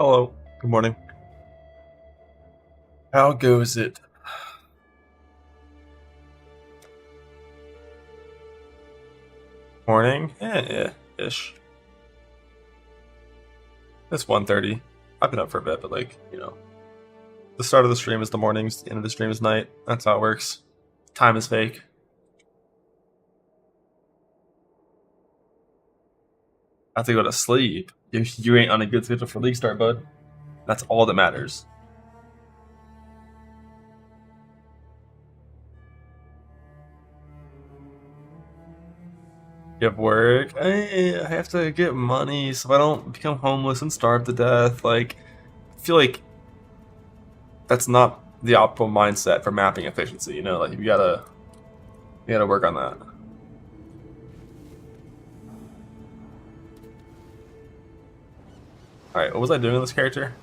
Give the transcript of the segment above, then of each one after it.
Hello. Good morning. How goes it? Morning? Ish. It's 1:30. I've been up for a bit, but the start of the stream is the mornings, the end of the stream is night. That's how it works. Time is fake. I have to go to sleep. You ain't on a good schedule for league start, bud. That's all that matters. You have work. I have to get money so I don't become homeless and starve to death. I feel like that's not the optimal mindset for mapping efficiency. You gotta work on that. Alright, what was I doing with this character?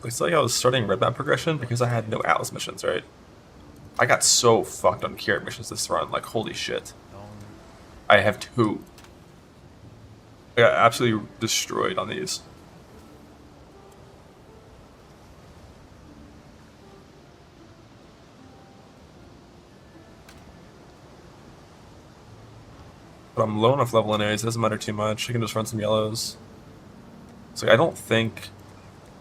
Looks like I was starting red map progression because I had no Atlas missions, right? I got so fucked on carrot missions this run, like holy shit. I have 2. I got absolutely destroyed on these. But I'm low enough level anyways, it doesn't matter too much. I can just run some yellows. So I don't think...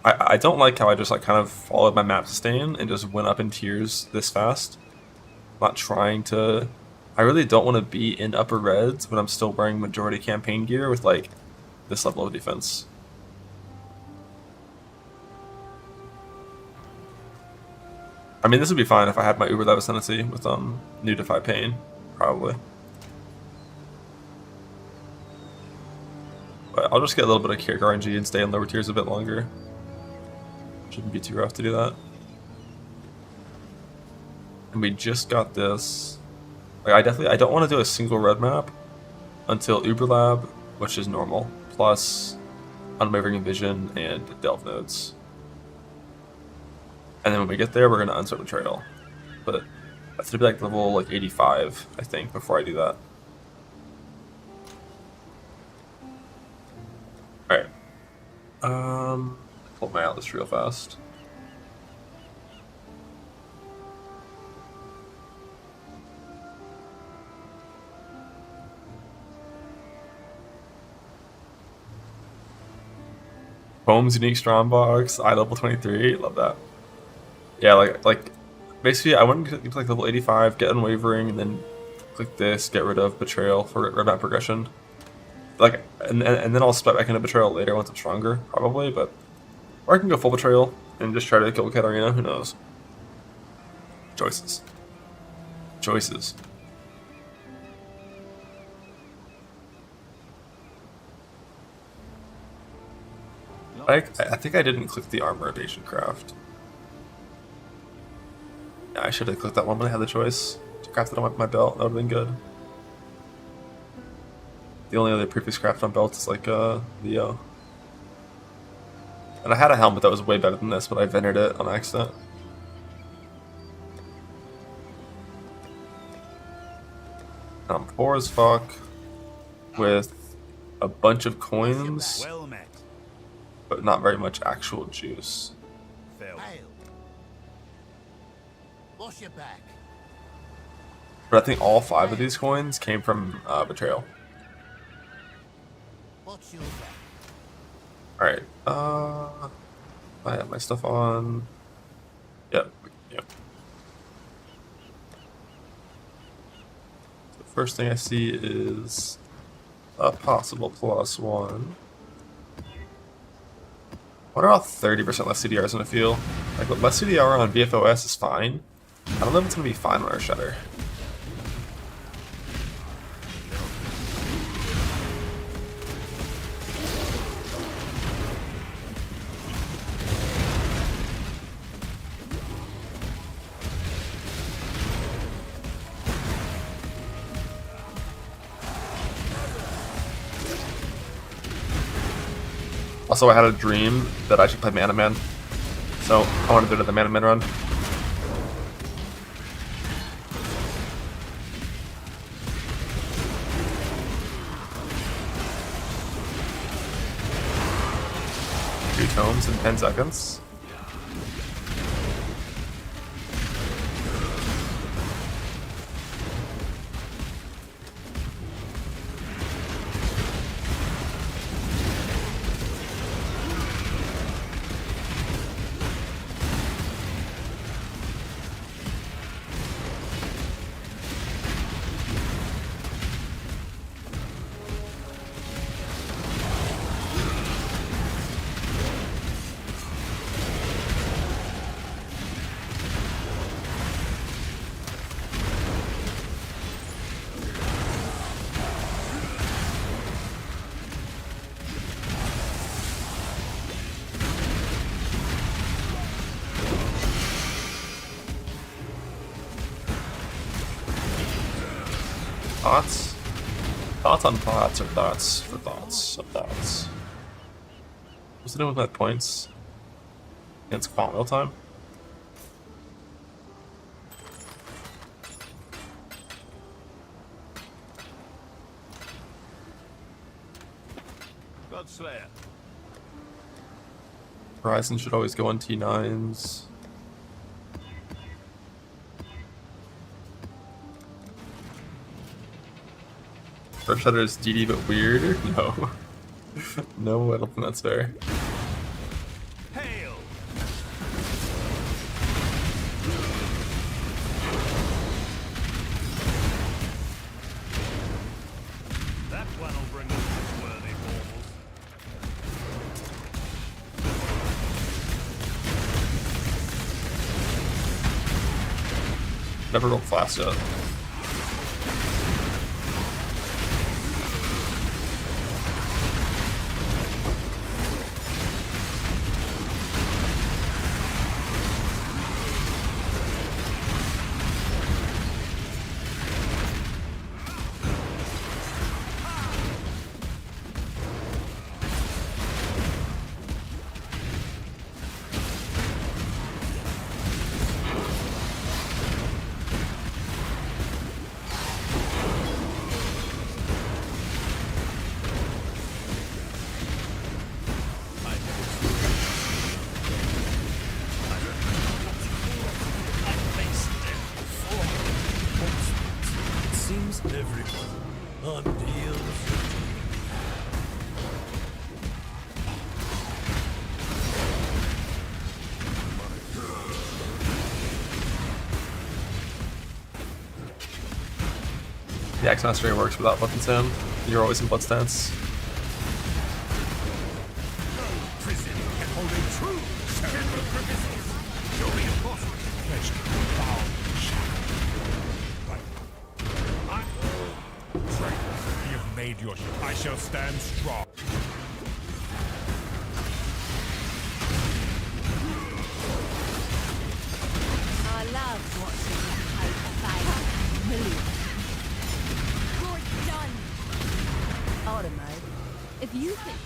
I don't like how I just kind of followed my map sustain and just went up in tiers this fast. I'm not trying to... I really don't want to be in upper reds when I'm still wearing majority campaign gear with this level of defense. I mean, this would be fine if I had my Uber Lab Ascendancy with new Defy Pain, probably. But I'll just get a little bit of character RNG and stay in lower tiers a bit longer. Shouldn't be too rough to do that. And we just got this. I don't want to do a single red map until Uber Lab, which is normal, plus Unwavering Vision and Delve nodes. And then when we get there, we're gonna unsort Betrayal. But that's gonna be level 85, I think, before I do that. Alright. Pull my Atlas real fast. Poems unique strong box, I level 23, love that. Yeah, basically I went to level 85, get Unwavering, and then click this, get rid of Betrayal for red map progression. And then I'll split back into Betrayal later once I'm stronger, probably, but... Or I can go full Betrayal and just try to kill Katarina, who knows. Choices. Choices. I think I didn't click the armor evasion craft. Yeah, I should have clicked that one when I had the choice to craft it on my belt. That would have been good. The only other previous craft on belt is Leo. And I had a helmet that was way better than this, but I vented it on accident. I'm poor as fuck with a bunch of coins, but not very much actual juice. But I think all 5 of these coins came from Betrayal. Alright, I have my stuff on. Yep. The first thing I see is a possible +1. What about 30% less CDR is gonna feel? Less CDR on VFOS is fine. I don't know if it's gonna be fine on our Shutter. Also, I had a dream that I should play Mana Man, so I want to do another Mana Man run. tomes in 10 seconds. Thoughts? Thoughts on thoughts, or thoughts for thoughts of thoughts? What's it doing with my points? Against quant real time? Godslayer. Horizon should always go on T9s. First Shutter is DD but weirder? No. No, I don't think that's fair. Hail! That one will bring us its worthy balls. Never rolled fast yet. The X Mastery works without Blood Stance. You're always in Blood Stance. Prison can hold a true chamber purposes. Your reinforcement pledged bound traitor, you have made your ship. I shall stand strong. I love watching you hope fail. Millions. You're done. Automo, if you think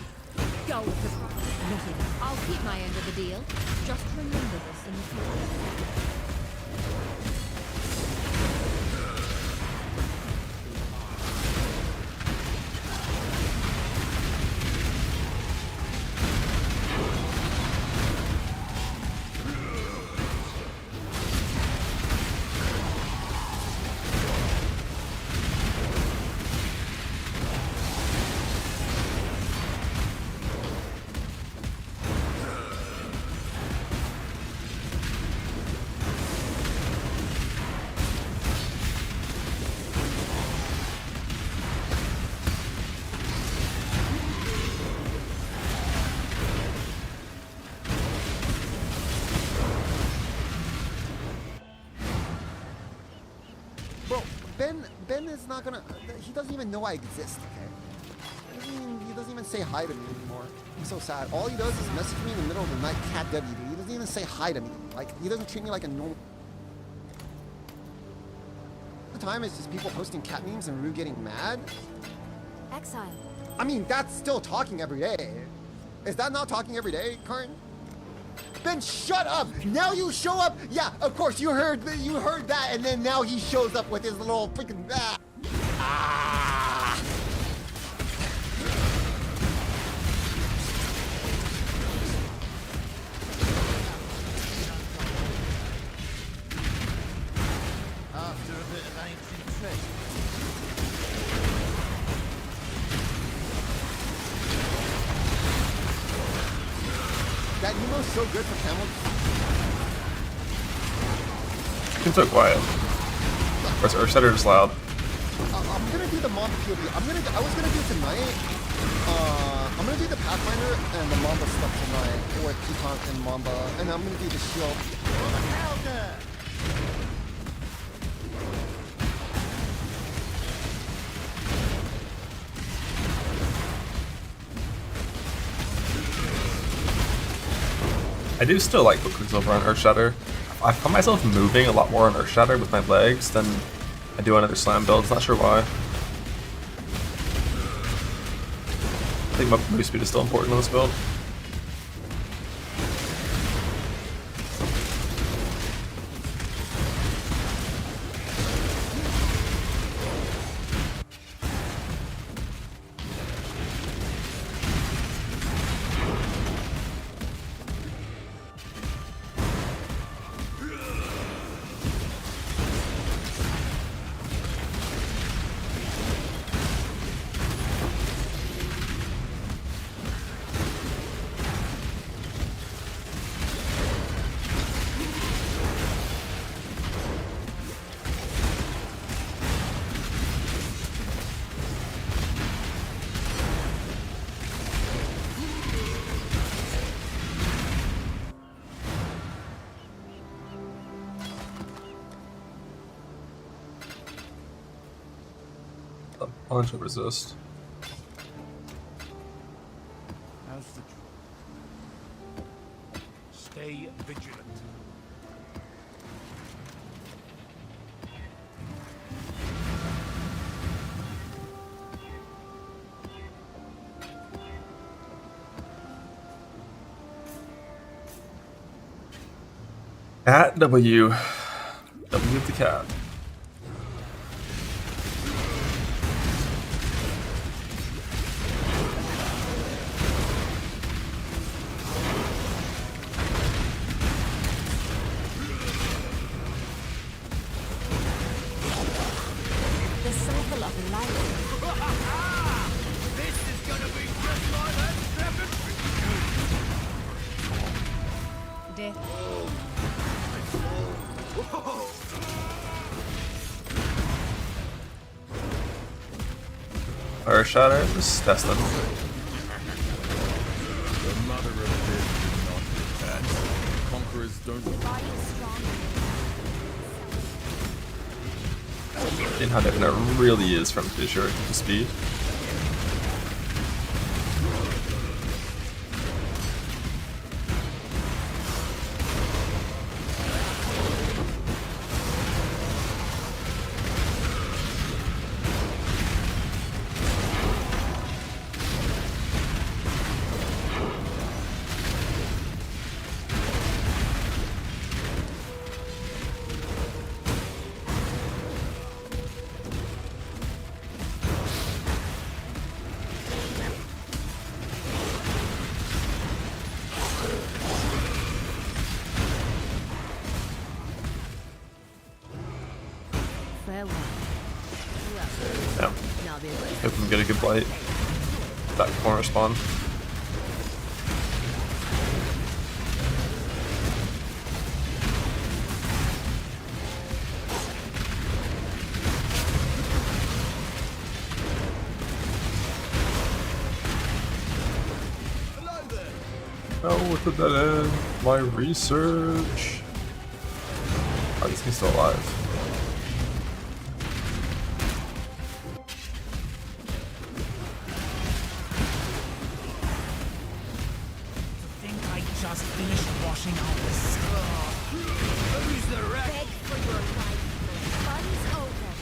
go with the nothing, I'll keep my end of the deal. Just remember this in the future. Bro, Ben is not gonna. He doesn't even know I exist. Okay. He doesn't even say hi to me anymore. I'm so sad. All he does is message me in the middle of the night, cat W. He doesn't even say hi to me. Like he doesn't treat me like a normal. The time is just people posting cat memes and Rue getting mad. Exile. I mean, that's still talking every day. Is that not talking every day, Karn? Ben, shut up! Now you show up. Yeah, of course you heard that, and then now he shows up with his little freaking That emo's so good for camel. It's so quiet. Or Setter just loud. I'm gonna do the Mamba POV. I was gonna do tonight. I'm gonna do the Pathfinder and the Mamba stuff tonight, or Peacock and Mamba, and I'm gonna do the shield. I do still like Quicksilver on Earthshatter. I find myself moving a lot more on Earthshatter with my legs than I do on other slam builds. Not sure why. I think my move speed is still important on this build. A bunch of resist. How's the job? Stay vigilant. Cat W. W of the cat. The cycle of life. This is gonna be just like that seven. Death. Earthshatter, just test them. The mother of death is not detached. Conquerors don't. Body strong. In how different it really is from Fissure to speed. Farewell. Yeah. Now be Hope we can get a good blight. Back corner spawn. Oh, what did that end? My research. Oh, this thing's still alive. Think I just finished washing out the scar. Who's the wreck? beg for your life. Fun's over.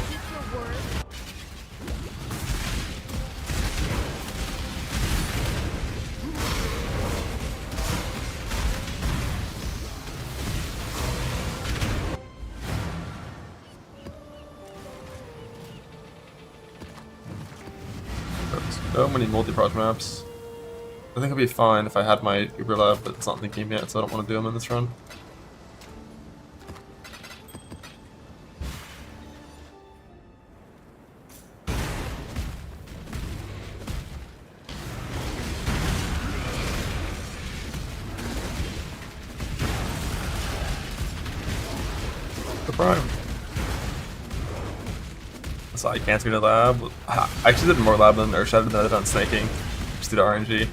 Keep your word. So many multi-proj maps. I think I'd be fine if I had my Uber Lab, but it's not in the game yet, so I don't want to do them in this run. The prime. So I can't do the lab. I actually did more lab than Earthshatter than I did on snaking. Just did RNG.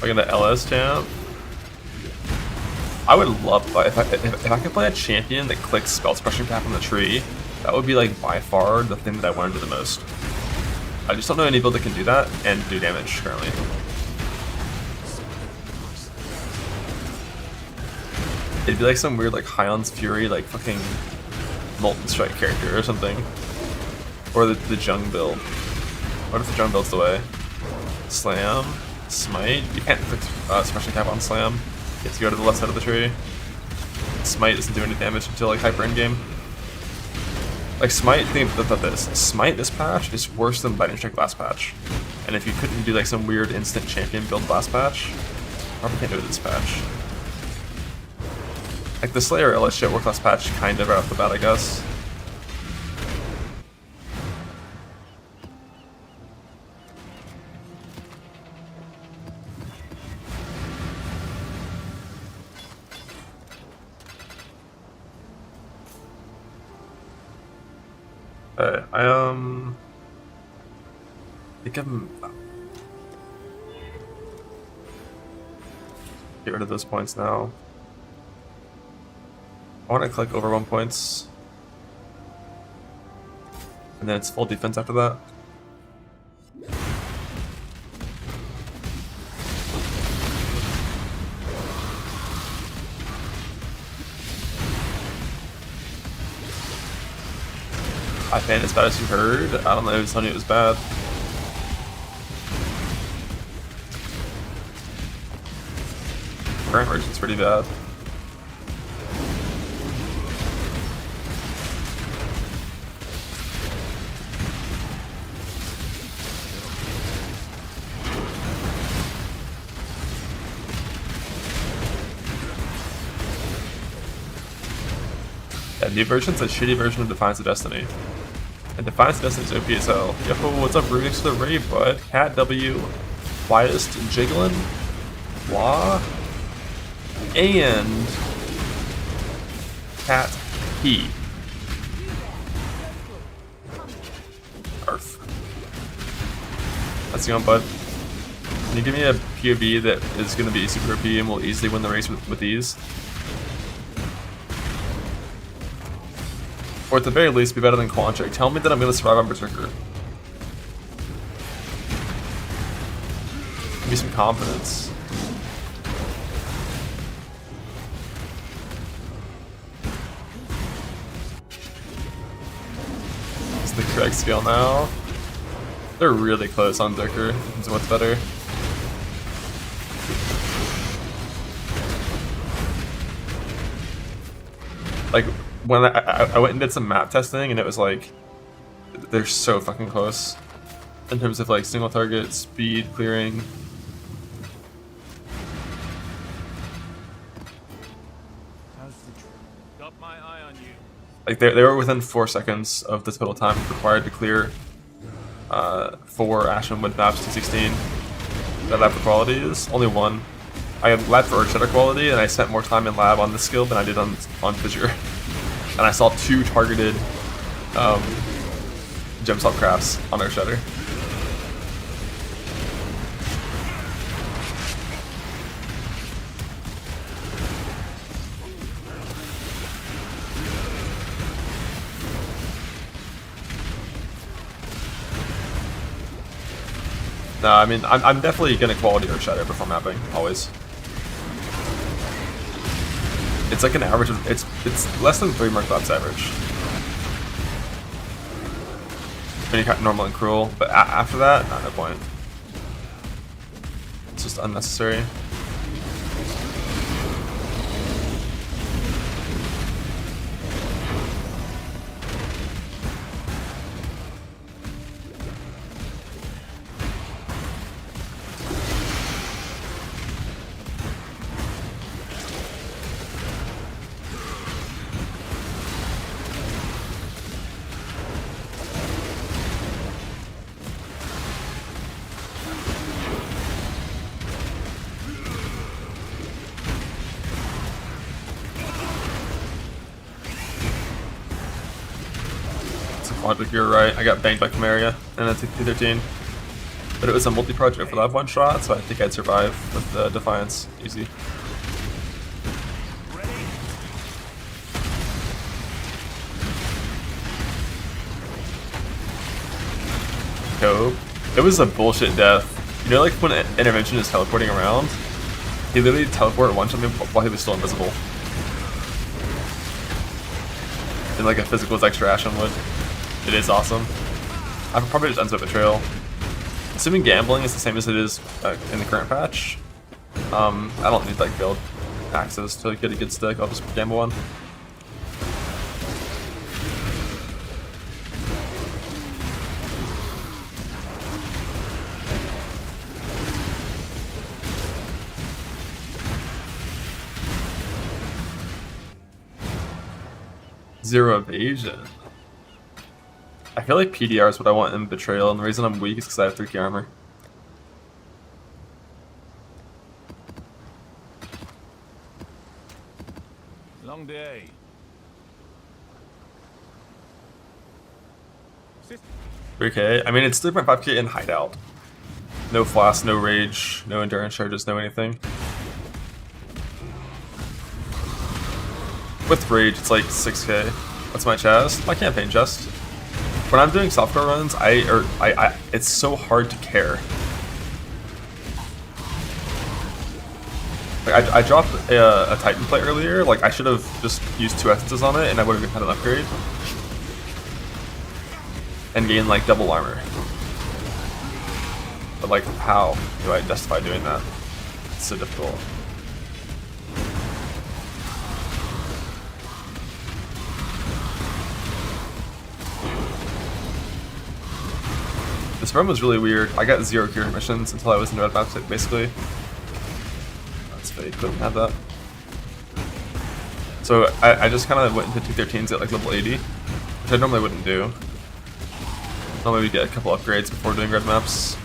Like in the LS champ. I would love if I could play a champion that clicks spell suppression cap on the tree. That would be like by far the thing that I want to do the most. I just don't know any build that can do that and do damage currently. It'd be like some weird like Hion's Fury, like fucking Molten Strike character or something. Or the Jung build. What if the Jung build's the way? Slam, Smite. You can't click suppression cap on Slam. You have to go to the left side of the tree. Smite doesn't do any damage until like hyper endgame. Like Smite, think about this. Smite this patch is worse than Lightning Strike last patch. And if you couldn't do like some weird instant champion build last patch, probably can't do it this patch. Like the Slayer LS shit worked last patch kind of right off the bat, I guess. I think I'm get rid of those points now. I want to click over 1 points, and then it's full defense after that. I fan as bad as you heard. I don't know who's telling you it was bad. Current version's pretty bad. Yeah, new version's a shitty version of Defiance of Destiny. And Defiance of Destiny's OP as hell. Yo, what's up, Rubik's to the raid, bud? Cat W, Quietest, Jiggling, Wah, and Cat P. Earth. That's going, bud. Can you give me a POV that is going to be super OP and will easily win the race with ease? Or at the very least, be better than Quantric. Tell me that I'm going to survive on Berserker. Give me some confidence. It's the correct scale now. They're really close on Berserker in terms of what's better. Like, when I went and did some map testing, and it was like, they're so fucking close in terms of like single target, speed, clearing. Got my eye on you. Like they were within 4 seconds of the total time required to clear 4 Ashen Wood maps to 16. That lab for quality is only 1. I had lab for Earthshatter quality, and I spent more time in lab on this skill than I did on Fissure. And I saw 2 targeted gem salt crafts on Earthshatter. No, I mean, I'm definitely gonna quality Earthshatter before mapping, always. It's like an average of, it's less than 3 Merc Labs average. When you cut normal and cruel, but after that, no point. It's just unnecessary. Logic, you're right. I got banged by Chimeria and then 213. But it was a multi-project overlap one shot, so I think I'd survive with the Defiance. Easy. Cope. It was a bullshit death. You know, like when Intervention is teleporting around, he literally teleported one shot while he was still invisible. And like a physical extra Ashen would. It is awesome. I probably just ends with Betrayal. Assuming gambling is the same as it is in the current patch, I don't need like build access to get a good stick. I'll just gamble one. Zero evasion. I feel like PDR is what I want in Betrayal, and the reason I'm weak is because I have 3 key armor. Long day. 3k? I mean, it's 3.5k in Hideout. No flash, no rage, no endurance charges, no anything. With rage, it's like 6k. That's my chest. My campaign chest. When I'm doing software runs, it's so hard to care. Like I dropped a Titan plate earlier. Like I should have just used 2 essences on it, and I would have had an upgrade and gained like double armor. But like, how do I justify doing that? It's so difficult. This run was really weird. I got 0 cure missions until I was in red map, basically. That's fake, couldn't have that. So I just kind of went into 213s at like level 80, which I normally wouldn't do. Normally we get a couple upgrades before doing red maps.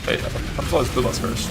Wait, I'm always blue loss first.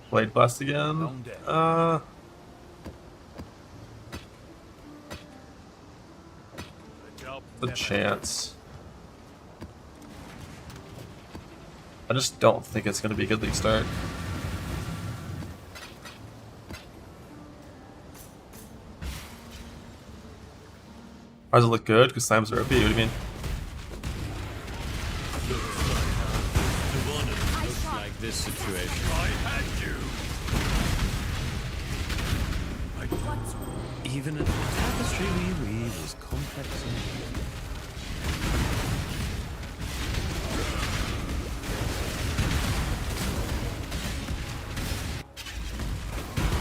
Blade Blast again. The chance. I just don't think it's going to be a good league start. Why does it look good? Because Slimes are OP, what do you mean? Like this situation. I had you. Even a tapestry we weave is complex and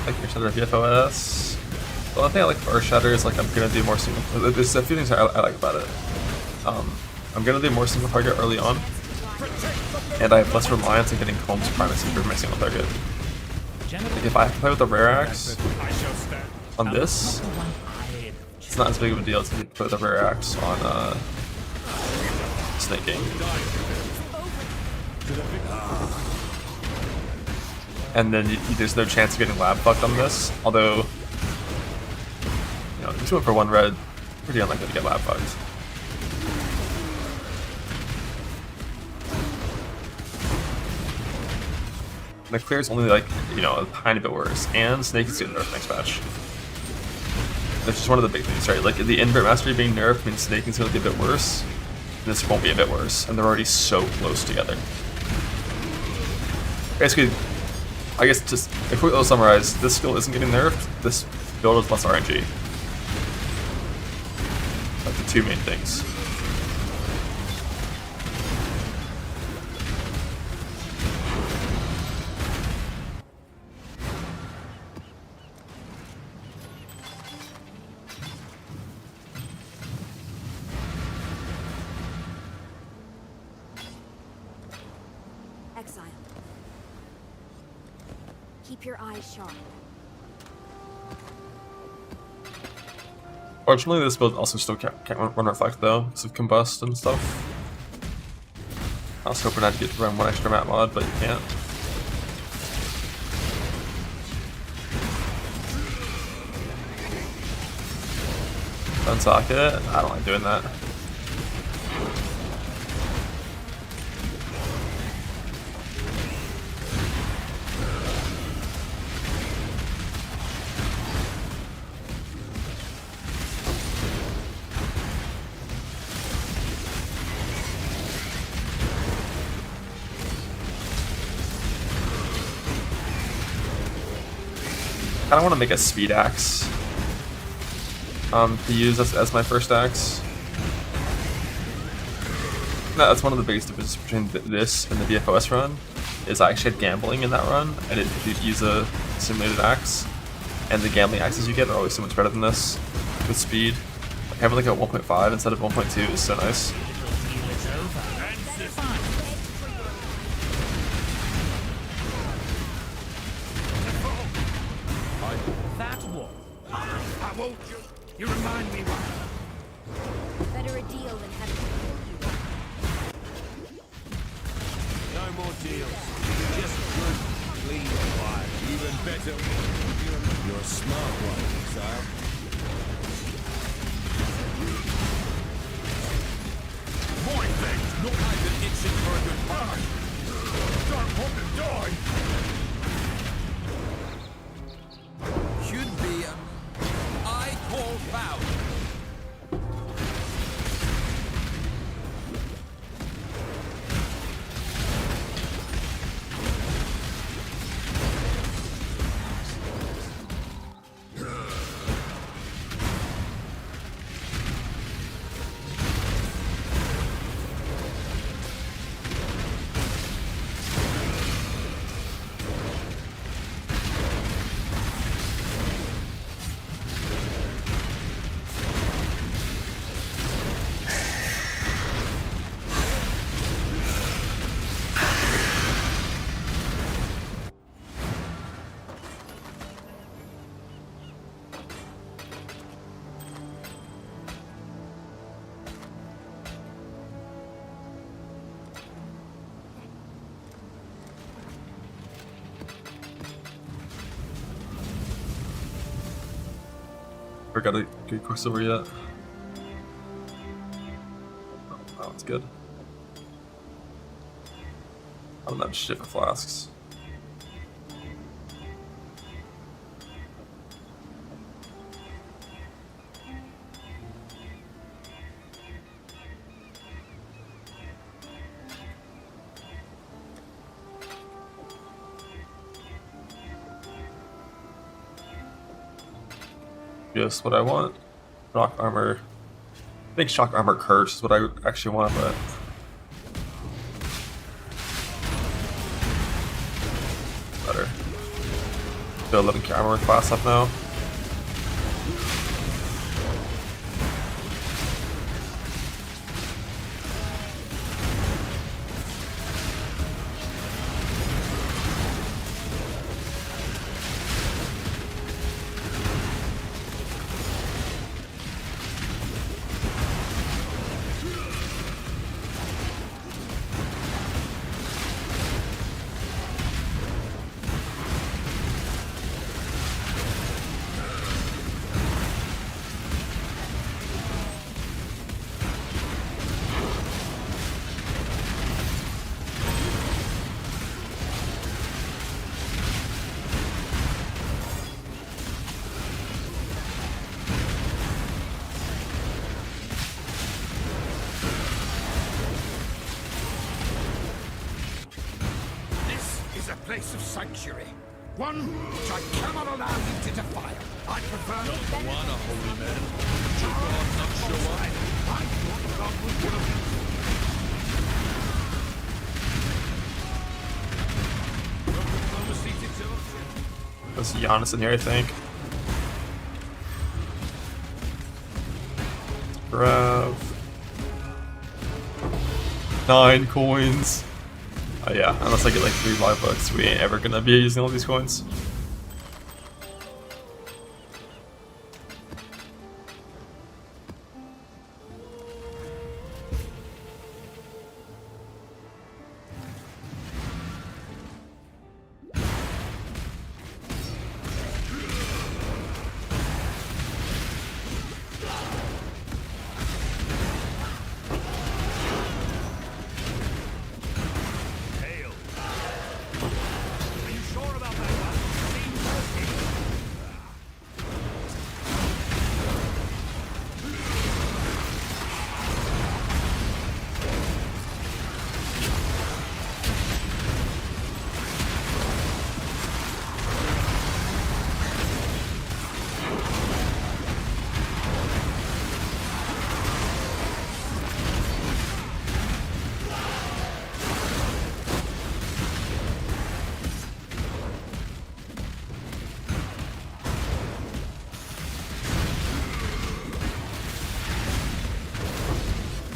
Like your Shatter VFOS. The only thing I like for Earth Shatter is like I'm gonna do more single. There's a few things I like about it. I'm gonna do more single target early on, and I have less reliance on getting Combs primacy for my single target. Like if I play with the Rare Axe on this, it's not as big of a deal as if you play with the Rare Axe on Snake Game. and then there's no chance of getting lab fucked on this. Although, you know, just went for 1 red, pretty unlikely to get lab fucked. The clear is only like, you know, a tiny bit worse, and Snake is getting nerfed next patch. That's just one of the big things, right? Like the invert mastery being nerfed means Snake is going to be a bit worse, and this won't be a bit worse, and they're already so close together. Basically, I guess just if we summarize, this skill isn't getting nerfed. This build is less RNG. Like the 2 main things. Exile. Keep your eyes sharp. Fortunately, this build also still can't run Reflect though, because of Combust and stuff. I was hoping I'd get to run 1 extra map mod, but you can't. Unsocket? I don't like doing that. I kind of want to make a speed axe to use as my first axe. No, that's one of the biggest differences between this and the DFOS run, is I actually had gambling in that run. I didn't use a simulated axe, and the gambling axes you get are always so much better than this with speed. Like having like a 1.5 instead of 1.2 is so nice. That one. I won't you. You remind me why. Better a deal than having to kill you. No more deals. Just good, clean fire. Even better. You're a smart one, Exile. My things, not even itching for a good fight. Don't want to die. Should be I call foul. Never got a good crossover yet. Oh, that one's good. I don't have shit for flasks. Just what I want. Shock armor. I think shock armor curse is what I actually want, but better. Go 11k armor class up now. sanctuary. One which I cannot allow you to defile. I prefer not to want a holy man. Would your God not show up? I thought God was one of you. There's Giannis in here, I think. Grab 9 coins. Oh yeah, unless I get like 3 live bucks, we ain't ever gonna be using all these coins.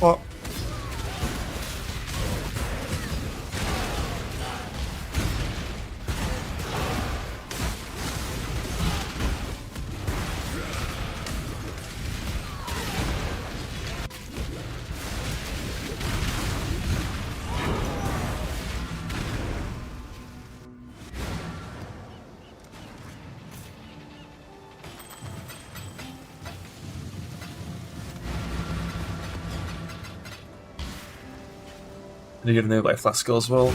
Well, I get a new life last skill as well.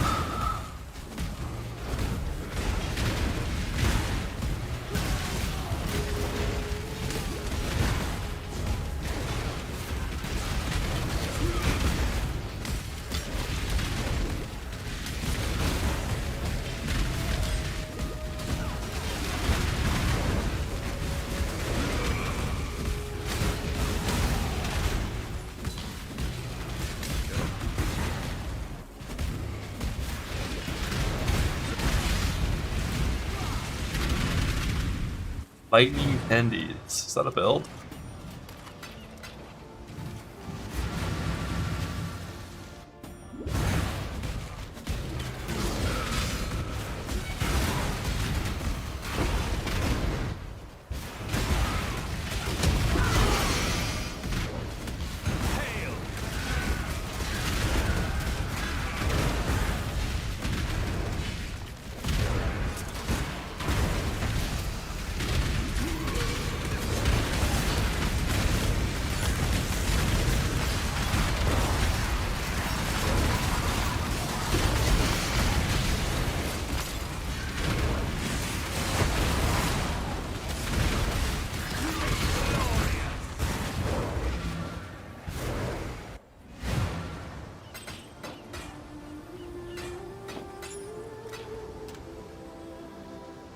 Lightning Candies. Is that a build?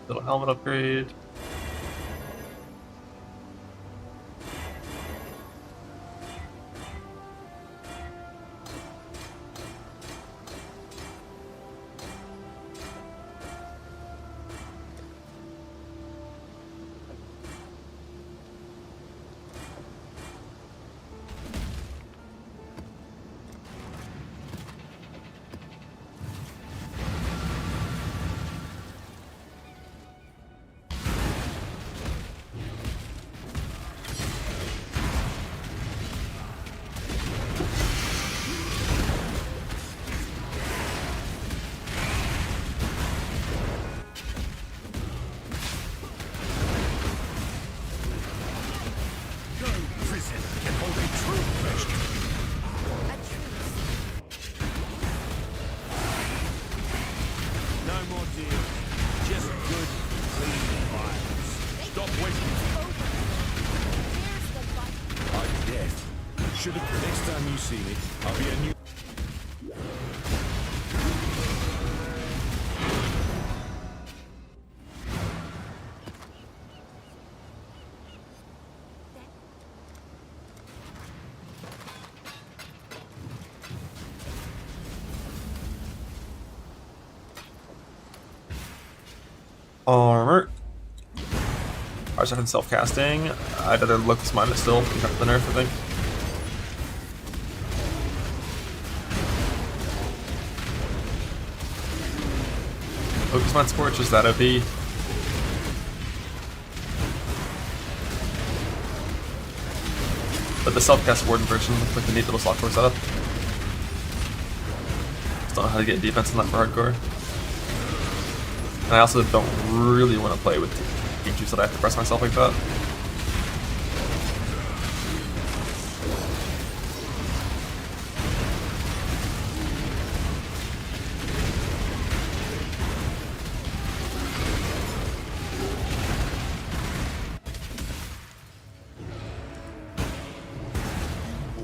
Little helmet upgrade. Next time you see me, I'll be a new... Armor. I was having self-casting. I'd rather Locust Mine is still got the nerf, I think. Locust Mine Scorch is that OP. But the self-cast Warden version looks like a neat little slot core setup. Just don't know how to get defense in that for hardcore. And I also don't really want to play with game juice that I have to press myself like that.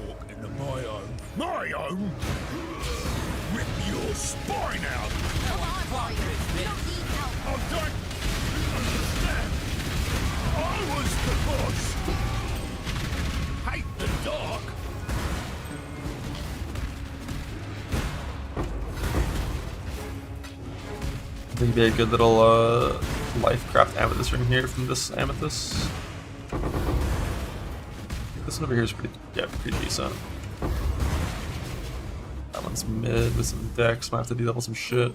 Walk into my own. My own? Rip your spine out! I don't understand. I was the boss. Hate the dark. I think it'd be a good little life craft amethyst ring here from this amethyst. This one over here is pretty decent. That one's mid with some dex. Might have to de-level some shit.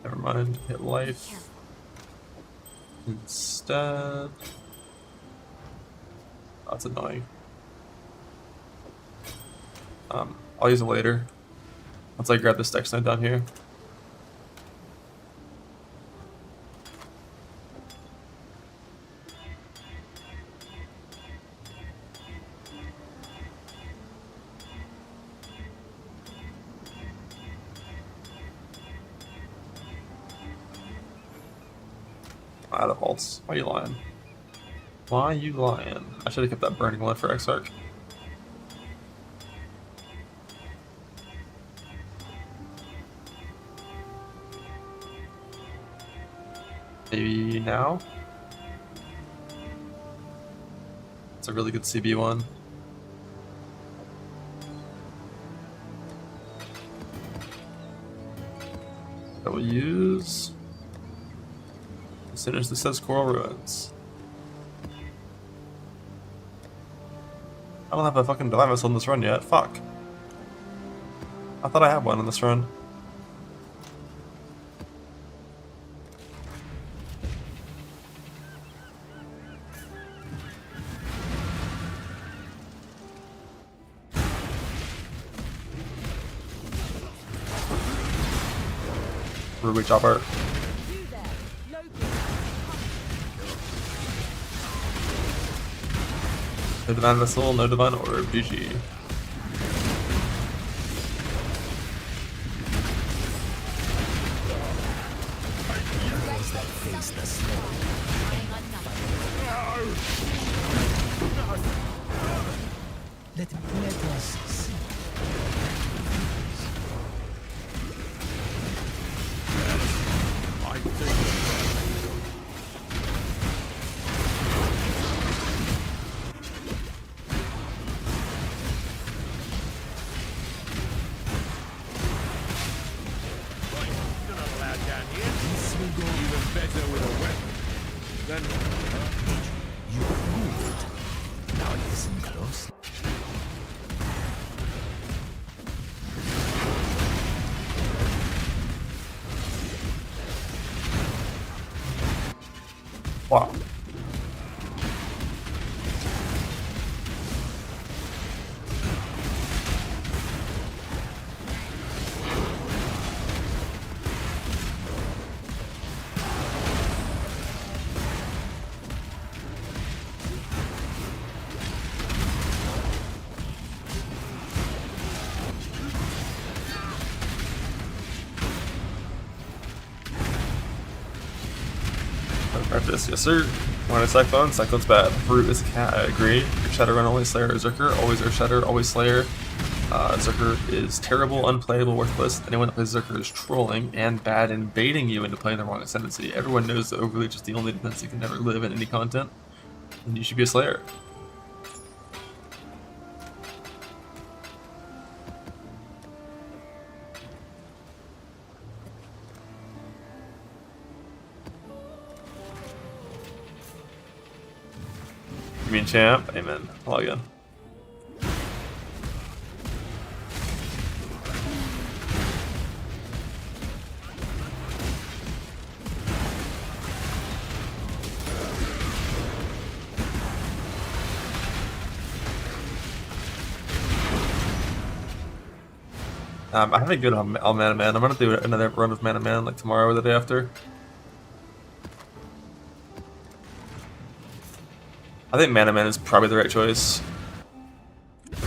Never mind. Hit life instead. That's annoying. I'll use it later once I grab this dex node down here. Out of ults. Why are you lying? Why are you lying? I should have kept that burning left for Exarch. Maybe now? It's a really good CB one. That we'll use as soon as this says Coral Ruins. I don't have a fucking Divine Vessel in this run yet. Fuck. I thought I had one in this run. Ruby Chopper. No Divine Vessel, no Divine Orb, GG. Let us see. I think. You're not allowed down here. This will go. Even better with a weapon. Then You good. Now listen close. Wow. This, yes sir. When I Cyclone, Cyclone's bad. Brute is a cat, I agree. Shadowrun always Slayer or Zerker, always or Shatter, always Slayer. Zerker is terrible, unplayable, worthless. Anyone that plays Zerker is trolling and bad and baiting you into playing the wrong ascendancy. Everyone knows that Overleech is the only defense that can never live in any content, and you should be a Slayer. mean champ? Amen. Log in. I haven't good on Mana Man. I'm gonna do another run of Mana Man like tomorrow or the day after. I think Mana Man is probably the right choice.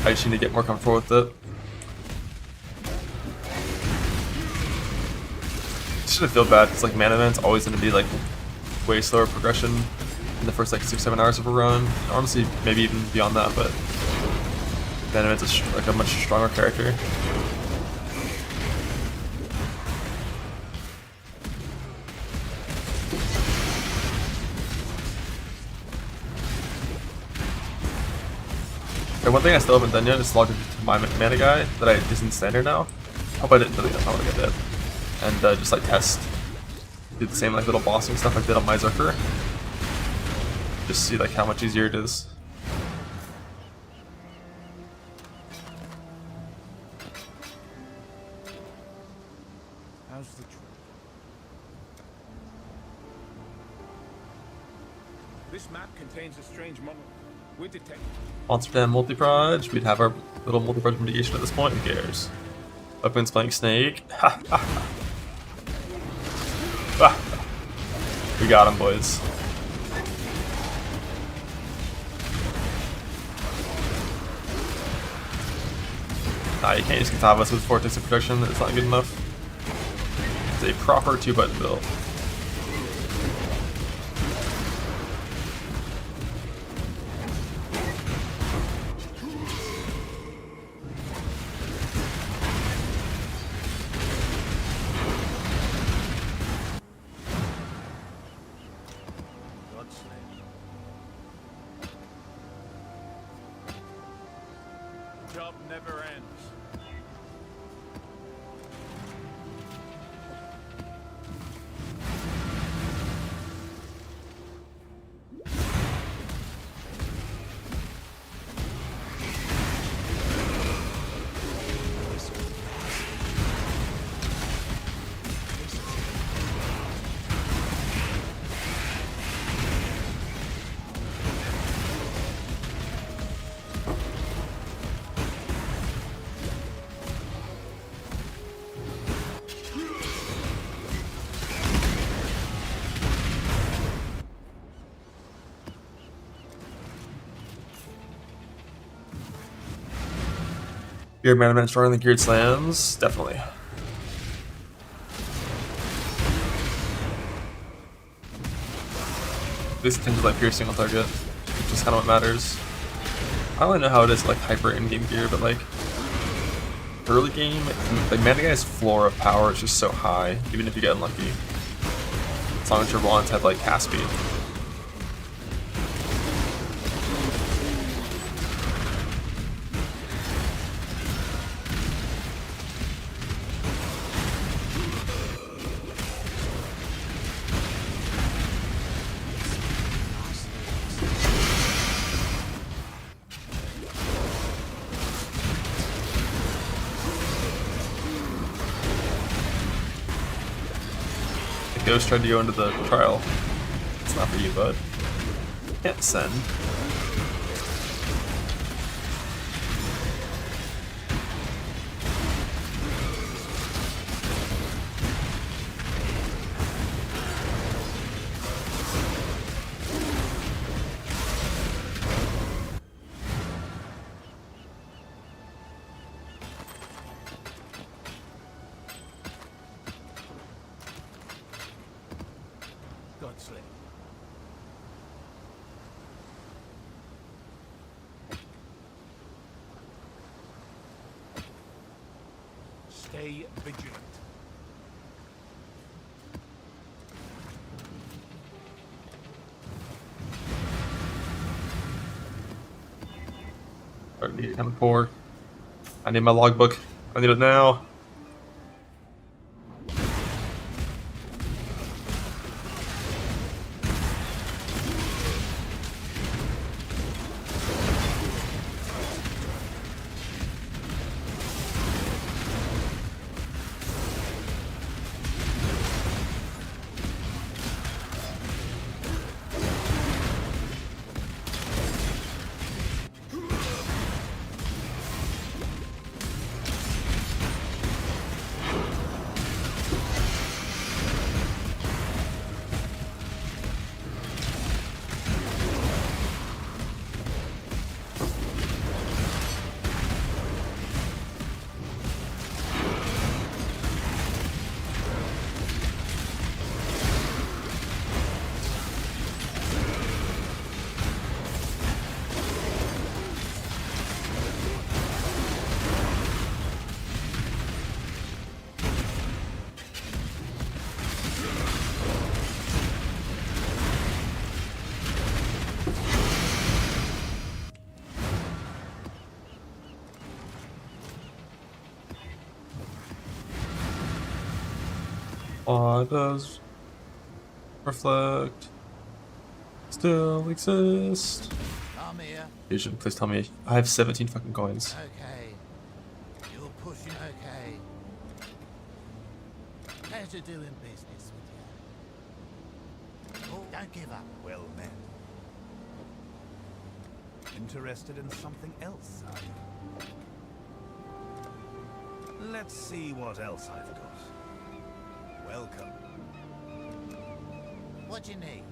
I just need to get more comfortable with it. It shouldn't feel bad because like Mana Man's always gonna be like way slower progression in the first like 6-7 hours of a run. Honestly, maybe even beyond that, but Mana Man's like a much stronger character. And one thing I still haven't done yet is log into my mana guy that I is in standard now. Hope I didn't delete it, I want to get that. And just like test. Do the same like little bossing stuff I did on my Zerker. Just see like how much easier it is. How's the trip? This map contains a strange model. We detect. Monster Dam multi-proj, we'd have our little multi-proj mitigation at this point, who cares? Open's playing Snake. Ha ha ha. We got him, boys. Nah, you can't use Katavas with Vortex of Protection, it's not good enough. It's a proper 2-button build. Job never ends. Geared Mana Man stronger than Geared Slams? Definitely. This tends to like pierce single target, which is kind of what matters. I don't really know how it is like hyper in-game gear, but like early game, like Mana Guy's floor of power is just so high, even if you get unlucky. As long as your wands have like cast speed. Ghost tried to go into the trial. It's not for you, bud. Can't send. Godsley. Stay vigilant. Starting to get kind of poor. I need my logbook. I need it now. Why does reflect still exist? I'm here. Fusion, please tell me I have 17 fucking coins. Okay. You're pushing okay. Pleasure doing business with you. Oh, don't give up. Well met. Interested in something else, are you? Let's see what else I've got. Welcome. What do you need?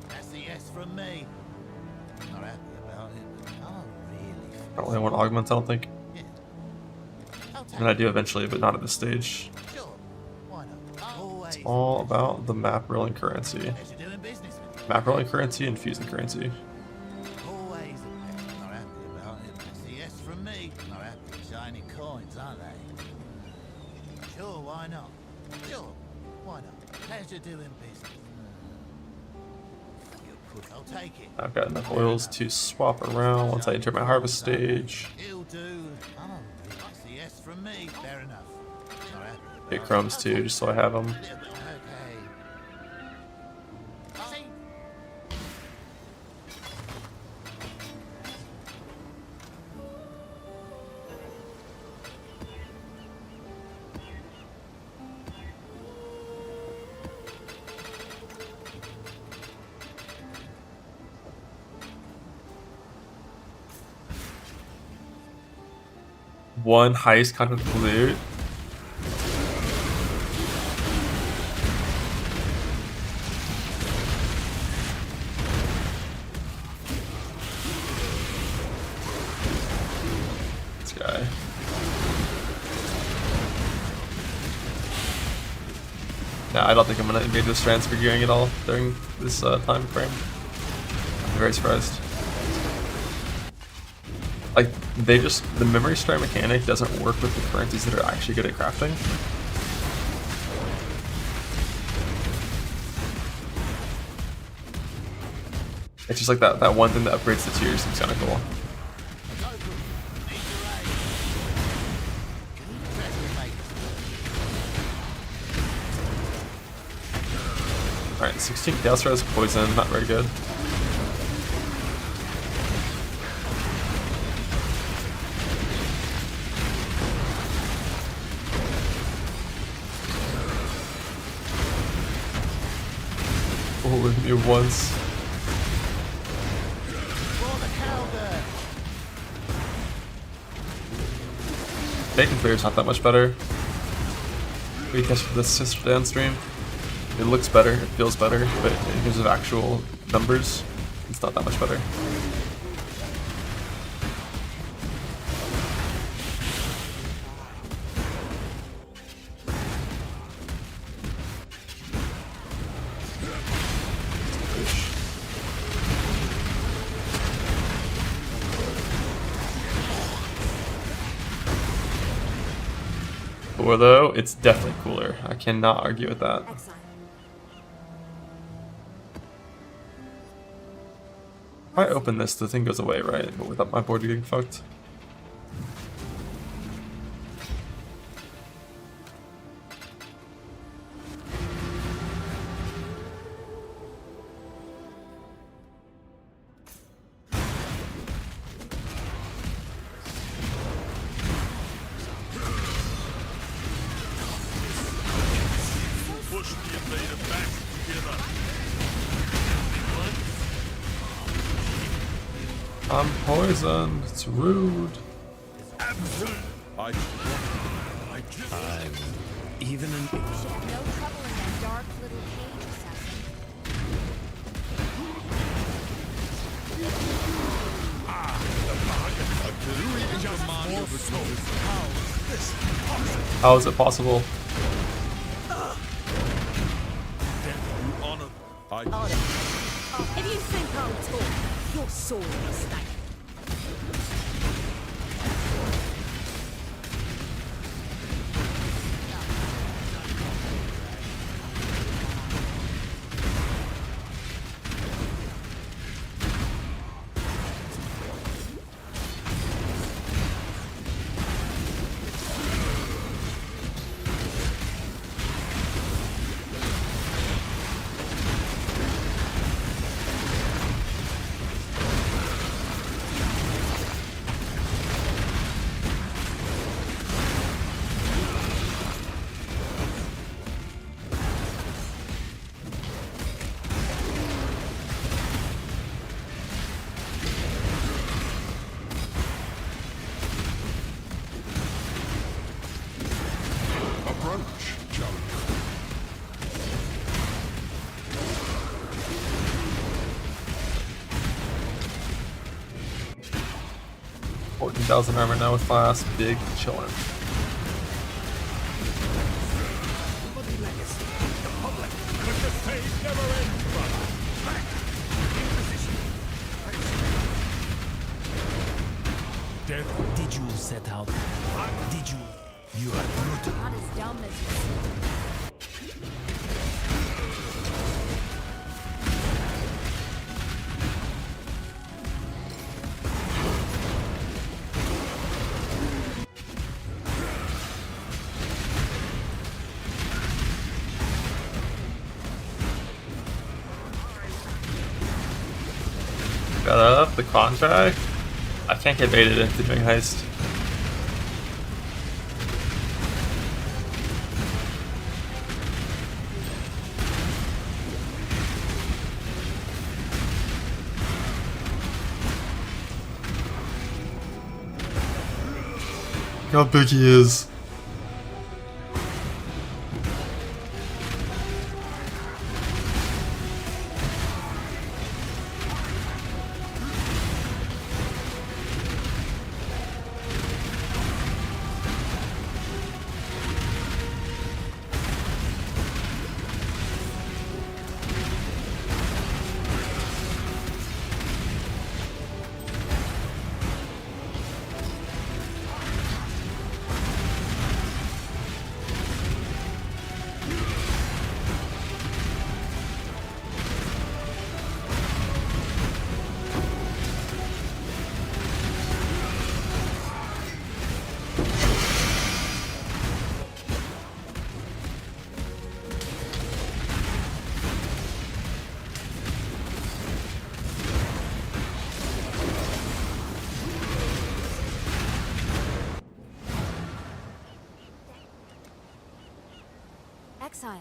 That's a yes from me. Not happy about it, but I'm really. I only want augments, I don't think. Yeah. I'll take And I do eventually, but not at this stage. it. Sure. Why not? Always. All about the map rolling currency. Pleasure doing business with you. Map rolling currency and fusing currency. Always a pet. Not happy about it. That's a yes from me. Not happy with shiny coins, aren't they? Sure, why not? Sure, why not? Pleasure doing business. I'll take it. I've got enough oils to swap around once I enter my harvest stage. He'll do. Oh, that's a yes from me. Fair enough. Not happy about Get it. chromes I'll too, take just so I have them. it. Okay. See? One heist content loot. This guy. Yeah, I don't think I'm gonna engage this transfer gearing at all during this time frame. I'm very surprised. Like, the memory strike mechanic doesn't work with the currencies that are actually good at crafting. It's just like that one thing that upgrades the tiers seems kind of cool. Alright, 16 Chaos Rose poison, not very good. Oh, hit me once. Bacon Clear is not that much better. We catch this downstream. It looks better, it feels better, but in terms of actual numbers, it's not that much better. Though, it's definitely cooler. I cannot argue with that. Exile. If I open this, the thing goes away, right? But without my board getting fucked. Push the invader back together. I'm poisoned. It's rude. I'm Even an Should have no trouble in that dark little cage, assassin. How is it possible? honor. If you think I'll talk, you're sorely mistaken. 14,000 armor now with class. Big chillin'. But the fate never ends, brother. Back in position. Death. Did you set out? Did you? You are brutal. Not as dumb as you seem. Got up the contract. I can't get baited into doing heist. Look how big he is. Exile.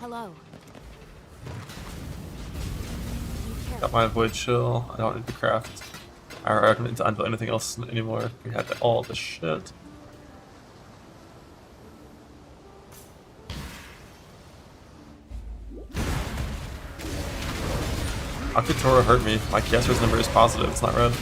Hello. Got my void chill. I don't need to craft. I don't need to unveil anything else anymore. We had all the shit. How could Tora hurt me? My Kiastra's number is positive, it's not red.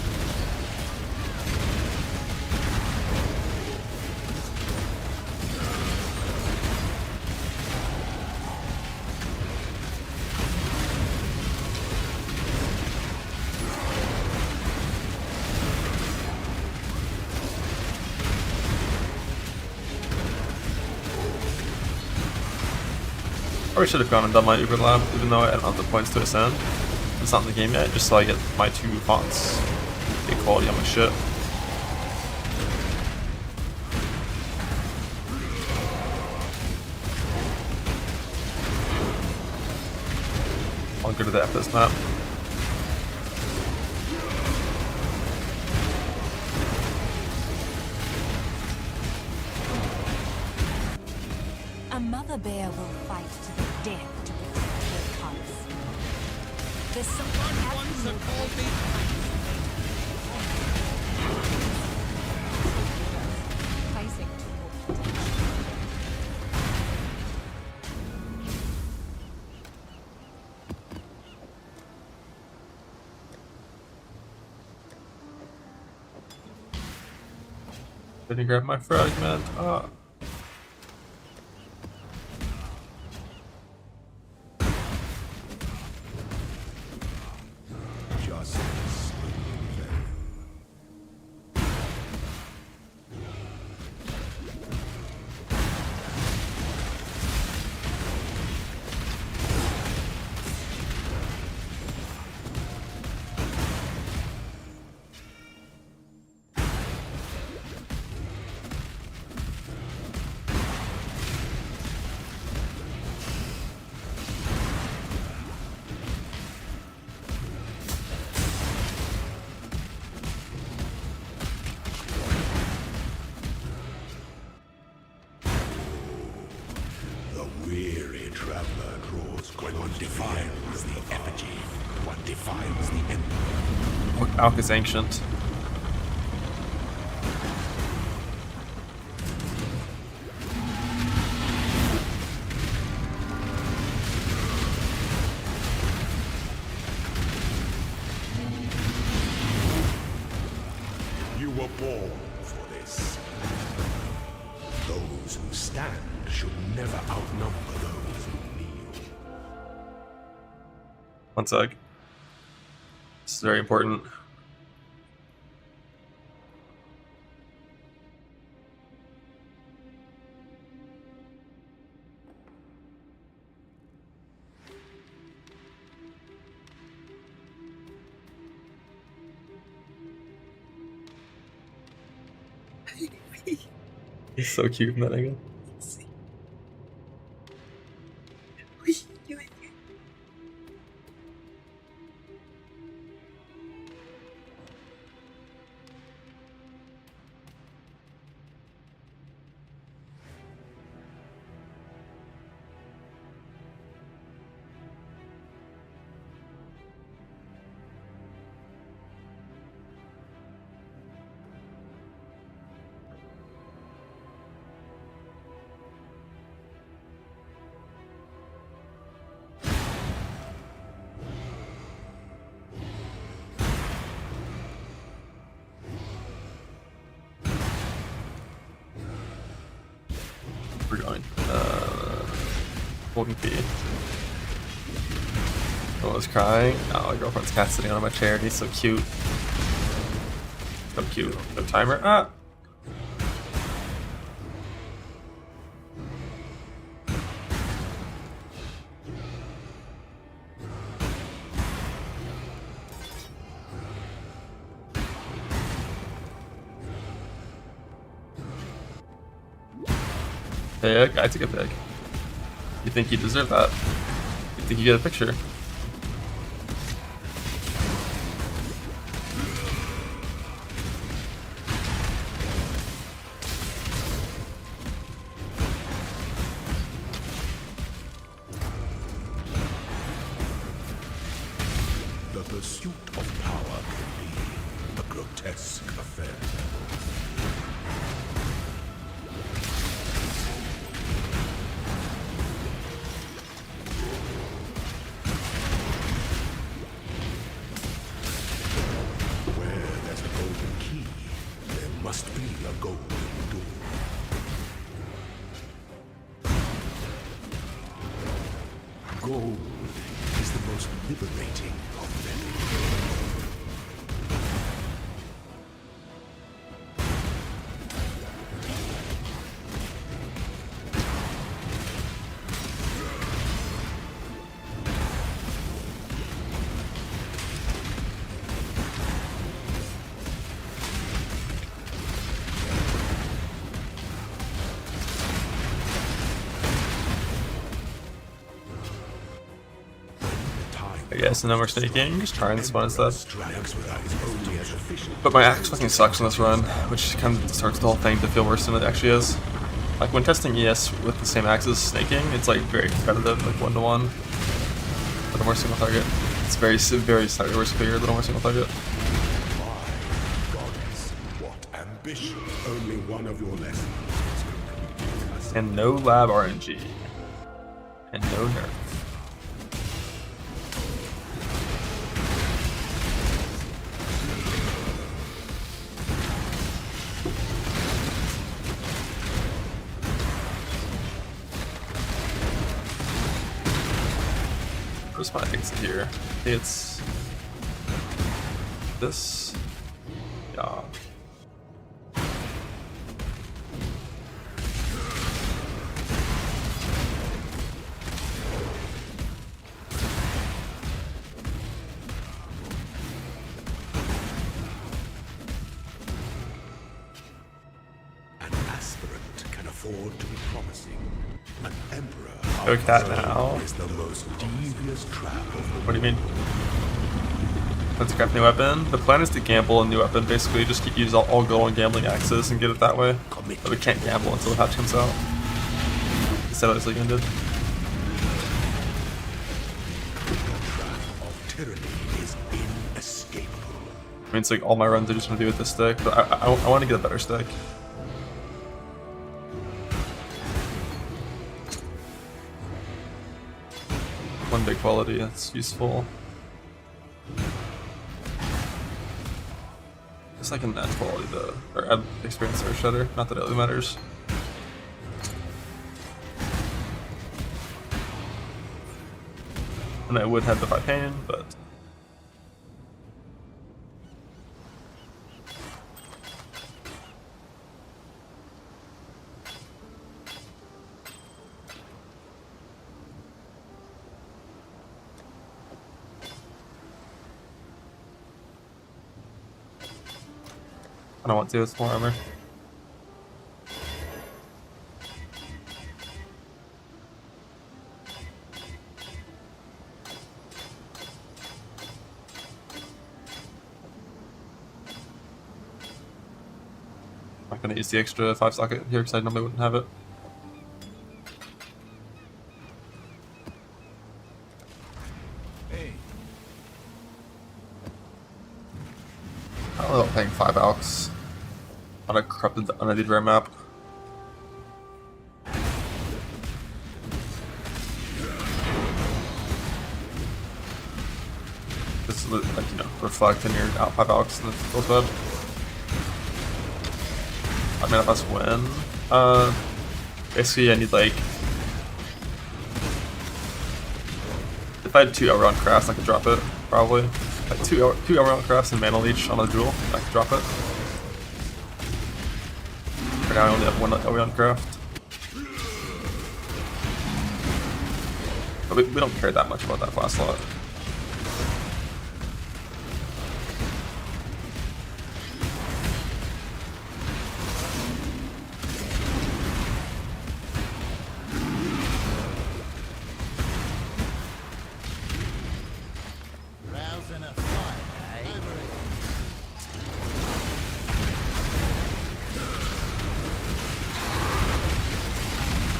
Probably should have gone and done my Uber lab, even though I don't have the points to ascend. It's not in the game yet, just so I get my 2 fonts. Get quality on my shit. I'll go to the FS map. A mother bear will fight to the death to protect her cubs. There's someone once called me. Facing toward protection. Didn't grab my fragment. Ah. Justice. The weary traveler draws when one defiles the effigy, one defiles the emperor. Look, Alk is ancient. born for this. Those who stand should never outnumber those who kneel. One sec. This is very important. He's so cute in that angle. We're going. Golden key. I was crying. Oh, my girlfriend's cat sitting on my chair. He's so cute. So cute. No timer. Ah! Pig? I took a pig. You think you deserve that? You think you get a picture? The pursuit of power can be a grotesque affair. Must be a golden door. Gold is the most liberating of many. I guess no more snaking, just trying this one instead. But my axe fucking sucks on this run, which kind of starts the whole thing to feel worse than it actually is. Like when testing ES with the same axe as snaking, it's like very competitive, like 1-to-1. Little more single target. It's very slightly worse clear, little more single target. My goddess, what ambition! Only one of your lessons. And no lab RNG. And no nerf. Where's my exit here? I think it's this. Yeah. An aspirant can afford to be promising. An emperor Go cat now. is the most devious trap of the What do you mean? Let's craft new weapon. The plan is to gamble a new weapon, basically just keep use all gold and gambling axes and get it that way. But we can't gamble until the patch comes out. Instead of like ended. The trap of tyranny is inescapable. I mean, it's like all my runs are just gonna be with this stick, but I want to get a better stick. One big quality that's useful. It's like an add quality though, or add experience or shutter. Not that it really matters. And I would have the 5 pain, but I don't want to. It's more armor. I'm not gonna use the extra 5 socket here because I normally wouldn't have it. Hey, I don't know about paying 5 alks on a corrupted unedited rare map. This is like, you know, reflect and you're out 5 alks and it feels bad. I mean, if us win, basically I need like, if I had 2 Elrond crafts, I could drop it, probably. Like 2 Elrond crafts and mana leech on a duel, I could drop it. For now I only have 1 Elrond craft. But we don't care that much about that last slot. Rousing a fire, eh? Over it.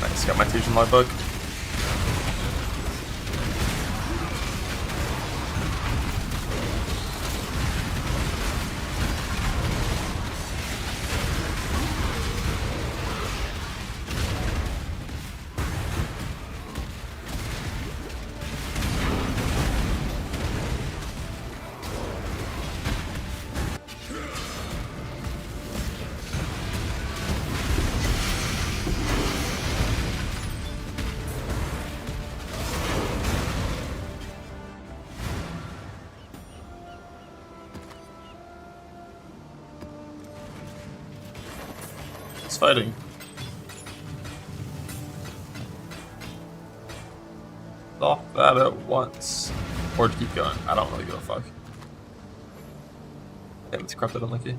Nice, got my fusion logbook. It's fighting. Off that at once. Or to keep going. I don't really give a fuck. Damn, it's corrupted unlucky.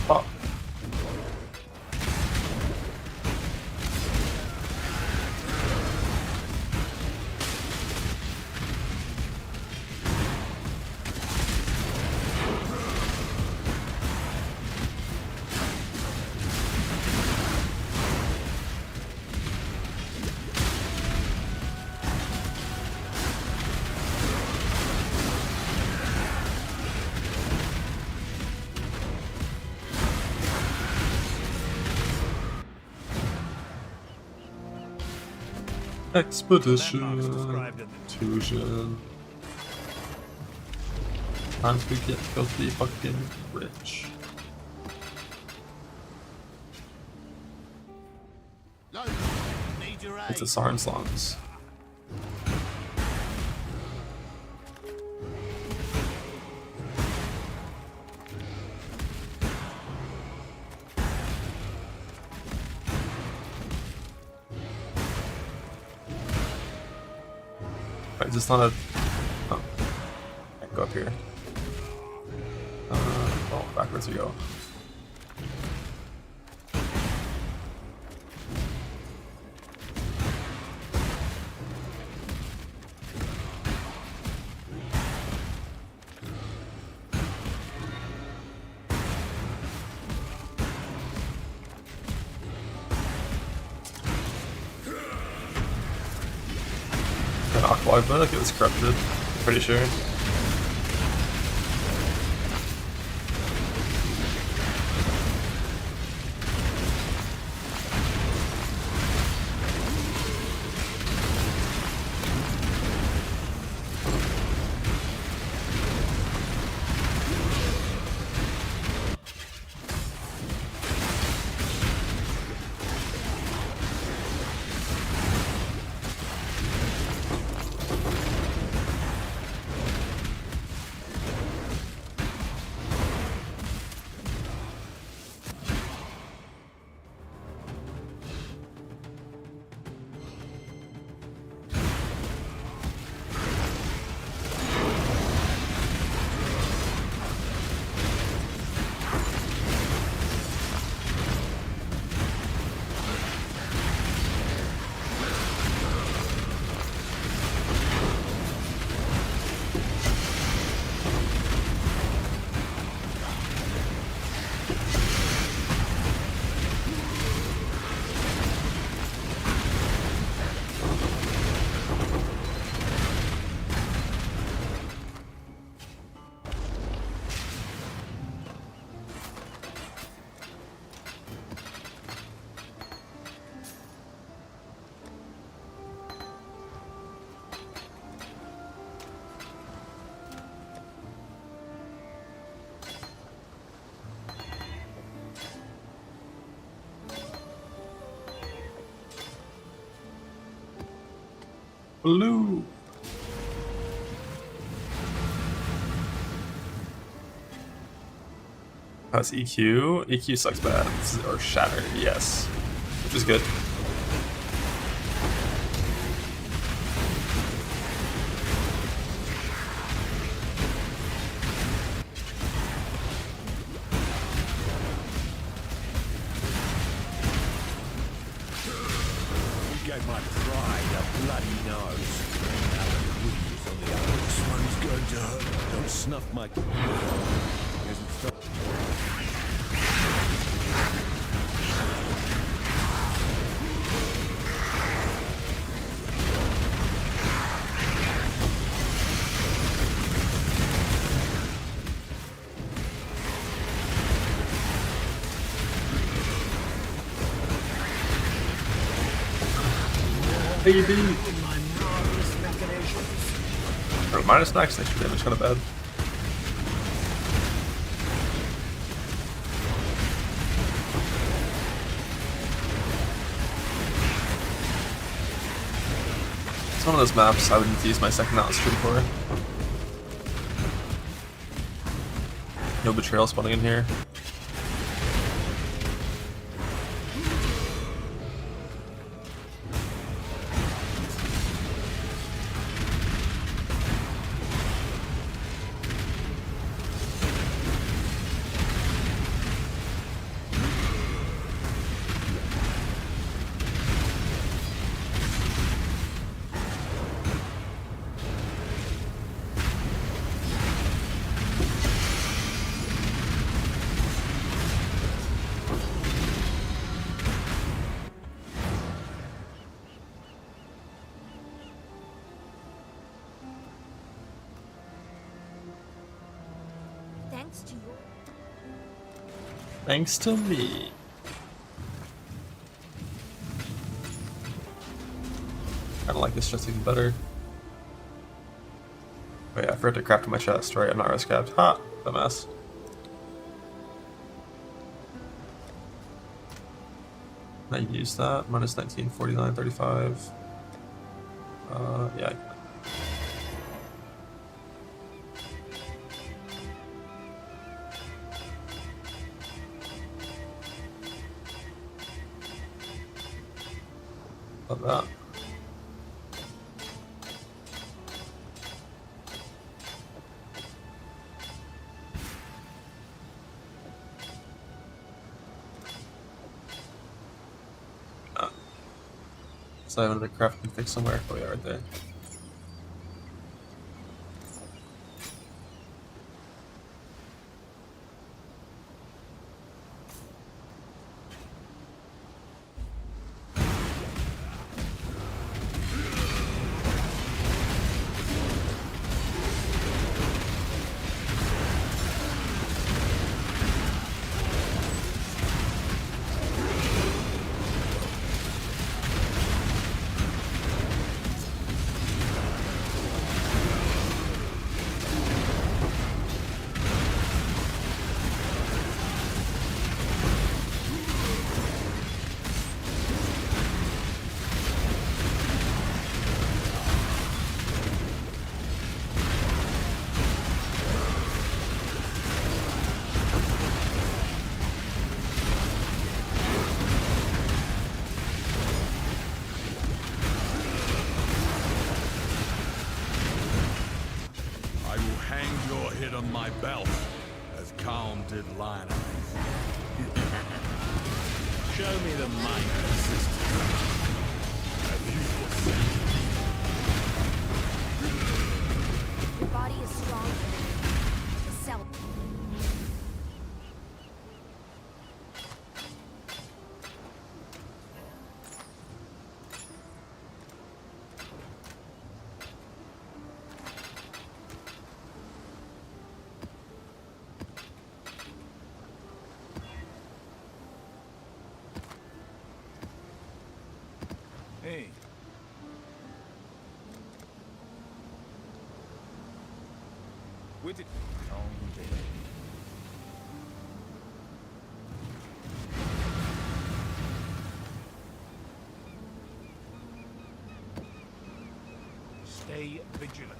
Fuck. Expedition. Landmarks described in the Fusion. Time to get filthy fucking rich. Logan, need your aid. It's a Sarn slums. Is this not a... Oh. I can go up here. Oh, backwards we go. An aqua, I feel like it was corrupted. Pretty sure. Blue. How's EQ? EQ sucks bad. Or shatter, yes. Which is good. You gave my pride a bloody nose. Now the wheels on the other. This one's going to hurt. Don't snuff my... Hasn't stopped. Baby! Or minus max extra damage, kind of bad. It's one of those maps I would need to use my second out stream for. No betrayal spawning in here. Thanks to you. Thanks to me. kind of like this chest even better. Oh yeah, I forgot to craft my chest, right? I'm not risk capped. Ha! Dumbass. Can I use that? Minus 19, 49, 35. Yeah. Love that. So I have another crafting fix somewhere. Oh yeah, right there. I will hang your head on my belt, as Calm did Lionel. Show me the minor system. Have you forsaken me? Your body is strong. The cell. Hey. With it. Stay vigilant.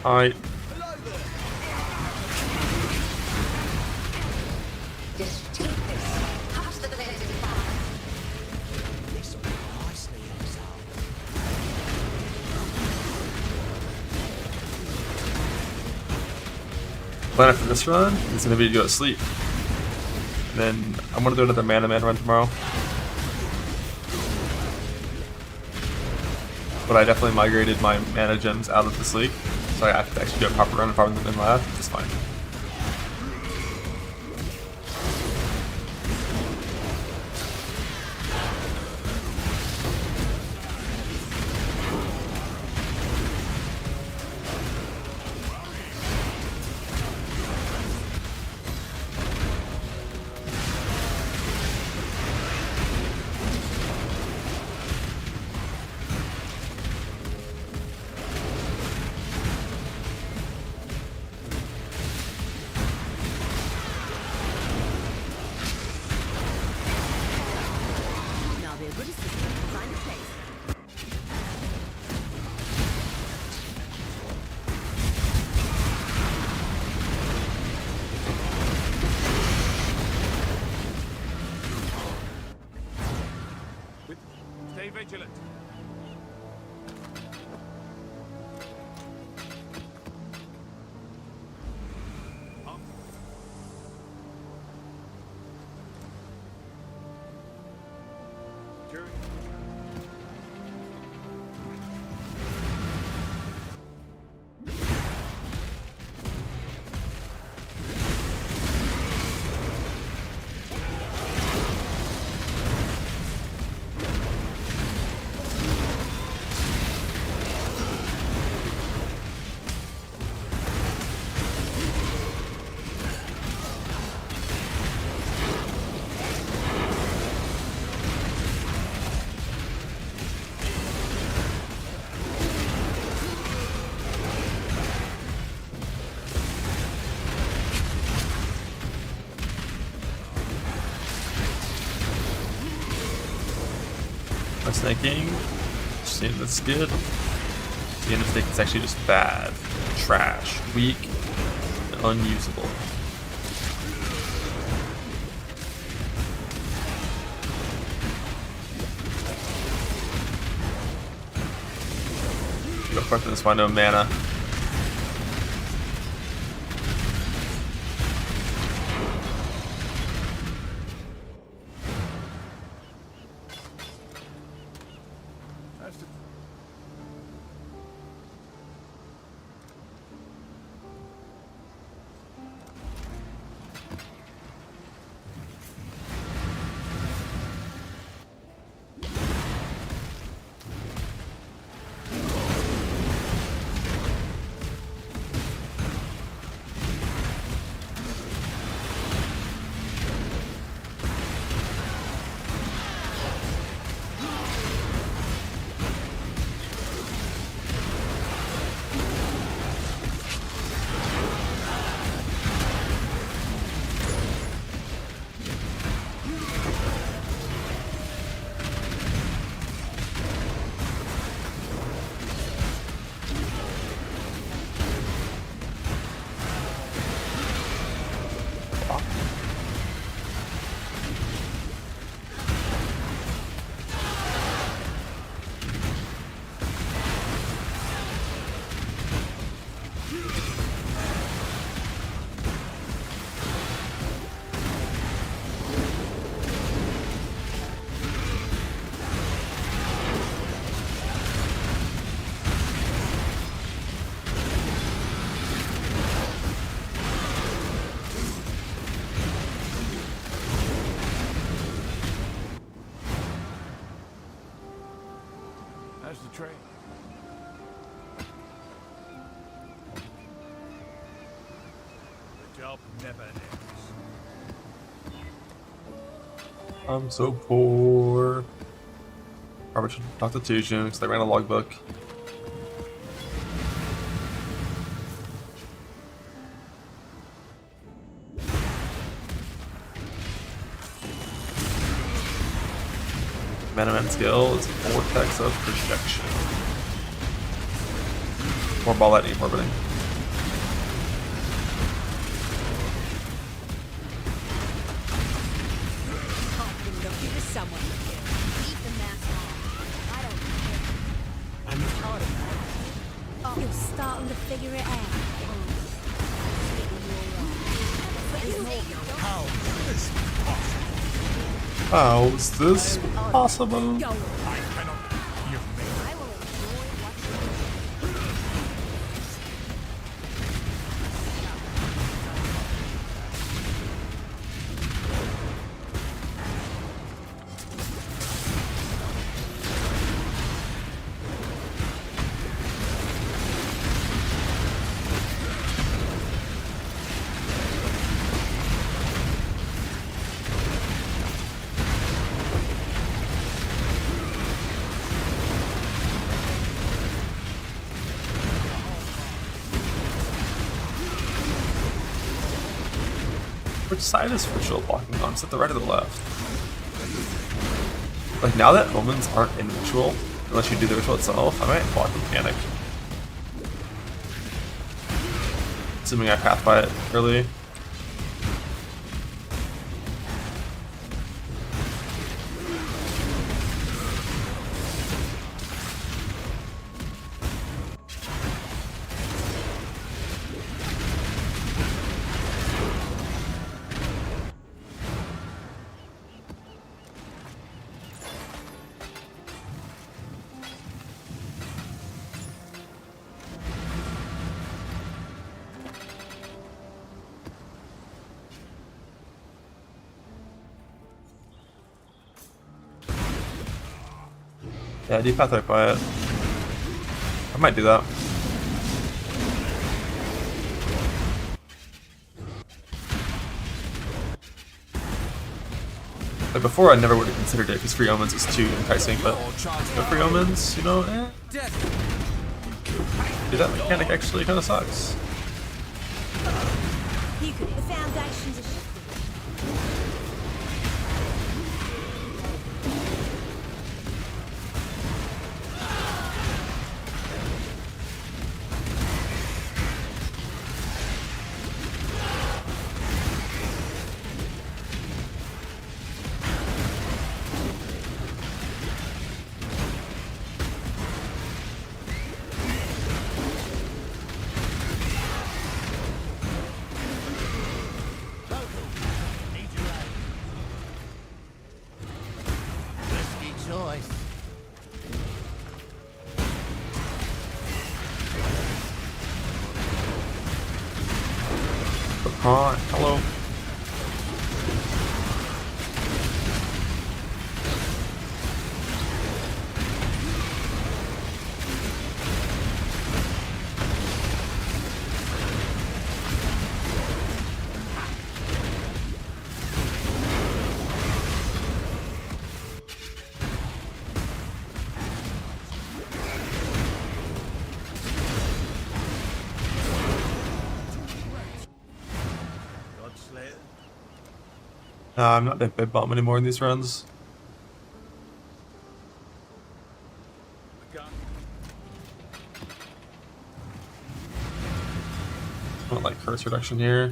Alright. Just take this. Pass the divinity fire. This will be nicely Exile. Plan after this run is gonna be to go to sleep. And then I'm gonna do another man run tomorrow. But I definitely migrated my mana gems out of this league, so I have to actually do a proper run and farm them in lab. It's fine. Stay vigilant. My snaking, seeing that's good. The end of snake is actually just bad, trash, weak, and unusable. Go fuck this, find no mana. How's the train? The job never ends. I'm so poor. Probably should talk to Tujin because they ran a logbook. Manaman skill is Vortex of Projection. More ball lightning orbiting. I've been looking for someone to kill. Keep the mask on. I don't care. I'm Oh, you're starting to figure it out. How is this possible? Go. I cannot. You've made I will enjoy watching. Which side is ritual blocking on? Is it the right or the left? Like now that omens aren't in ritual, unless you do the ritual itself, I might block mechanic. Assuming I path by it early. Yeah, deep path right by it. I might do that. Like before, I never would have considered it because Free Omens is too enticing, but Free Omens, you know, Dude, that mechanic actually kind of sucks. You could. The foundations are shifting. Need your aid. Risky choice. Hi, hello. I'm not a big bomb anymore in these runs. I want like curse reduction here.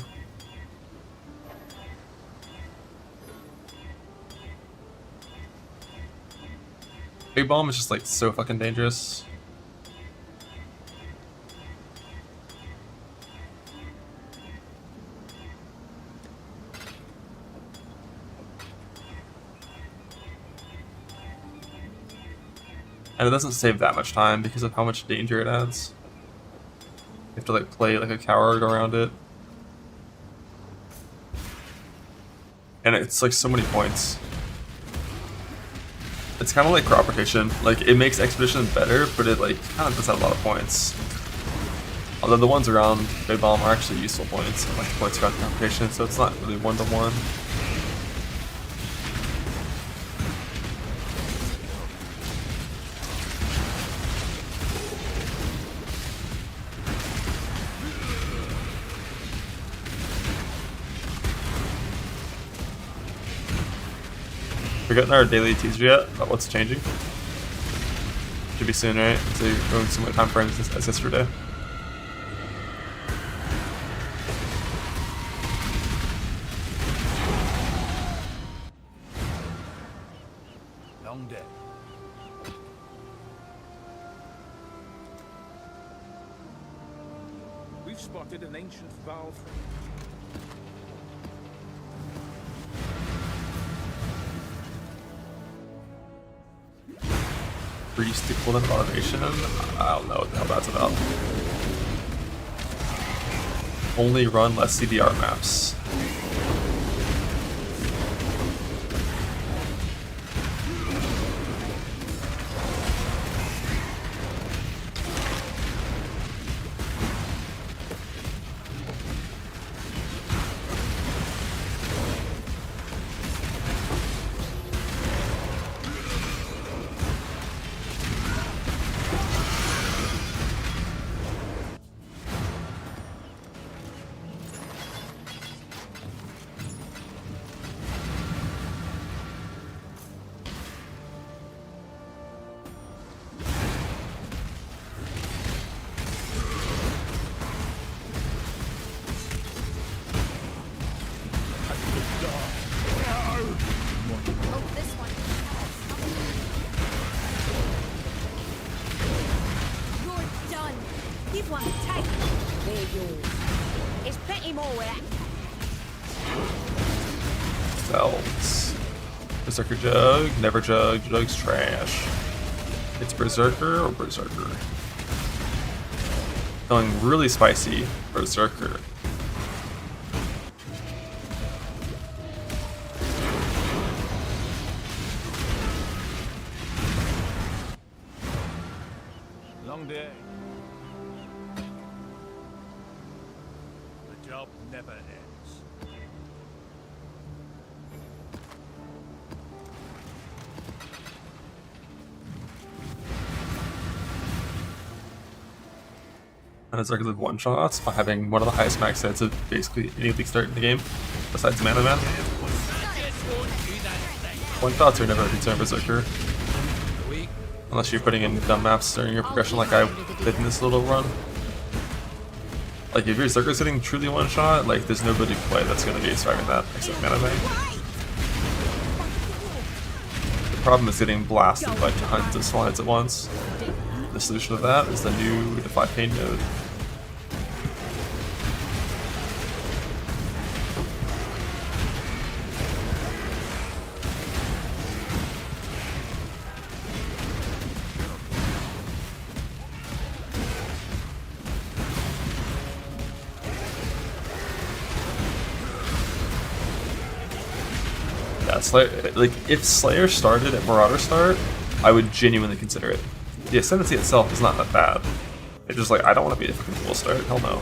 Big bomb is just like so fucking dangerous. And it doesn't save that much time because of how much danger it adds. You have to like play like a coward around it. And it's like so many points. It's kind of like crop rotation. Like it makes expedition better, but it like kind of puts out a lot of points. Although the ones around Big Bomb are actually useful points, like the points around crop rotation, so it's not really one-to-one. We're getting our daily teaser yet about what's changing. Should be soon, right? So you're going similar time frames as yesterday. Long day. We've spotted an ancient valve. Priest equivalent of automation? I don't know what the hell that's about. Only run less CDR maps. Oh, this one. You're done. You've won the take. They're yours. There's plenty more where Cells. Berserker Jug, never Jug, Jug's trash. It's Berserker or Berserker? Feeling really spicy, Berserker. Long day. The job never ends. And it's regular one shots by having one of the highest max hits of basically any league start in the game, besides Mana Man. One shots are never a concern Berserker. Unless you're putting in dumb maps during your progression like I did in this little run. Like if your Berserker's hitting truly one shot, like there's nobody to play that's gonna be surviving that except Mana Man. The problem is getting blasted by tons of small hits at once. The solution to that is the new Defy Pain node. Yeah, Slayer, like if Slayer started at Marauder start, I would genuinely consider it. The Ascendancy itself is not that bad. It's just like, I don't want to be a fucking full start, hell no.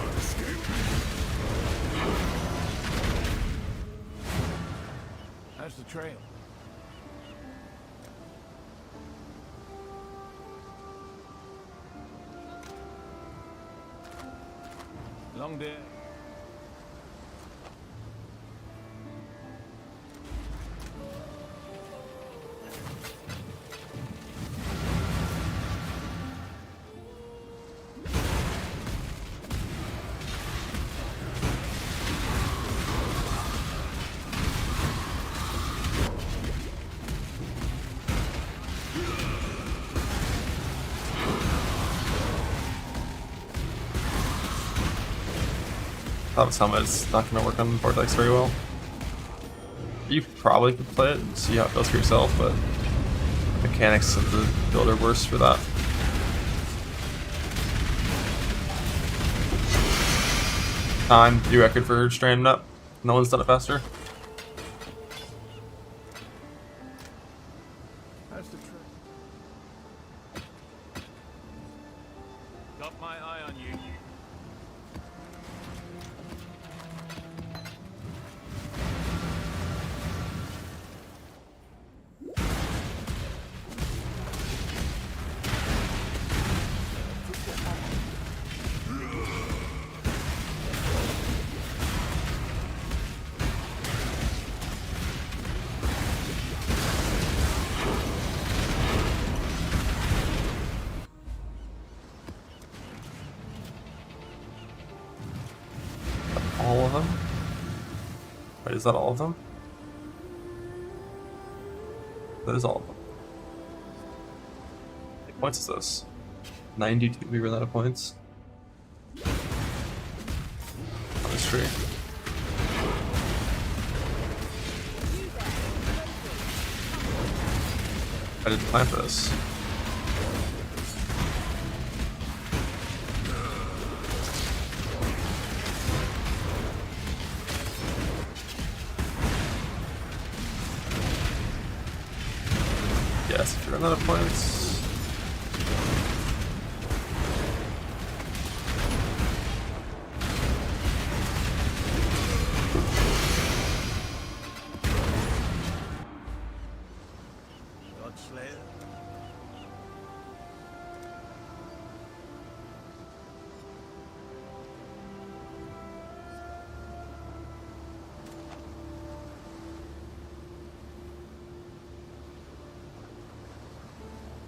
How's the trail? Long day. Thought Helmet's not going to work on Vortex very well. You probably could play it and see how it feels for yourself, but the mechanics of the build are worse for that. Time, new record for stranding up. No one's done it faster. How's the trail? Got my eye on you. All of them? Wait, is that all of them? That is all of them. How many points is this? 92, we ran out of points. On this tree. I didn't plan for this. Yes, if you run out of points. Godslayer.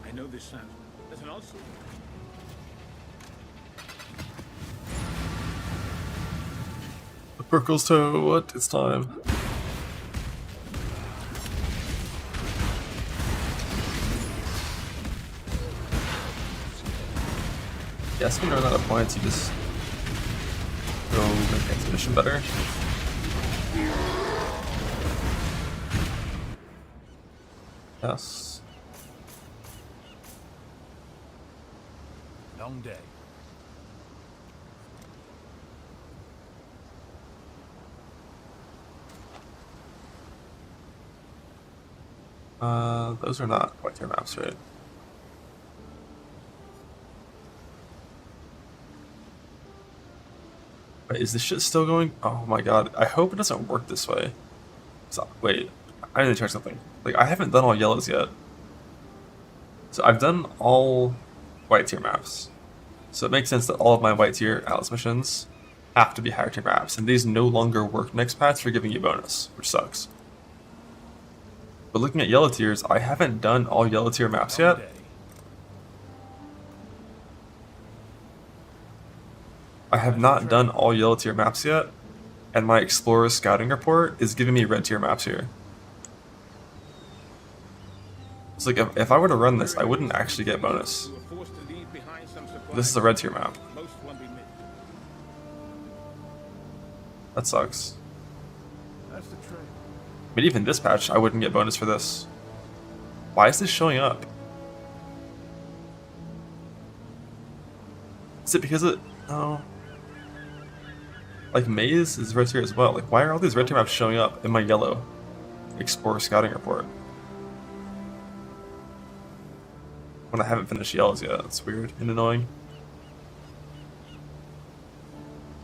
I know this sounds. There's an also. The Burkle's toe, what? It's time. Yes, when you run out of points, you just go make exhibition better. Yes. Long day. Those are not quite your maps, right? Wait, is this shit still going? Oh my god, I hope it doesn't work this way. So, wait, I need to check something. Like, I haven't done all yellows yet. So I've done all white tier maps. So it makes sense that all of my white tier Atlas missions have to be higher tier maps, and these no longer work next patch for giving you bonus, which sucks. But looking at yellow tiers, I haven't done all yellow tier maps yet. I have not done all yellow tier maps yet, and my Explorer scouting report is giving me red tier maps here. It's like, if I were to run this, I wouldn't actually get bonus. This is a red tier map. That sucks. That's the trade. But even this patch, I wouldn't get bonus for this. Why is this showing up? Is it because it... No. Like, Maze is red tier as well. Like, why are all these red tier maps showing up in my yellow Explorer scouting report? When I haven't finished yellows yet. It's weird and annoying.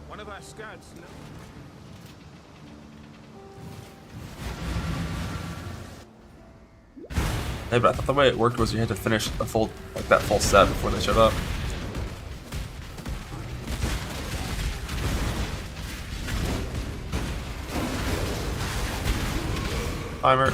One of our scouts. Hey, but I thought the way it worked was you had to finish a full, like that full set before they showed up. Timer.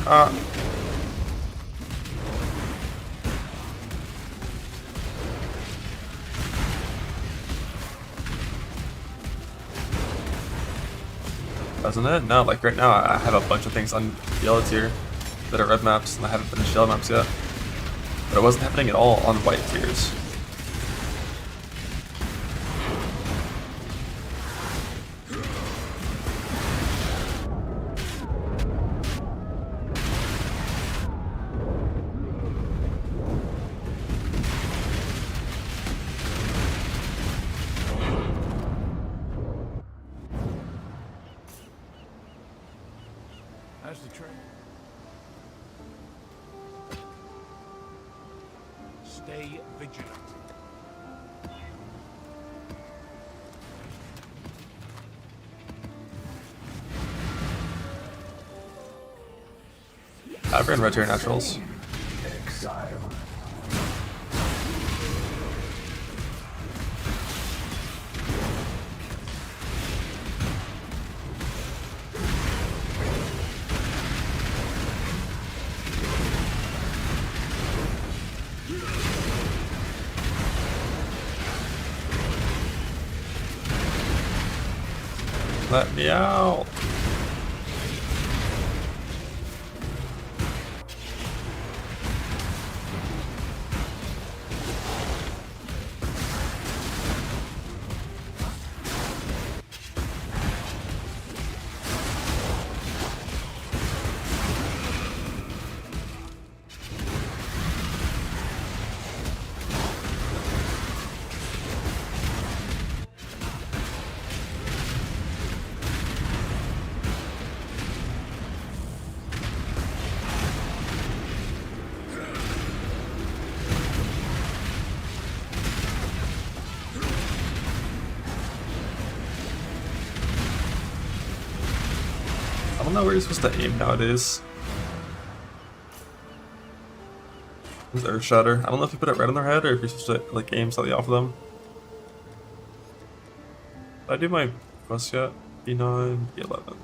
Doesn't it? No, like right now I have a bunch of things on yellow tier that are red maps, and I haven't finished yellow maps yet. But it wasn't happening at all on white tiers. How's the trade? Stay vigilant. I ran red tier naturals. Exile. Let me out. I don't know where you're supposed to aim nowadays. This Earth Shatter. I don't know if you put it right on their head or if you're supposed to like aim slightly off of them. Did I do my quest yet? B9, B11.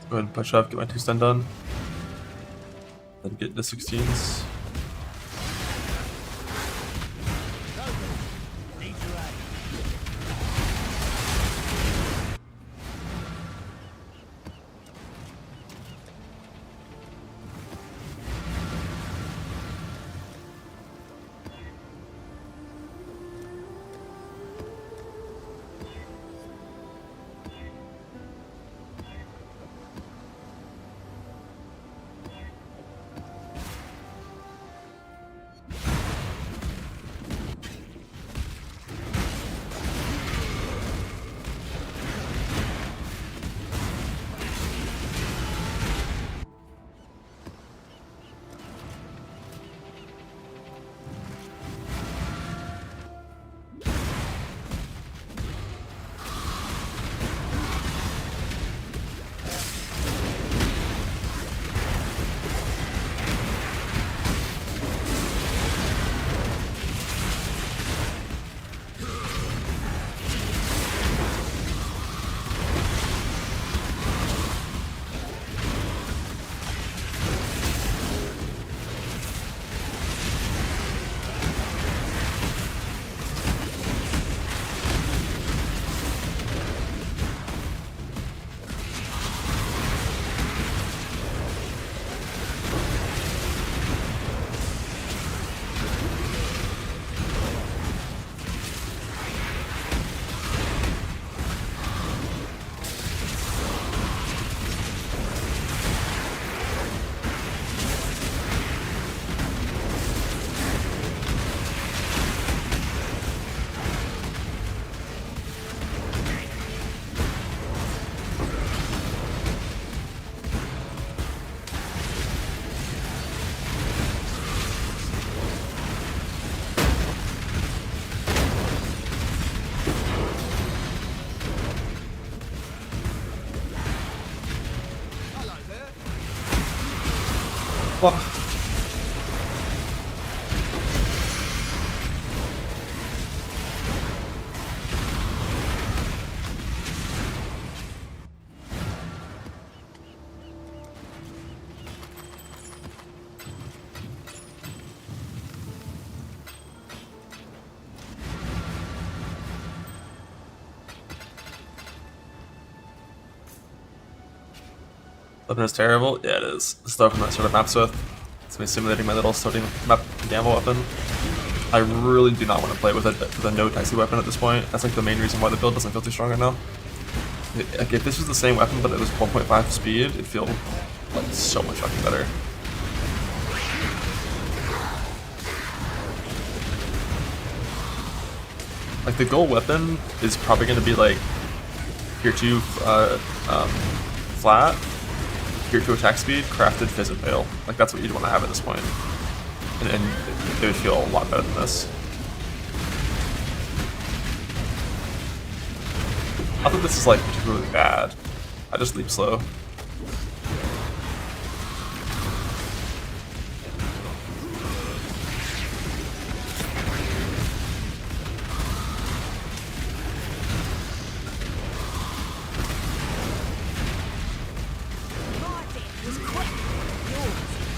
Go ahead and push up, get my 2-stun done. Then get the 16s. Need your aid. Fuck. Weapon is terrible? Yeah, it is. This is the weapon I started maps with. It's me simulating my little starting map gamble weapon. I really do not want to play with a no taxi weapon at this point. That's like the main reason why the build doesn't feel too strong right now. Like if this was the same weapon but it was 1.5 speed, it'd feel like so much fucking better. Like the goal weapon is probably going to be like tier 2 flat, tier 2 attack speed, crafted fizz and fail. Like that's what you'd want to have at this point. And it would feel a lot better than this. I thought this is like particularly bad. I just leap slow.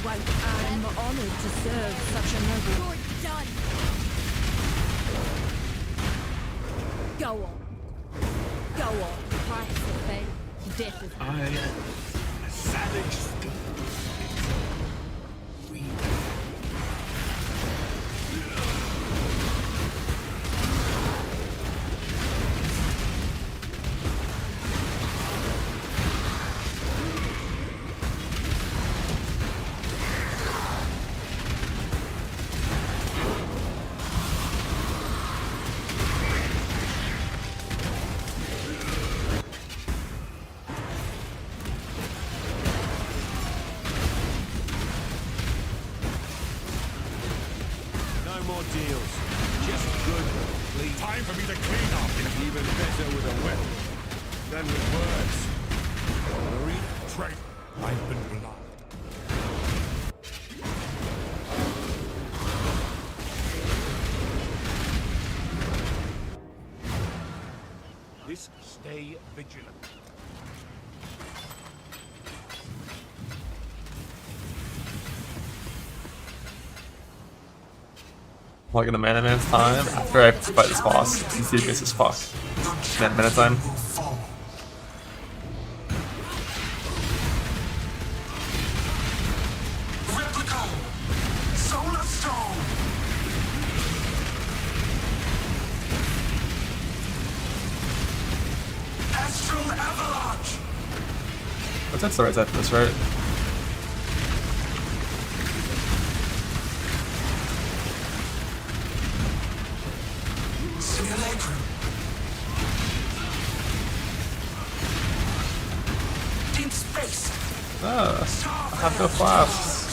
I'm honored to serve such a noble. You're done. Go on. Go on. Price of fate. Death is I am a savage still. No more deals. Just good, please. Time for me to clean up. Even better with a weapon than with words. Traitor, I've been blood. This stay vigilant. Like in a mana man's time after I fight this boss. He's serious as fuck. Mana time. That's the right side for this, right? Ah, I have no flasks.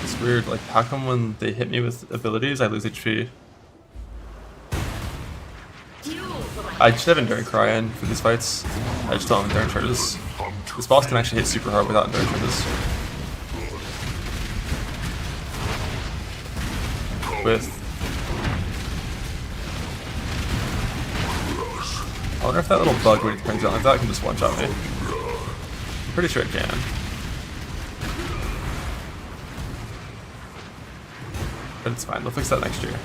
It's weird, like how come when they hit me with abilities I lose HP? I just have Enduring Cry in for these fights. I just don't have Enduring Charges. This boss can actually hit super hard without Enduring Charges. I wonder if that little bug when it turns on like that can just one-shot me. I'm pretty sure it can. But it's fine, they'll fix that next year.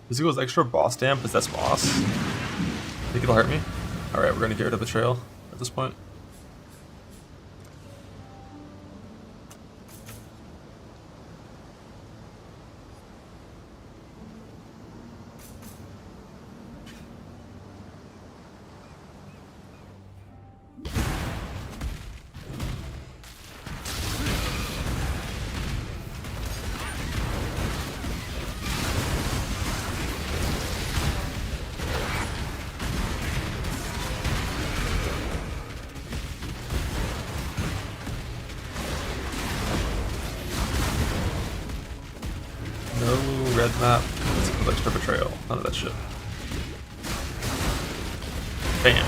This equals extra boss damp. Is that's boss? Think it'll hurt me? Alright, we're gonna get rid of Betrayal at this point. No red map. Let's go extra Betrayal. None of that shit. Bam.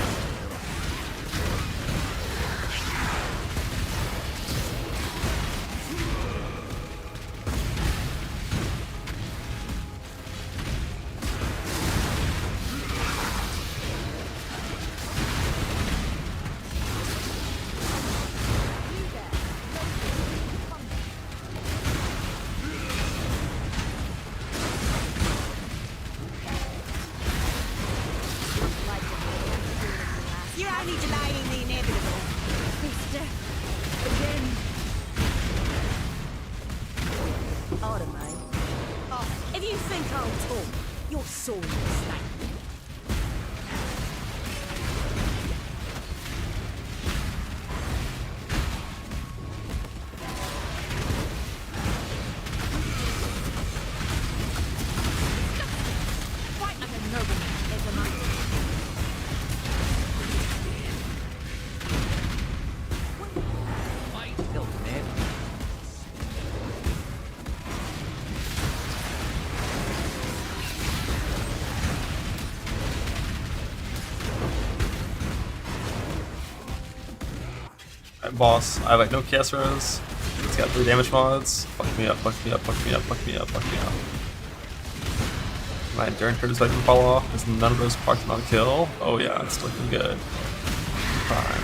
You're only delaying the inevitable. Sister. Again. Automate. Oh, if you think I'll talk, you're sorely mistaken. Fight like a nobleman, there's a man. Boss, I have like no chaos res. It's got 3 damage mods. Fuck me up, fuck me up, fuck me up, fuck me up, fuck me up. My endurance card is about to fall off because none of those procs not kill. Oh yeah, it's looking good. Fine.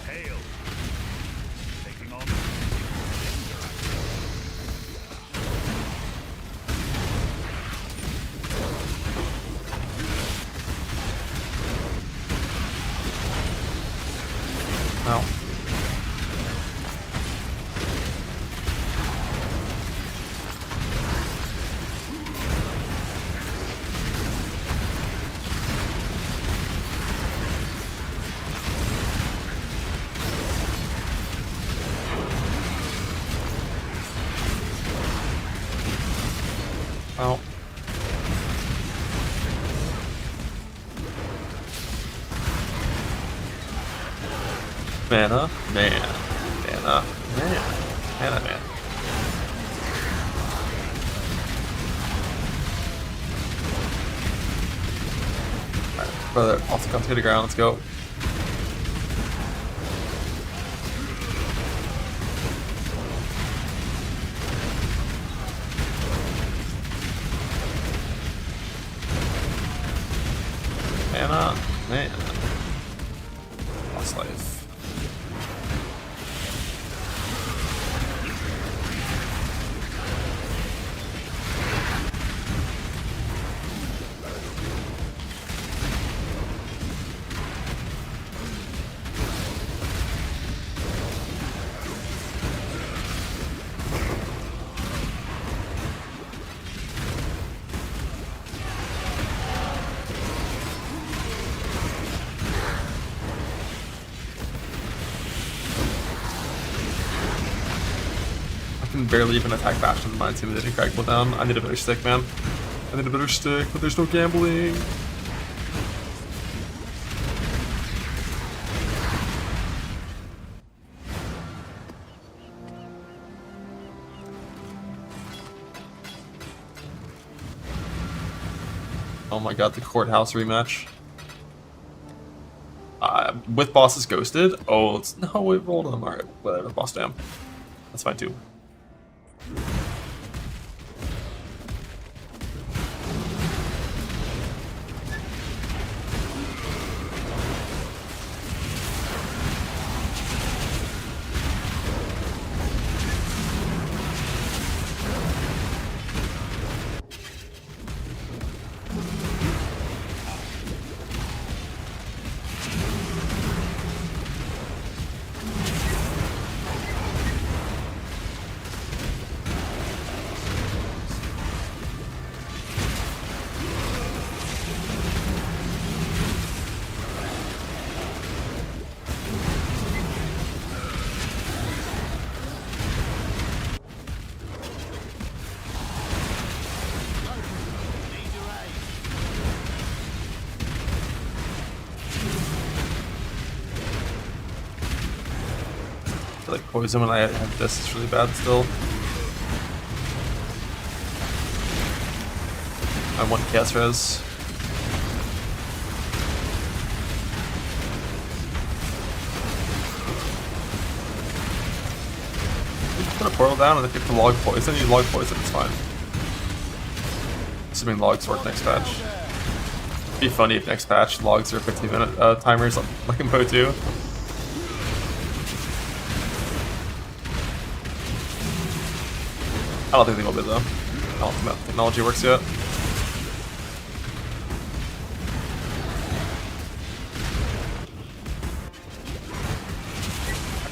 Hail. Taking on. Ow. Ow. Mana, man. Mana, man. Mana, man. Alright, brother, also come to the ground, let's go. Mana, man. Lost life. can barely even attack Bastion with my intimidating crag cooldown. I need a better stick, man. I need a better stick, but there's no gambling. Oh my god, the courthouse rematch. With bosses ghosted? Oh, it's no, we rolled them. Alright, whatever, boss damn. That's fine too. Like poison when I have this is really bad still. I want chaos res. You put a portal down and if you put log poison, you log poison, it's fine. Assuming logs work next patch. It'd be funny if next patch logs are 15-minute timers like in Po 2. I don't think they will be though. I don't think that technology works yet.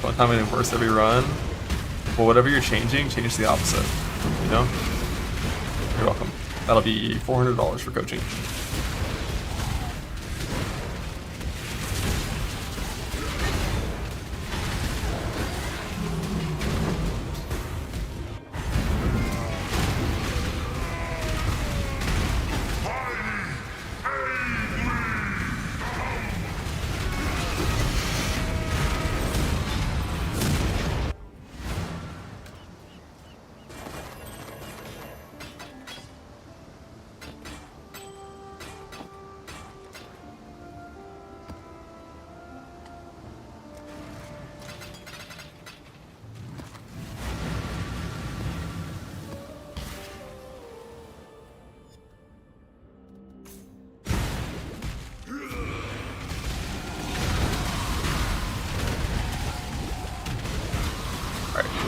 One time getting worse every run. Well, whatever you're changing, change the opposite. You know? You're welcome. That'll be $400 for coaching.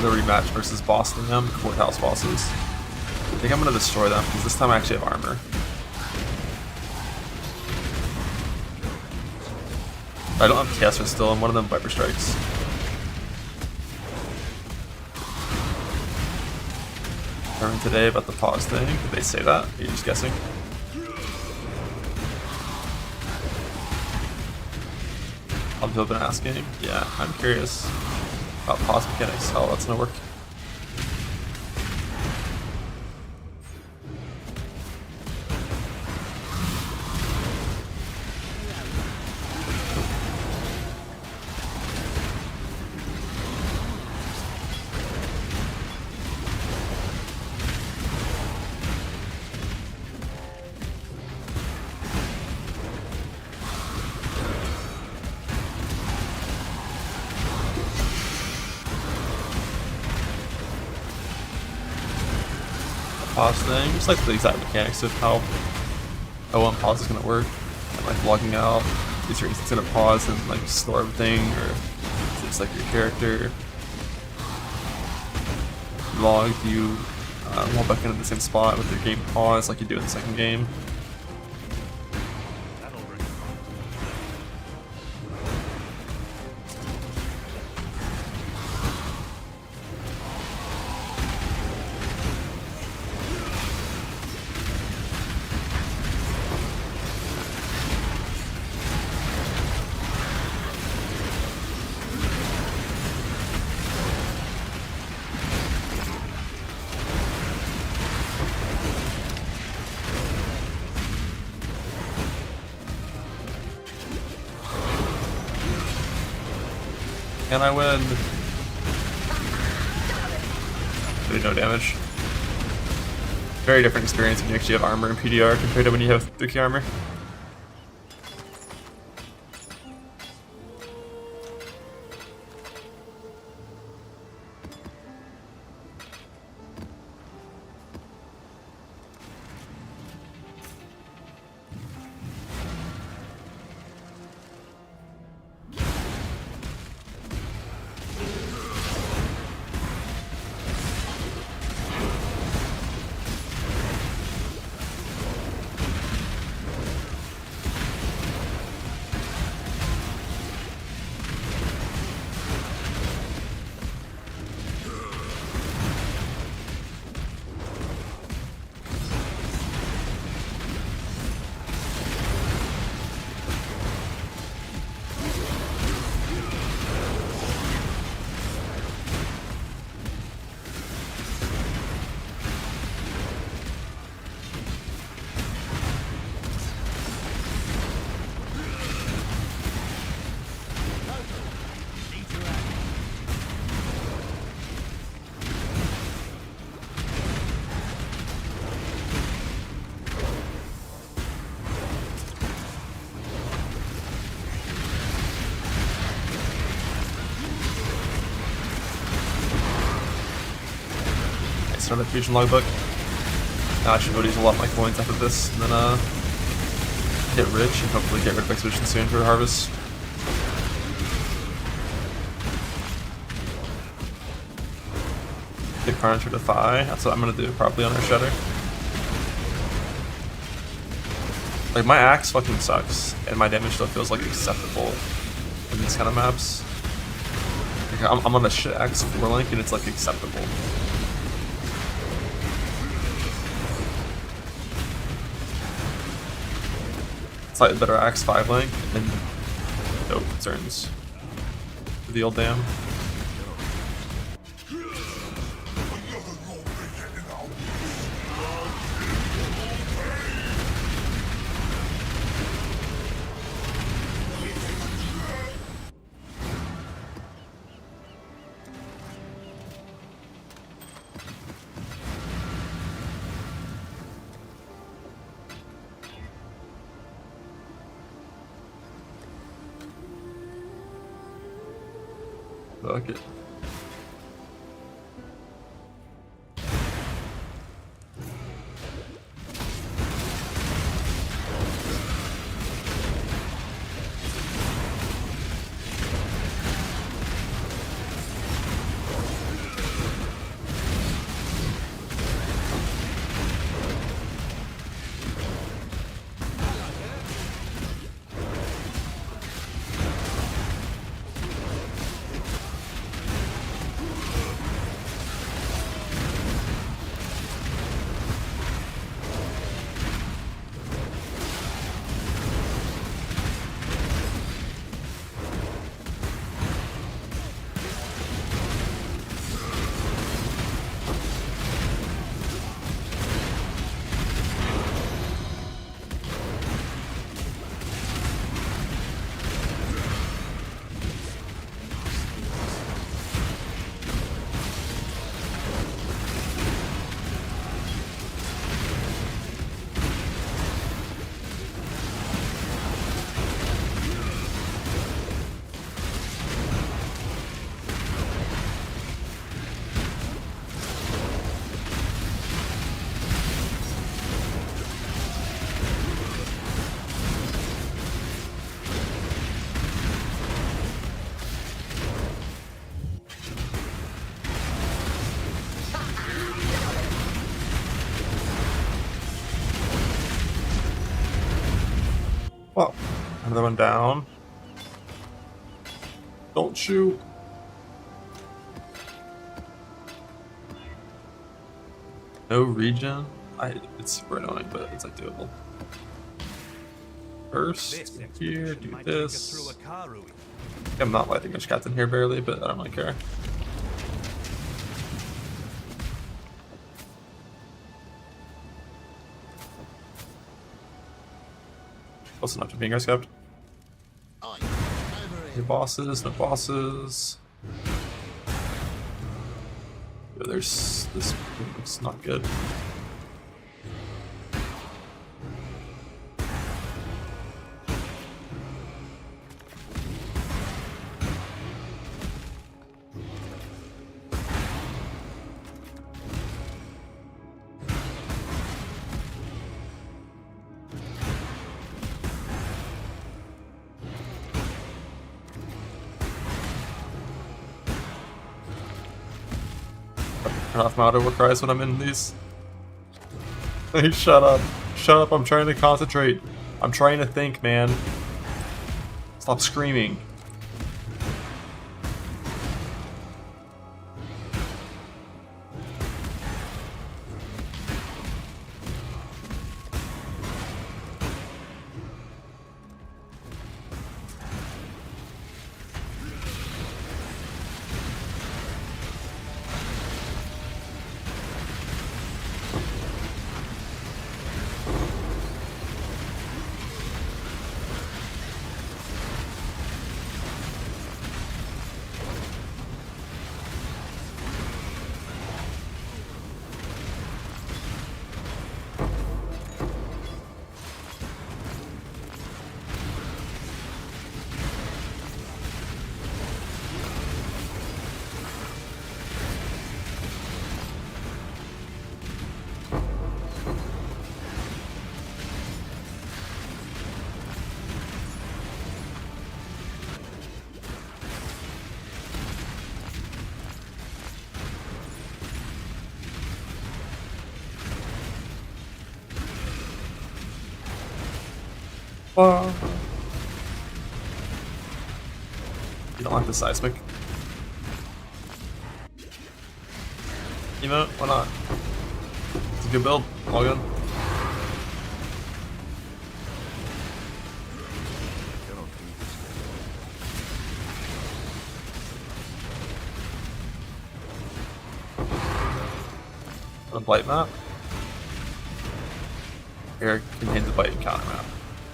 The rematch versus Boston courthouse bosses. I think I'm gonna destroy them because this time I actually have armor. I don't have Chaos still, and one of them Viper Strikes. Learned today about the pause thing. Did they say that? Are you just guessing? I've been asking. Yeah, I'm curious about pause mechanics. Oh, that's gonna work. Pause thing, just like the exact mechanics of how one pause is gonna work, and like logging out. Is your instance gonna pause and like store everything, or is it just like your character log? Do you log back into the same spot with your game pause like you do in the second game? Can I win? Do no damage. Very different experience when you actually have armor and PDR compared to when you have 3K armor. Start a fusion logbook. I should go use a lot of my coins after this, and then get rich and hopefully get rid of Expedition soon for harvest. Get Carnage to Defy. That's what I'm gonna do probably on our Shatter. Like my axe fucking sucks, and my damage still feels like acceptable in these kind of maps. Like, I'm on a shit axe 4 link and it's like acceptable. Slightly better axe 5 link and no concerns for the old dam. Fuck it. Well, another one down. Don't shoot. No regen. It's super annoying, but it's like doable. First, here, do this. I'm not lighting Witch Captain here barely, but I don't really care. Close enough to being guys kept. No bosses, no bosses. But there's this looks not good. Turn off my auto cries when I'm in these. Hey, shut up. Shut up, I'm trying to concentrate. I'm trying to think, man. Stop screaming. You don't like the seismic? Emote? Why not? It's a good build. All good. A blight map? Here contains a blight encounter map.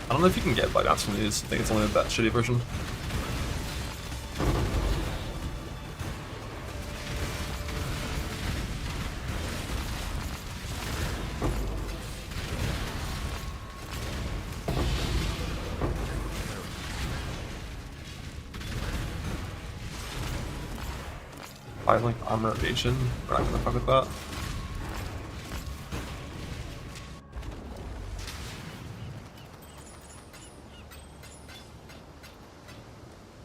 I don't know if you can get blight maps from these. I think it's only that shitty version. Link armor evasion. We're not gonna fuck with that.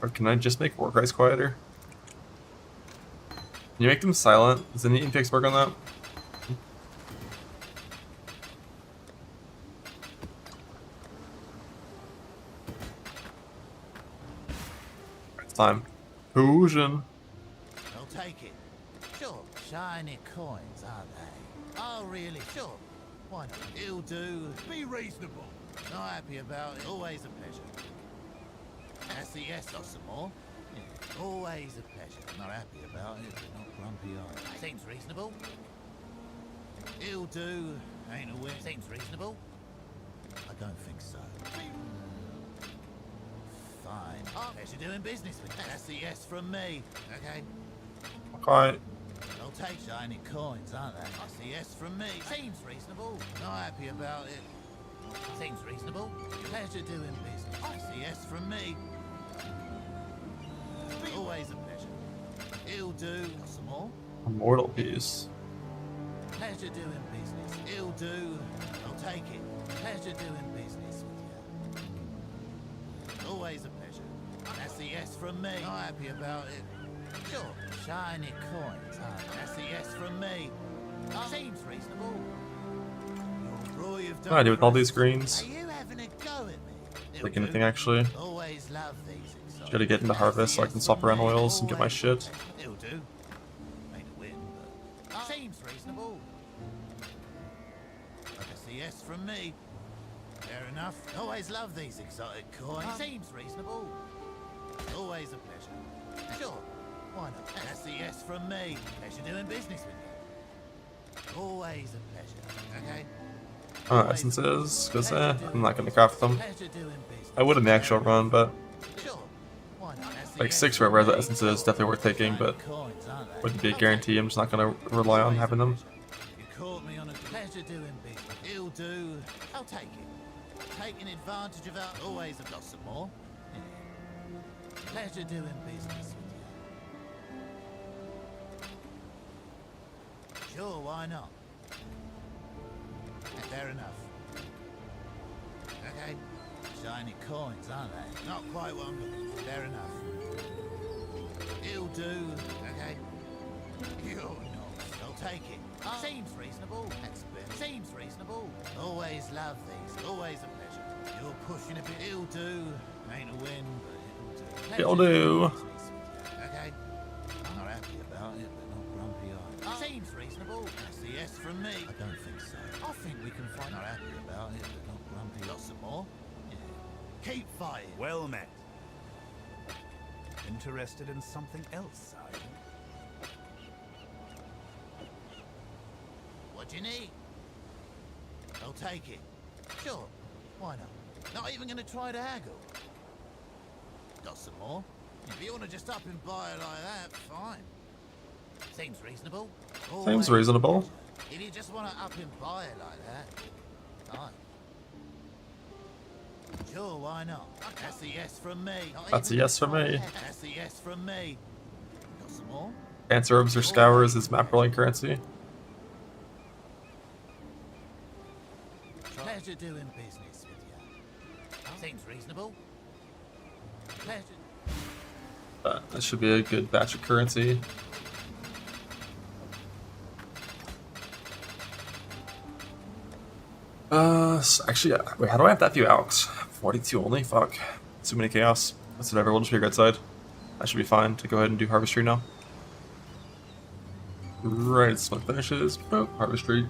Or can I just make war cries quieter? Can you make them silent? Does any fix work on that? It's time. Fusion. Take it. Sure, shiny coins, are they? Oh, really? Sure. Why not? It'll do. Be reasonable. Not happy about it. Always a pleasure. That's the yes or some more. Yeah. Always a pleasure. Not happy about it, but not grumpy either. Seems reasonable. It'll do. Ain't a win. Seems reasonable. I don't think so. Fine. Oh, pleasure doing business with you. That's the yes from me. Okay. Okay. They'll take shiny coins, aren't they? That's a yes from me. Seems reasonable. Not happy about it. Seems reasonable. Pleasure doing business. That's a yes from me. Always a pleasure. It'll do. Got some more? Immortal piece. Pleasure doing business. It'll do. I'll take it. Pleasure doing business with you. Always a pleasure. That's a yes from me. Not happy about it. Sure, shiny coins, huh? That's a yes from me. Seems reasonable. What do I do with all these greens? Are you having a go at me? Like anything actually? Always love these exotic. Gotta get into harvest so I can swap around oils and get my shit. It'll do. Ain't a win, but seems reasonable. That's a yes from me. Fair enough. Always love these exotic coins. Seems reasonable. Always a pleasure. Sure. Why not? That's a yes from me. Pleasure doing business with you. Always a pleasure. Okay? Essences, because I'm not gonna craft them. Pleasure doing business. I would in the actual run, but Sure. Why not? That's like 6 rare essences definitely worth taking, but wouldn't be a guarantee. I'm just not gonna rely on having them. You caught me on a pleasure doing business. It'll do. I'll take it. Taking advantage of our always have got some more. Yeah. Pleasure doing business with you. Sure, why not? Fair enough. Okay. Shiny coins, aren't they? Not quite what I'm looking for. Fair enough. It'll do. Okay. You're not. I'll take it. Seems reasonable. Seems reasonable. Always love these. Always a pleasure. You're pushing a bit. It'll do. Ain't a win, but It'll do. Okay. I'm not happy about it, but not grumpy eyed. Seems reasonable. That's a yes from me. I don't think so. I think we can find. Not happy about it, but not grumpy. Got some more? Yeah. Keep fighting. Well met. Interested in something else, are you? What do you need? I'll take it. Sure. Why not? Not even gonna try to haggle. Got some more? If you want to just up and buy it like that, fine. Seems reasonable. Seems reasonable. If you just want to up and buy it like that, fine. Sure, why not? That's a yes from me. That's a yes from me. That's a yes from me. Got some more? Answer herbs or scours is map rolling currency. Pleasure doing business with you. Seems reasonable. Pleasure. That should be a good batch of currency. Actually, wait, how do I have that few alks? 42 only? Fuck. Too many chaos. That's whatever, we'll just be red side. That should be fine to go ahead and do harvestry now. Right, smoke finishes. Oh, harvestry.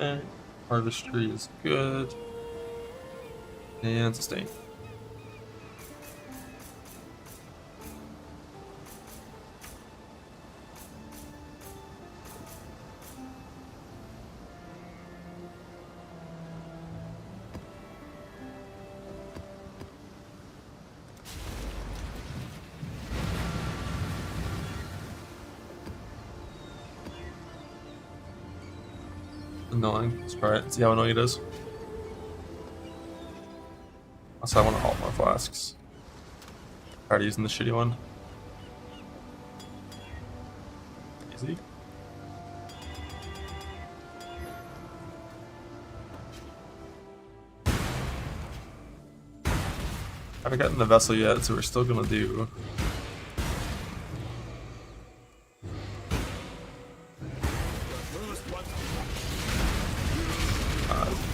Okay, harvestry is good. And sustain. Annoying. Let's try it. See how annoying it is. Also, I want to alt more flasks. Tired of using the shitty one. Easy. I haven't gotten the vessel yet, so we're still gonna do.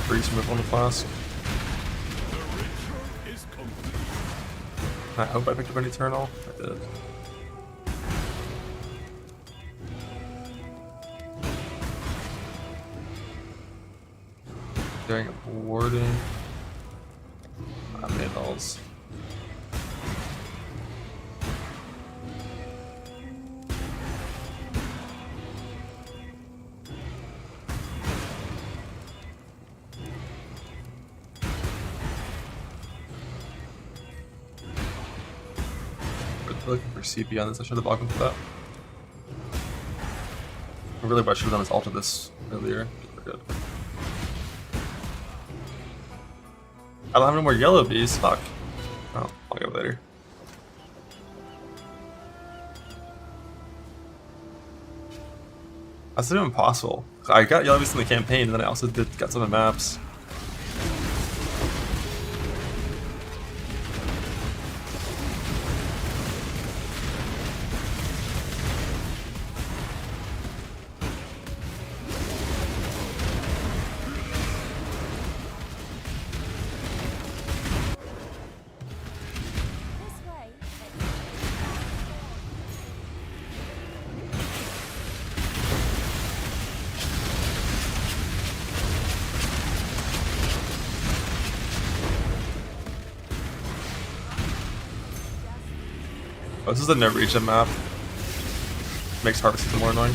Freeze removal on the flask. I hope I picked up an eternal. I did. Doing a warding. Mandals. Looking for CP on this. I should have logged into that. Really, what I should have done is alter this earlier. Good. I don't have any more yellow bees. Fuck. Oh. I'll go later. That's even impossible. I got yellow beasts in the campaign, and then I also got some of the maps. This way. Oh, this is the no region map. Makes harvesting more annoying.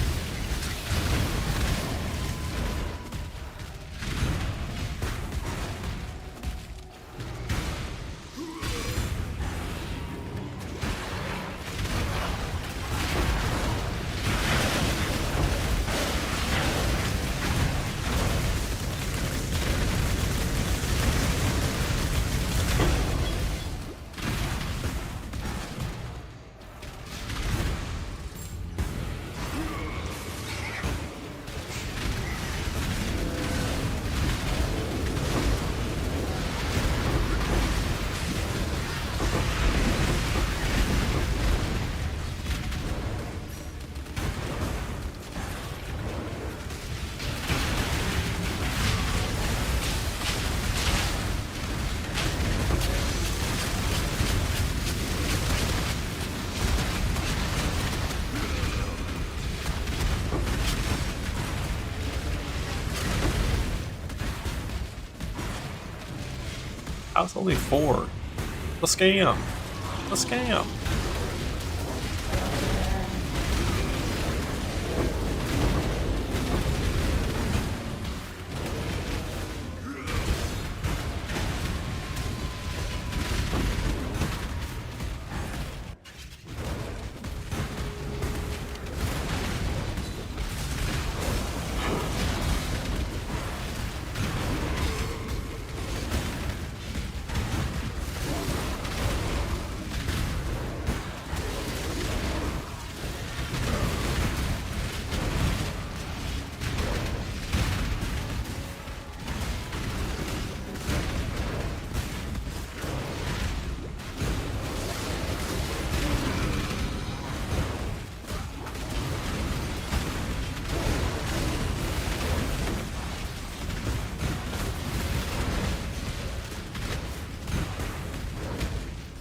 I was only 4. The scam. The scam.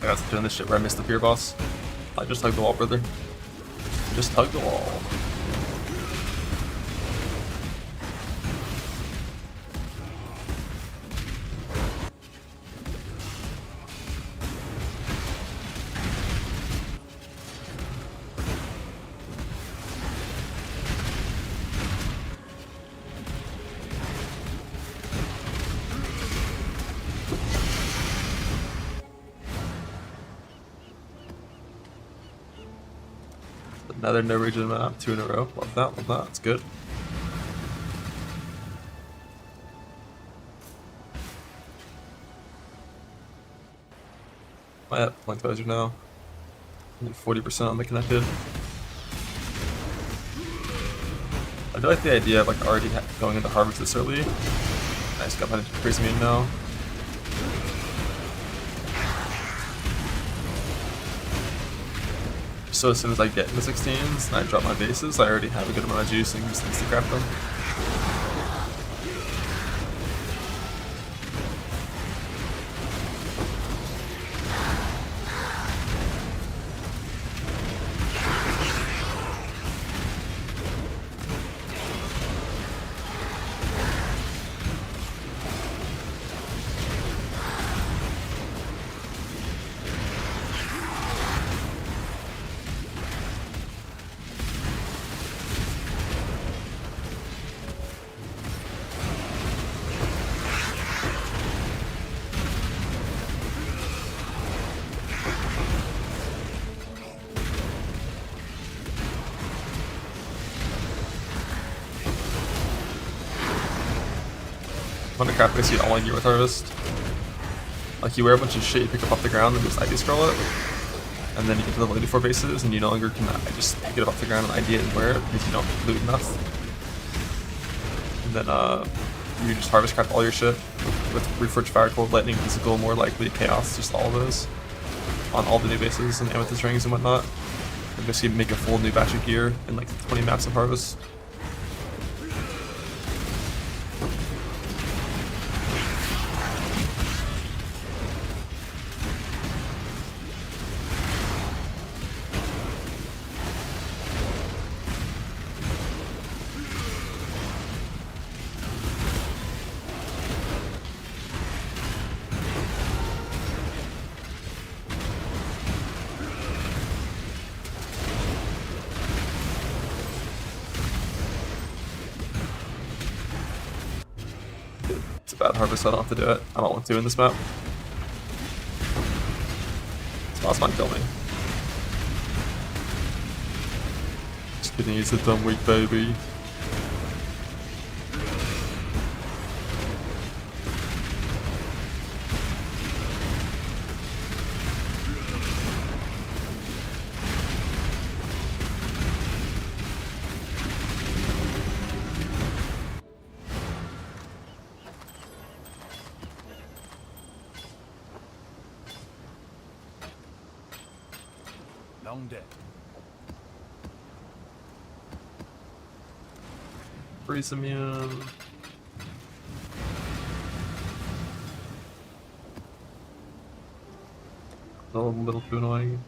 I got doing this shit where I missed the pier boss. I just hugged the wall, brother. Just hug the wall. Another no region map, 2 in a row. Love that, love that. It's good. Am I at point closure now? 40% on the connected. I do like the idea of like already going into harvest this early. I just got my crazy mean now. So as soon as I get into 16s and I drop my bases, I already have a good amount of juice and just to craft them. I'm gonna craft basically all I get with harvest. Like you wear a bunch of shit you pick up off the ground and just ID scroll it, and then you get to level 84 bases and you no longer can just pick it up off the ground and ID it and wear it because you don't loot enough. And then you just harvest craft all your shit with Reforged Fire Cold, Lightning, Physical, More Likely, Chaos, just all of those on all the new bases and Amethyst Rings and whatnot. And basically make a full new batch of gear in like 20 maps of harvest. It's a bad harvest, so I don't have to do it. I don't want to in this map. So last one kill me. Just kidding, he's a dumb weak baby. Long dead. Freeze immune. A little too annoying.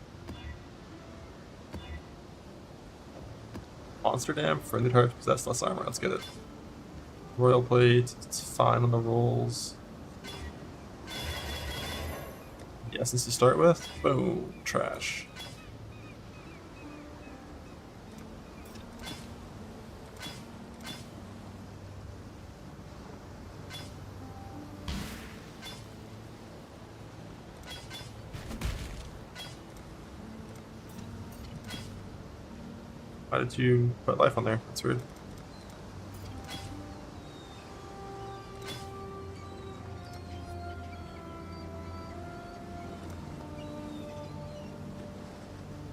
Monster Dam, friendly target possess less armor, let's get it. Royal Plate, it's fine on the rolls. The essence to start with, boom, trash. Why did you put life on there? That's weird.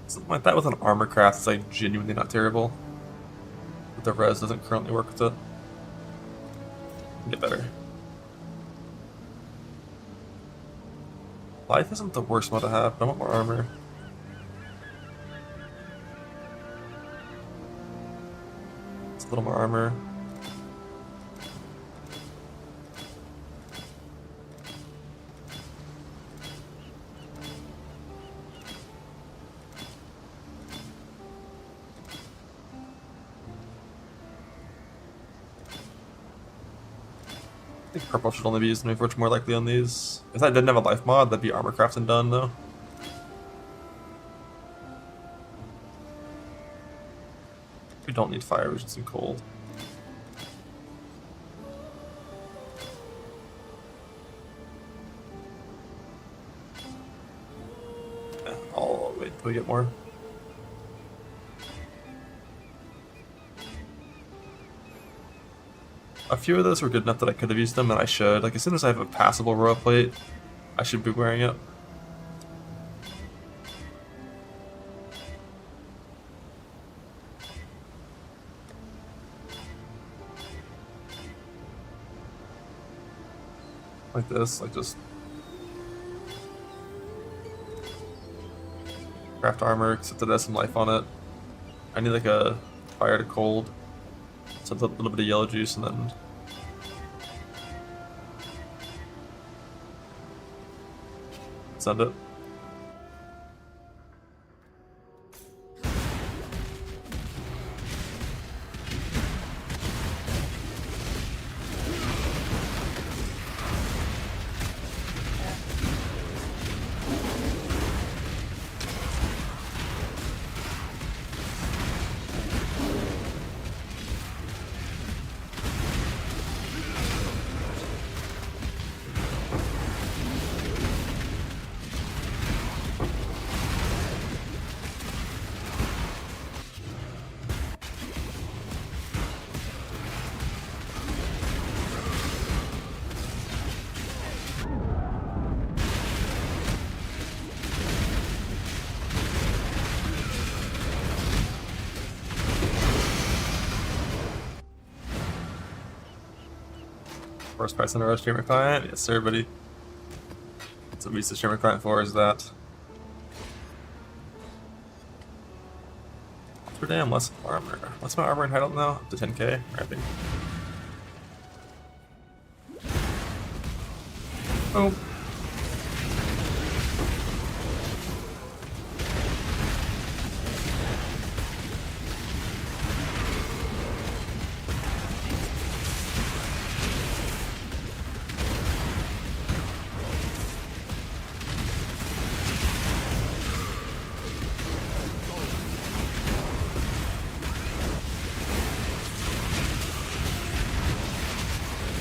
Something like that with an armor craft is like genuinely not terrible. But the res doesn't currently work with it. Get better. Life isn't the worst mod to have, but I want more armor. A little more armor. I think purple should only be used in Reforged more likely on these. If I didn't have a life mod, that'd be armor crafting done though. We don't need fire, we just need cold. Yeah, I'll wait till we get more. A few of those were good enough that I could have used them, and I should. Like, as soon as I have a passable royal plate, I should be wearing it. Like this, like just craft armor, except it has some life on it. I need like a fire to cold, so a little bit of yellow juice, and then send it. First price in a row streamer client? Yes, sir, buddy. That's what we use the streamer client for, is that. For damn, less armor. What's my armor entitled now? Up to 10k? I think. Oh.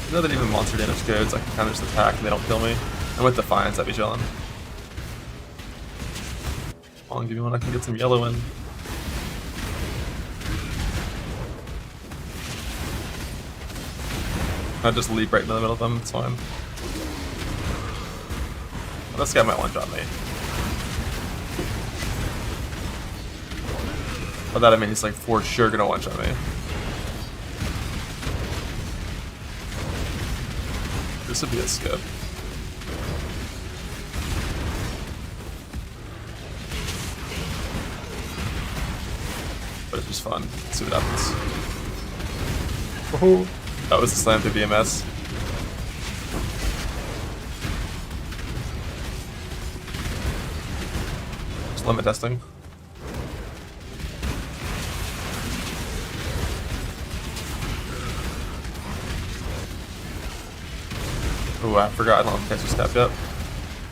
You know that even monster damage codes, I can kind of just attack and they don't kill me. And with Defiance, I'd be chilling. Come on, give me one I can get some yellow in. I just leap right in the middle of them, it's fine. Well, this guy might one-shot me. By that I mean he's like for sure gonna one-shot me. This would be a skip. But it's just fun. Let's see what happens. Woohoo! That was the slam to BMS. Just limit testing. Oh, I forgot I don't have the Cancer Step yet. I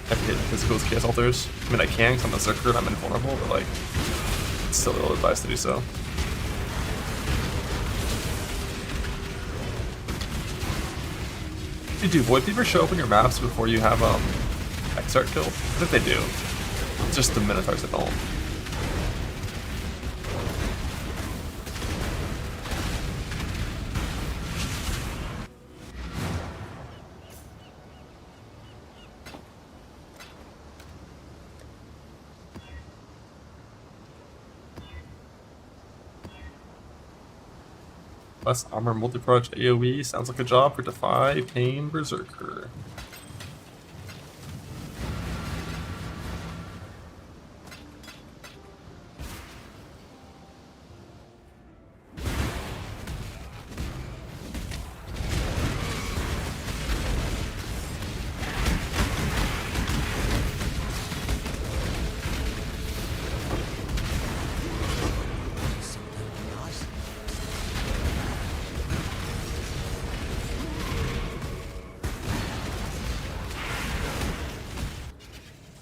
have to hit physical chaos altars. I mean, I can because I'm a Zerker and I'm invulnerable, but like, it's still ill advised to do so. Hey, do Void Beavers show up in your maps before you have Exart killed? I think they do. It's just the Minotaurs that don't. Less armor multi-approach AoE sounds like a job for Defy Pain Berserker.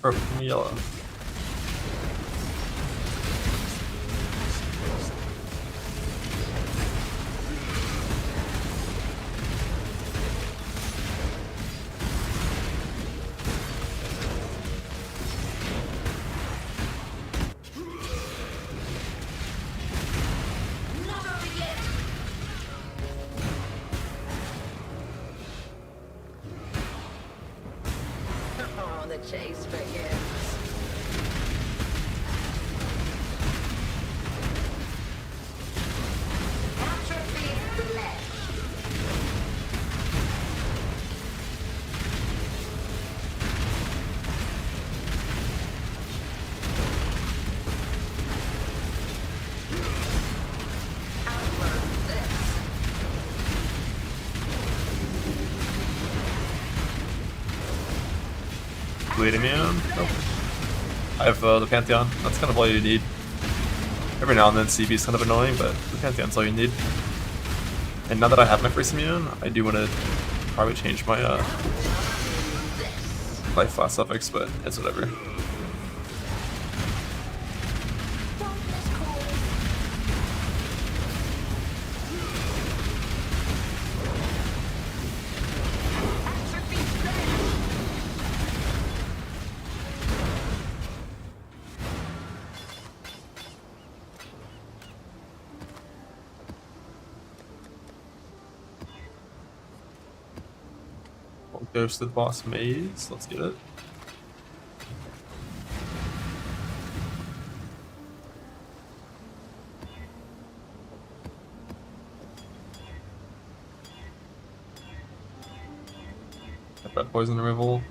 Purple and yellow. Not over yet. Oh, the chase begins. Atrophy flesh. Outrun this. Bleed immune? Nope. I have the Pantheon. That's kind of all you need. Every now and then CB is kind of annoying, but the Pantheon's all you need. And now that I have my first immune, I do want to probably change my life class suffix, but it's whatever. Goes to the boss maze. Let's get it. Red poison removal.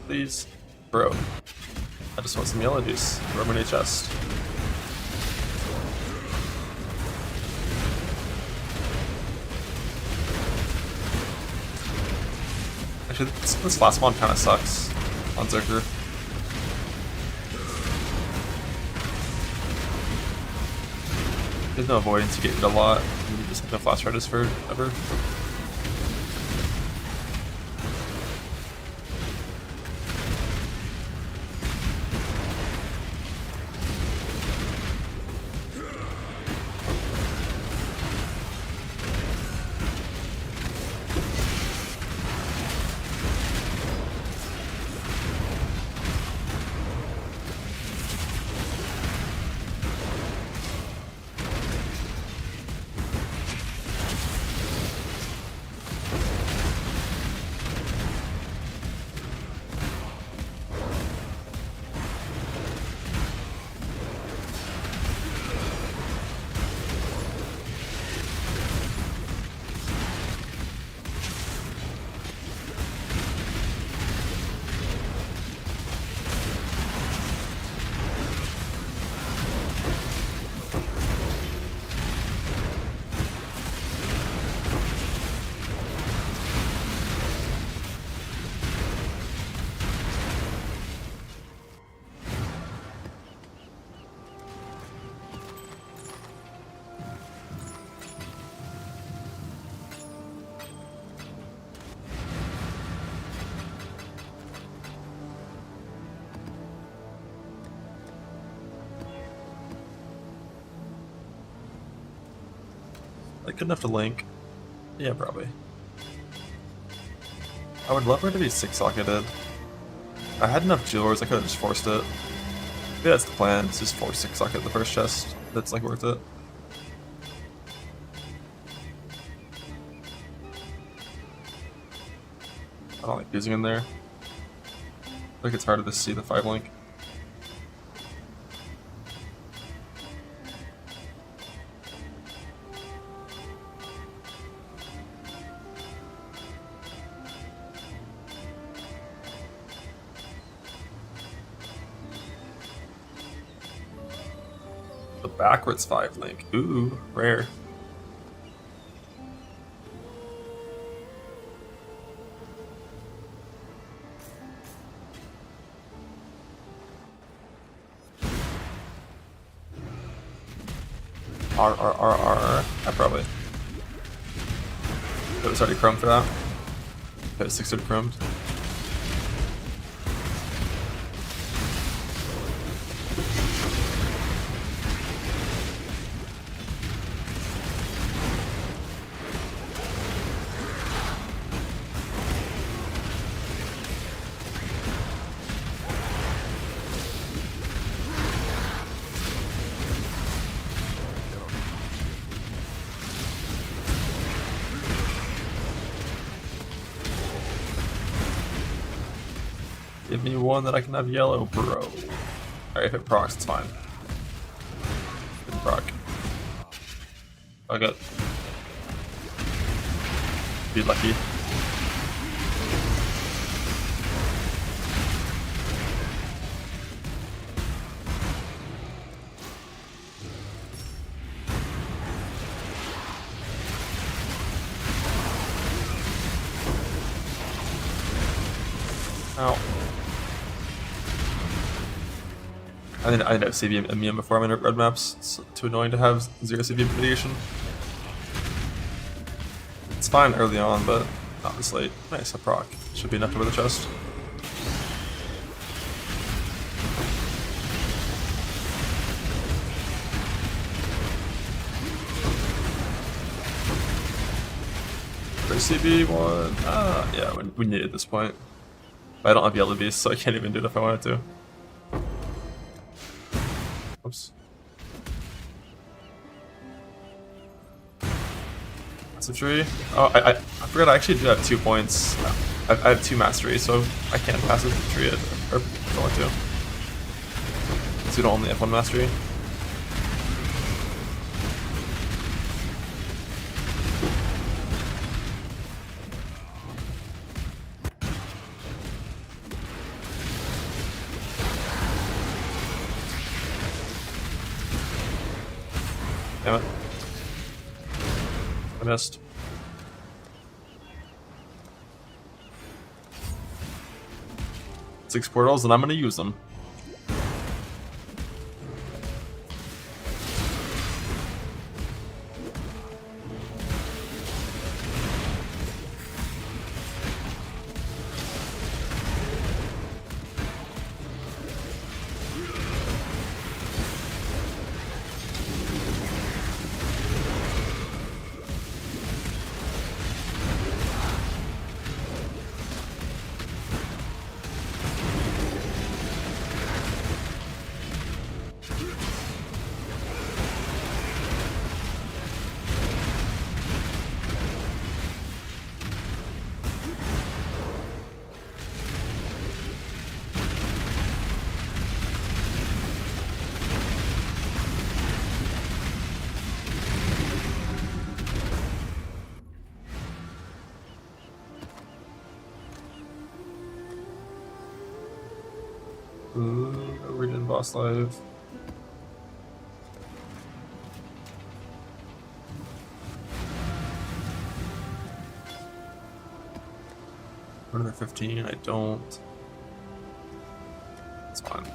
Please. Bro. I just want some yellow juice. Rub in a chest. Actually, this last one kind of sucks on Zerker. There's no avoidance, you get hit a lot. You just have no flash riders forever. Like, good enough to link. Yeah, probably. I would love her to be 6-socketed. I had enough jewelers, I could have just forced it. Maybe that's the plan, it's just force 6-socket the first chest. That's like worth it. I don't like using in there. I think it's harder to see the 5-link. The backwards 5-link. Ooh, rare. I probably. It was already chromed for that. It was 600 chromed. Give me one that I can have yellow, bro. Alright, if it procs, it's fine. Didn't proc. I got. Be lucky. Ow. I didn't have CV immune before I'm in red maps. It's too annoying to have 0 CV mitigation. It's fine early on, but not this late. Nice, a proc. Should be enough to cover the chest. First CB1. Yeah, we need it at this point. But I don't have Yellow Beast, so I can't even do it if I wanted to. Oops. Massive tree. Oh, I forgot I actually do have 2 points. I have 2 masteries, so I can't pass the tree or if I want to. So you don't only have 1 mastery. Damn it. I missed. Six portals, and I'm gonna use them. Region boss live. Another 15, I don't. It's fine.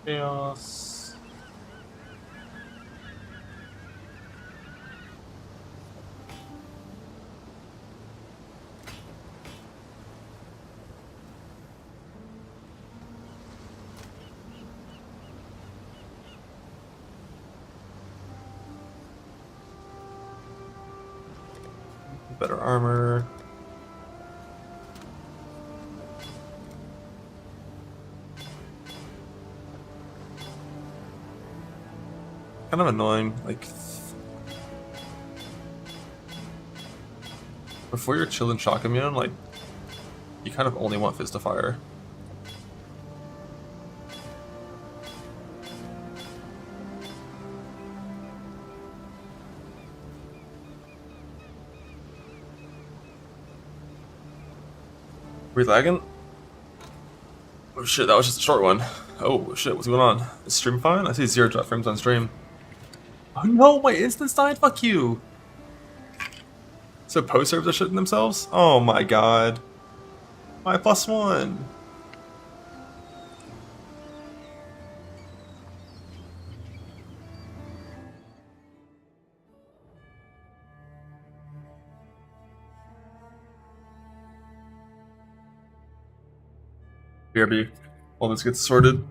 Chaos. Better armor. Kind of annoying, like before you're chill and shock immune, like you kind of only want Fist of Fire. We lagging? Oh shit, that was just a short one. Oh shit, what's going on? Is stream fine? I see 0 drop frames on stream. Oh no, my instance died? Fuck you! So post servers are shitting themselves? Oh my god. My +1. BRB. All this gets sorted.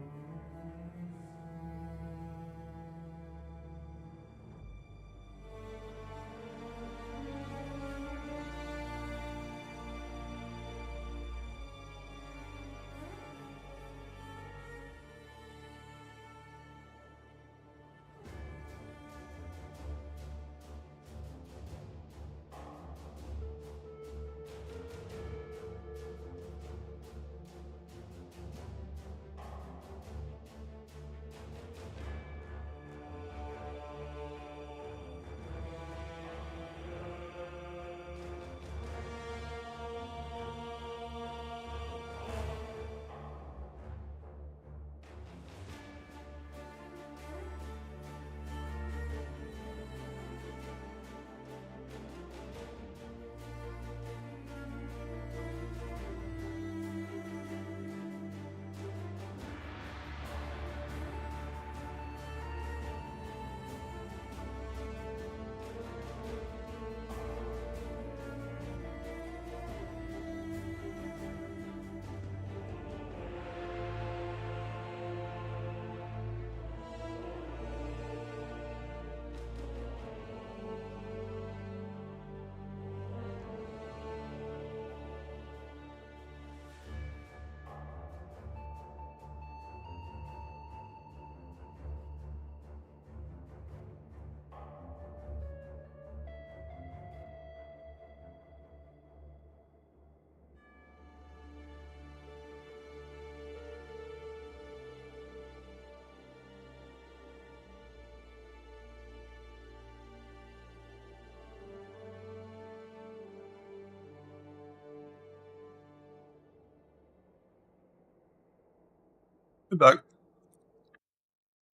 Be back.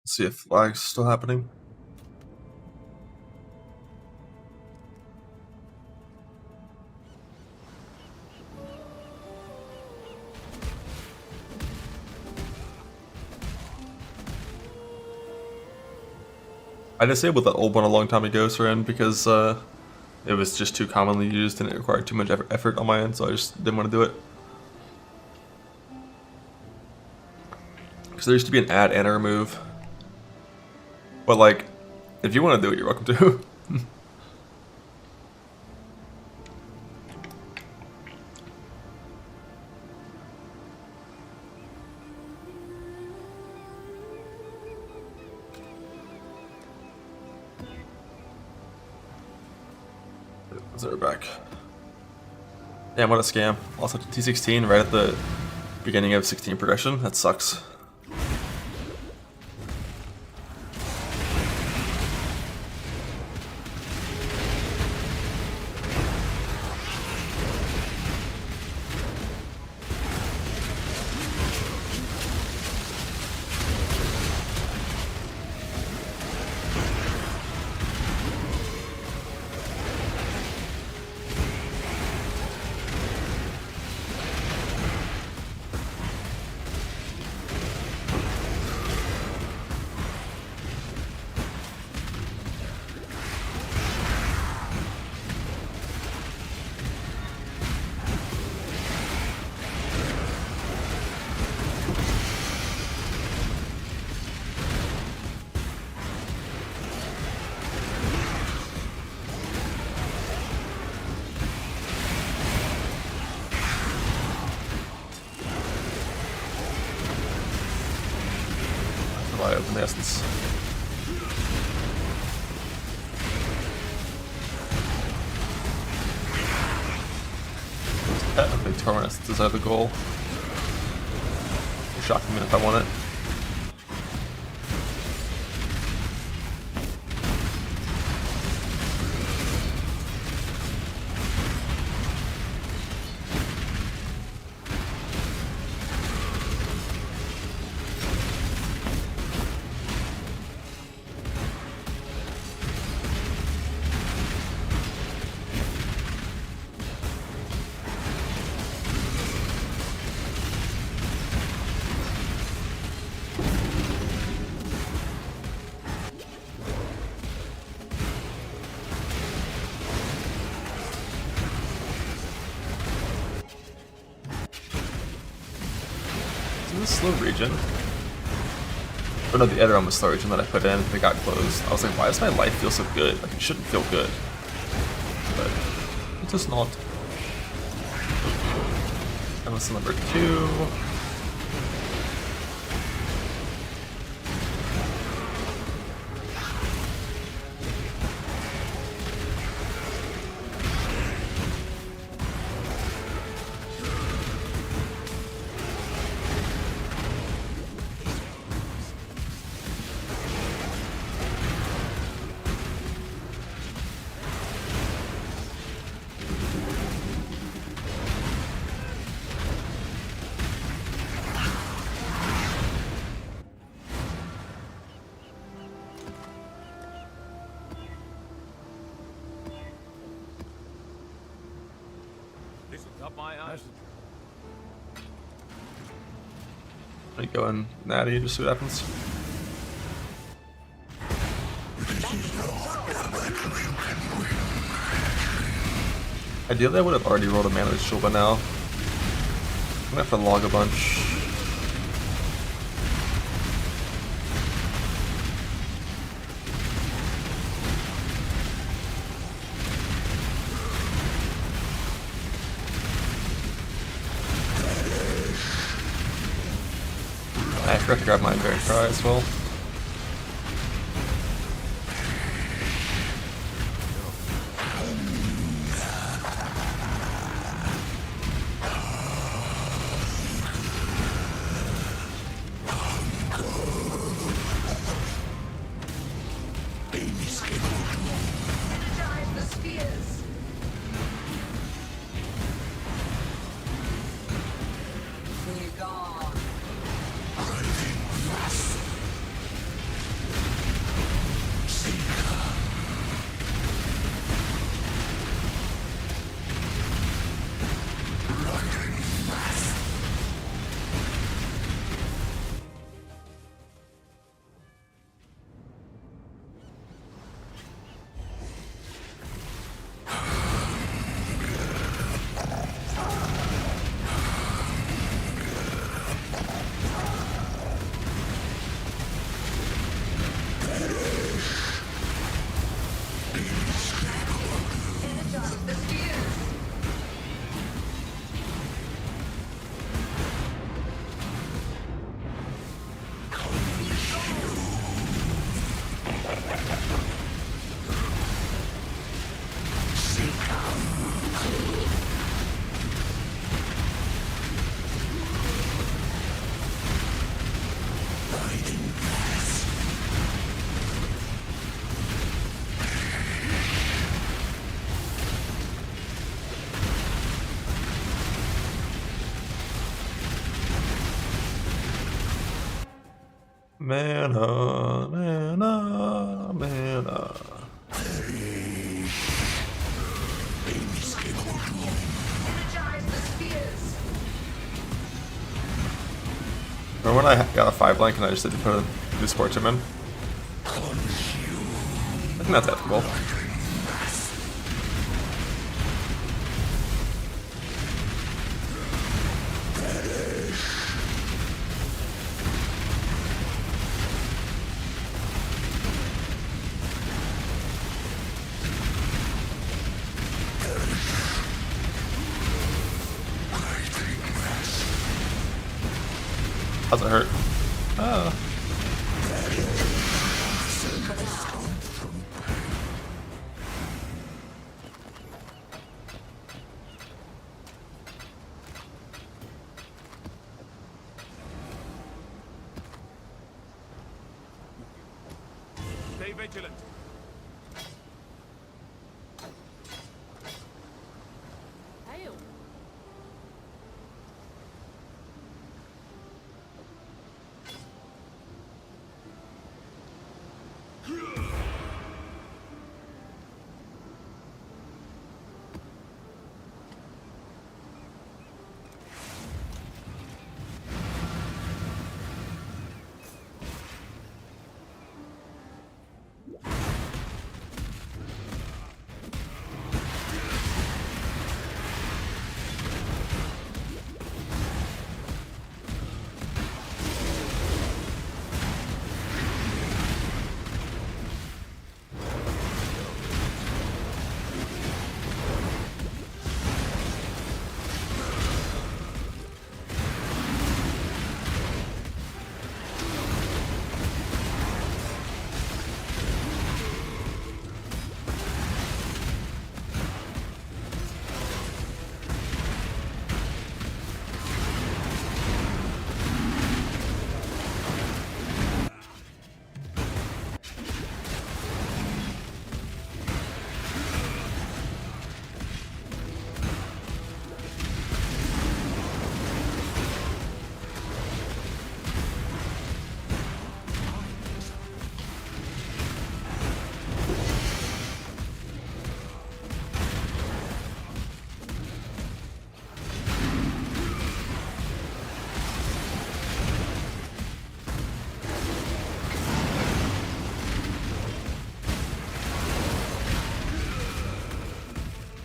Let's see if flag's still happening. I disabled that old one a long time ago, Seren, because it was just too commonly used and it required too much effort on my end, so I just didn't want to do it. Because there used to be an add and a remove. But like, if you want to do it, you're welcome to. They're back. Damn, what a scam. Also T16 right at the beginning of 16 progression. That sucks. Open the essence. Technically, torrent essences are the goal. Shock me if I want it. a slow region. Oh no, the other one was slow region that I put in. They got closed. I was like, why does my life feel so good? Like, it shouldn't feel good. But it does not. That was number 2. This one's up my ass. Let me go in natty, just see what happens. Ideally, I would have already rolled a mana ritual by now. I'm gonna have to log a bunch. I forgot to grab my Iron Cry as well. Energize the spheres. Be gone. Energize the spheres. Mana, mana, mana. Energize the spheres. Remember when I got a 5 blank and I just didn't put the Scorch him in? I think that's ethical. How's it hurt? Oh. Stay vigilant. Hail.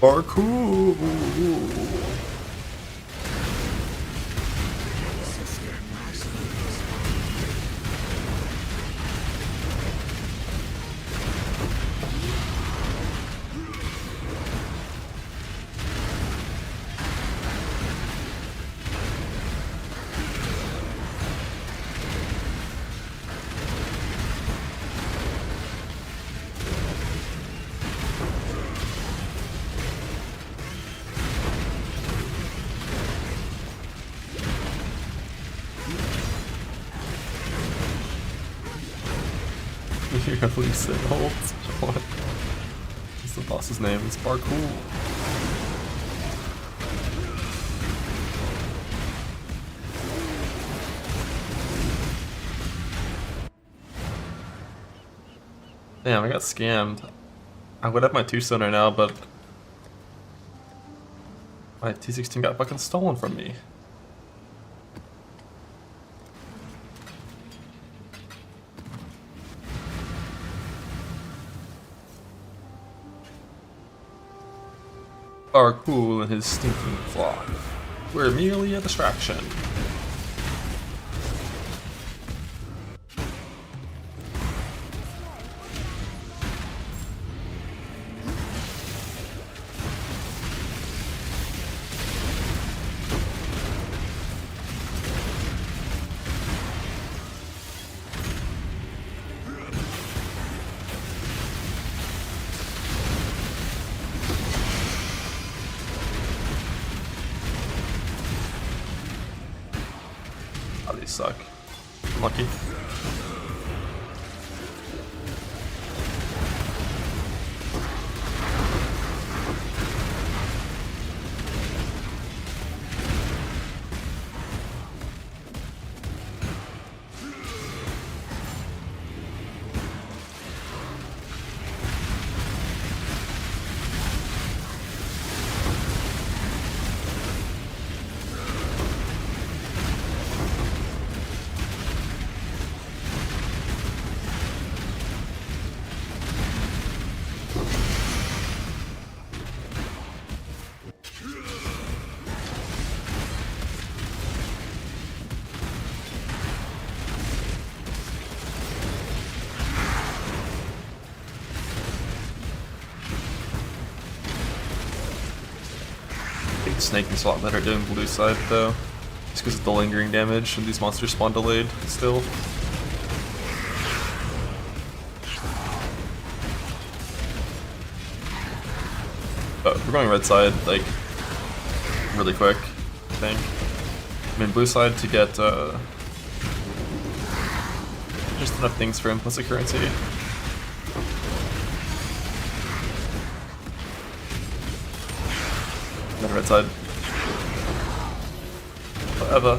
Parkour. You have to say hold. What? What's the boss's name? It's Parkour. Damn, I got scammed. I would have my 2-stone right now, but my T16 got fucking stolen from me. Are cool and his stinking flock. We're merely a distraction. Oh, these suck. Lucky. Snake is a lot better doing blue side though, just because of the lingering damage and these monsters spawn delayed still. But we're going red side like really quick, I think. I mean blue side to get just enough things for implicit currency. Then red side. Whatever.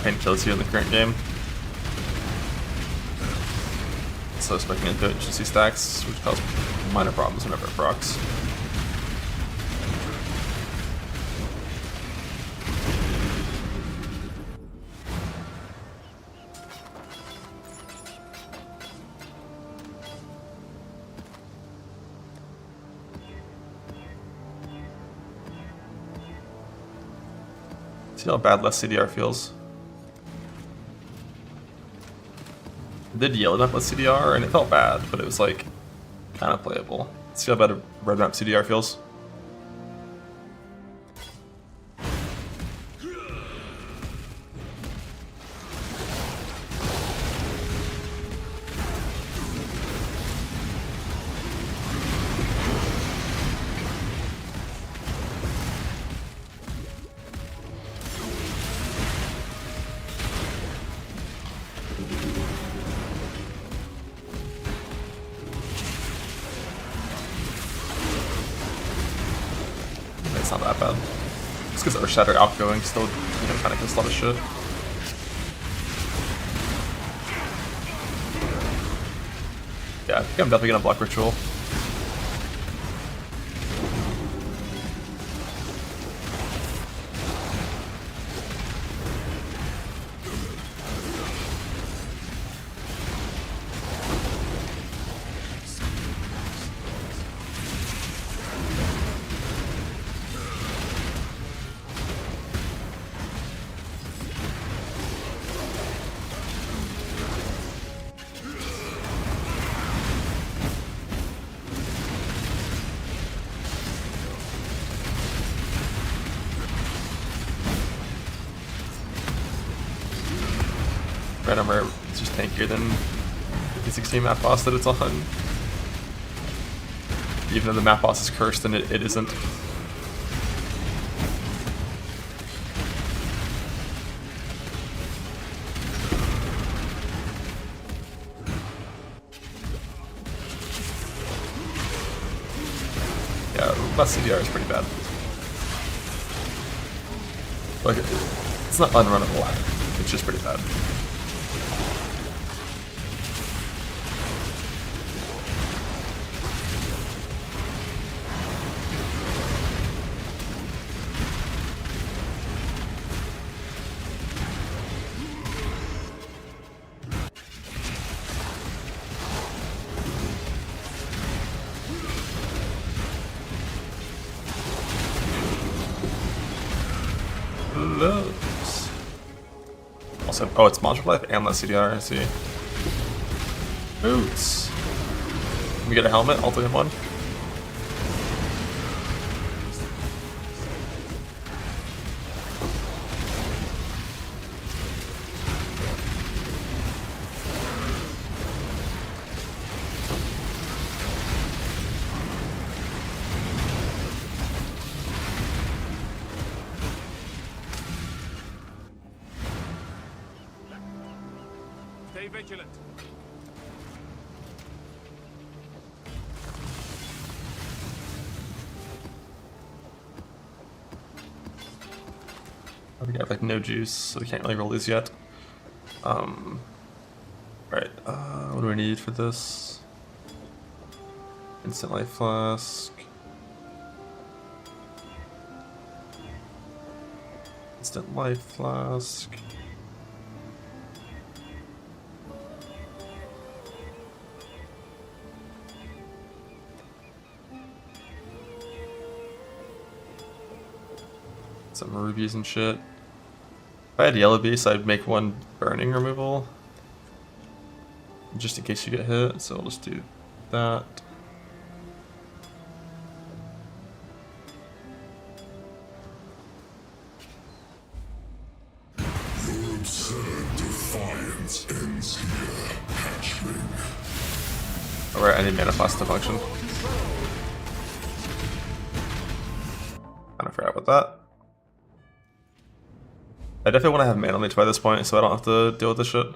Pain kills you in the current game. So specking into it, just see stacks, which cause minor problems whenever it procs. See how bad less CDR feels. I did yell at less CDR and it felt bad, but it was like kind of playable. See how bad a red map CDR feels. it's not that bad. Just because Earth Shatter outgoing still, you know, kind of gets a lot of shit. Yeah, I think I'm definitely gonna block Ritual. Random rare is just tankier than the 16 map boss that it's on. Even though the map boss is cursed and it isn't. Yeah, less CDR is pretty bad. Like, it's not unrunnable, it's just pretty bad. Loves. Also, oh, it's module life and less CDR, I see. Boots. Can we get a helmet? All 3 in one? Stay vigilant. We have like no juice, so we can't really roll these yet. Right, what do we need for this? Instant life flask. Instant life flask. Some rubies and shit. If I had yellow beast, I'd make one burning removal. Just in case you get hit, so I'll just do that. Your absurd defiance ends here, hatchling. Alright, I need mana flask to function. Kinda forgot about that. I definitely want to have mana leech by this point, so I don't have to deal with this shit.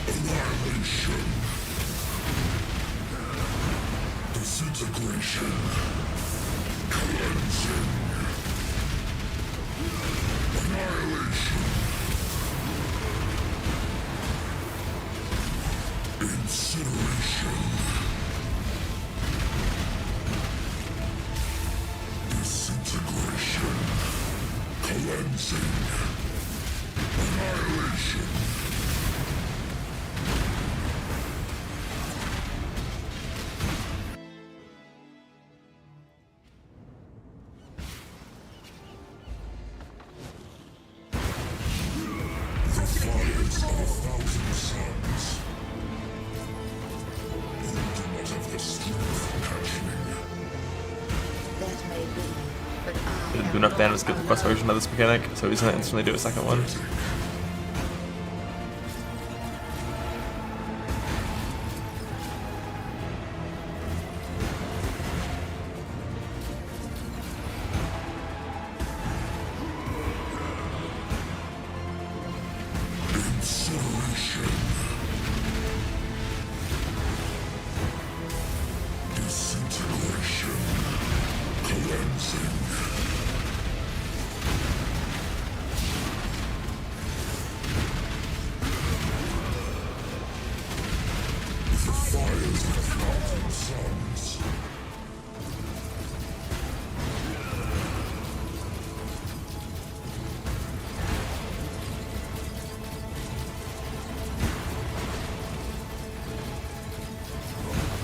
Annihilation. Disintegration. Cleansing. Annihilation. Incineration. Disintegration. Cleansing. Annihilation. The fires of 1,000 suns. You do not have the strength, hatchling. That may be, but I Didn't am do enough not damage to get the first version of this mechanic, so he's gonna instantly do a second one.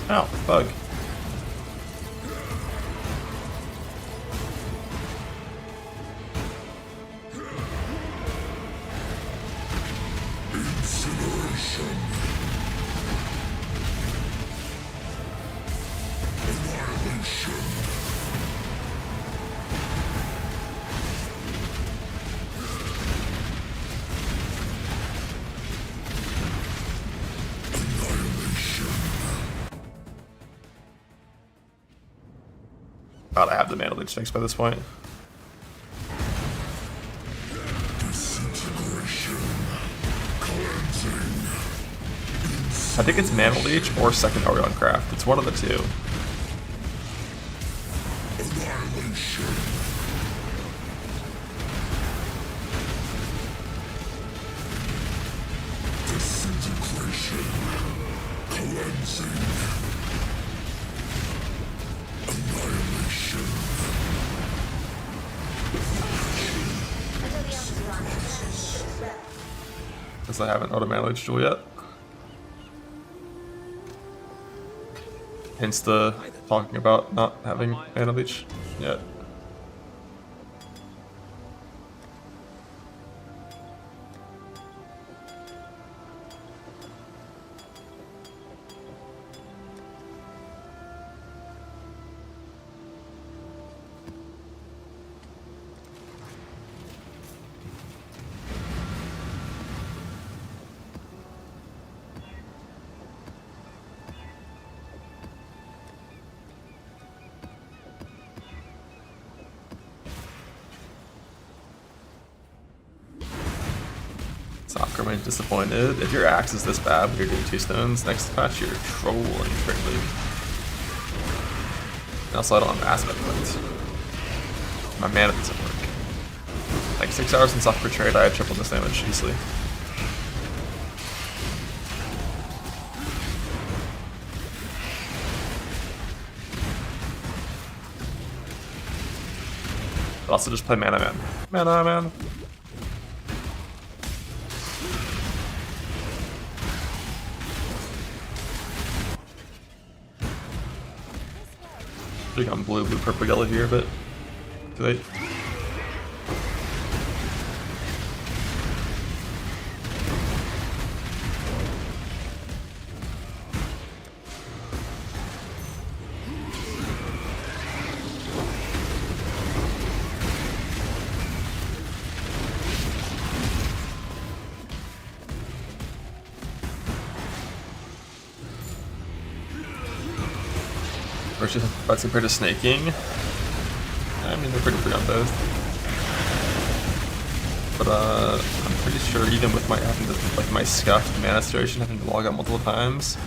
Oh, bug. God, I have the Mana Leech fixed by this point. I think it's Mana Leech or second Orion Craft. It's one of the two. Because I haven't auto Mana Leech Jewel yet. Hence the talking about not having Mana Leech yet. Soccer remains disappointed. If your axe is this bad when you're doing 2 stones, next patch you're trolling greatly. And also I don't have aspect points. My mana doesn't work. Like 6 hours since off Betrayed, I had triple this damage easily. But also just play Mana Man. Mana Man. I think I'm blue, purple, yellow here, but too late. Versus that's compared to snaking. I mean, they're pretty free on both. But I'm pretty sure even with my having to, like my scuffed mana situation, having to log out multiple times,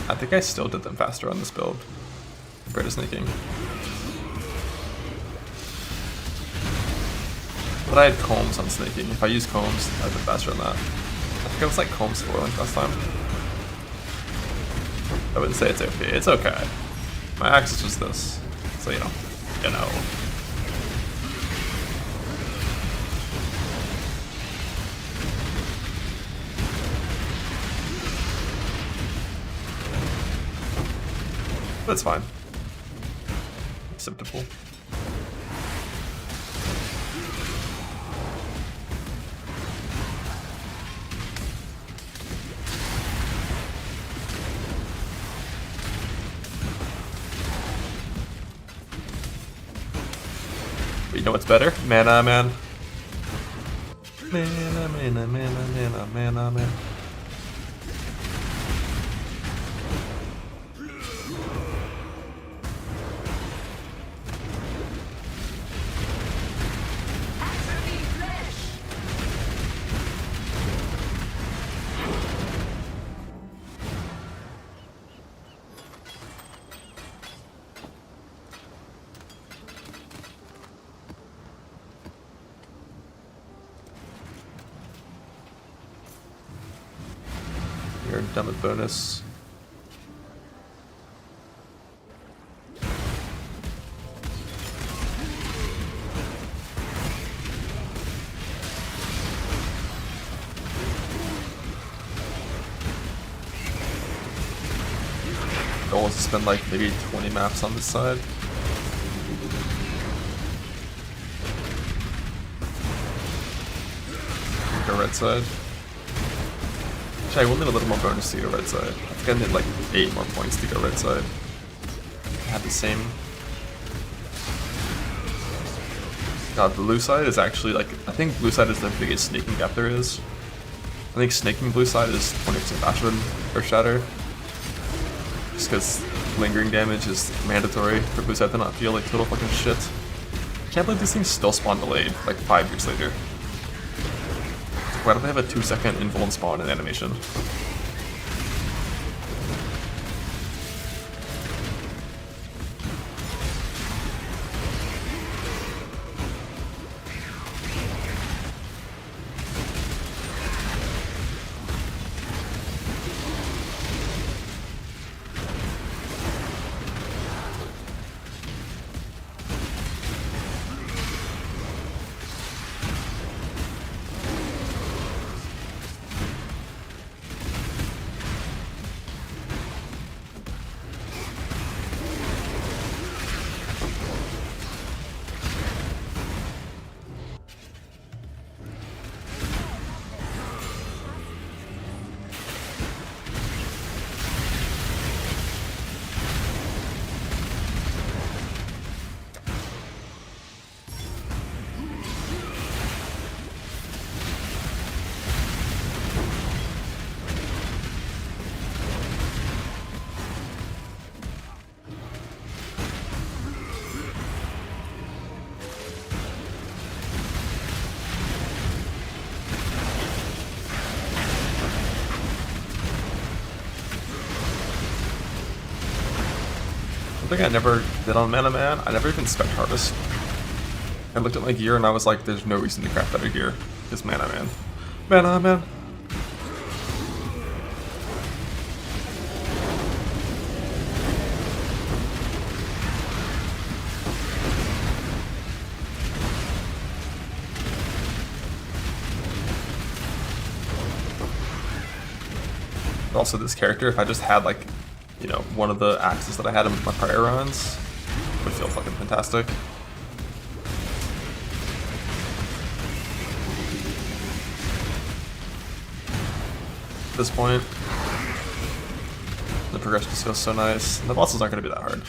I think I still did them faster on this build compared to snaking. But I had combs on snaking. If I use combs, I'd been faster on that. I think it was like combs 4 link last time. I wouldn't say it's okay. It's okay. My axe is just this, so you know. That's fine. Acceptable. You know what's better? Mana Man. Mana Man. You're done with bonus. Goal is spend like maybe 20 maps on this side. Go red side. Actually, I will need a little more bonus to go red side. I think I need like 8 more points to go red side. I had the same. God, blue side is actually like, I think blue side is the biggest snaking gap there is. I think snaking blue side is 20% faster than Earth Shatter. Just because lingering damage is mandatory for blue side to not feel like total fucking shit. I can't believe these things still spawn delayed, like 5 years later. Why don't they have a 2-second invuln spawn in animation? I think I never did on Mana Man. I never even spec Harvest. I looked at my gear and I was like, there's no reason to craft better gear. Just Mana Man. Mana Man. Also, this character, if I just had like, you know, one of the axes that I had in my prior runs, would feel fucking fantastic. At this point, the progression just feels so nice. And the bosses aren't going to be that hard.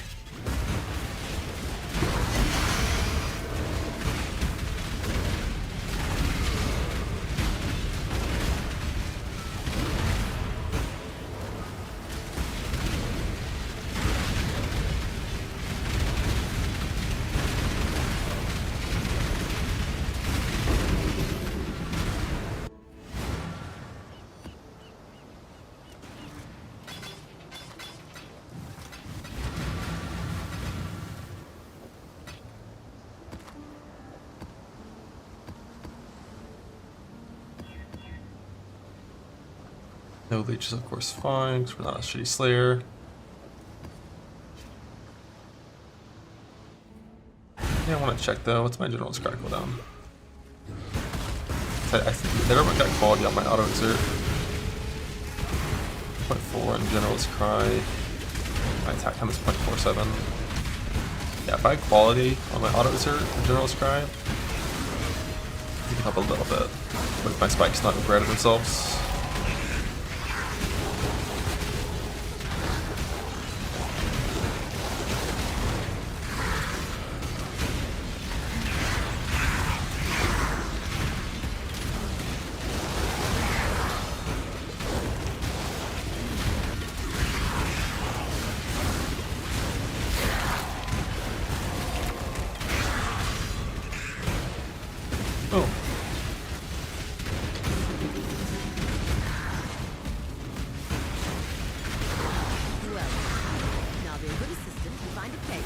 No leech is of course fine, because we're not a shitty slayer. Yeah, I want to check though, what's my general scry cooldown? I never got quality on my auto exert. 0.4 in general's cry. My attack time is 0.47. Yeah, if I had quality on my auto exert in general's cry, it could help a little bit with my spikes not regretting themselves. Oh. Well, now be a good assistant and find a case.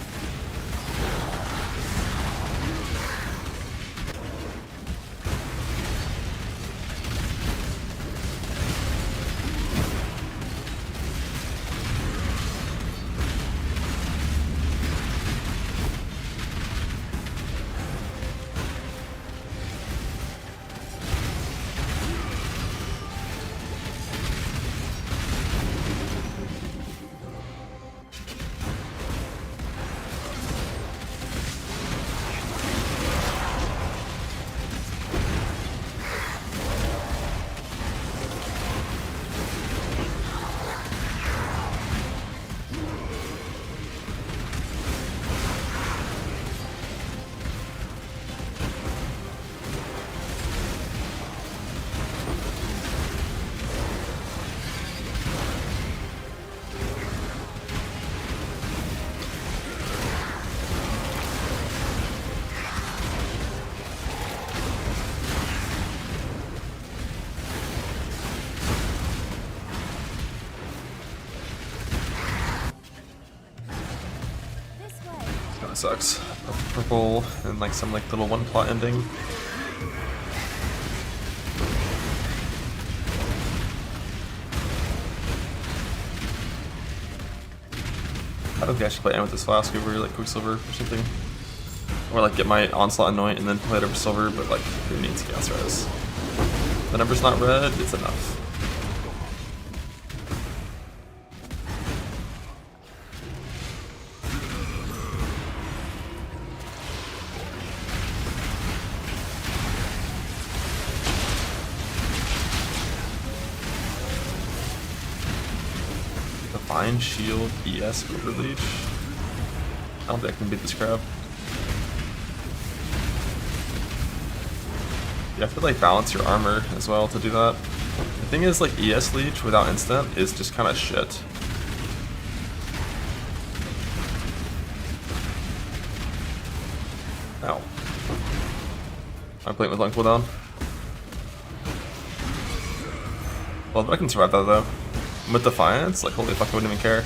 That sucks. Purple and like some like little one plot ending. I don't think I should play Amethyst Flask over like Quicksilver or something. Or like get my Onslaught Anoint and then play it over Silver, but like who needs Chaos Res? The number's not red, it's enough. Divine Shield ES Overleech. I don't think I can beat this crap. You have to like balance your armor as well to do that. The thing is like ES Leech without instant is just kind of shit. Ow. I'm playing with long cooldown. Well, I can survive that though. With Defiance, like holy fuck, I wouldn't even care.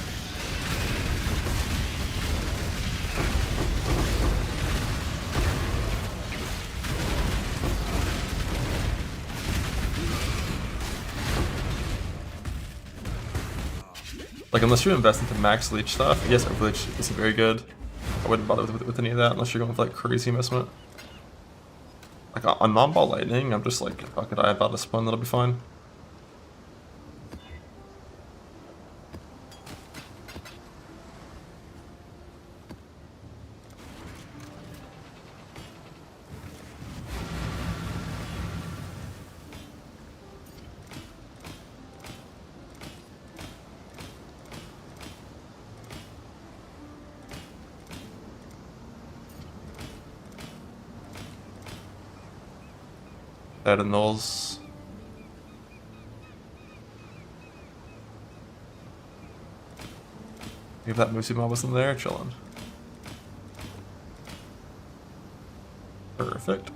Like unless you invest into max leech stuff, yes, Overleech isn't very good. I wouldn't bother with any of that unless you're going with like crazy investment. Like on non-ball lightning, I'm just like, fuck it, I have Battle Spawn, that'll be fine. That annuls. If that Moosey Mob wasn't there, chillin'. Perfect.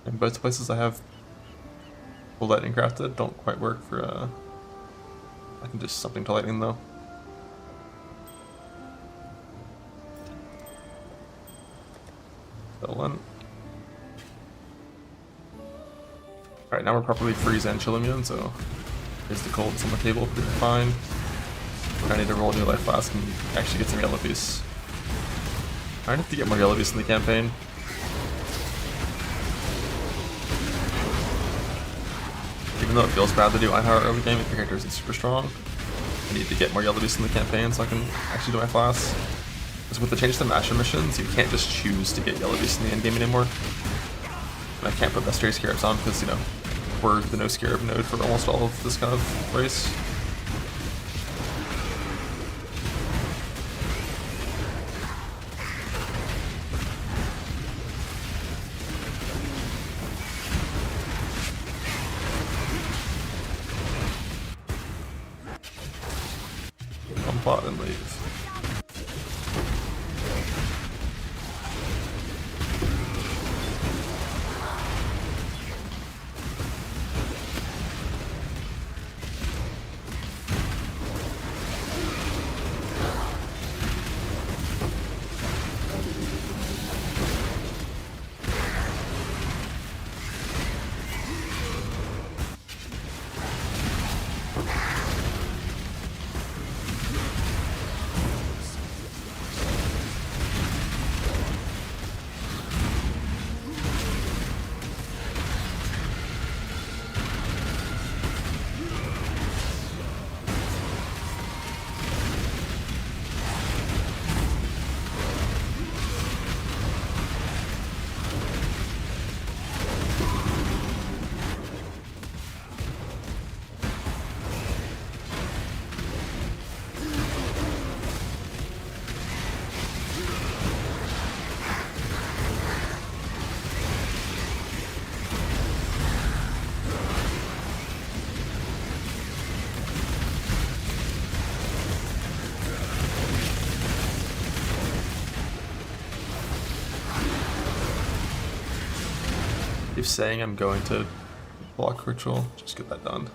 In both places I have full lightning crafted, don't quite work for I can just something to lightning though. Alright, now we're properly freeze and chill immune, so here's the colds on the table, pretty fine. I need to roll a new life flask and actually get some yellow piece. I need to get more yellow piece in the campaign. Even though it feels bad to do Einhar early game if your character isn't super strong, I need to get more yellow beasts in the campaign so I can actually do my class. Because with the change to Masher missions, you can't just choose to get yellow beasts in the end game anymore. And I can't put Vestry Scarabs on because, you know, we're the no Scarab node for almost all of this kind of race. Plot and leave. keep saying I'm going to block ritual. Just get that done.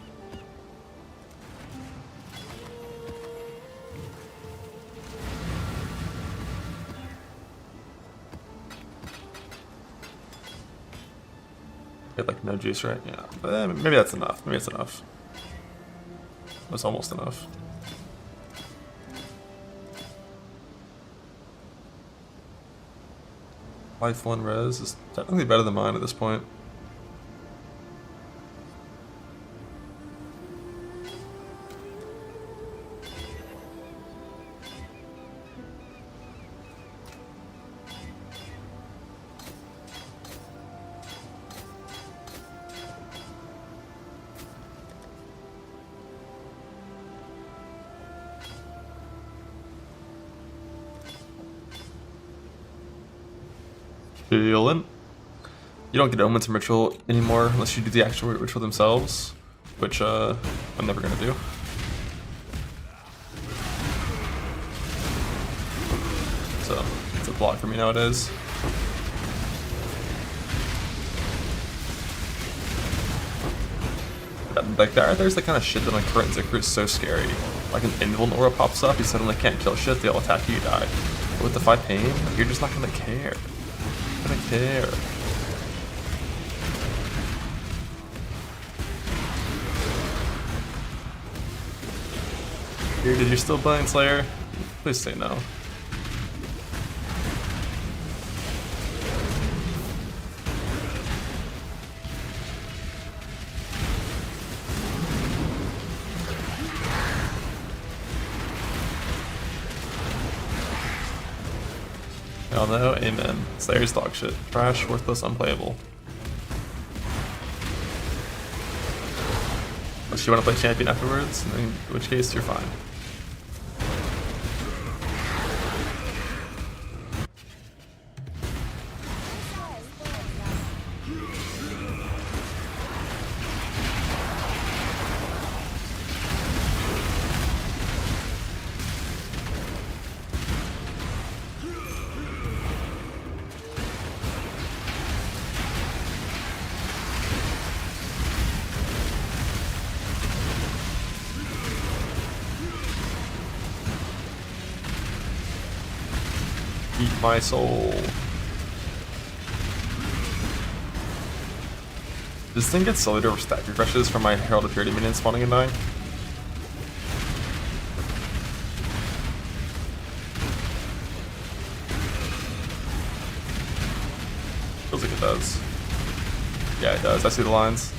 Get like no juice, right? Yeah, but maybe that's enough. Maybe it's enough. It's almost enough. Life 1 res is technically better than mine at this point. Chillin'. You don't get omens from ritual anymore unless you do the actual ritual themselves, which I'm never gonna do. So it's a block for me nowadays. Like there's the kind of shit that on current Zikr is so scary. Like an invuln aura pops up, you suddenly can't kill shit, they all attack you, you die. But with the 5 pain, you're just not gonna care. I don't care. Here, did you still playing Slayer? Please say no. Hell no, amen. Slayer's dog shit. Trash, worthless, unplayable. Unless you want to play champion afterwards, in which case you're fine. Eat my soul. This thing gets slowed over stack refreshes from my Herald of Purity minions spawning and dying. Feels like it does. Yeah, it does. I see the lines.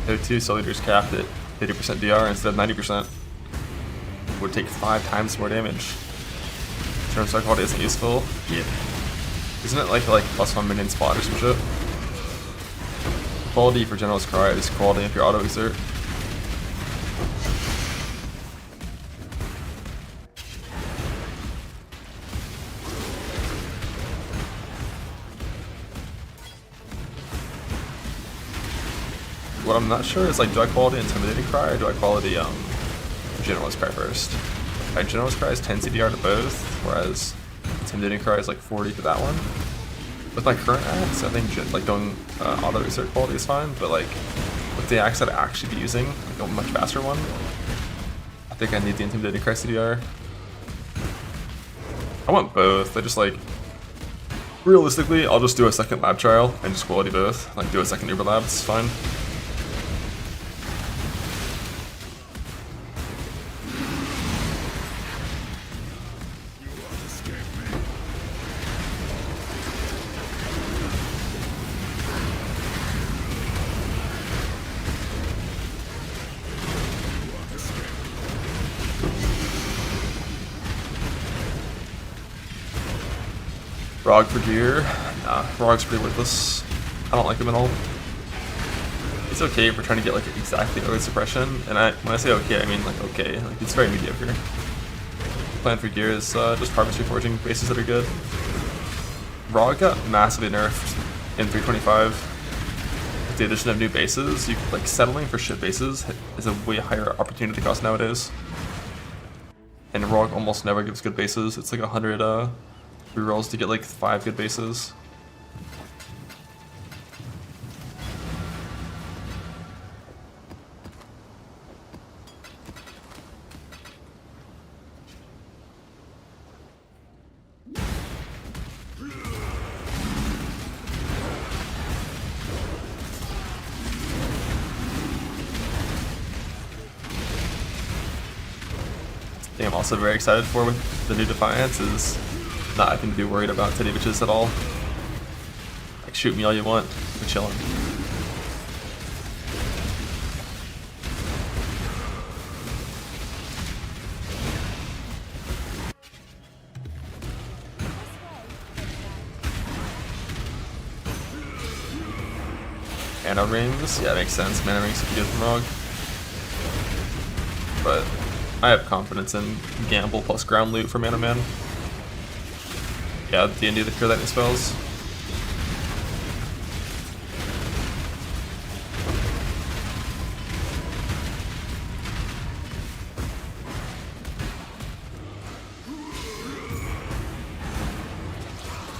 O2 Soul Eater's capped at 80% DR instead of 90%. Would take 5 times more damage. Turn Star Quality isn't useful. Yeah. Isn't it like +1 minion spot or some shit? Quality for General's Cry is quality if you're auto exert. What I'm not sure is like, do I quality Intimidating Cry or do I quality Generalist Cry first? Like, Generalist Cry is 10 CDR to both, whereas Intimidating Cry is like 40 to that one. With my current axe, I think like going auto exert quality is fine, but like with the axe I'd actually be using, like a much faster one, I think I need the Intimidating Cry CDR. I want both. I just like, realistically, I'll just do a second lab trial and just quality both. Like do a second Uber lab, it's fine. Rog for gear? Nah, Rog's pretty worthless. I don't like him at all. It's okay if we're trying to get like exactly early suppression, and when I say okay, I mean like okay, like it's very mediocre. Plan for gear is just harvestry forging bases that are good. Raw got massively nerfed in 325. With the addition of new bases, you like settling for shit bases is a way higher opportunity cost nowadays. And Raw almost never gives good bases. It's like 100 rerolls to get like 5 good bases. thing I'm also very excited for with the new Defiance is not having to be worried about titty bitches at all. Like, shoot me all you want, we're chilling. Mana rings, yeah, it makes sense. Mana rings if you get them wrong. But I have confidence in gamble plus ground loot for Mana Man. Yeah, D&D the cure lightning spells.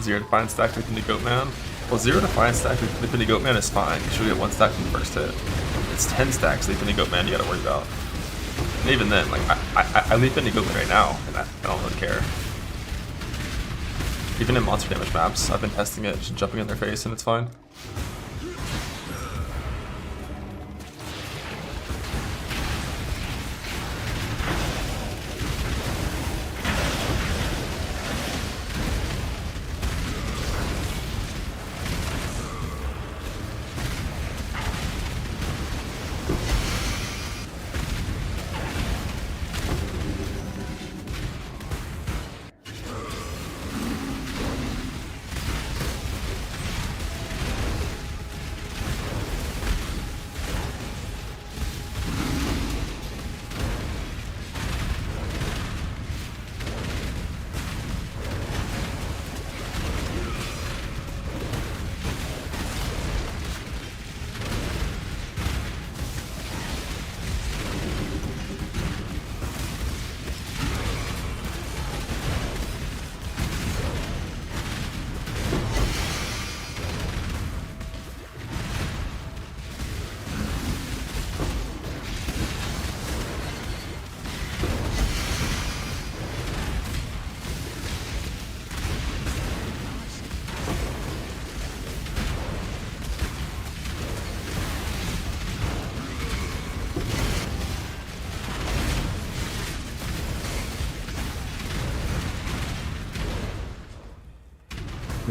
Zero Defiance stacked with the Goatman. Well, 0 Defiance stacked with the Goatman is fine. You should get 1 stack from the first hit. It's 10 stacks Leap into Goatman you gotta worry about. And even then, like, I Leap into Goatman right now, and I don't really care. Even in monster damage maps, I've been testing it, just jumping in their face, and it's fine.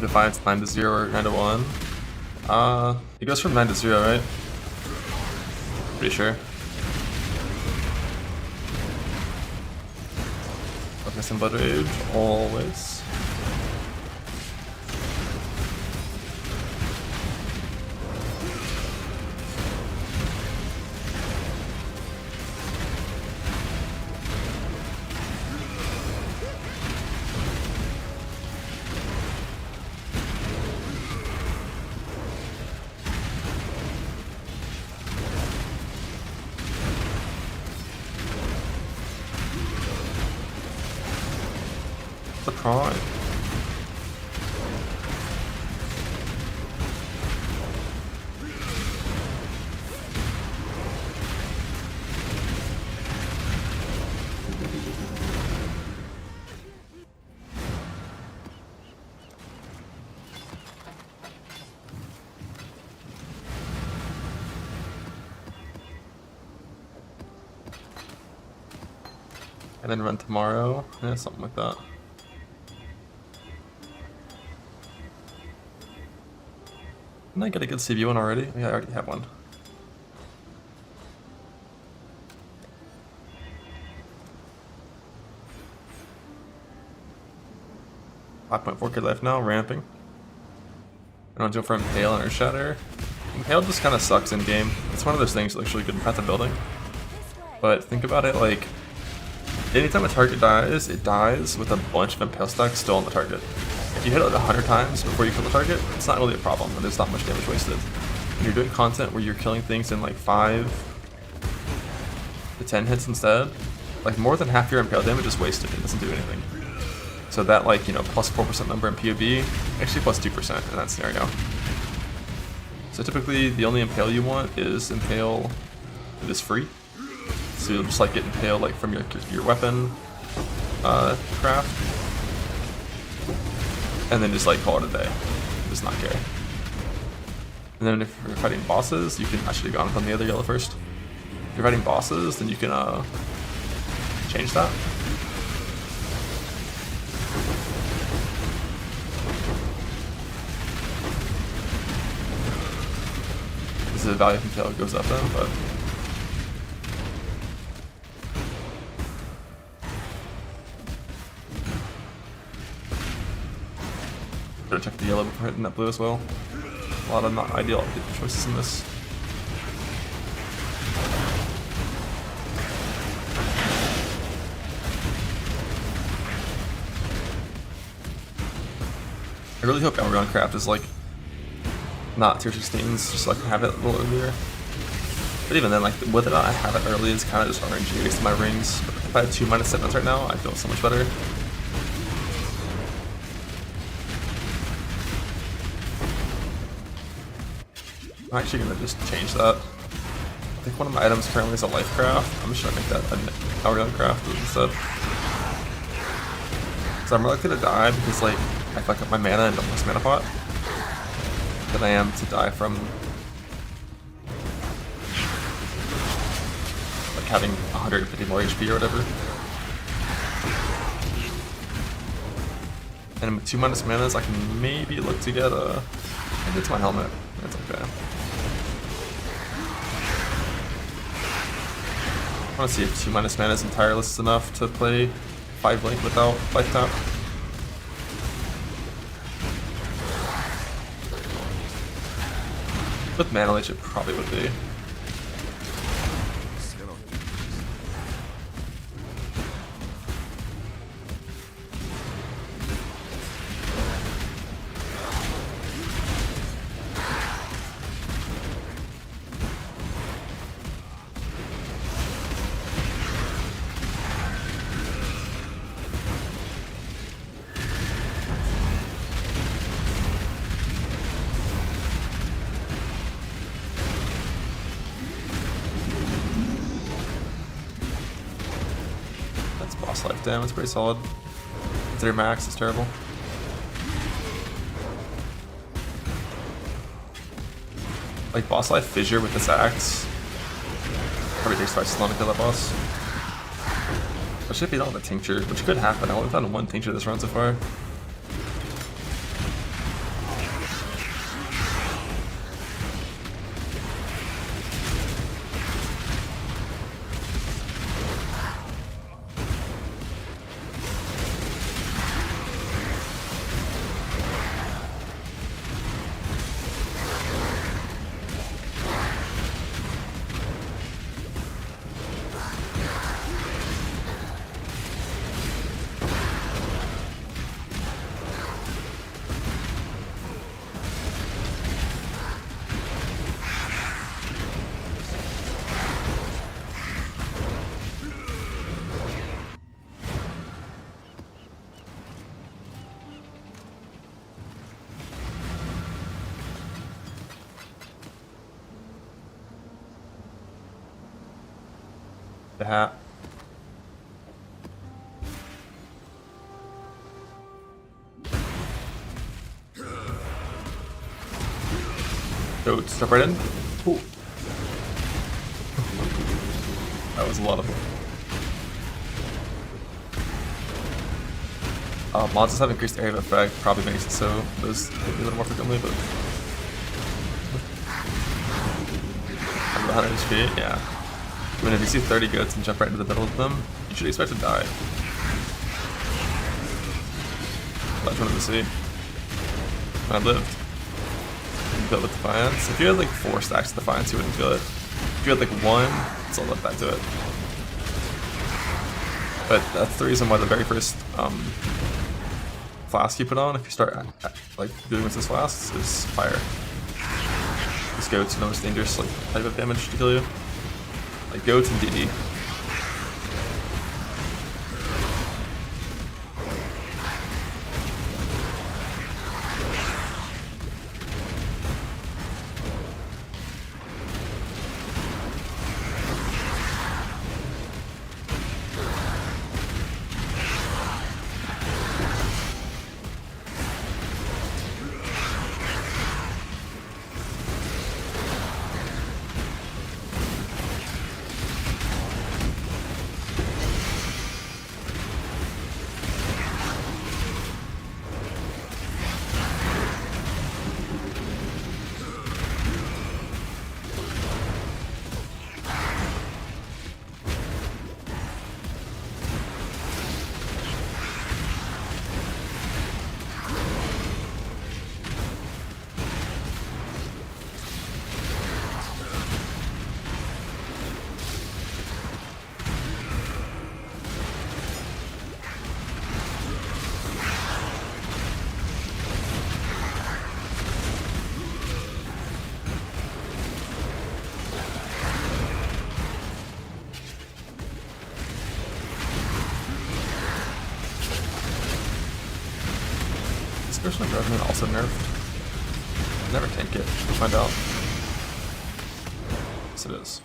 Defiance 9 to 0 or 9 to 1. It goes from 9 to 0, right? Pretty sure. Focus and Blood Rage, always. The prime. And then run tomorrow. Yeah, something like that. Didn't I get a good CV one already? Yeah, I already have one. $5.4k left now, ramping. I don't do it for Impale and Earthshatter. Impale just kind of sucks in game. It's one of those things that looks really good in Path of Building. But think about it, like, anytime a target dies, it dies with a bunch of Impale stacks still on the target. if you hit it 100 times before you kill the target, it's not really a problem, and there's not much damage wasted. When you're doing content where you're killing things in like 5 to 10 hits instead, like more than half your impale damage is wasted. It doesn't do anything. So that, like, you know, plus 4% number in POV, actually plus 2% in that scenario. So typically the only impale you want is impale that is free. So you'll just like get impaled like from your weapon craft, and then just like call it a day. Just not care. And then if you're fighting bosses, you can actually go on from the other yellow first. If you're fighting bosses, then you can change that. The value of impale goes up then, but better check the yellow before hitting that blue as well. A lot of not ideal choices in this. I really hope Elrond Craft is like not tier 16s, just like have it a little earlier. But even then, like whether or not I have it early is kind of just RNG based on my rings. But if I had 2 -7s right now, I feel so much better. I'm actually gonna just change that. I think one of my items currently is a life craft. I'm just gonna make that an Elrond Craft instead. So I'm more likely to die because like I fuck up my mana and don't lose mana pot than I am to die from like having 150 more HP or whatever. And with 2 manas, I can maybe look to get a. Maybe it's my helmet. That's okay. I want to see if 2 manas and tireless is enough to play 5 link without life tap. With mana leech, it probably would be. Boss life damage, it's pretty solid. Their max is terrible. Like boss life fissure with this axe probably takes twice as long to kill that boss. Especially if you don't have a tincture, which could happen. I only found 1 tincture this run so far. The hat. Go step right in. Ooh. That was a lot of them. Mods have increased area of effect, probably makes it so those hit me a little more frequently, but 100 HP, yeah. I mean, if you see 30 goats and jump right into the middle of them, you should expect to die. But I just wanted to see. And I lived. You built with Defiance. If you had like 4 stacks of Defiance, you wouldn't feel it. If you had like 1, it's all left back to it. But that's the reason why the very first flask you put on if you start like doing with this flask is fire. This goat's the most dangerous like type of damage to kill you. Like goats and DD. Personal judgment also nerfed. Never tank it. We'll find out. Yes, it is.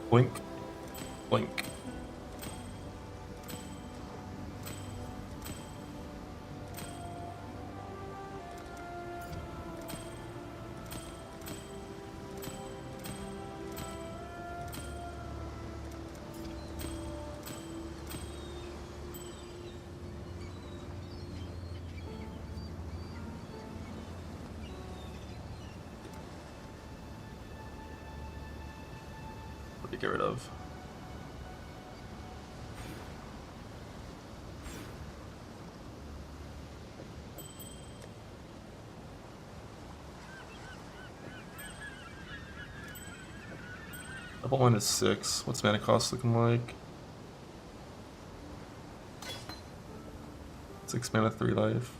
Blink. Blink. What do you get rid of? Double one is 6. What's mana cost looking like? 6 mana, 3 life.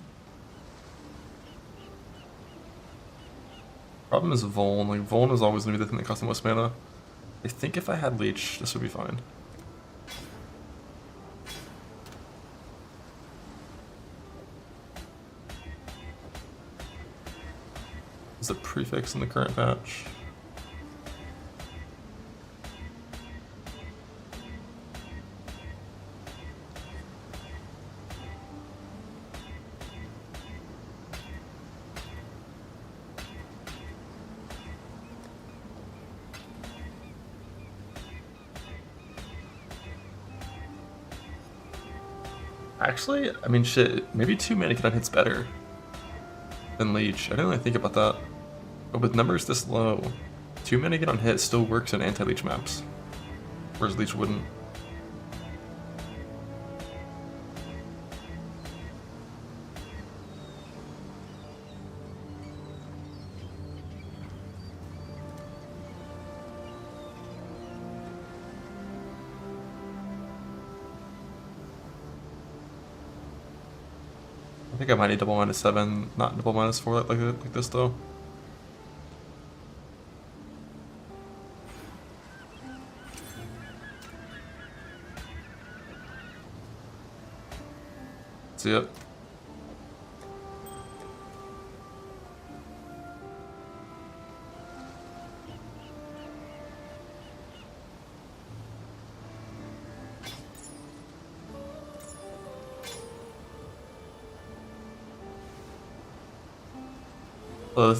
Problem is Vuln. Like, Vuln is always gonna be the thing that costs the most mana. I think if I had Leech, this would be fine. Is the prefix in the current patch? Actually, I mean, shit, maybe 2 mana can hits better than Leech. I didn't really think about that. But with numbers this low, 2 mana get on hit still works in anti-Leech maps, whereas Leech wouldn't. I think I might need double -7, not double -4 like this though. See it.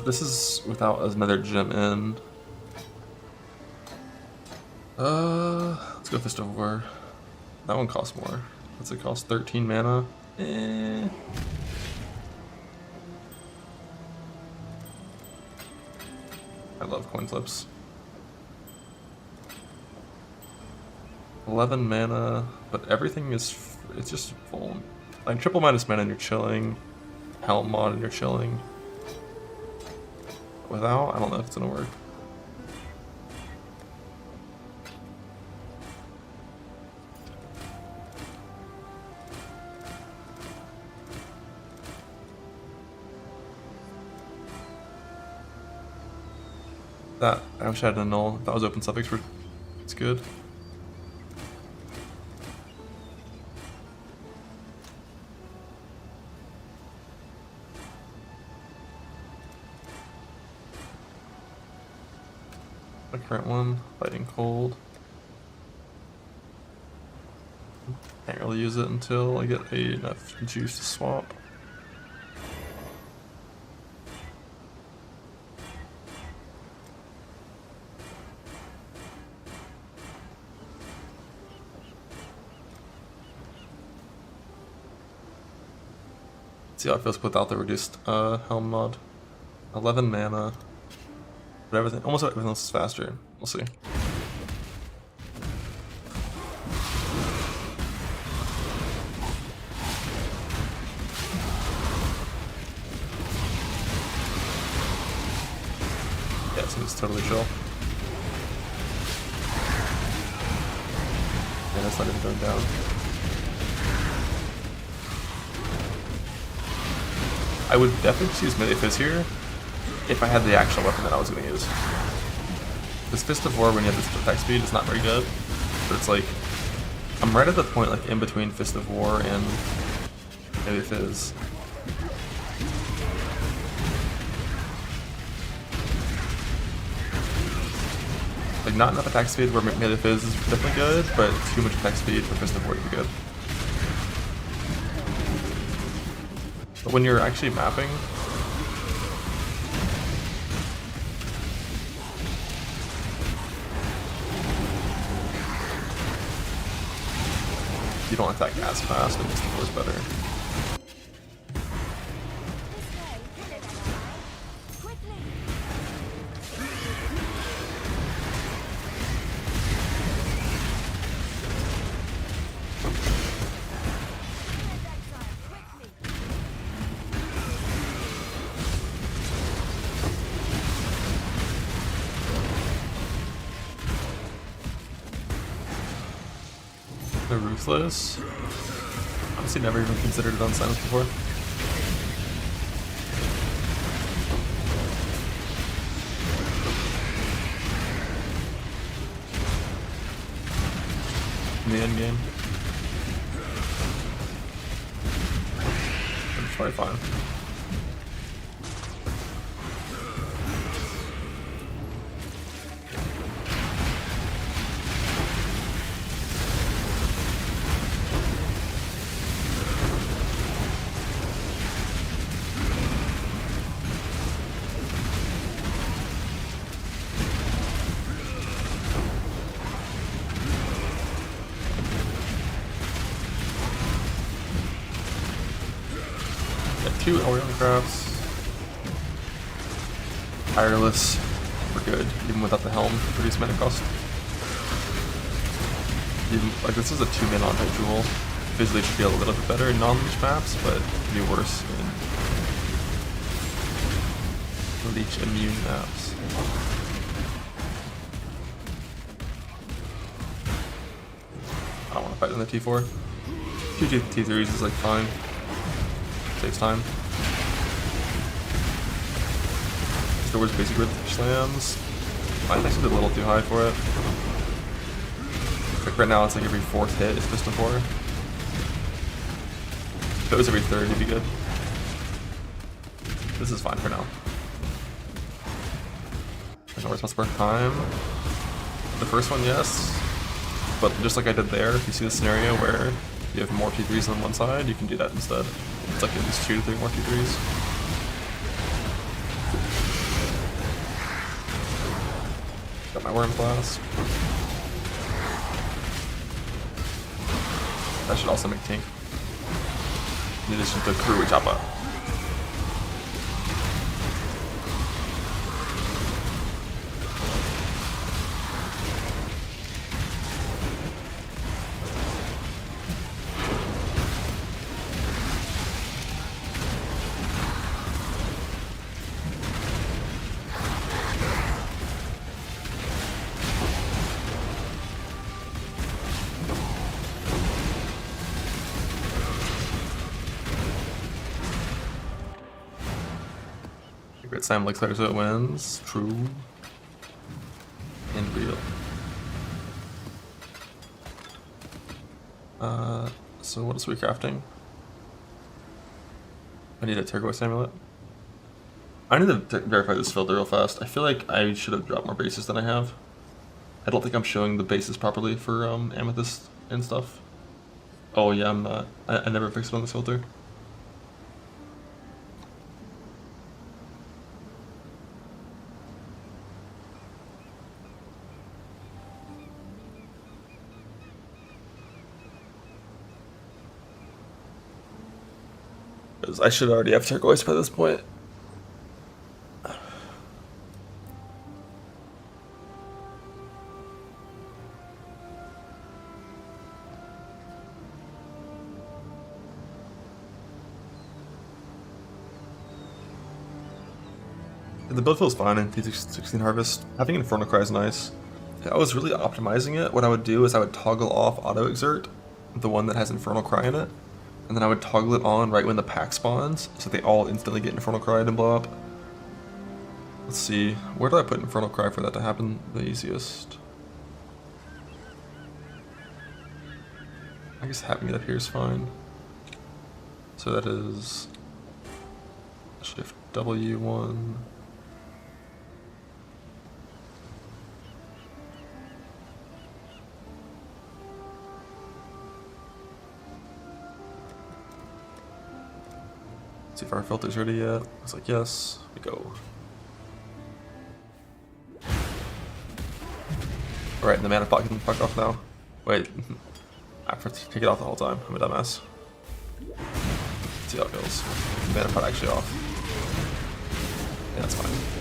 This is without another gem in. Let's go Fist of War. That one costs more. What's it cost? 13 mana? Eh. I love coin flips. 11 mana, but everything is, it's just full. Like triple minus mana and you're chilling. Helm mod and you're chilling. Without, I don't know if it's gonna work. That, I wish I had a null. That was open suffix for, it's good. The current one, Biting Cold. Can't really use it until I get enough juice to swap. See how it feels without the reduced helm mod. 11 mana. But everything, almost everything else is faster. We'll see. Yeah, it seems totally chill. And it's not even going down. I would definitely just use melee fizz here if I had the actual weapon that I was going to use. This Fist of War, when you have this attack speed, is not very good, but it's like, I'm right at the point like in between Fist of War and melee fizz. Like not enough attack speed where melee fizz is definitely good, but too much attack speed for fist of war to be good. But when you're actually mapping, you don't attack as fast, and fist of war is better. The Ruthless. Honestly, never even considered it on silence before. In the end game, it's probably fine. Two Orion crafts. Tireless. We're good, even without the helm. Reduce mana cost. Even, like, this is a 2-mana on-type jewel. Visually should be a little bit better in non-leech maps, but it'd be worse in leech immune maps. I don't want to fight in the T4. 2 T3s is like fine. Saves time. Star Wars basic grid slams. Might actually be a little too high for it. Like right now it's like every 4th hit is Piston 4. If it was every 3rd, it'd be good. This is fine for now. There's no response per time. The first one, yes. But just like I did there, if you see the scenario where you have more T3s on one side, you can do that instead. It's like at least 2 to 3 more T3s. Got my worm class. That should also make tank. In addition to Kuru Choppa. Great Sam like so it wins. True. And real. So what is recrafting? I need a turquoise amulet. I need to verify this filter real fast. I feel like I should have dropped more bases than I have. I don't think I'm showing the bases properly for amethyst and stuff. Oh yeah, I'm not. I never fixed it on this filter. I should already have turquoise by this point. The build feels fine in T16 Harvest. Having Infernal Cry is nice. If I was really optimizing it, what I would do is I would toggle off Auto Exert, the one that has Infernal Cry in it, and then I would toggle it on right when the pack spawns, so they all instantly get Infernal Cry and blow up. Let's see, where do I put Infernal Cry for that to happen the easiest? I guess having it up here is fine. So that is Shift W1. see if our filter's ready yet. Looks like yes. We go. Alright, and the mana pot can fuck off now. Wait. I have to take it off the whole time. I'm a dumbass. Let's see how it goes. Mana pot actually off. Yeah, that's fine.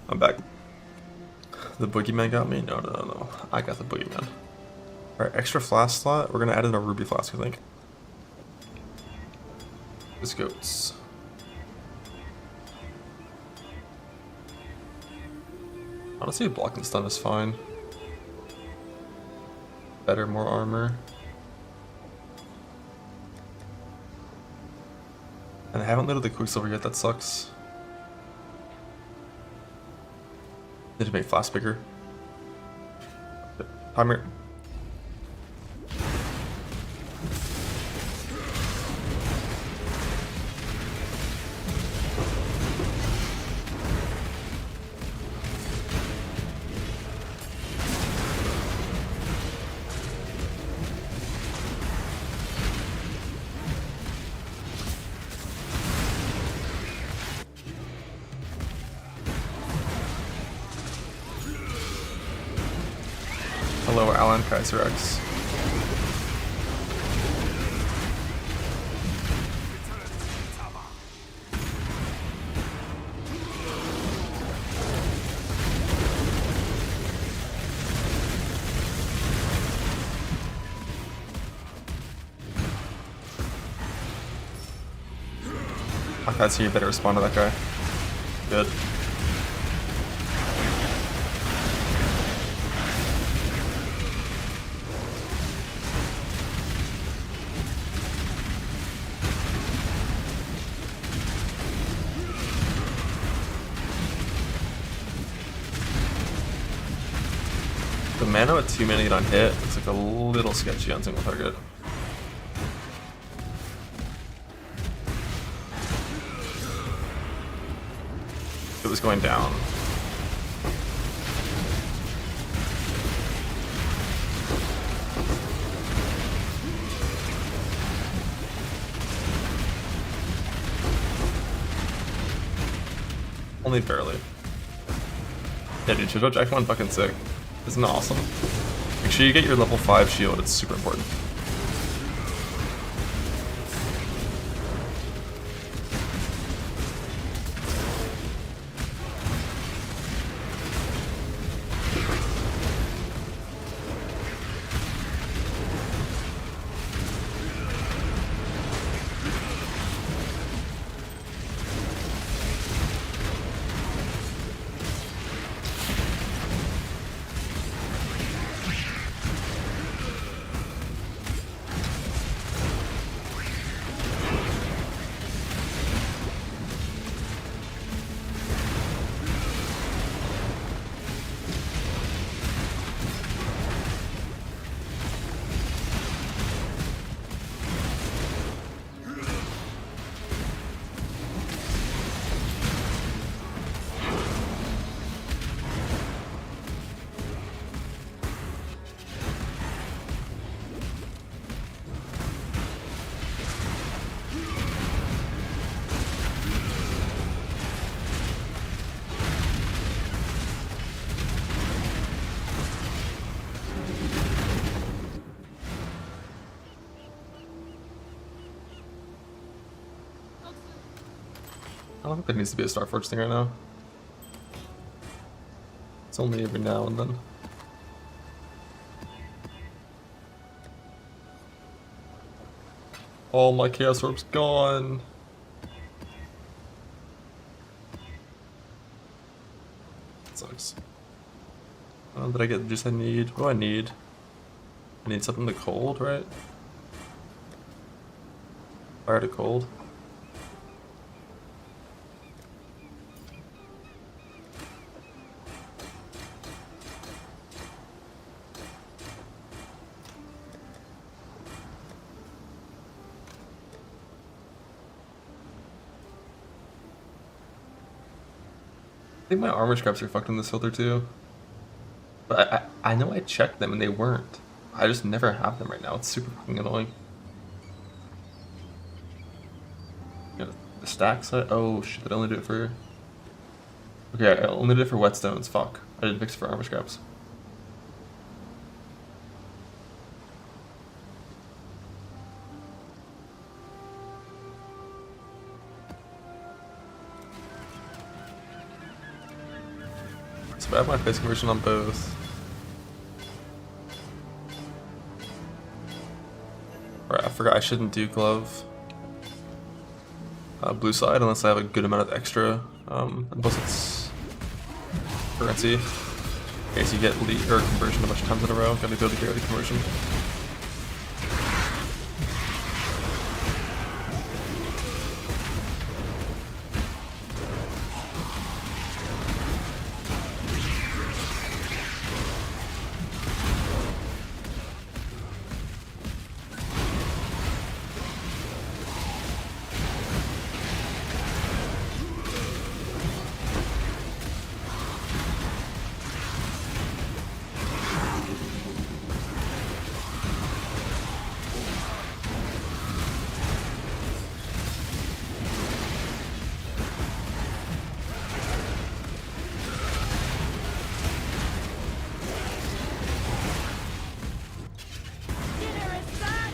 I'm back. The boogeyman got me? No, no, no, no. I got the boogeyman. Alright, extra flask slot. We're gonna add in a ruby flask, I think. This goats. Honestly, block and stun is fine. Better, more armor. And I haven't looted the Quicksilver yet, that sucks. Need to make flask bigger. Timer. Hello, Alan Kaiser X. I thought you better respond to that guy. Good. The mana with 2 mana on hit looks like a little sketchy on single target. It was going down. Only barely. Yeah, dude, Chicho Jack 1 fucking sick. Isn't that awesome? Make sure you get your level 5 shield, it's super important. I don't think there needs to be a Starforge thing right now. It's only every now and then. All my Chaos Orb's gone. Sucks. Did I get the juice I need? What do I need? I need something to cold, right? Fire to cold. I think my armor scraps are fucked in this filter too. But I know I checked them and they weren't. I just never have them right now. It's super fucking annoying. Yeah, the stack set? Oh shit, I only do it for... Okay, I only did it for whetstones. Fuck. I didn't fix it for armor scraps. So I have my face conversion on both. Alright, I forgot I shouldn't do glove. Blue side unless I have a good amount of extra. And plus it's currency. In case you get lead or conversion a bunch of times in a row, gotta go to get the conversion. Dinner is done.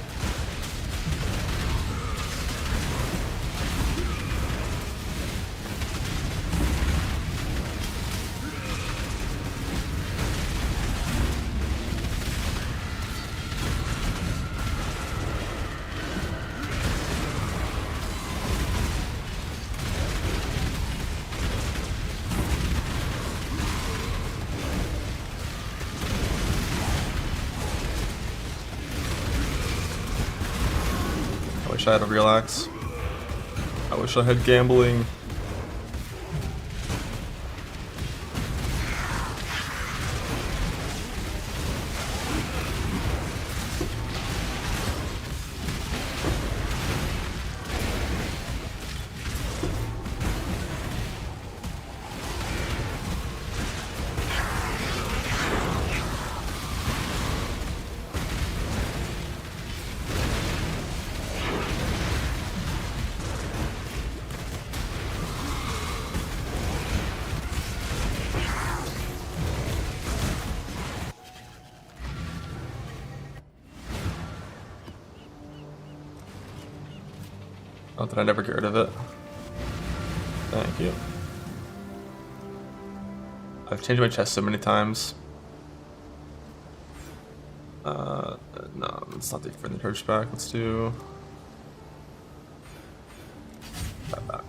I wish I had a relax. I wish I had gambling. Not that I never get rid of it. Thank you. I've changed my chest so many times. No, let's not take friendly torch back. Let's do that back.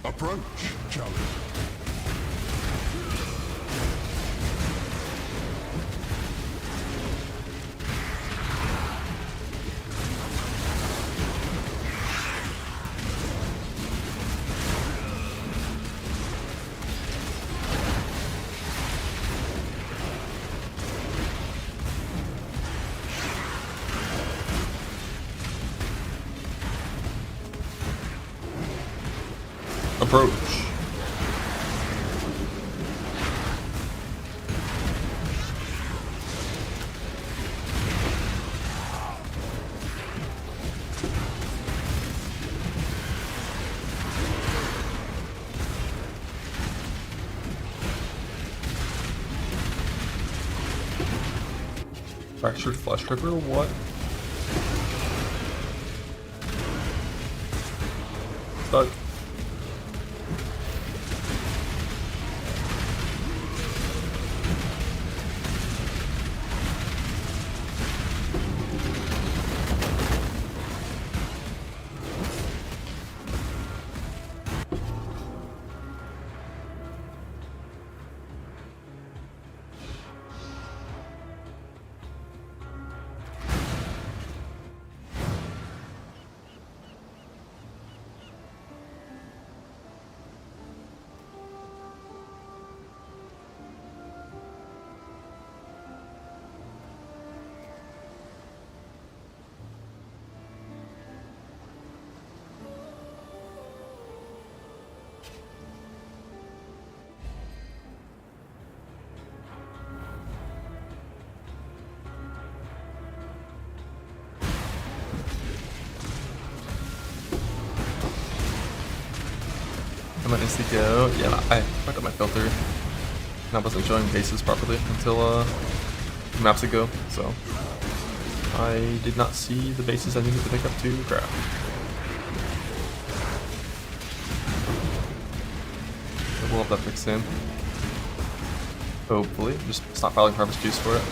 Approach, challenge. Approach. Fractured flesh tripper? What? Stuck. I might instantly go. Yeah, no, I fucked up my filter. And I wasn't showing bases properly until maps ago, so I did not see the bases I needed to pick up to craft. We'll have that fixed in. Hopefully, just stockpiling harvest juice for it.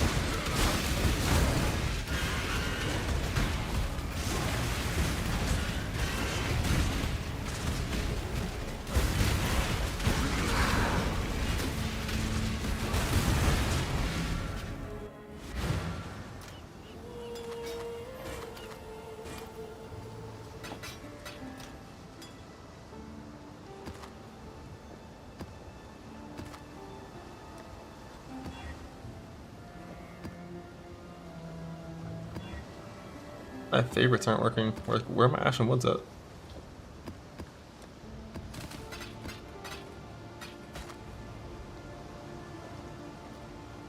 My favorites aren't working. Where are my Ashen Woods at?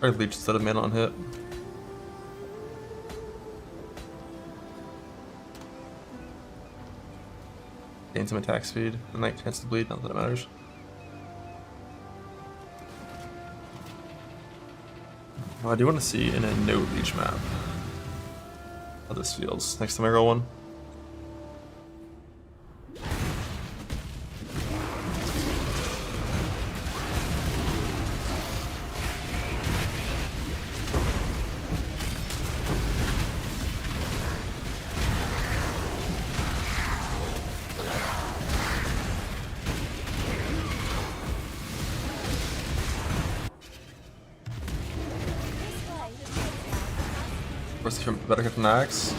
Or leech instead of mana on hit. Gain some attack speed and like chance to bleed, not that it matters. Well, I do want to see in a no leech map how this feels next time I roll one. Where's the better hit than axe?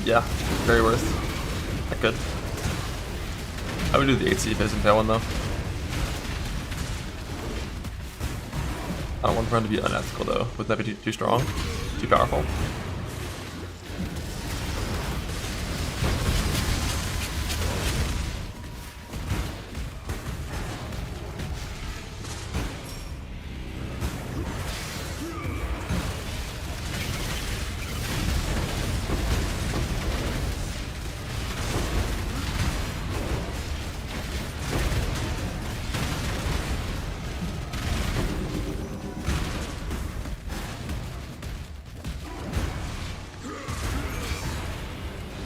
Yeah, very worth. I could. I would do the 8C phase and tail one though. I don't want the run to be unethical though. Would that be too strong? Too powerful?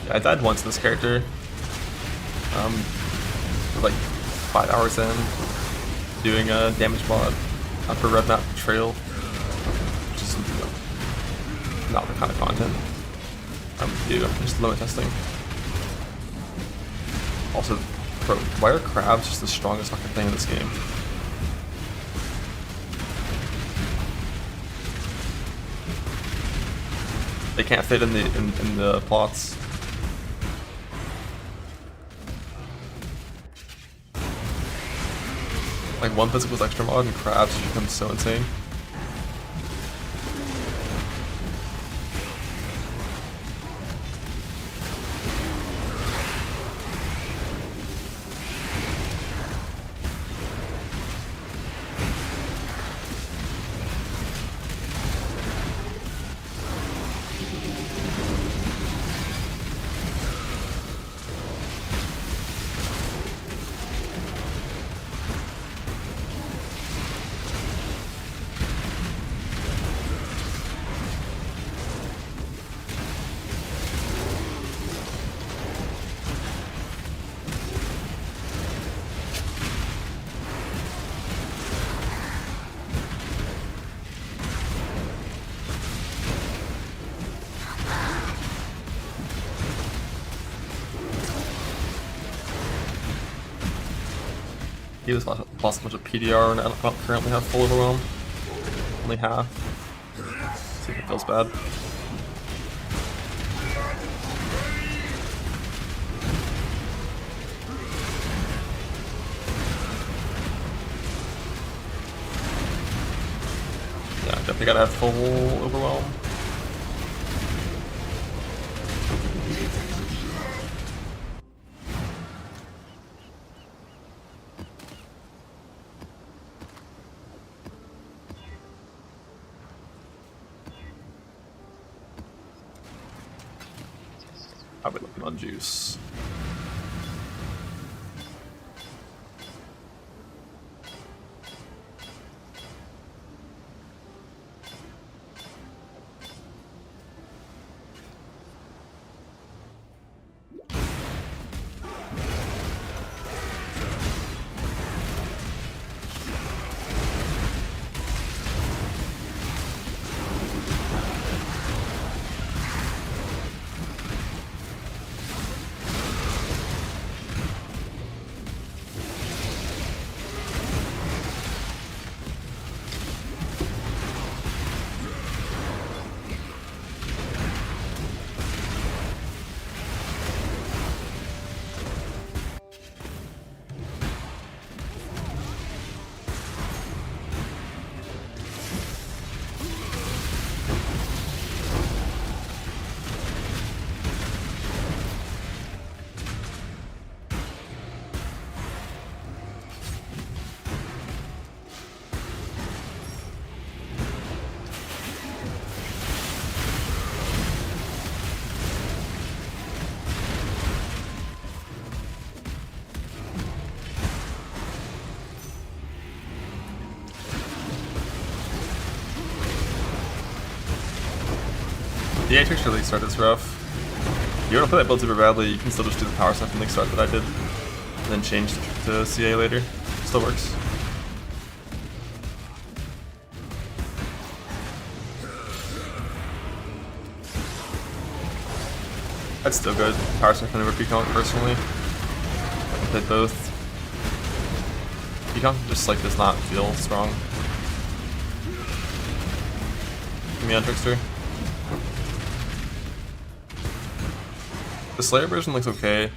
I died once in this character. Like 5 hours in, doing a damage mod for red map Betrayal, which is not the kind of content I'm do. Just limit testing. Also, bro, why are crabs just the strongest fucking thing in this game? They can't fit in the plots. Like one physical's extra mod and crabs just become so insane. He was lost a bunch of PDR and I don't currently have full overwhelm. Only half. See if it feels bad. Yeah, I definitely gotta have full overwhelm. I've been looking on juice. The Atrix really start is rough. If you want to play that build super badly, you can still just do the power stuff and like start that I did, and then change to CA later. Still works. That's still good. Power stuff and over Pecon personally. I played both. Pecon just like does not feel strong. Give me on Trickster. The Slayer version looks okay.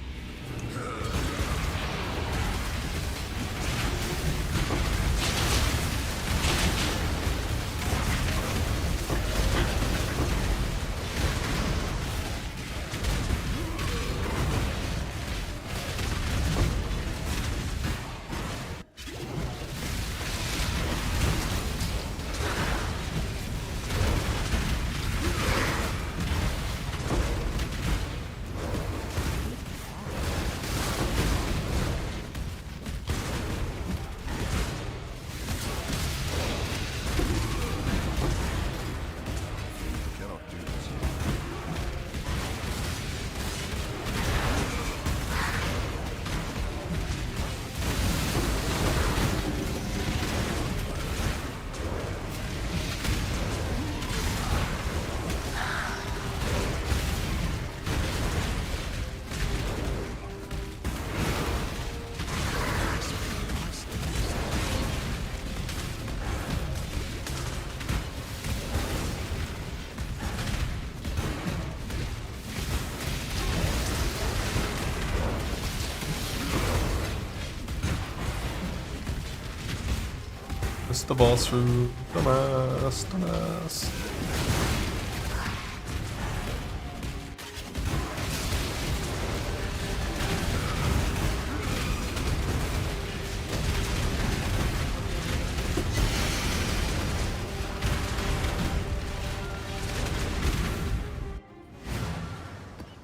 Push the balls through. Dumbass, dumbass.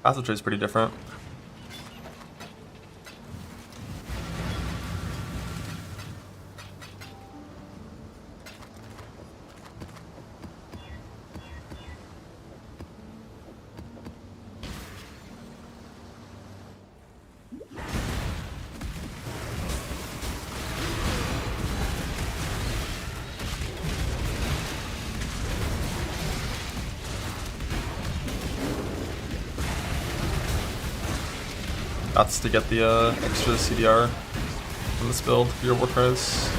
Passive trade's pretty different. That's to get the extra CDR from this build for your war prize.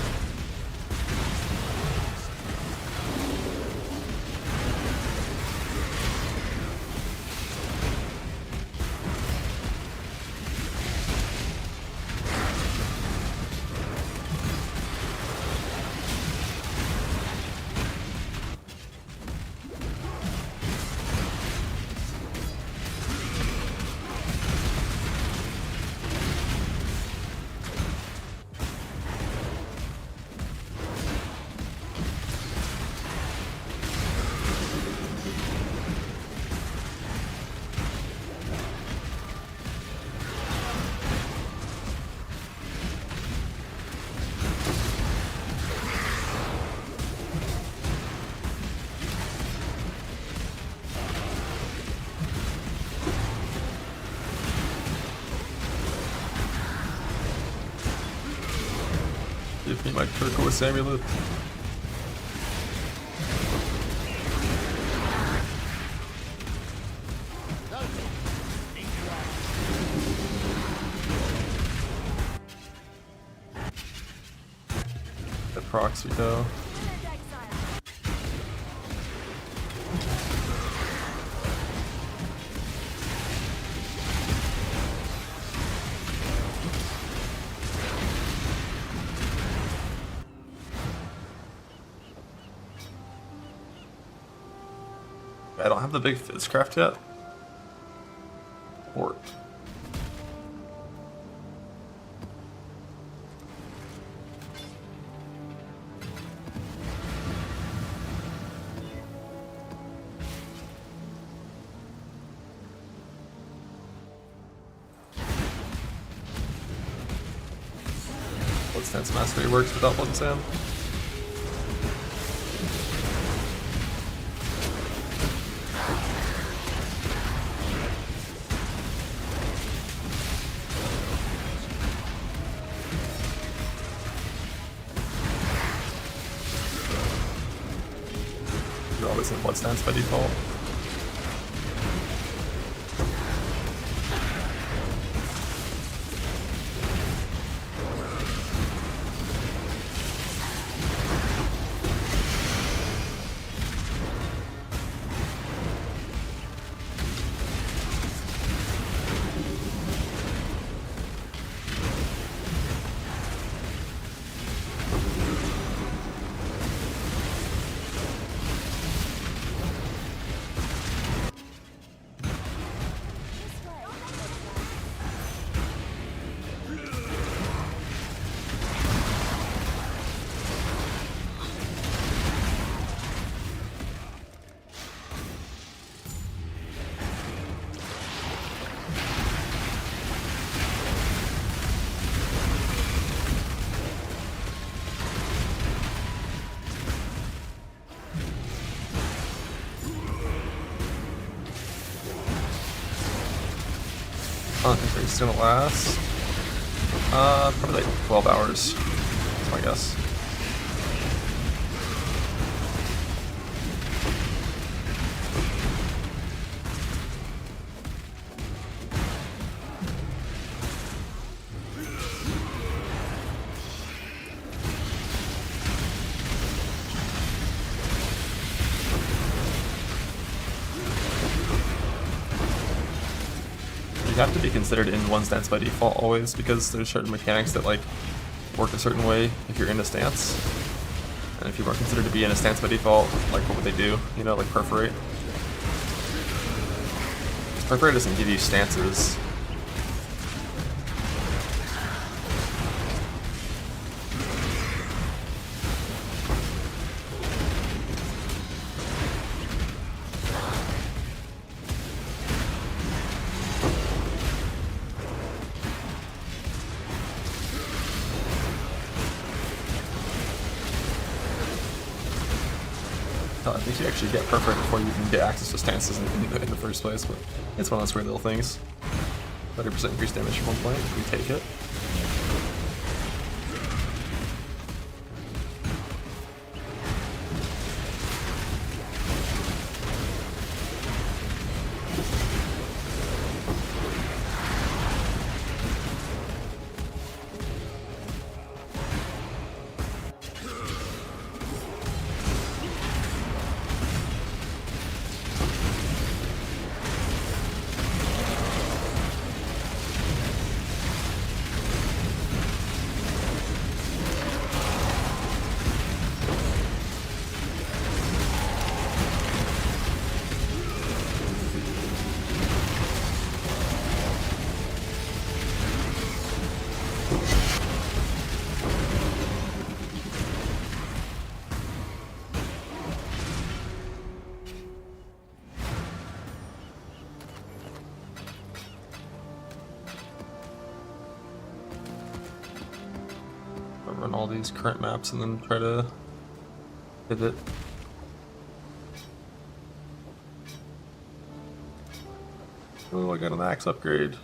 Give me my turquoise amulet. The procs we go. I don't have the big Fizzcraft yet. Port. Bloodstance Mastery works without Bloodsand. you're always in blood stance by default. How long is it gonna last? Probably like 12 hours. That's my guess. You have to be considered in one stance by default always, because there's certain mechanics that like work a certain way if you're in a stance. And if you are considered to be in a stance by default, like what would they do? You know, like perforate. Perforate doesn't give you stances. I think you actually get perfect before you can get access to stances in the first place, but it's one of those weird little things. 30% increased damage from 1 point, we take it. Run all these current maps and then try to pivot. Oh, I got an axe upgrade.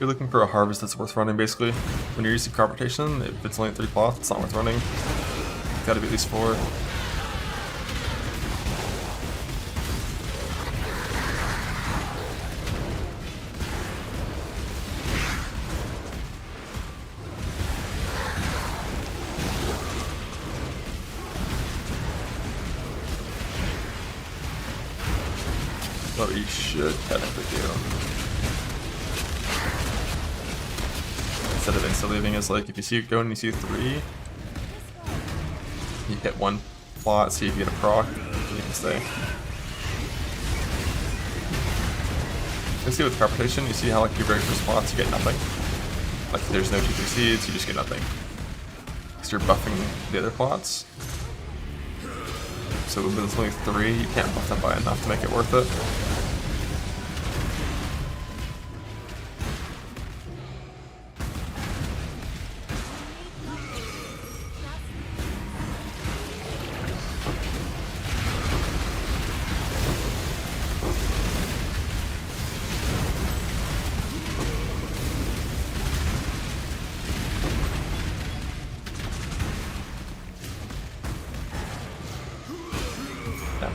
You're looking for a harvest that's worth running, basically. When you're using crop rotation, if it's only 3 cloth, it's not worth running. It's gotta be at least 4. What you should technically do, instead of insta-leaving, is like if you see it going and you see 3, you hit 1 plot, see if you get a proc, and you can stay. You see with crop rotation, you see how like your very first plots you get nothing. Like if there's no 2-3 seeds, you just get nothing. Because you're buffing the other plots. So when it's only 3, you can't buff them by enough to make it worth it.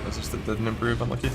It's just that it didn't improve, unlucky.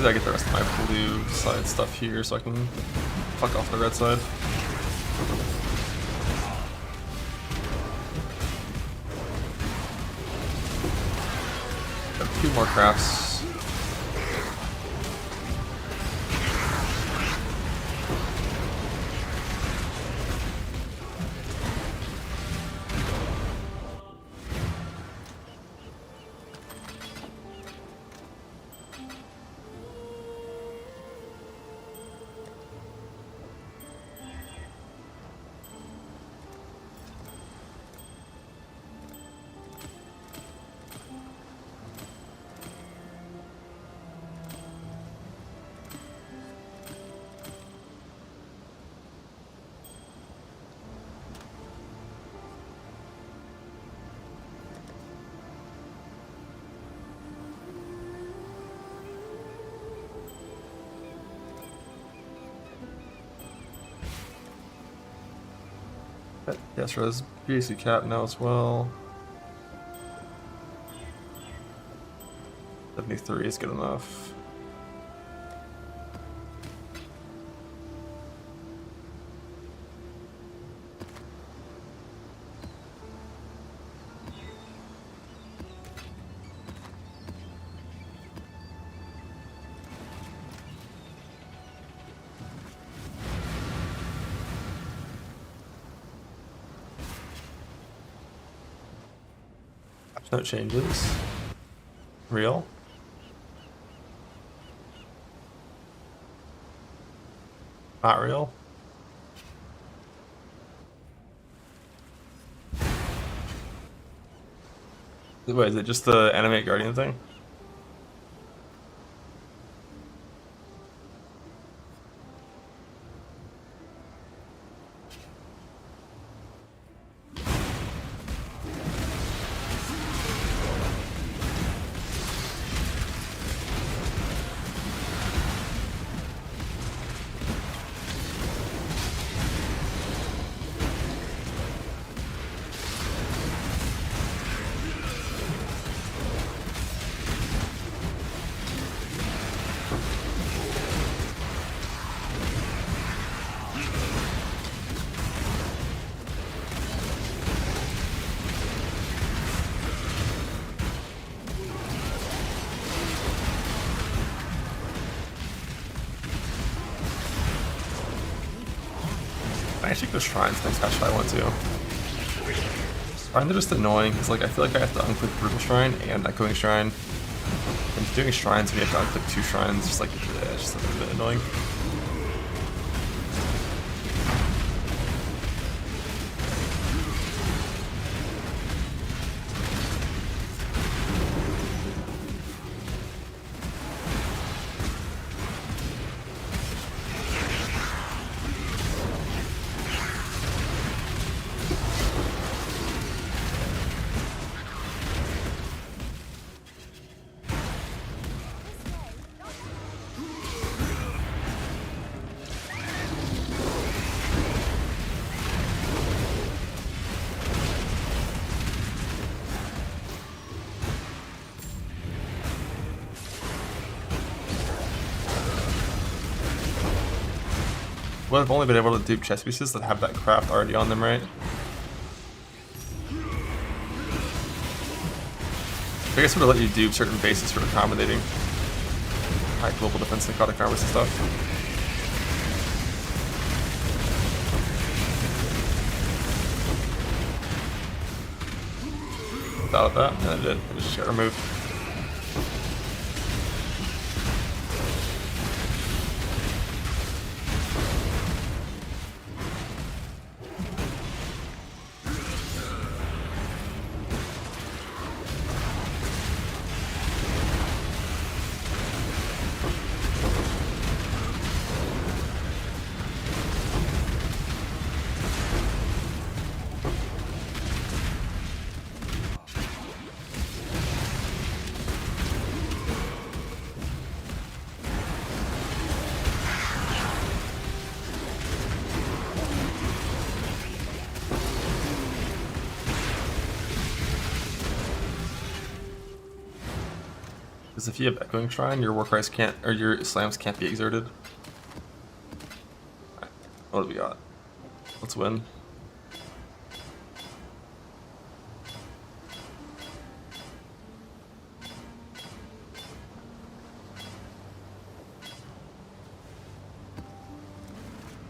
I get the rest of my blue side stuff here so I can fuck off the red side. Got 2 more crafts. Yes, Res BAC cap now as well. 73 is good enough. No changes. Real. Not real. Wait, is it just the animate guardian thing? actually go shrines next patch if I want to. Shrines are just annoying because like I feel like I have to unclick brutal shrine and echoing shrine. And doing shrines when you have to unclick 2 shrines, just like it's just a bit annoying. Well, I've only been able to dupe chest pieces that have that craft already on them, right? I guess we're gonna let you dupe certain bases for accommodating high global defense necrotic armors and stuff. Thought of that, and I did. I just got removed. Because if you have Echoing Shrine, your Warcries can't, or your slams can't be exerted. Alright, what do we got? Let's win.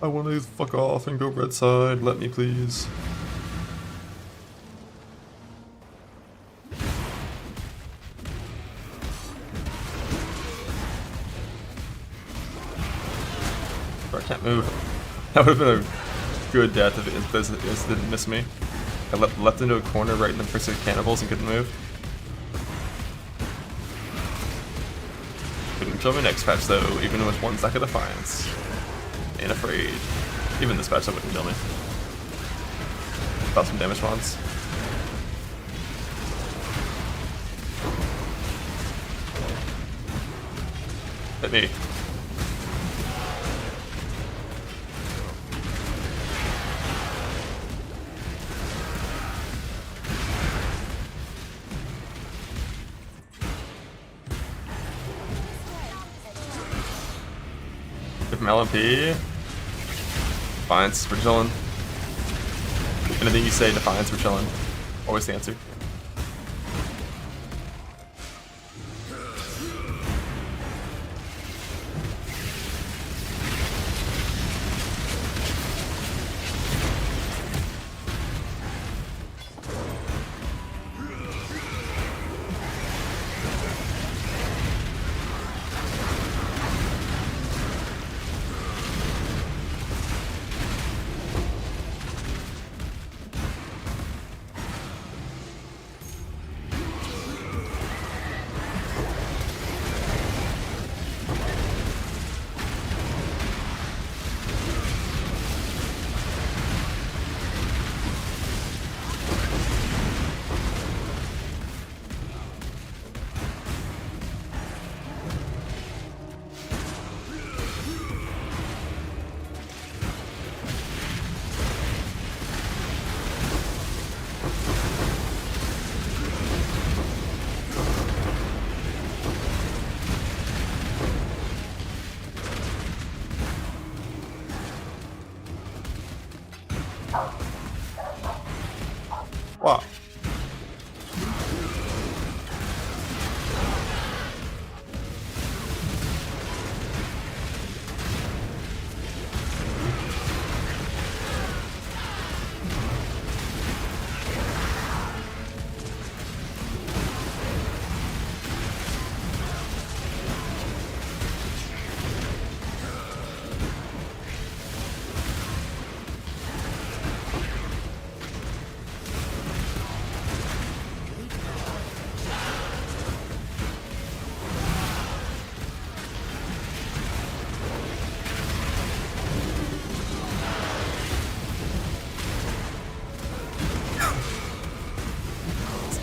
I want to fuck off and go red side. Let me please. I can't move. That would have been a good death if it didn't miss me. I left into a corner right in the face of cannibals and couldn't move. Couldn't kill me next patch though, even with 1 stack of Defiance. Ain't afraid. Even this patch that wouldn't kill me. About some damage response. Hit me. Give him LMP. Defiance, we're chillin'. Anything you say, Defiance, we're chillin'. Always the answer.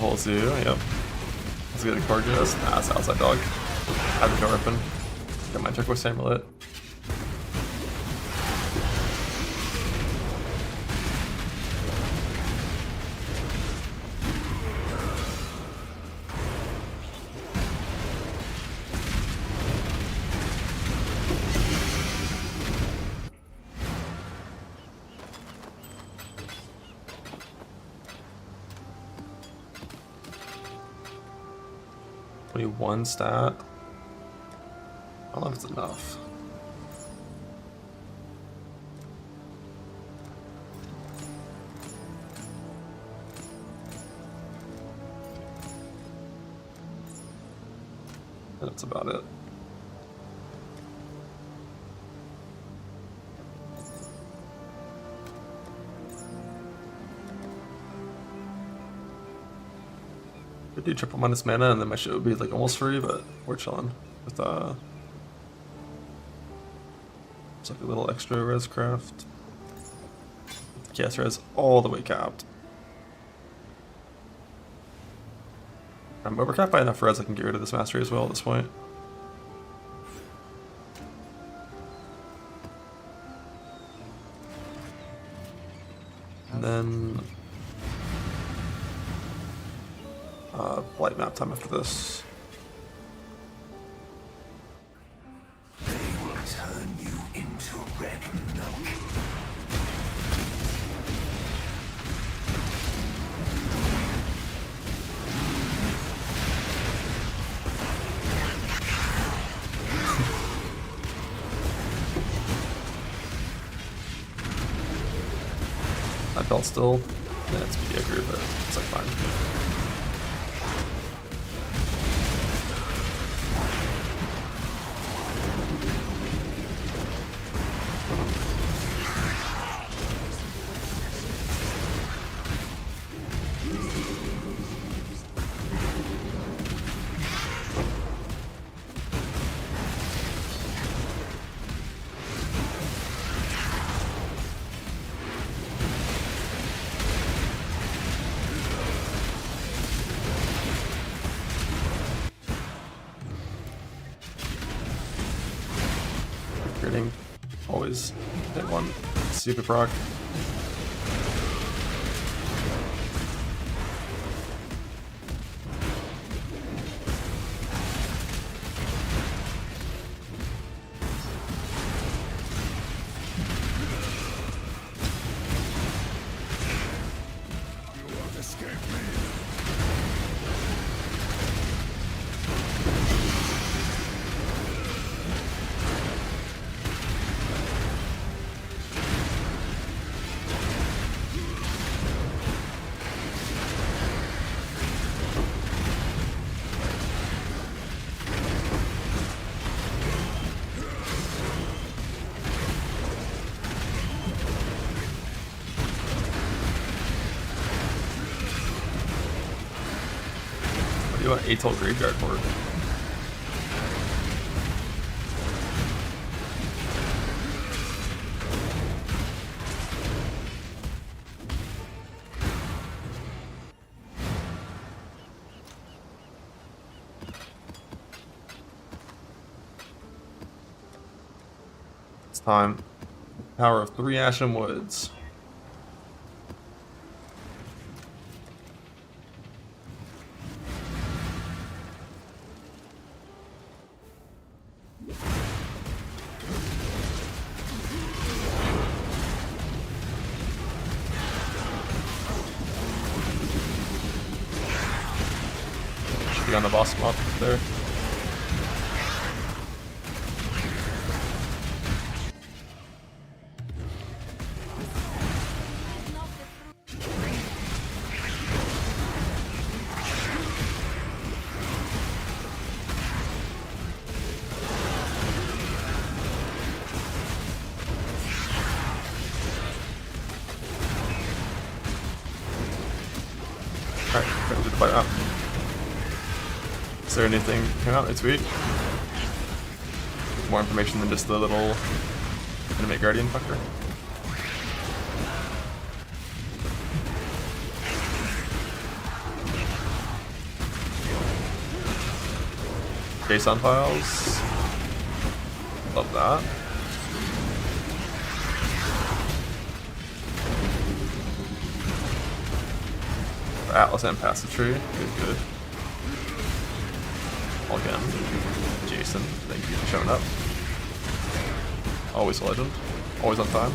whole zoo, yep. Let's get a gorgeous. Nah, it's outside dog. Have the door open. Get my turquoise amulet. Only one stat. I don't know if it's enough. That's about it. Could do triple minus mana and then my shit would be like almost free, but we're chilling with it's like a little extra res craft. Cast res all the way capped. I'm overcapped by enough res I can get rid of this mastery as well at this point. And then light map time after this. They will turn you into red milk. I felt still. Yeah, it's mediocre, but it's like fine. Always hit one. Super proc. You won't escape me. What do you want Atoll Graveyard for? It's time. Power of 3 Ashen Woods. Should be on the boss mob there. Alright, gotta do the fight out. Is there anything coming out next week? More information than just the little Animate Guardian fucker? Base on files. Love that. Atlas and passive tree. Good. All again. Jason, thank you for showing up. Always a legend. Always on time.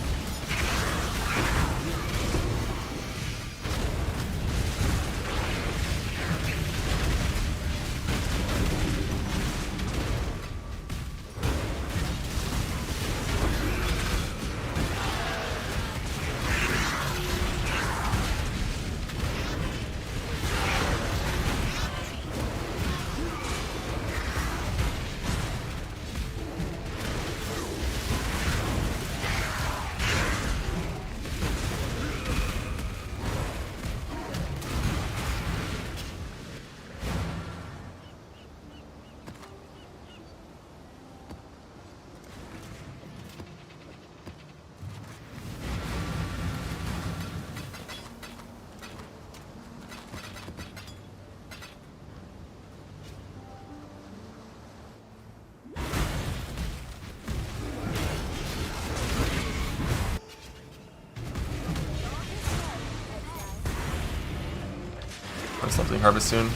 Something harvest soon.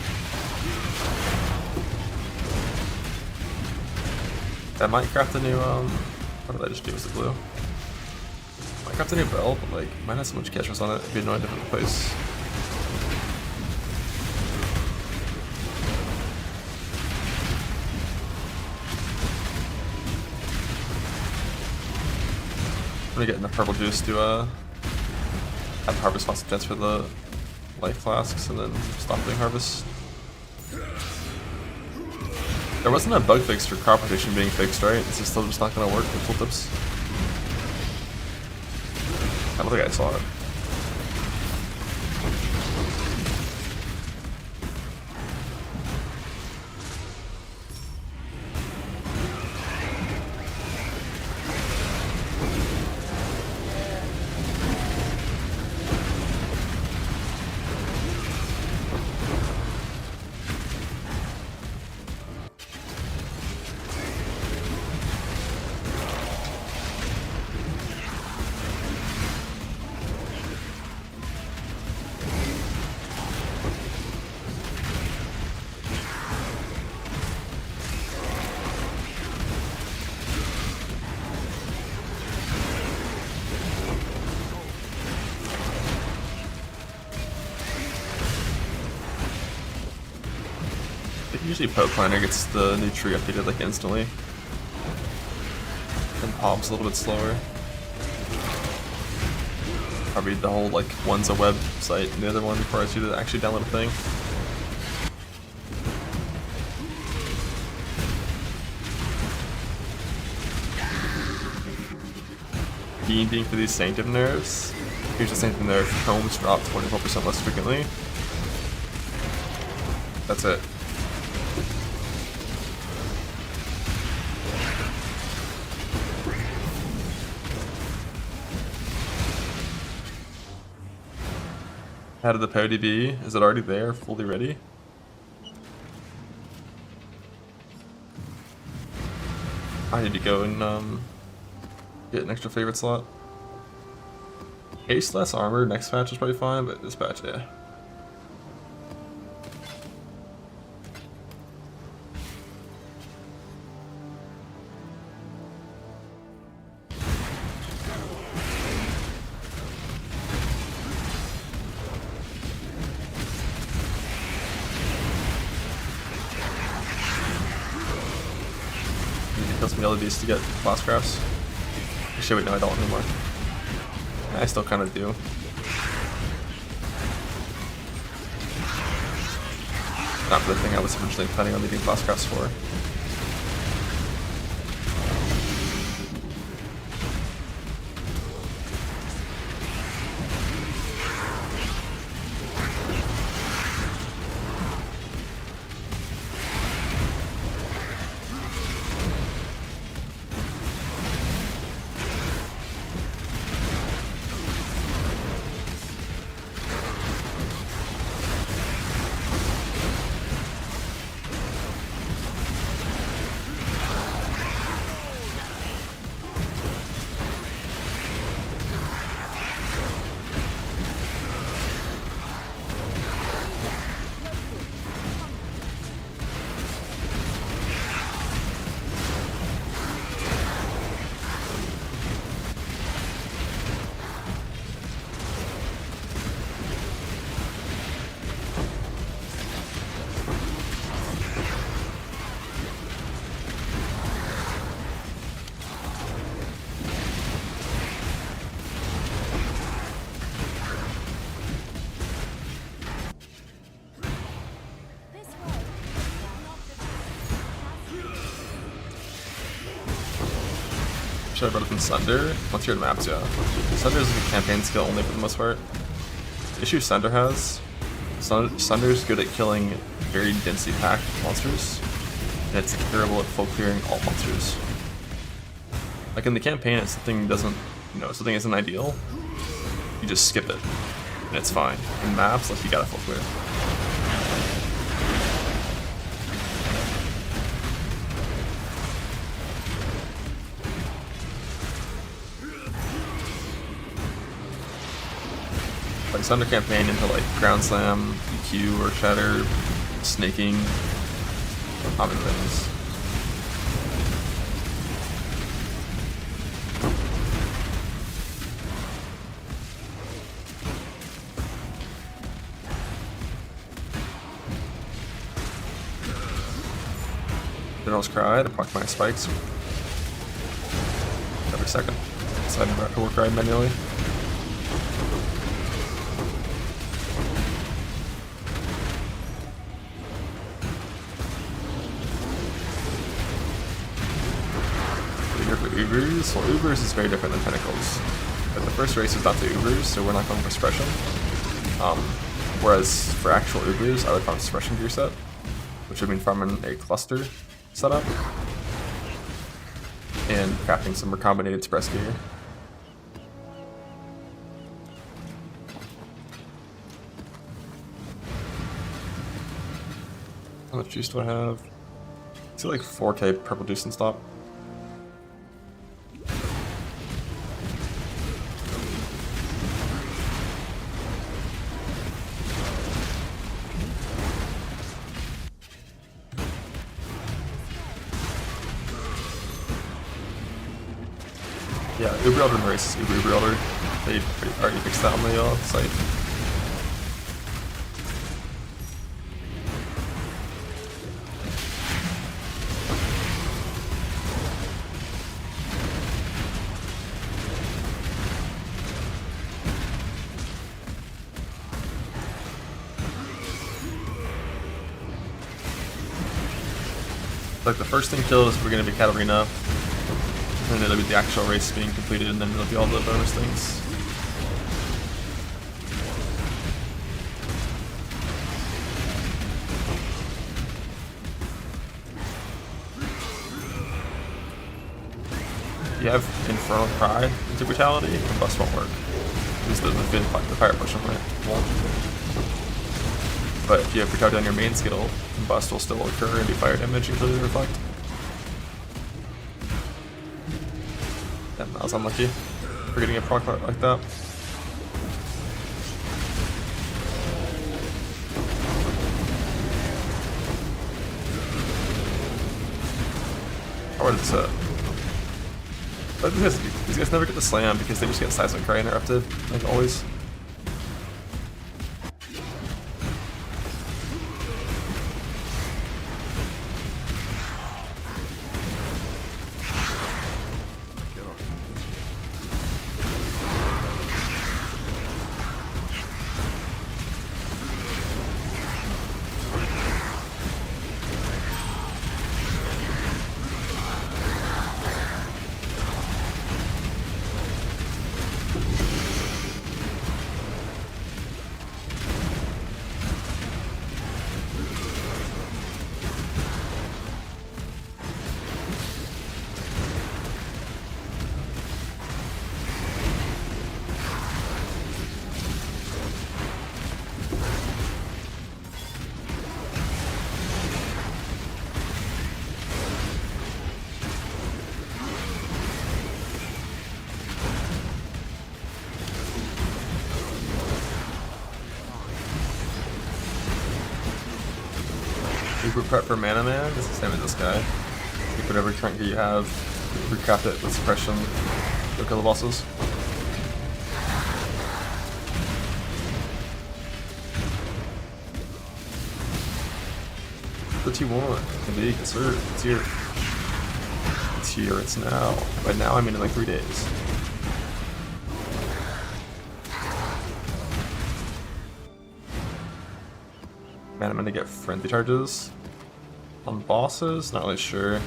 I might craft a new what did I just do with the glue? Might craft a new belt, but like might have so much catchers on it, it'd be annoying to different place. I'm gonna get enough purple juice to have harvest lots of chance for the life flasks and then stop doing harvest. There wasn't a bug fix for crop rotation being fixed, right? This is still just not gonna work with tooltips. I don't think I saw it. Usually Poke Planner gets the new tree updated like instantly. And Pob's a little bit slower. Probably the whole like one's a website and the other one requires you to actually download a thing. Being for these Sanctum nerfs. Here's the Sanctum nerf. Homes drop 24% less frequently. That's it. How did the Pody be? Is it already there, fully ready? I need to go and get an extra favorite slot. Haste less armor next patch is probably fine, but this patch, yeah. Kill some yellow beasts to get boss crafts. Actually, wait, no, I don't anymore. I still kind of do. Not for the thing I was originally planning on leaving boss crafts for. Should I better than Sunder? Once you're in maps, yeah. Sunder is like a campaign skill only for the most part. The issue Sunder has, Sunder's good at killing very densely packed monsters, and it's terrible at full clearing all monsters. Like in the campaign, if something doesn't, something isn't ideal, you just skip it, and it's fine. In maps, like, you gotta full clear. Like Sunder campaign into like ground slam, EQ or shatter, snaking, common things. General's Cry to proc my spikes every second. So I never have to work right manually. Ubers? Well, Ubers is very different than Tentacles. But the first race is not the Ubers, so we're not going for suppression. Whereas for actual Ubers, I would farm suppression gear set, which would mean farming a cluster setup and crafting some recombinated suppress gear. How much juice do I have? Is it like 4k purple juice and stop? Yeah, Uber Elder in the race is Uber Elder. They already fixed that on the site. Like the first thing killed is we're gonna be Katarina. And then it'll be the actual race being completed, and then it'll be all the bonus things. If you have Infernal Cry into Brutality, Combust won't work. Because the fire portion won't. But if you have Brutality on your main skill, Combust will still occur and do fire damage and kill you with Reflect. I was unlucky for getting a proc like that. How hard is it? But these guys never get to slam because they just get Seismic Cry interrupted, like always. Super prep for Mana Man is the same as this guy. You put every trinket you have, recraft it with suppression, go kill the bosses. What do you want? Maybe it's here. It's here. It's here. It's now. By now I mean in like 3 days. Man, I'm gonna get frenzy charges on bosses. Not really sure.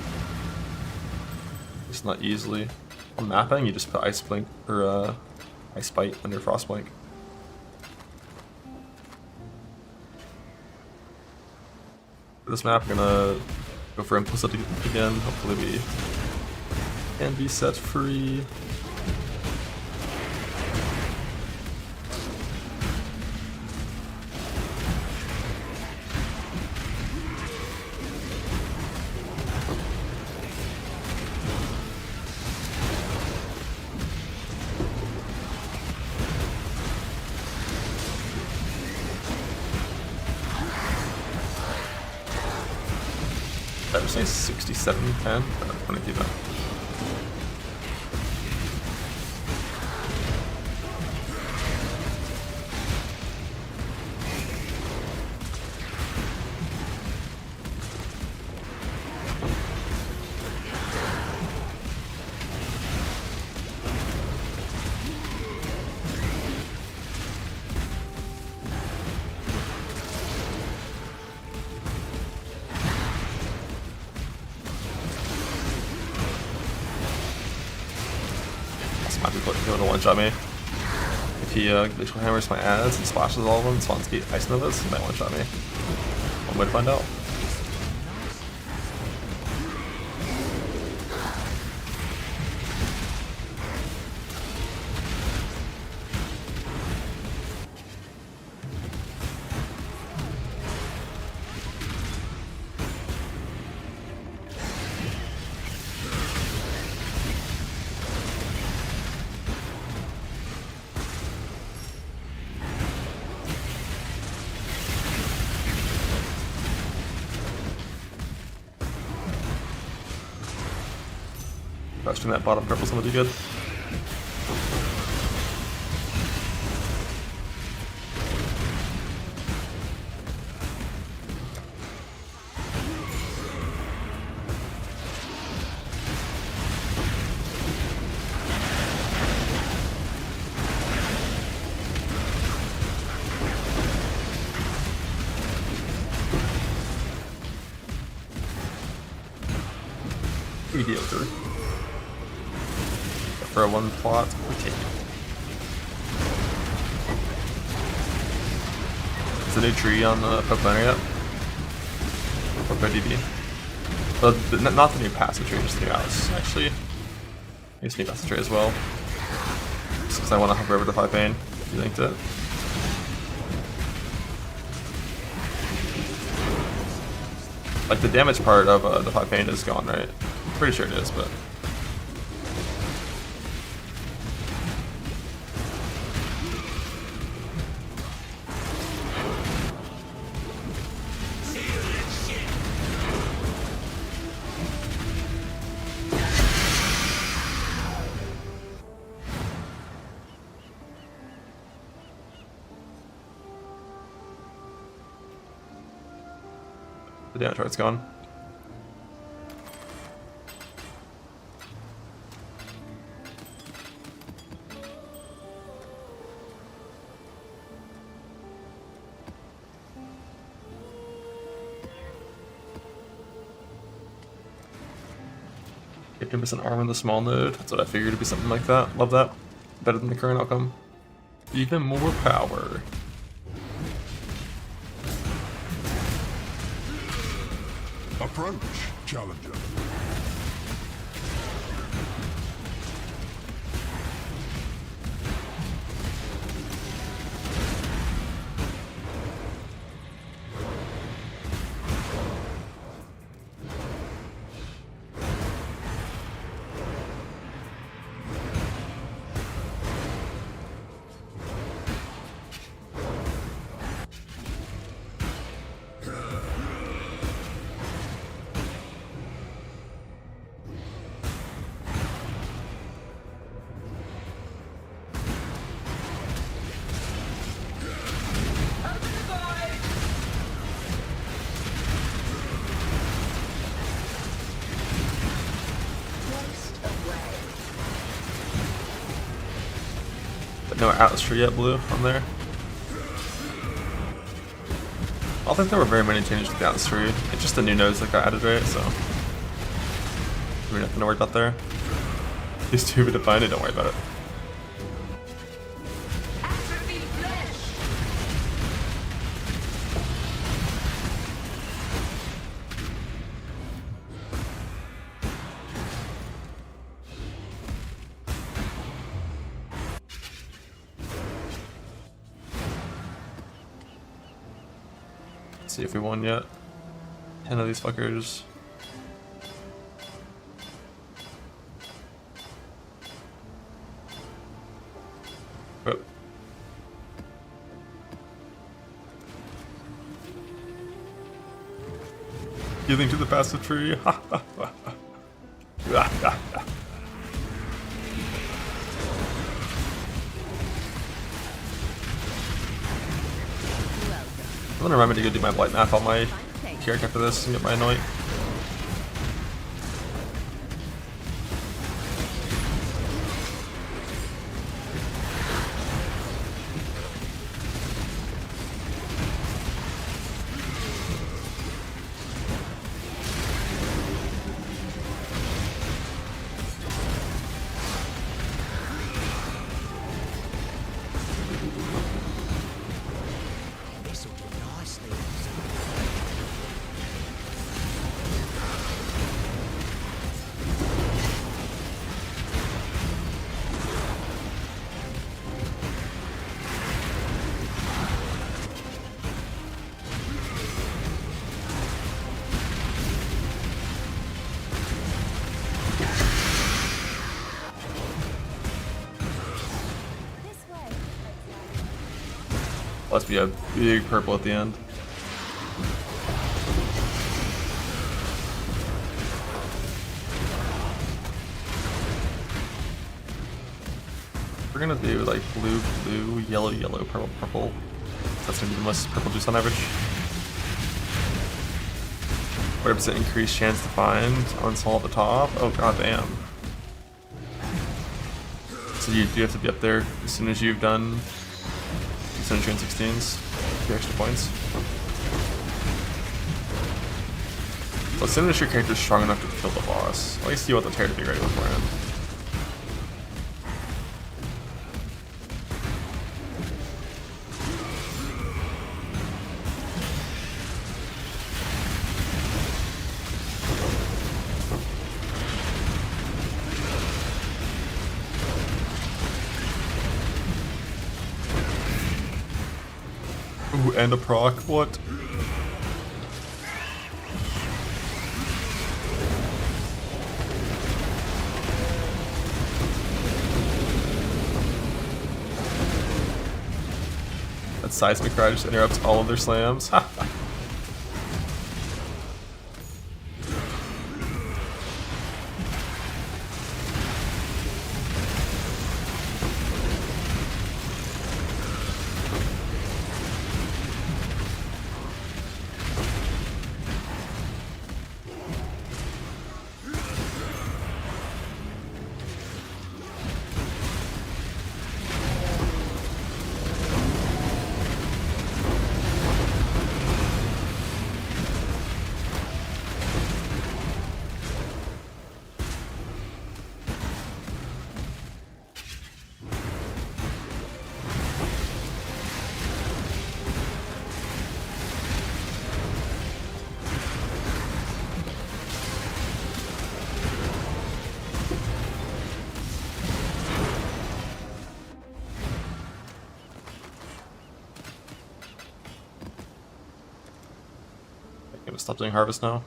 Just not easily. On mapping, you just put ice blink or ice bite under frost blink. For this map, I'm gonna go for implicit again. Hopefully, we can be set free. Did I just say 6710? I'm gonna keep that. Might be able to one-shot me. If he glacial hammers my ads and splashes all of them, spawns gate ice novas, he might one-shot me. One way to find out. Crushing that bottom purple's gonna be good. Mediocre. For a one plot, we take it. Is the new tree on the Pokemon yet? Or DB? Not the new passive tree, just the new Alice. Actually, I guess new passive tree as well. Just because I want to hover over to 5 Pain. You linked it. Like the damage part of the 5 Pain is gone, right? Pretty sure it is, but. The damage part's gone. %, armor in the small node. That's what I figured it'd be, something like that. Love that. Better than the current outcome. Even more power. Approach, challenger. No Atlas tree yet, blue, on there. I don't think there were very many changes to the Atlas tree. It's just the new nodes that got added, right? So, really nothing to worry about there. Too stupid to find it, don't worry about it. Atrophy flesh! Let's see if we won yet. 10 of these fuckers. Oh. Healing to the passive tree. I'm gonna remember to go do my blight math on my character after this and get my anoint. This'll do nicely. Must be a big purple at the end. We're gonna do like blue, blue, yellow, yellow, purple, purple. That's gonna be the most purple juice on average. 40% increased chance to find unsol at the top. Oh god damn. So you do have to be up there as soon as you've done 2 and 16s. 2 extra points. So as soon as your character's strong enough to kill the boss, at least you want the tear to be ready beforehand. Ooh, and a proc, what? That seismic cry just interrupts all of their slams. Gonna stop doing harvest now.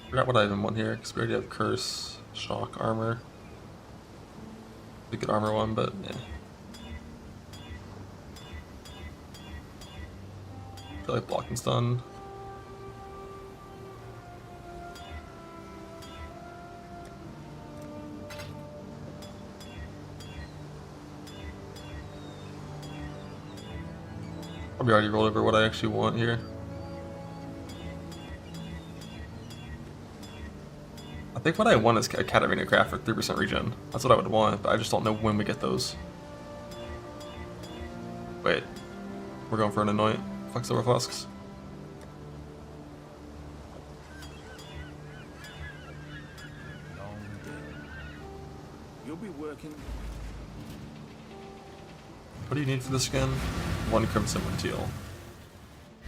Forgot what I even want here, because we already have curse, shock, armor. The good armor one, but yeah. I feel like blocking stun. Probably already rolled over what I actually want here. I think what I want is a Cat Arena craft for 3% regen. That's what I would want, but I just don't know when we get those. Wait, we're going for an Anoint. Fuck Silver Flasks. Long day. You'll be working. What do you need for this skin? 1 Crimson, 1 Teal. I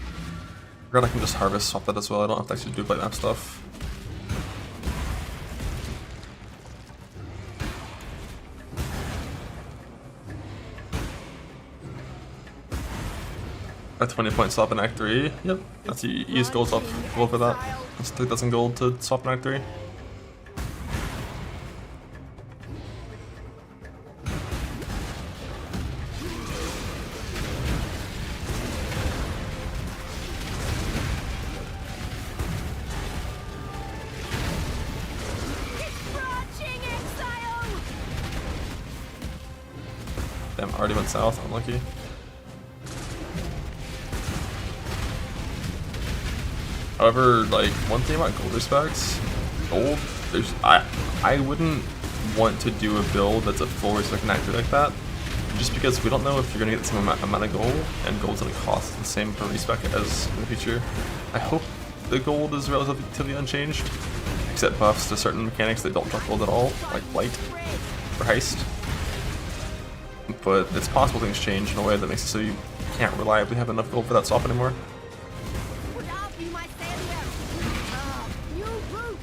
forgot I can just harvest swap that as well. I don't have to actually do play map stuff. A 20-point swap in Act 3. Yep, that's you use gold swap gold for that. That's 3,000 gold to swap in Act 3. Crouching Exile! Damn, already went south. Unlucky. However, like, one thing about gold respects, gold, I wouldn't want to do a build that's a full respect and active like that, just because we don't know if you're gonna get the same amount of gold, and gold's gonna cost the same per respec as in the future. I hope the gold is relatively unchanged, except buffs to certain mechanics that don't drop gold at all, like Blight or Heist. But it's possible things change in a way that makes it so you can't reliably have enough gold for that swap anymore. Would I be my failure? You root!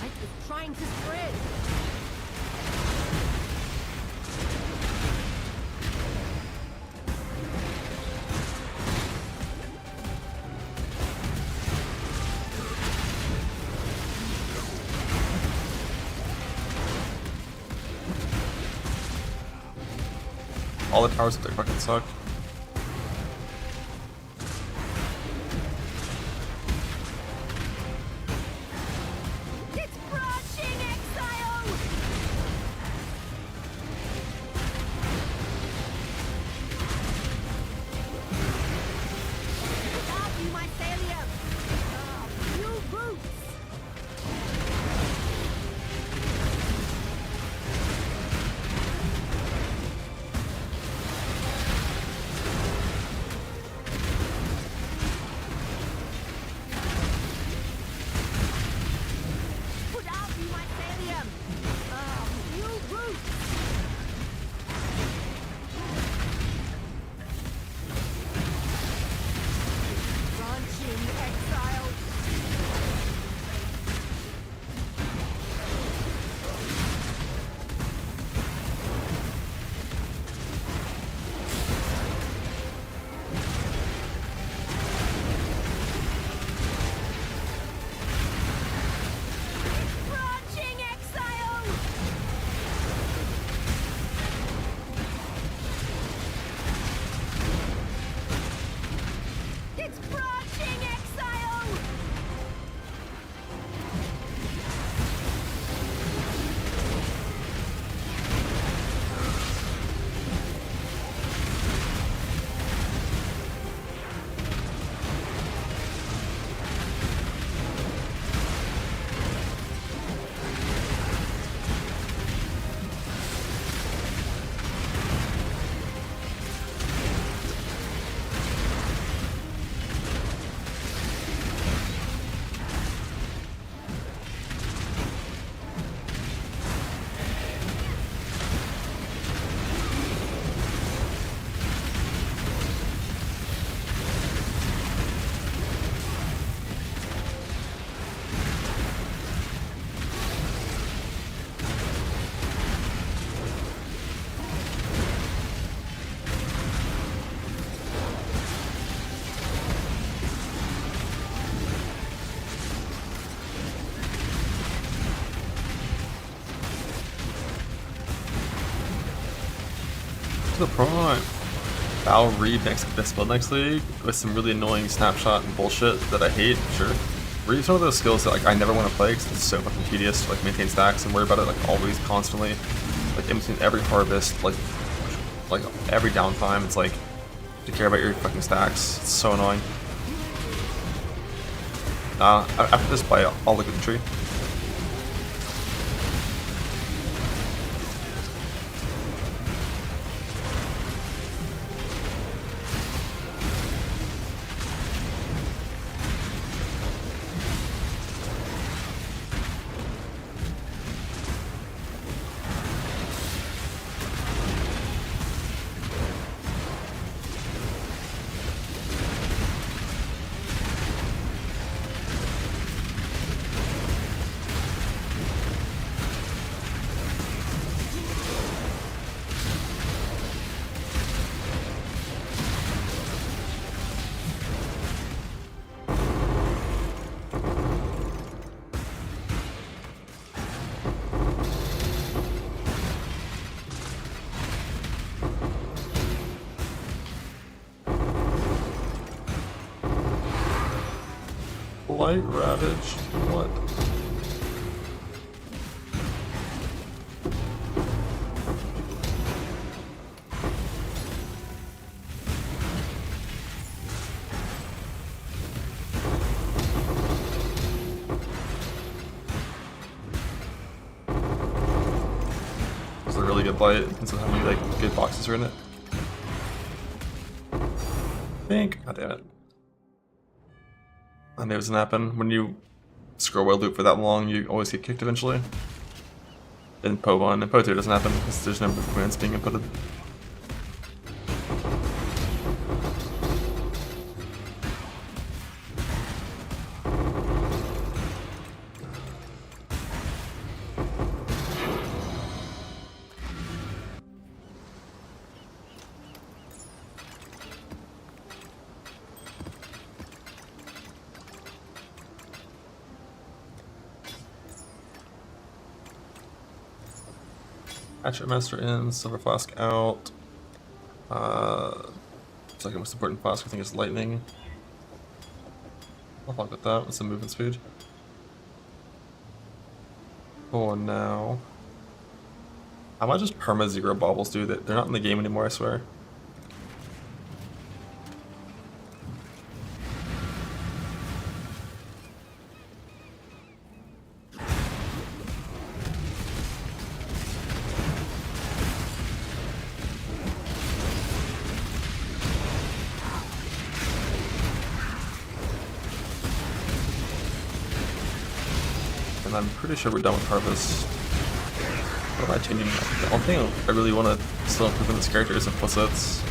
I was trying to spread. All the towers up there fucking suck. It's crouching Exile! Would I be my failure? You roots! Would I be my failure? You roots! Launching Exile! Launching Exile! It's crouching Exile! To the prime. I'll read this build next league with some really annoying snapshot and bullshit that I hate, sure. Read's one of those skills that like I never want to play because it's so fucking tedious to like maintain stacks and worry about it like always, constantly. Like in between every harvest, like every downtime, it's like to care about your fucking stacks. It's so annoying. After this play, I'll look at the tree. Light ravaged. What? It's a really good blight. Depends on how many like good boxes are in it. I think. God damn it. I knew it was gonna happen. When you scroll wheel loop for that long, you always get kicked eventually. In Po 1 and Po 2 doesn't happen because there's no commands being inputted. Hatchet Master in, Silver Flask out. Second most important flask I think is Lightning. I'll fuck with that with some movement speed. For now. I might just perma 0 baubles, dude. They're not in the game anymore, I swear. And I'm pretty sure we're done with Harvest. What am I changing? The only thing I really want to still improve in this character is implicits.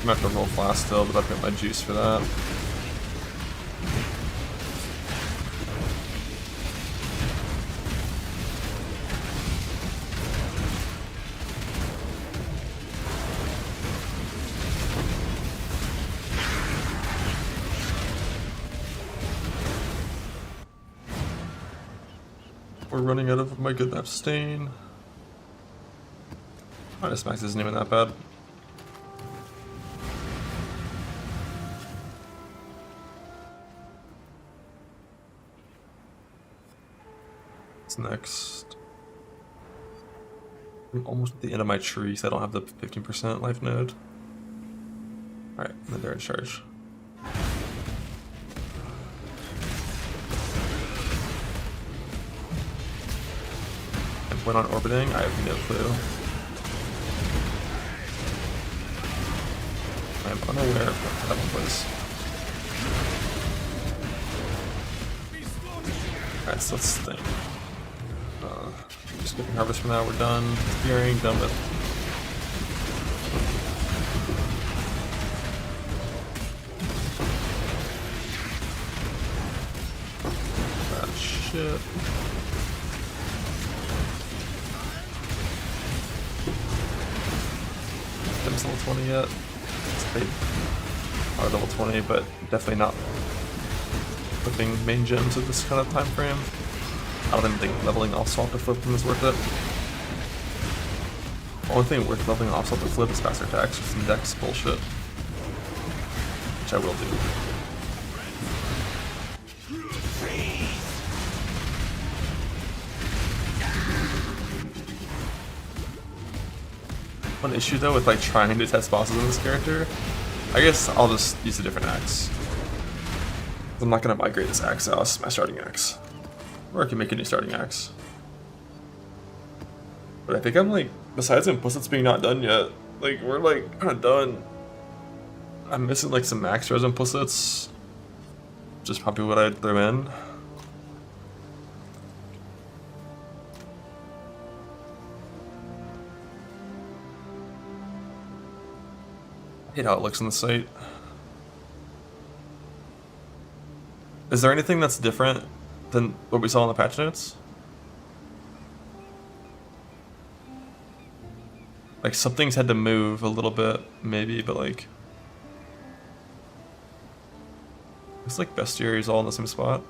I'm gonna have to roll fast still, but I've got my juice for that. We're running out of my good map stain. Minus max isn't even that bad. Next. I'm almost at the end of my tree, so I don't have the 15% life node. Alright, and then they're in charge. And when on orbiting, I have no clue. I am unaware of what that one was. Alright, so let's think. Just skipping harvest for now, we're done. Spearing, done with. That shit. Gem's level 20 yet. They are level 20, but definitely not flipping main gems at this kind of time frame. I don't even think leveling off swap to flip them is worth it. The only thing worth leveling off swap to flip is faster attacks, just some dex bullshit. Which I will do. One issue though with like trying to test bosses in this character, I guess I'll just use a different axe. I'm not gonna migrate this axe out as my starting axe. Or I can make a new starting axe. But I think I'm like, besides implicits being not done yet, like we're like kinda done. I'm missing like some max res implicits. Just probably what I'd throw in. I hate how it looks on the site. Is there anything that's different than what we saw in the patch notes? Like something's had to move a little bit, maybe, but like... Looks like Bestiary is all in the same spot.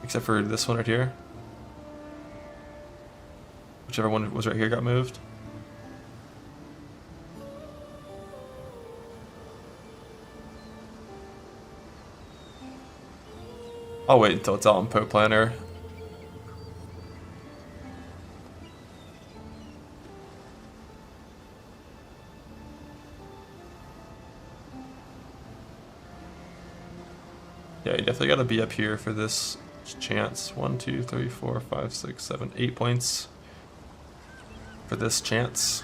Except for this one right here. Whichever one was right here got moved. I'll wait until it's out on Poe Planner. Yeah, you definitely gotta be up here for this chance. 1, 2, 3, 4, 5, 6, 7, 8 points for this chance.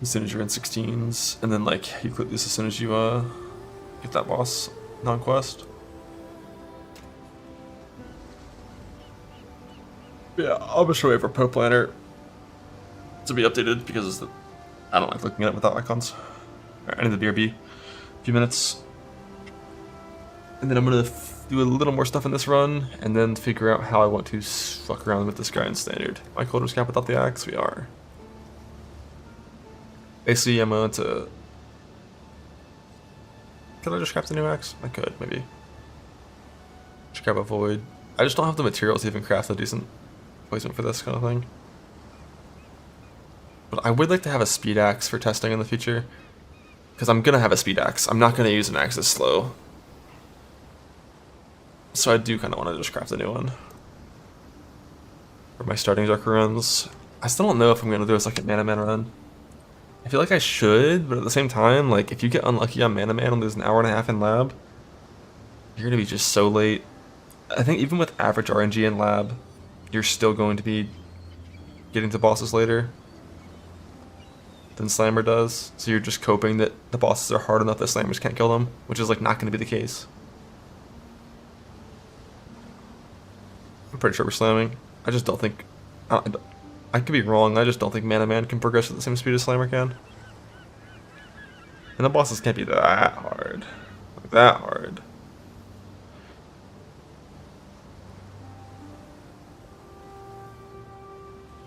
As soon as you're in 16s, and then like you click this as soon as you get that boss non-quest. Yeah, I'll just wait for Poe Planner to be updated because I don't like looking at it without icons. Alright, I need the BRB. A few minutes. And then I'm gonna do a little more stuff in this run, and then figure out how I want to fuck around with this guy in standard. Am I Colders Cap without the axe? We are. Basically, I'm going to... Could I just craft a new axe? I could, maybe. Just grab a void. I just don't have the materials to even craft a decent placement for this kind of thing. But I would like to have a speed axe for testing in the future. Because I'm gonna have a speed axe. I'm not gonna use an axe that's slow. So I do kind of want to just craft a new one. For my starting Darker runs. I still don't know if I'm gonna do a second Mana Man run. I feel like I should, but at the same time, like, if you get unlucky on Mana Man and lose an hour and a half in lab, you're going to be just so late. I think even with average RNG in lab, you're still going to be getting to bosses later than Slammer does. So you're just coping that the bosses are hard enough that Slammers can't kill them, which is, like, not going to be the case. I'm pretty sure we're slamming. I just don't think... I could be wrong, I just don't think Mana Man can progress at the same speed as Slammer can. And the bosses can't be that hard. Like, that hard.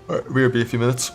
Alright, we'll be a few minutes.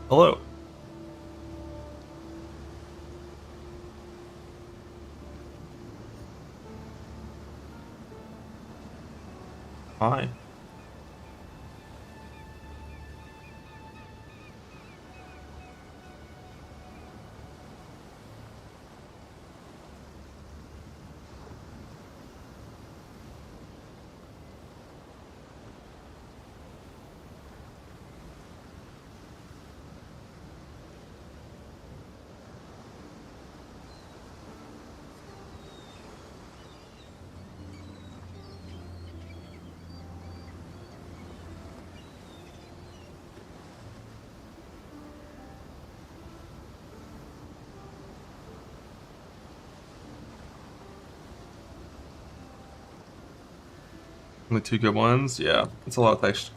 Hello. Hi. Only 2 good ones? Yeah, it's a lot of text.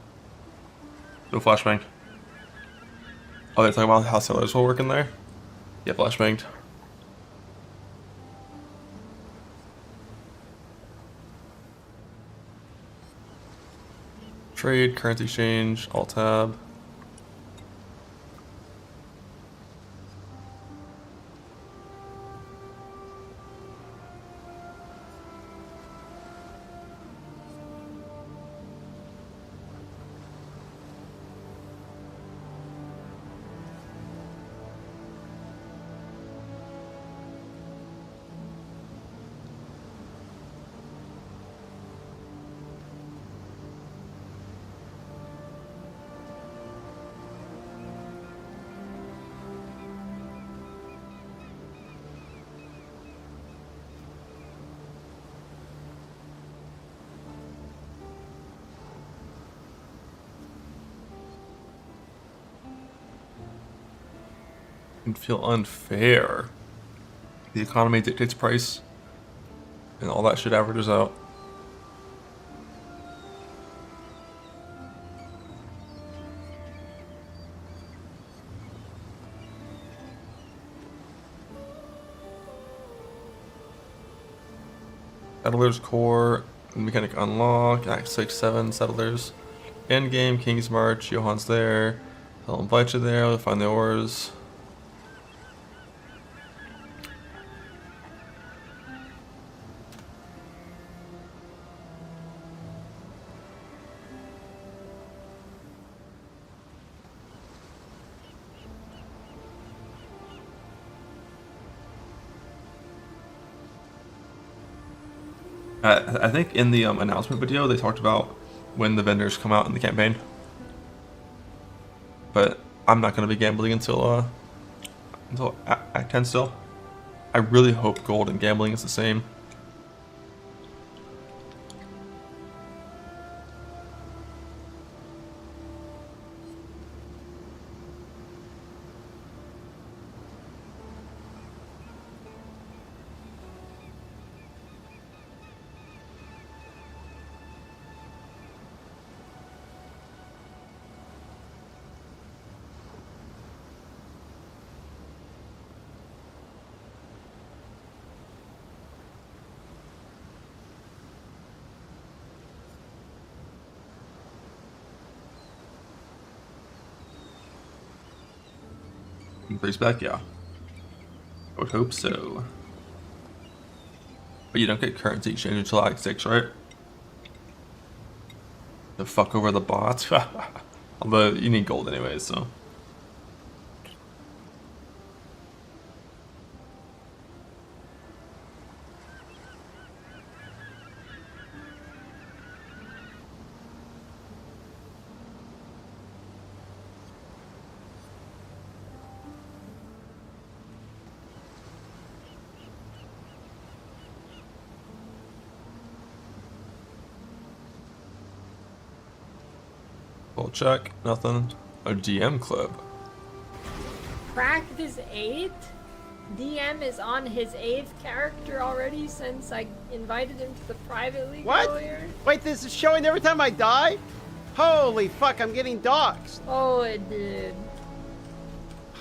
No flashbang. Oh, they're talking about how sellers will work in there? Yeah, flashbanged. Trade, currency exchange, alt tab. Can feel unfair. The economy dictates price, and all that shit averages out. Settlers Core, Mechanic Unlock, Act 6, 7, Settlers. Endgame, King's March, Johann's there. They'll invite you there, they'll find the ores. I think in the announcement video they talked about when the vendors come out in the campaign, but I'm not going to be gambling until Act 10 still. I really hope gold and gambling is the same. Increase back, yeah. I would hope so. But you don't get currency exchange until Act 6, right? To fuck over the bots? Although you need gold anyways, so. Full check, nothing. A DM club. Practice 8? DM is on his 8th character already since I invited him to the private league What? earlier. Wait, this is showing every time I die? Holy fuck, I'm getting doxxed. Oh, it did.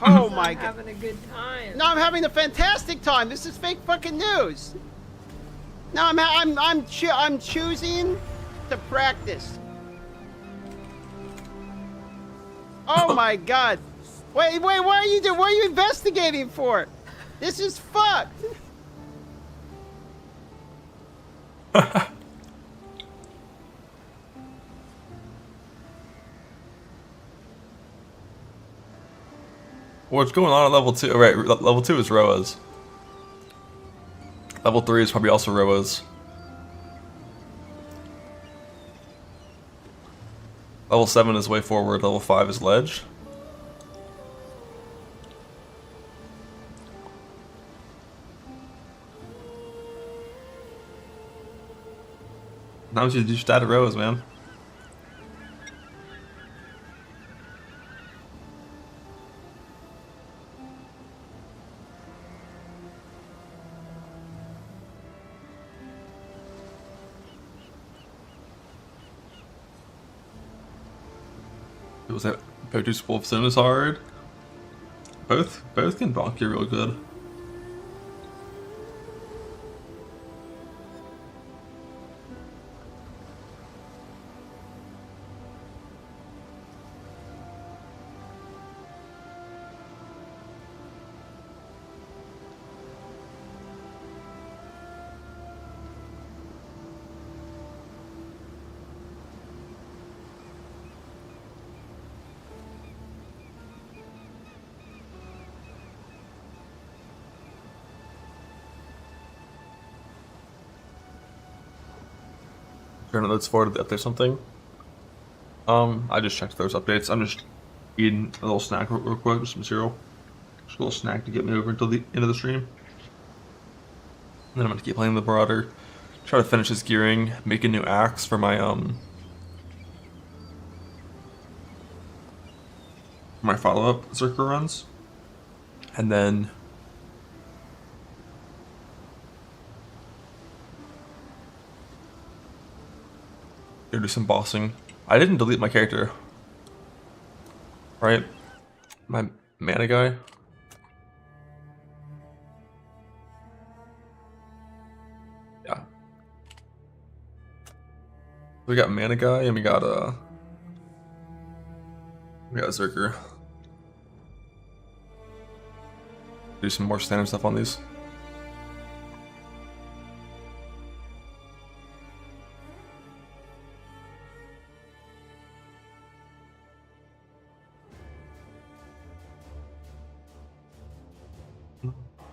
Oh my god. Having a good time. No, I'm having a fantastic time. This is fake fucking news. No, I'm choosing to practice. Oh my god. Wait, what are you doing? What are you investigating for? This is fucked. What's going on at level 2? Right, level 2 is Roas. Level 3 is probably also Roas. Level 7 is way forward, level 5 is Ledge. Now you do stat at Roas, man. It was that Potus Wolfson is hard. Both can bonk you real good. Turn those forward if there's something. I just checked those updates. I'm just eating a little snack real quick, just some cereal. Just a little snack to get me over until the end of the stream. And then I'm gonna keep playing the Marauder. Try to finish his gearing, make a new axe for my my follow-up Zerker runs. And then go do some bossing. I didn't delete my character. Right? My mana guy. Yeah. We got mana guy and we got Zerker. Do some more standard stuff on these.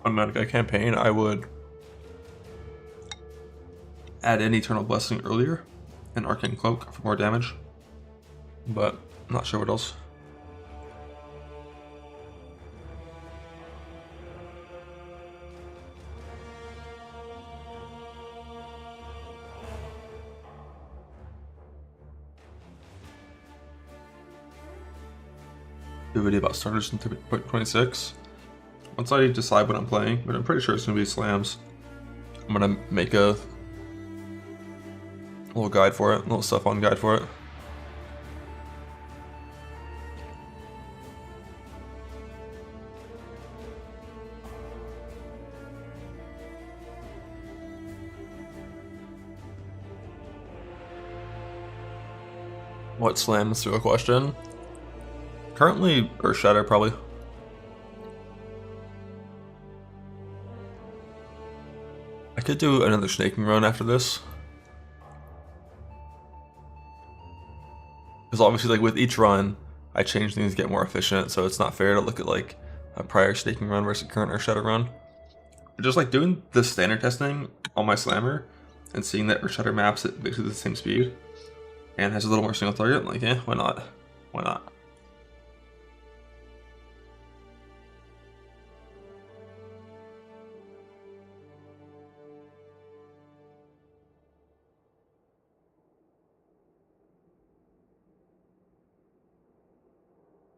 On mana guy campaign, I would add an Eternal Blessing earlier and Arcane Cloak for more damage, but I'm not sure what else. Do a video about starters in 3.26. Once I decide what I'm playing, but I'm pretty sure it's gonna be slams, I'm gonna make a little guide for it, a little stuff on guide for it. What slams to a question? Currently, Earth Shatter probably. I could do another snaking run after this. Because obviously, like with each run, I change things to get more efficient, so it's not fair to look at like a prior snaking run versus current Earth Shatter run. But just like doing the standard testing on my slammer and seeing that Earth Shatter maps at basically the same speed and has a little more single target, I'm like, yeah, why not? Why not?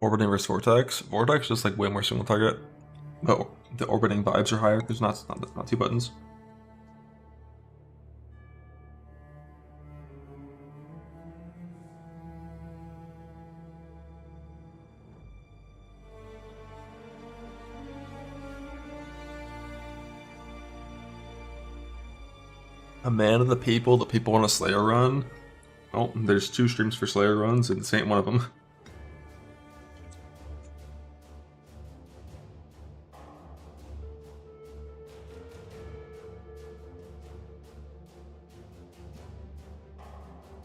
Orbiting versus Vortex. Vortex is just like way more single target, but the orbiting vibes are higher. There's not two buttons. A man of the people want a Slayer run. Oh, there's 2 streams for Slayer runs, and this ain't one of them.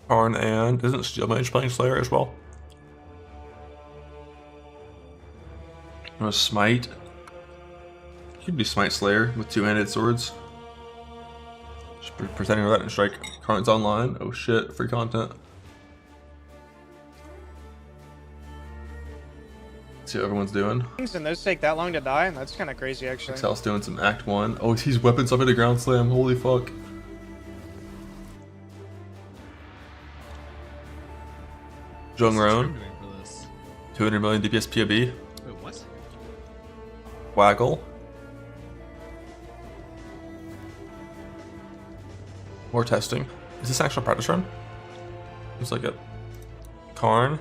Karn and isn't Steel Mage playing Slayer as well? I'm gonna Smite. You could be Smite Slayer with two-handed swords. Just pretending that and strike. Karn's online. Oh shit, free content. See what everyone's doing. And those take that long to die? That's kind of crazy, actually. Excel's doing some Act 1. Oh, he's weapons up at a ground slam. Holy fuck. Jung Roan. 200 million DPS POB. Wait, what? Waggle. More testing. Is this actual practice run? Looks like it. Karn.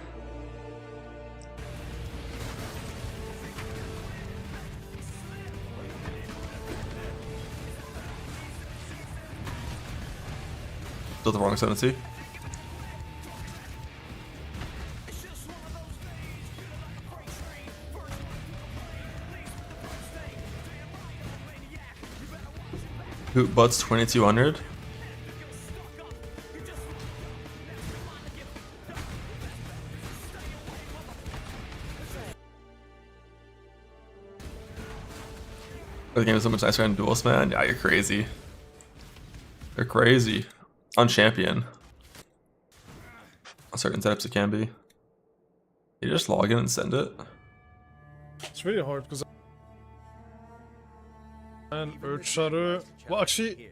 Still the wrong ascendancy. Hoot butts 2200. The game is so much nicer on Duelist, man. Yeah, you're crazy. They're crazy. On Champion. On certain setups it can be. You just log in and send it. It's really hard because. And Earth Shadow. Well, actually,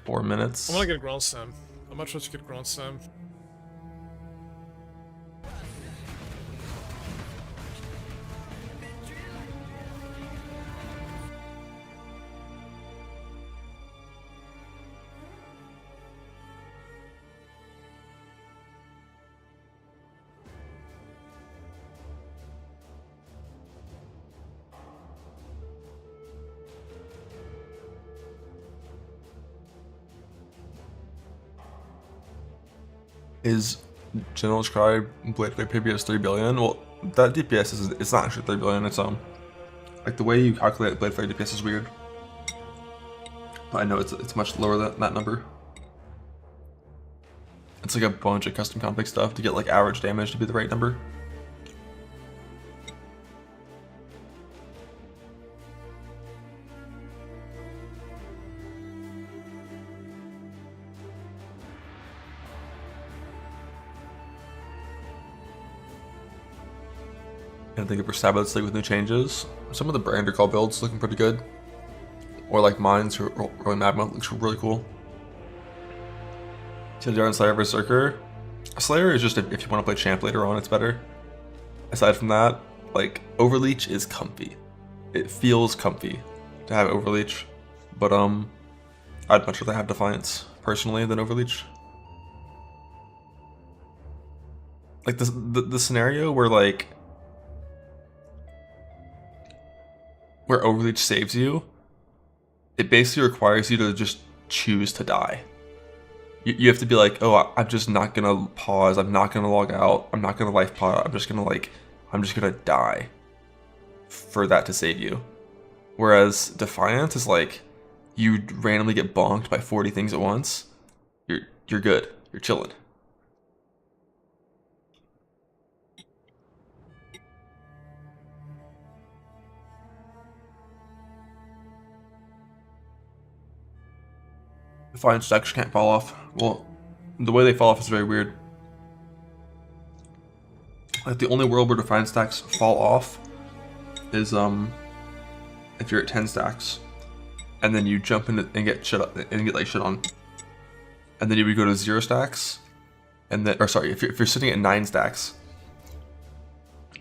4 minutes. I want to get Ground Slam. I might try to get Ground Slam. Is General's Cry Blade PBS 3 billion? Well, that DPS is it's not actually 3 billion, it's like the way you calculate Blade Flare DPS is weird. But I know it's much lower than that number. It's like a bunch of custom config stuff to get like average damage to be the right number. And I think for Sabbath's League with new changes, some of the Brander Call builds looking pretty good. Or like Mines or Magma looks really cool. Tildar Slayer vs Berserker. Slayer is just if you want to play champ later on, it's better. Aside from that, like Overleech is comfy. It feels comfy to have Overleech, but I'd much rather have Defiance personally than Overleech. Like the scenario where like where Overleech saves you, it basically requires you to just choose to die. You have to be like, oh, I'm just not gonna pause, I'm not gonna log out, I'm not gonna life pod, I'm just gonna die for that to save you. Whereas Defiance is like, you randomly get bonked by 40 things at once, you're good, you're chilling. Defiance stacks can't fall off. Well, the way they fall off is very weird. Like the only world where Defiance stacks fall off is if you're at 10 stacks, and then you jump in and get shit up and get like shit on, and then you would go to 0 stacks, and then if you're sitting at 9 stacks,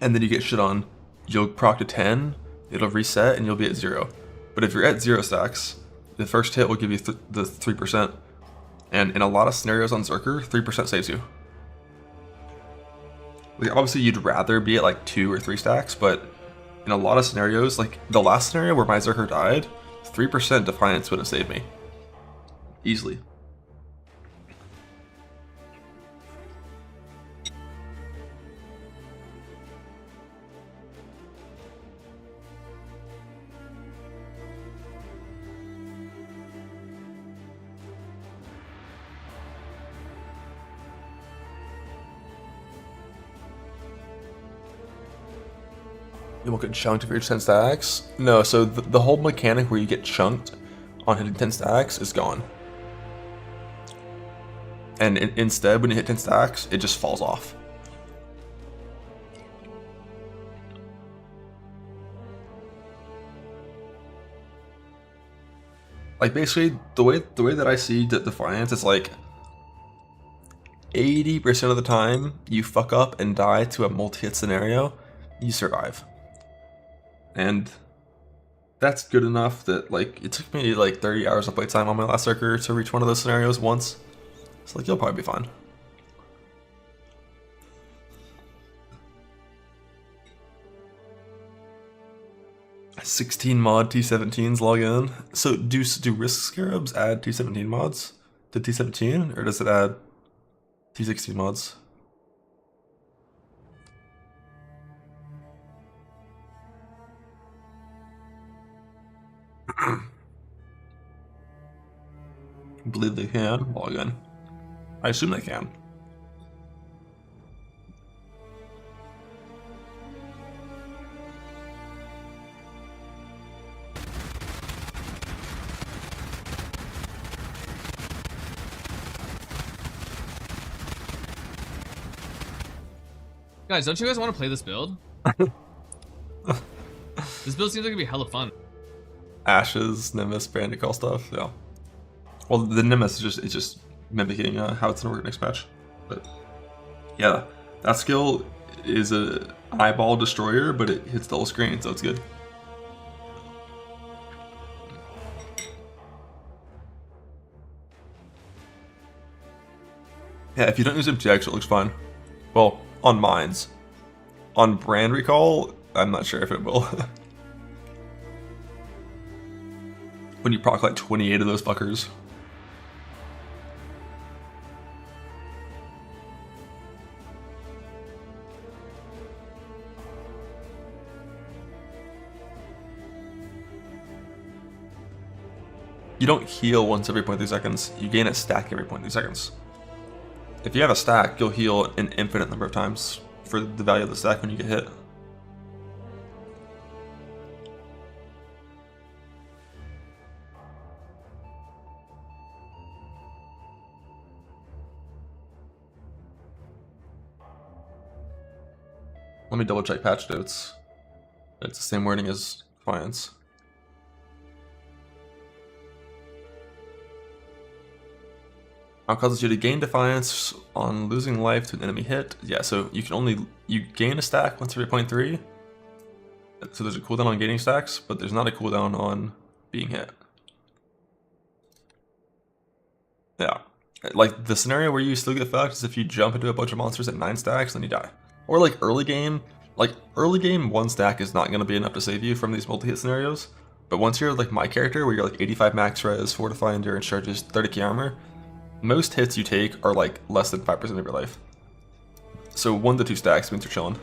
and then you get shit on, you'll proc to 10, it'll reset, and you'll be at 0. But if you're at 0 stacks, the first hit will give you the 3%, and in a lot of scenarios on Zerker, 3% saves you. Like obviously you'd rather be at like 2 or 3 stacks, but in a lot of scenarios, like the last scenario where my Zerker died, 3% Defiance would have saved me. Easily. You won't get chunked if you're 10 stacks? No, so the whole mechanic where you get chunked on hitting 10 stacks is gone. And instead, when you hit 10 stacks, it just falls off. Like basically, the way that I see Defiance is like 80% of the time you fuck up and die to a multi-hit scenario, you survive. And that's good enough that like it took me like 30 hours of playtime on my last circuit to reach one of those scenarios once. So like you'll probably be fine. "16 mod T17s log in." So do Risk Scarabs add T17 mods to T17, or does it add T16 mods? I believe they can log in. I assume they can. Guys, don't you guys want to play this build? This build seems like it'd be hella fun. Ashes, Nimbus, Bandicoot stuff, yeah. Well, the Nimbus is just mimicking how it's gonna work next patch. But yeah, that skill is a eyeball destroyer, but it hits the whole screen, so it's good. Yeah, if you don't use MTX, it looks fine. Well, on mines. On brand recall, I'm not sure if it will. When you proc like 28 of those fuckers. You don't heal once every 0.3 seconds, you gain a stack every 0.3 seconds. If you have a stack, you'll heal an infinite number of times for the value of the stack when you get hit. Let me double check patch notes. It's the same wording as Defiance. Now causes you to gain Defiance on losing life to an enemy hit. Yeah, so you gain a stack once every 0.3. So there's a cooldown on gaining stacks, but there's not a cooldown on being hit. Yeah. Like the scenario where you still get fucked is if you jump into a bunch of monsters at 9 stacks, then you die. Or like early game 1 stack is not gonna be enough to save you from these multi-hit scenarios. But once you're like my character, where you're like 85 max res, fortify endurance charges, 30k armor, most hits you take are like less than 5% of your life. So 1 to 2 stacks means you're chilling.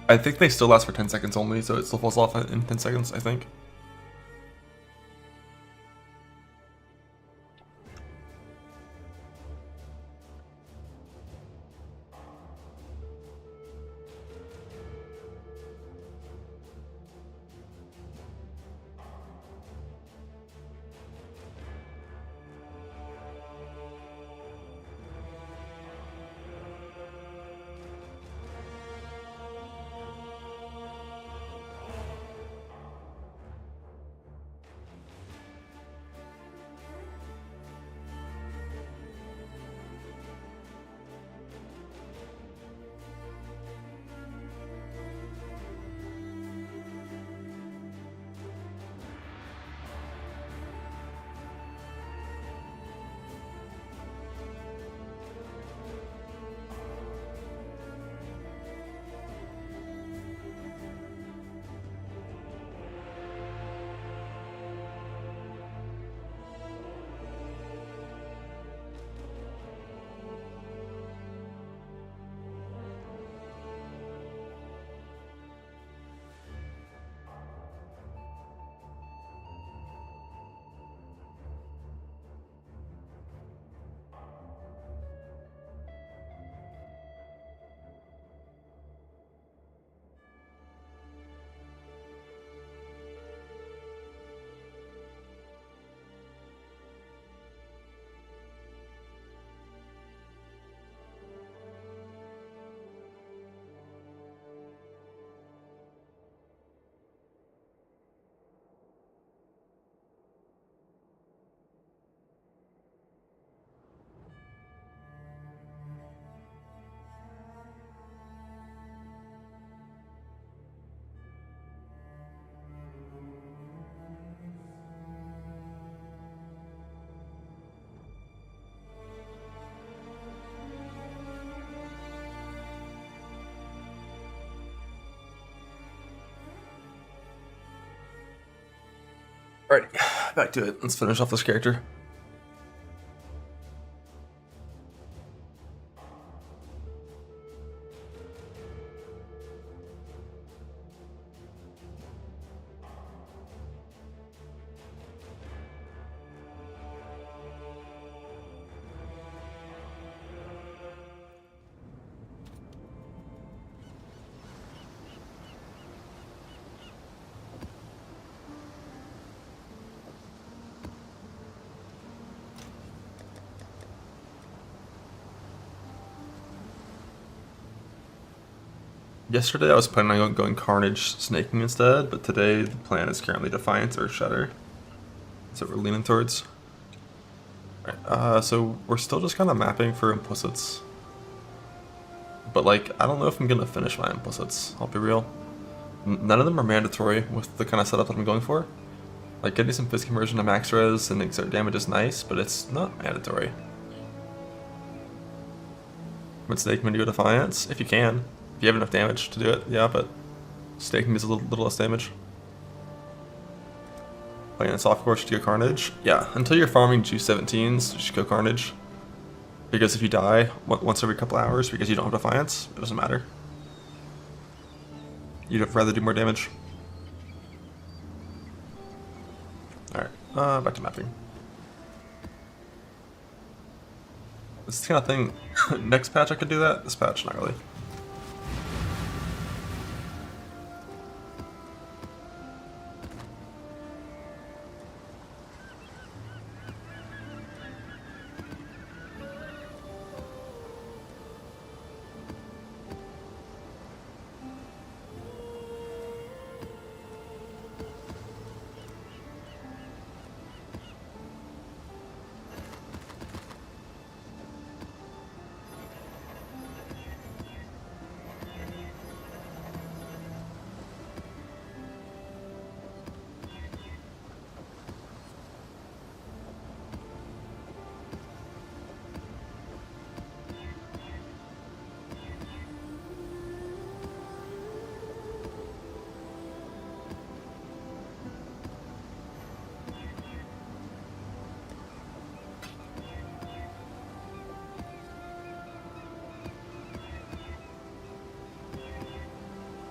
I think they still last for 10 seconds only, so it still falls off in 10 seconds, I think. Alright, back to it. Let's finish off this character. Yesterday I was planning on going Carnage snaking instead, but today the plan is currently Defiance or Shatter. That's what we're leaning towards. Alright, so we're still just kind of mapping for implicits. But like, I don't know if I'm gonna finish my implicits, I'll be real. None of them are mandatory with the kind of setup that I'm going for. Like, getting some Fizz conversion to max res and exert damage is nice, but it's not mandatory. But snaking when you go Defiance, if you can. If you have enough damage to do it, yeah, but staking is a little less damage. Playing in softcore, should you go Carnage? Yeah, until you're farming G17s, you should go Carnage. Because if you die once every couple hours because you don't have Defiance, it doesn't matter. You'd rather do more damage. Alright, back to mapping. This kind of thing, next patch I could do that, this patch not really.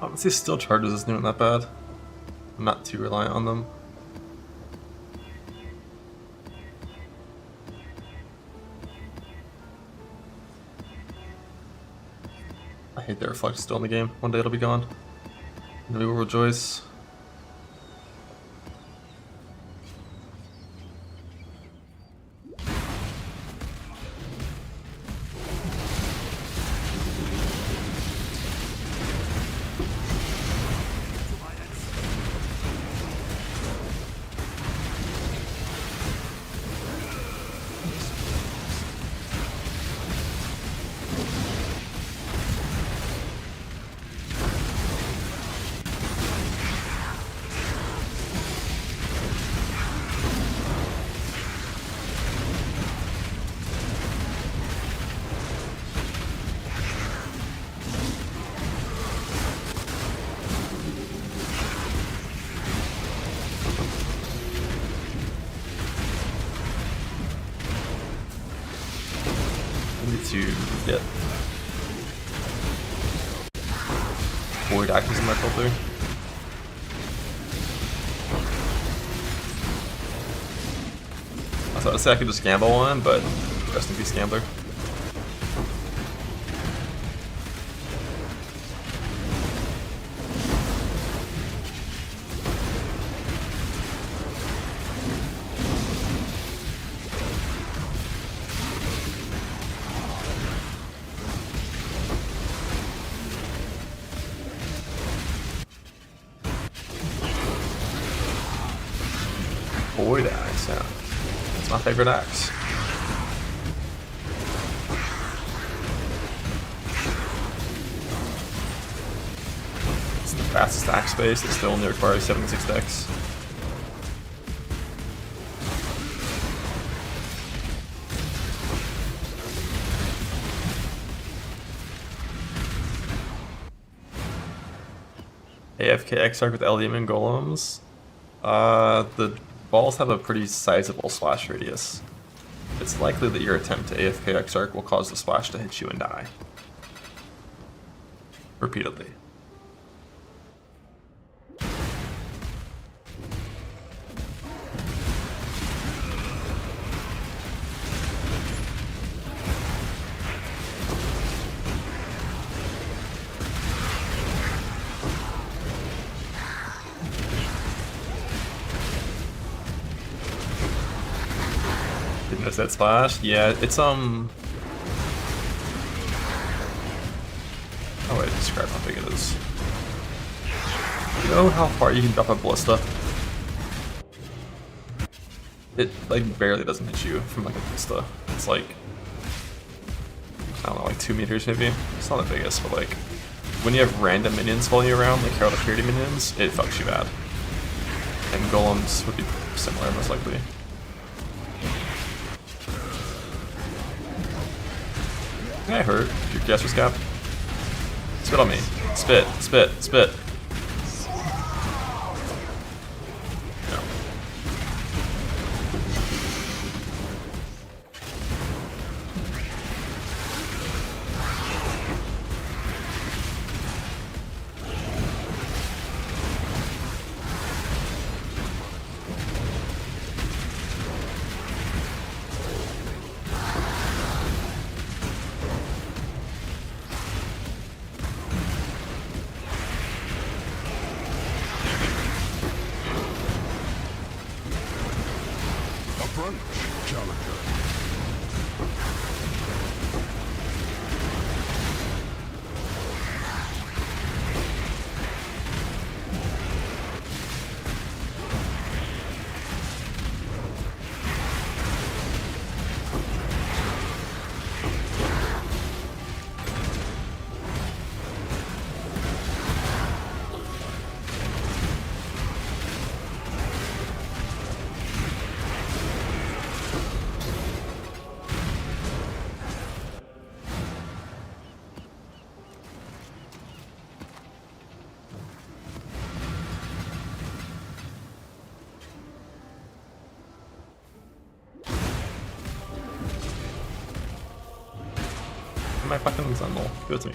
Obviously, still charges isn't even that bad. I'm not too reliant on them. I hate that reflect still in the game. One day it'll be gone. And we will rejoice. To get void actions in my filter. I was about to say I could just gamble one, but rest in peace, gambler. Void axe, yeah. That's my favorite axe. It's the fastest axe base that still only requires 76 dex. AFK Exarch with LDM and golems. The balls have a pretty sizable splash radius. It's likely that your attempt to AFK Exarch will cause the splash to hit you and die. Repeatedly. Didn't miss that splash? Yeah, it's Oh wait, describe how big it is. You know how far you can drop a ballista? It like barely doesn't hit you from like a ballista. It's like, I don't know, like 2 meters maybe. It's not the biggest, but like when you have random minions following you around, like Herald of Purity minions, it fucks you bad. And golems would be similar, most likely. I hurt. Your gas was cap. Spit on me. Spit, spit, spit. No. My fucking Zundle. Give it to me.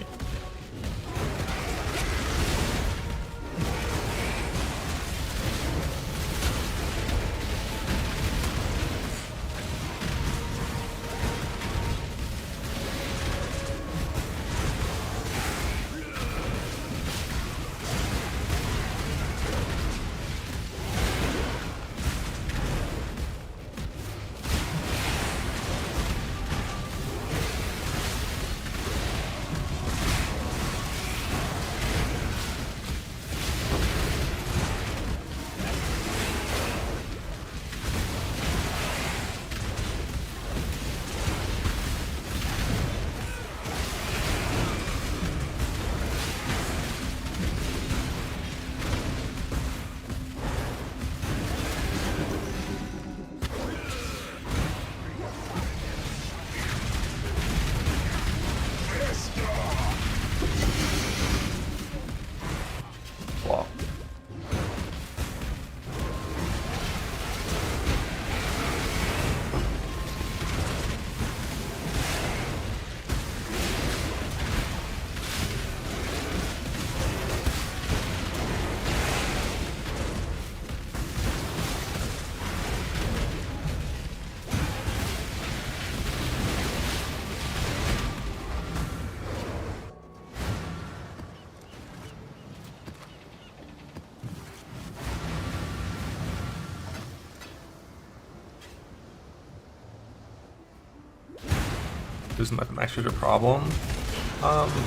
Isn't like an extra problem.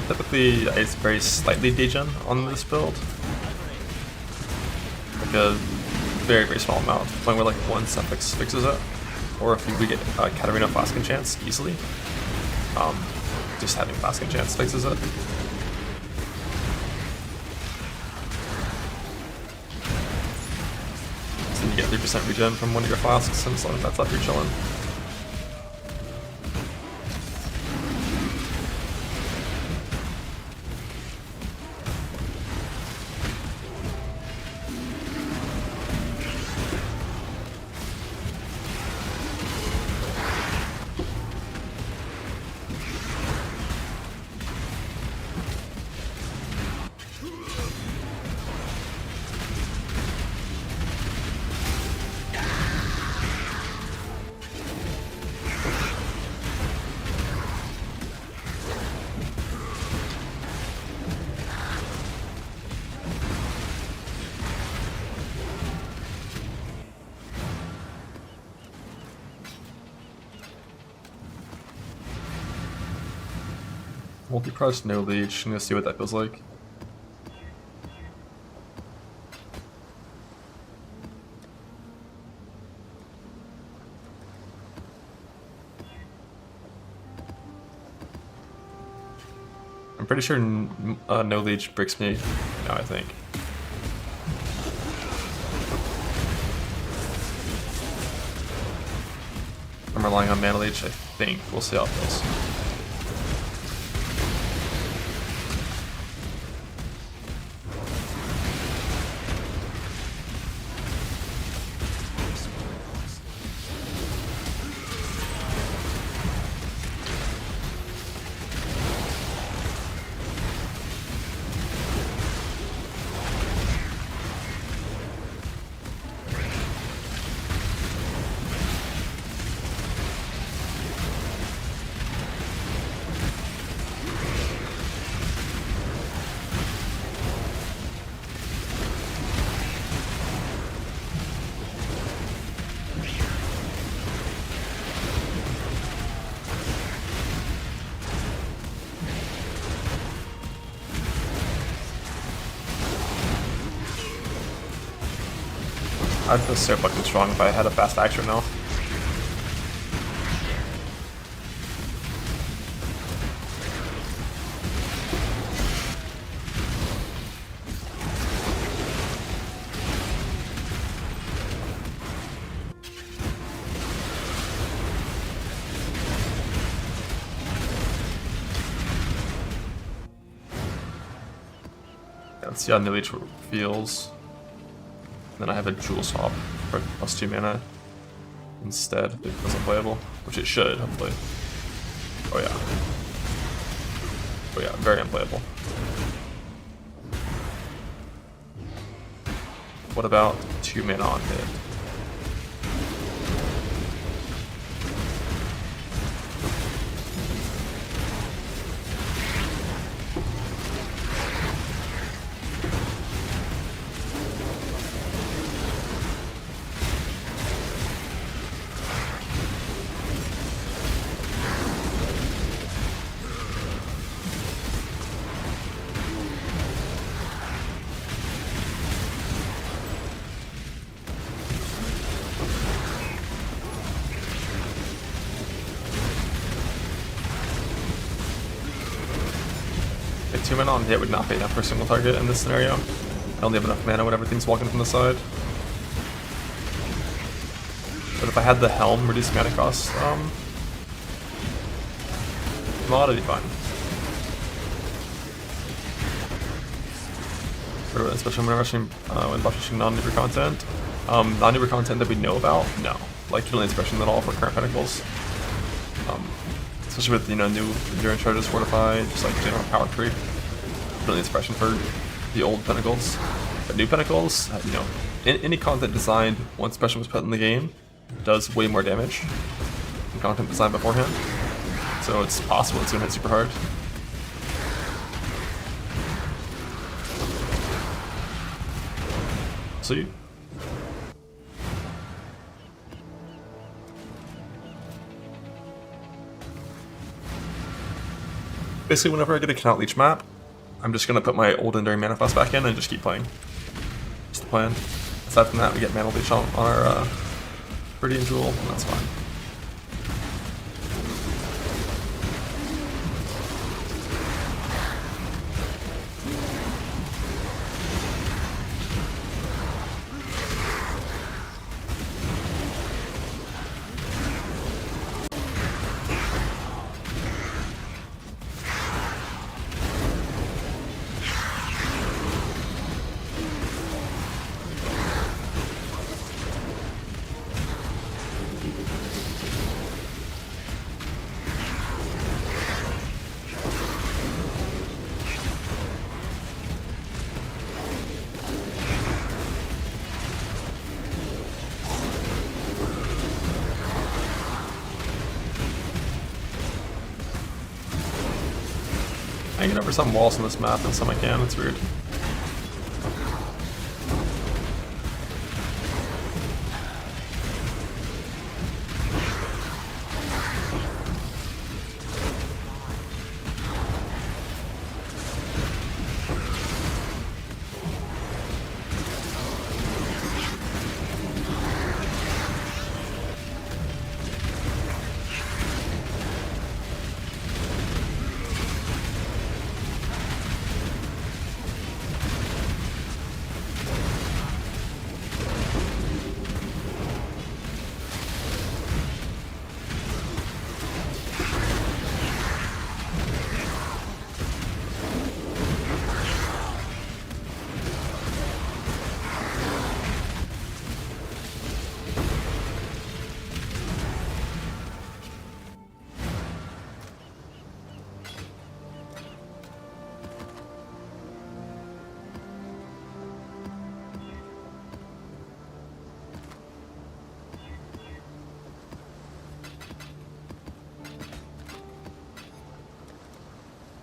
Typically, it's very slightly degen on this build. Like a very, very small amount. To the point where like one suffix fixes it. Or if we get Katarina Flask Enchants easily. Just having Flask Enchants fixes it. So you get 3% regen from one of your flasks, and as long as that's left, you're chilling. Multi-press, no leech. I'm gonna see what that feels like. I'm pretty sure no leech breaks me now, I think. I'm relying on mana leech, I think. We'll see how it feels. I'd feel so fucking strong if I had a fast action now. Let's see how no leech feels. Then I have a jewel swap for +2 mana instead if it was unplayable, which it should, hopefully. Oh yeah. Oh yeah, very unplayable. What about 2 mana on hit? Like 2 mana on hit would not be enough for a single target in this scenario. I only have enough mana when everything's walking from the side. But if I had the helm reduce mana cost, mod, it'd be fine. Especially when rushing non-neighbor content. Non-neighbor content that we know about, no. Like you don't need suppression at all for current pinnacles. Especially with, you know, new endurance charges, fortify, just like general power creep. You don't need suppression for the old pinnacles. But new pinnacles, you know, any content designed once suppression was put in the game does way more damage than content designed beforehand. So it's possible it's gonna hit super hard. See? Basically, whenever I get a cannot leech map, I'm just gonna put my old enduring manifest back in and just keep playing. That's the plan. Aside from that, we get mana leech on our Viridian Jewel, and that's fine. I can get over some walls on this map and some I can, it's weird.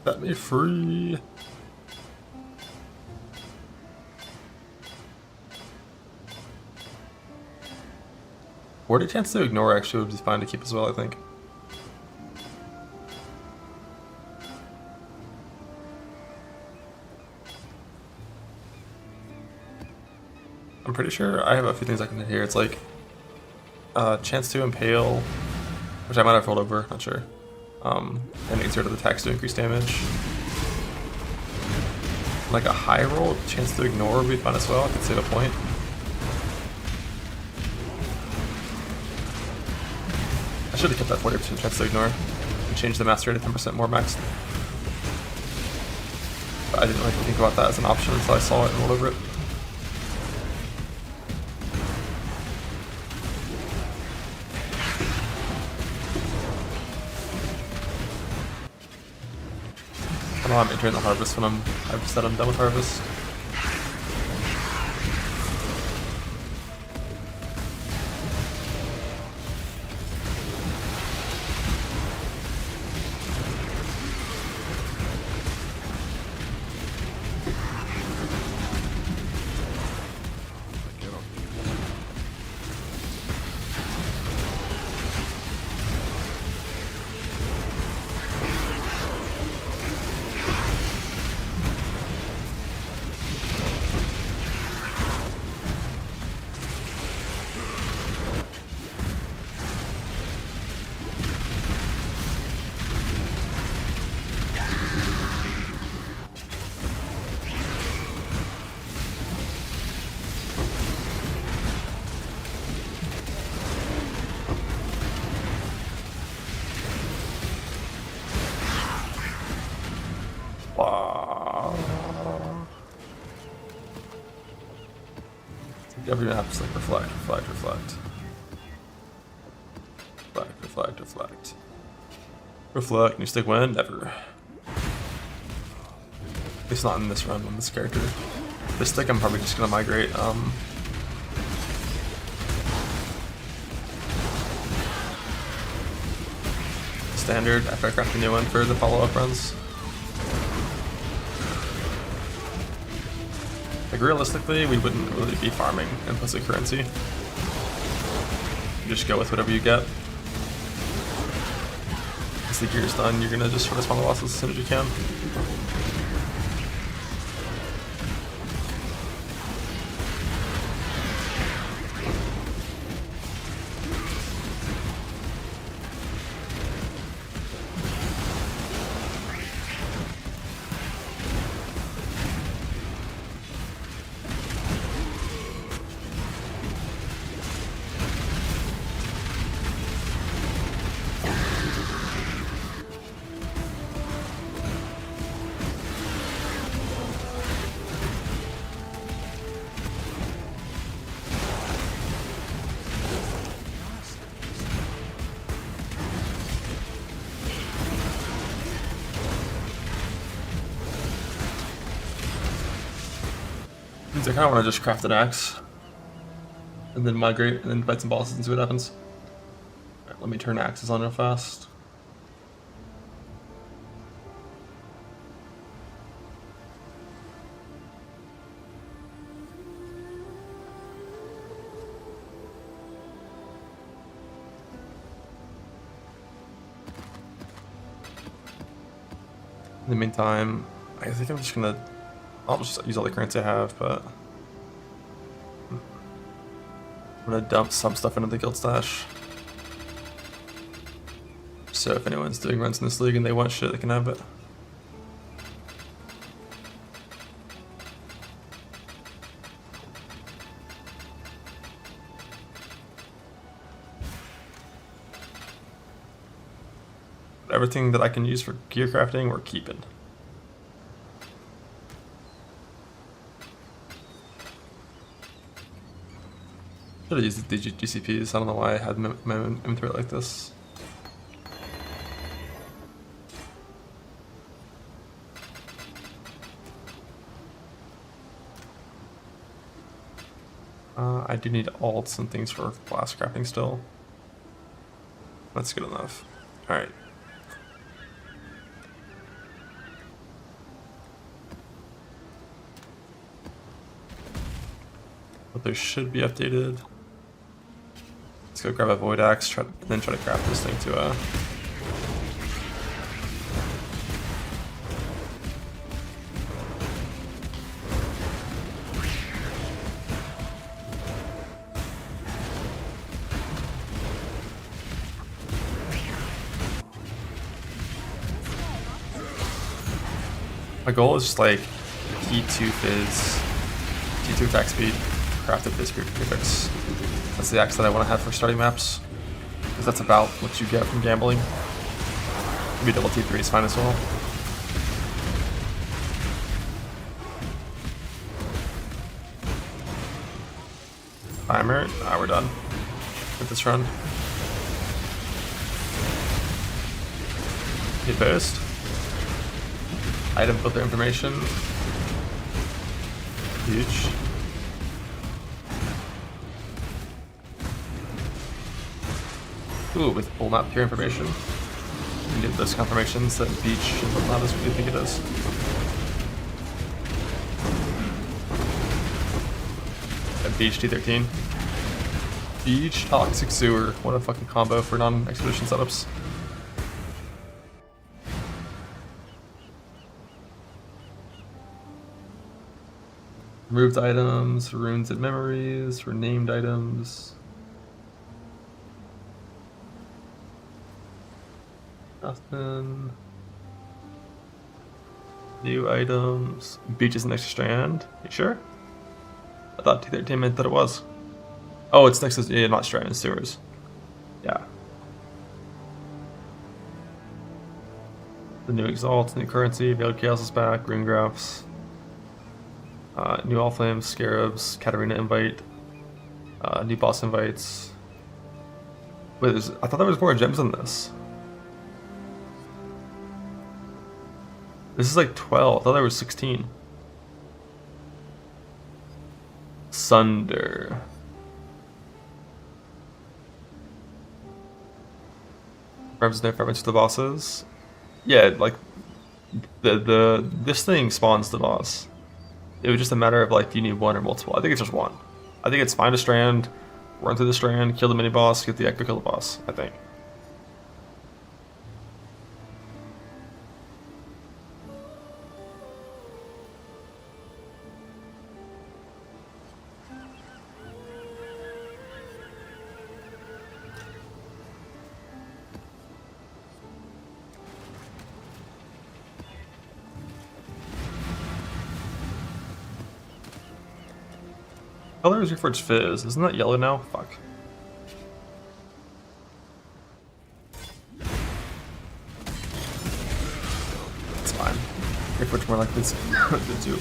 Let me free. Word a chance to ignore actually would be fine to keep as well, I think. I'm pretty sure I have a few things I can hit here. It's like chance to impale, which I might have rolled over, not sure. And exert of attacks to increase damage. Like a high roll, chance to ignore would be fun as well. I could save a point. I should have kept that 40% chance to ignore and change the master rate to 10% more max. But I didn't really think about that as an option until I saw it and rolled over it. I know I'm entering the harvest when I've said I'm done with harvest. Every map's like reflect, reflect, reflect. Reflect, reflect, reflect. Reflect, new stick win? Never. At least not in this run on this character. This stick I'm probably just gonna migrate. Standard after I craft a new one for the follow-up runs. Like realistically, we wouldn't really be farming implicit currency. You just go with whatever you get. Once the gear's done, you're gonna just try to spawn the losses as soon as you can. I kind of want to just craft an axe and then migrate and then fight some bosses and see what happens. Alright, let me turn axes on real fast. In the meantime, I think I'm just gonna I'll just use all the currency I have, but I'm gonna dump some stuff into the guild stash. So if anyone's doing runs in this league and they want shit, they can have it. Everything that I can use for gear crafting, we're keeping. Should have used the GCPs. I don't know why I had my inventory like this. I do need alts and things for blast crafting still. That's good enough. Alright. they should be updated. Let's go grab a void axe, then try to craft this thing to my goal is just like T2 fizz, T2 attack speed, crafted fizz prefix. That's the axe that I want to have for starting maps, because that's about what you get from gambling. Maybe double T3 is fine as well. Timer, we're done with this run. Hit boost. Item filter information. Huge. Ooh, with full map pure information. You can get those confirmations that beach and whatnot is what you think it is. And beach T13. Beach toxic sewer. What a fucking combo for non-expedition setups. Removed items, runes and memories, renamed items. Nothing. New items. Beach is the next strand. You sure? I thought T13 meant that it was. Oh, it's next to, yeah, not strand, it's sewers. Yeah. The new Exalt, new currency, Veiled Chaos is back, Rune Graphs. New All Flames, Scarabs, Katarina invite, new boss invites. Wait, I thought there was more gems than this. This is like 12. I thought there was 16. Sunder. Represents no preference to the bosses. Yeah, like this thing spawns the boss. It was just a matter of like, do you need one or multiple? I think it's just one. I think it's find a strand, run through the strand, kill the mini boss, get the echo, kill the boss. I think. Color is referred to fizz. Isn't that yellow now? Fuck. It's fine. Referred more like this than two.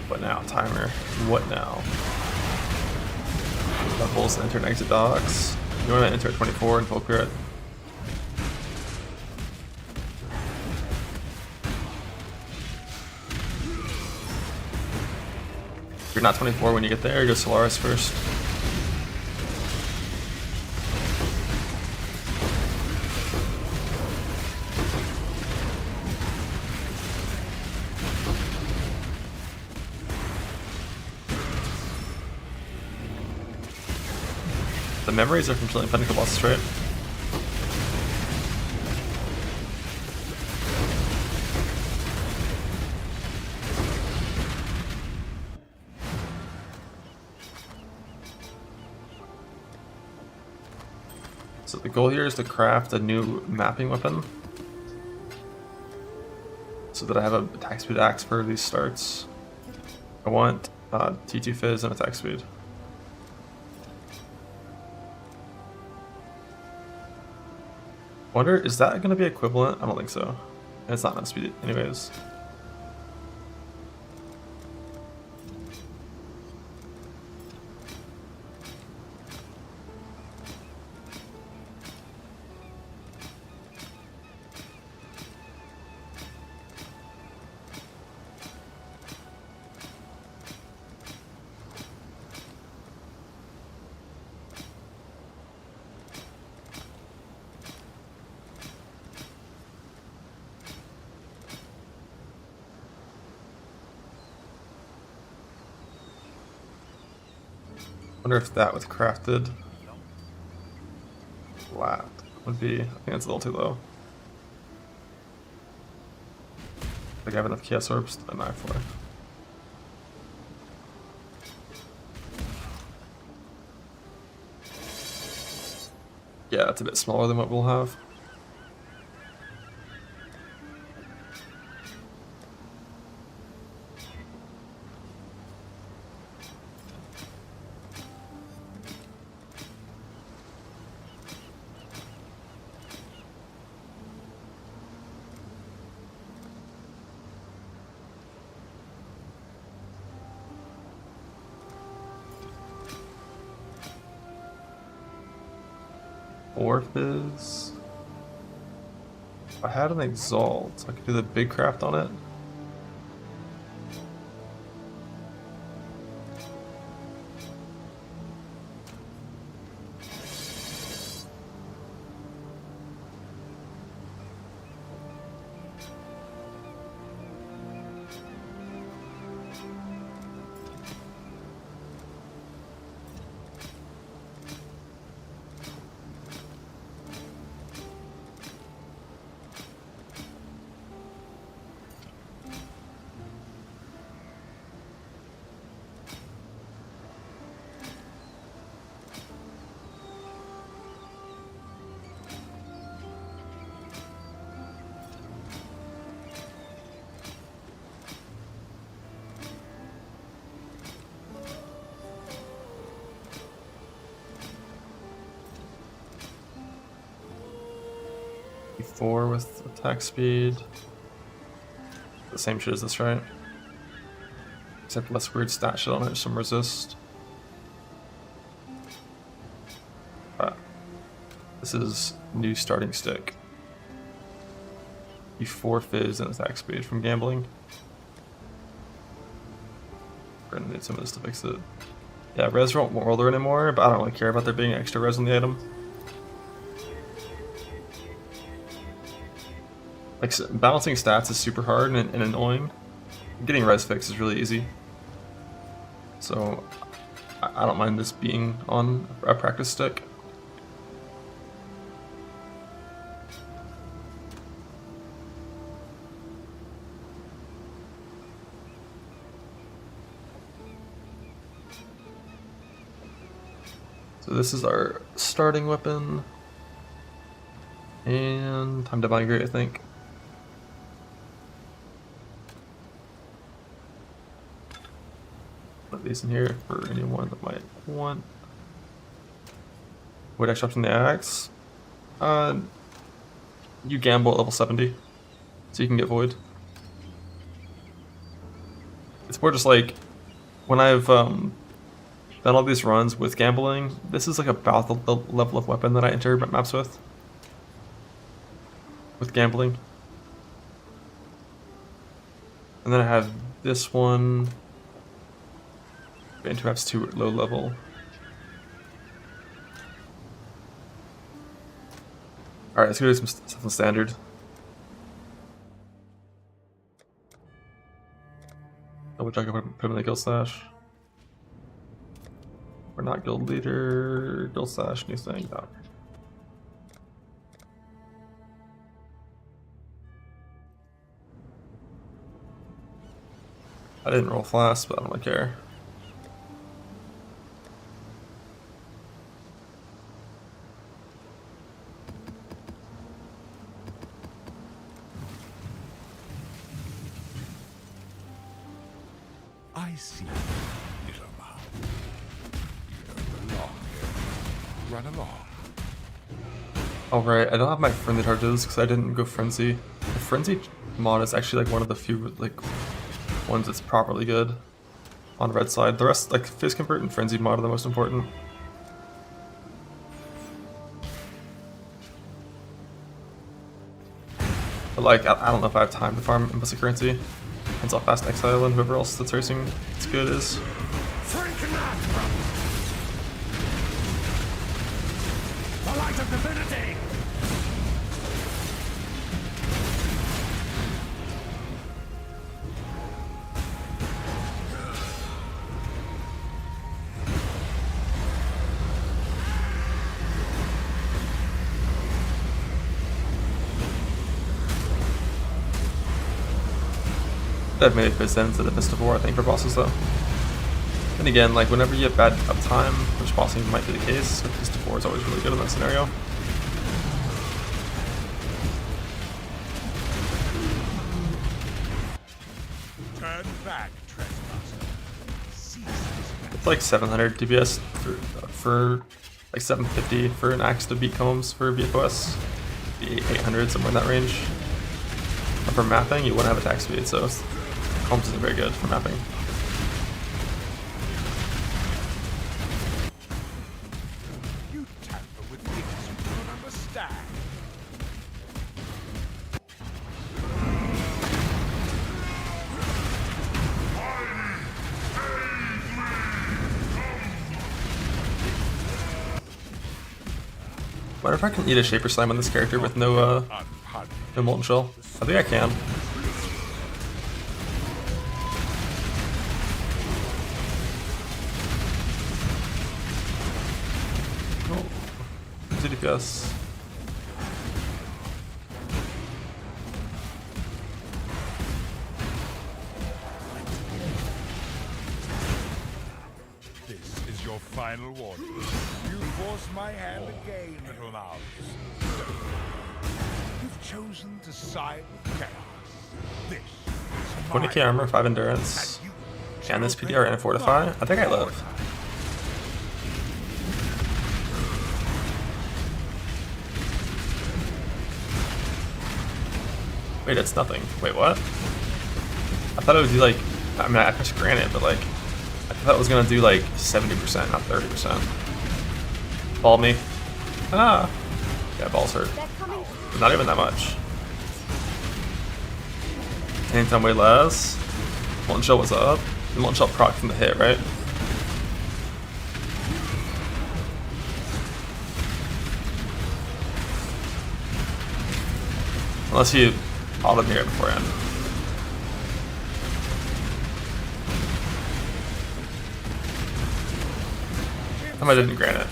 What now? Timer. What now? Levels, enter and exit docks. You want to enter at 24 and full crit. If you're not 24 when you get there, go Solaris first. The memories are from killing Pinnacle bosses, right? So the goal here is to craft a new mapping weapon, so that I have a attack speed axe for these starts. I want T2 Fizz and attack speed. Wonder, is that going to be equivalent? I don't think so. And it's not enough speed anyways. Wonder if that with crafted flat would be. I think it's a little too low. Like I have enough chaos orbs to knife life. Yeah, it's a bit smaller than what we'll have. Orb is. If I had an Exalt, I could do the big craft on it. E4 with attack speed. The same shit as this, right? Except less weird stat shit on it, some resist. This is new starting stick. E4 Fizz and attack speed from gambling. We're gonna need some of this to fix it. Yeah, res won't roller anymore, but I don't really care about there being extra res on the item. Like, balancing stats is super hard and annoying. Getting res fixed is really easy. So, I don't mind this being on a practice stick. So this is our starting weapon. And time to migrate, I think. Put these in here for anyone that might want. Void Axe drops in the axe. You gamble at level 70, so you can get Void. It's more just like, when I've done all these runs with gambling, this is like about the level of weapon that I enter maps with gambling. And then I have this one. Enter maps too low level. Alright, let's go do something standard. Double check if I put him in the guild slash. We're not guild leader. Guild slash, new thing. No. I didn't roll fast, but I don't really care. I see, little mouse. You don't belong here. Run along. Alright, I don't have my frenzy charges because I didn't go frenzy. The frenzy mod is actually like one of the few like ones that's properly good on the red side. The rest, like phase convert and frenzy mod, are the most important. But like, I don't know if I have time to farm implicit currency. Depends how fast Exile and whoever else that's racing it's good is. The light of divinity! I've made it ends at the Fist of War, I think, for bosses though. And again, like whenever you have bad uptime, which bossing might be the case, the Fist of War is always really good in that scenario. Turn back, trespasser. Cease this It's like 700 DPS for like 750 for an axe to beat combs for VFOS. Be 800, somewhere in that range. But for mapping, you wouldn't have attack speed, so combs isn't very good for mapping. You tamper with things you don't understand. Wonder if I can eat a Shaper Slam on this character with no Molten Shell. I think I can. Oh, 2 DPS. This is your final warning. You forced my hand again, little mouse. You've chosen to side with chaos. This is 20k armor, 5 endurance. Can this PDR and fortify? I think I live. Wait, it's nothing. Wait, what? I thought it would do like, I mean, I pressed granite, but like, I thought it was gonna do like 70%, not 30%. Ball me. Ah. Yeah, balls hurt. Not even that much. Anytime way less. Molten Shell was up. The Molten Shell proc from the hit, right? Unless you auto me right beforehand. I didn't grant it.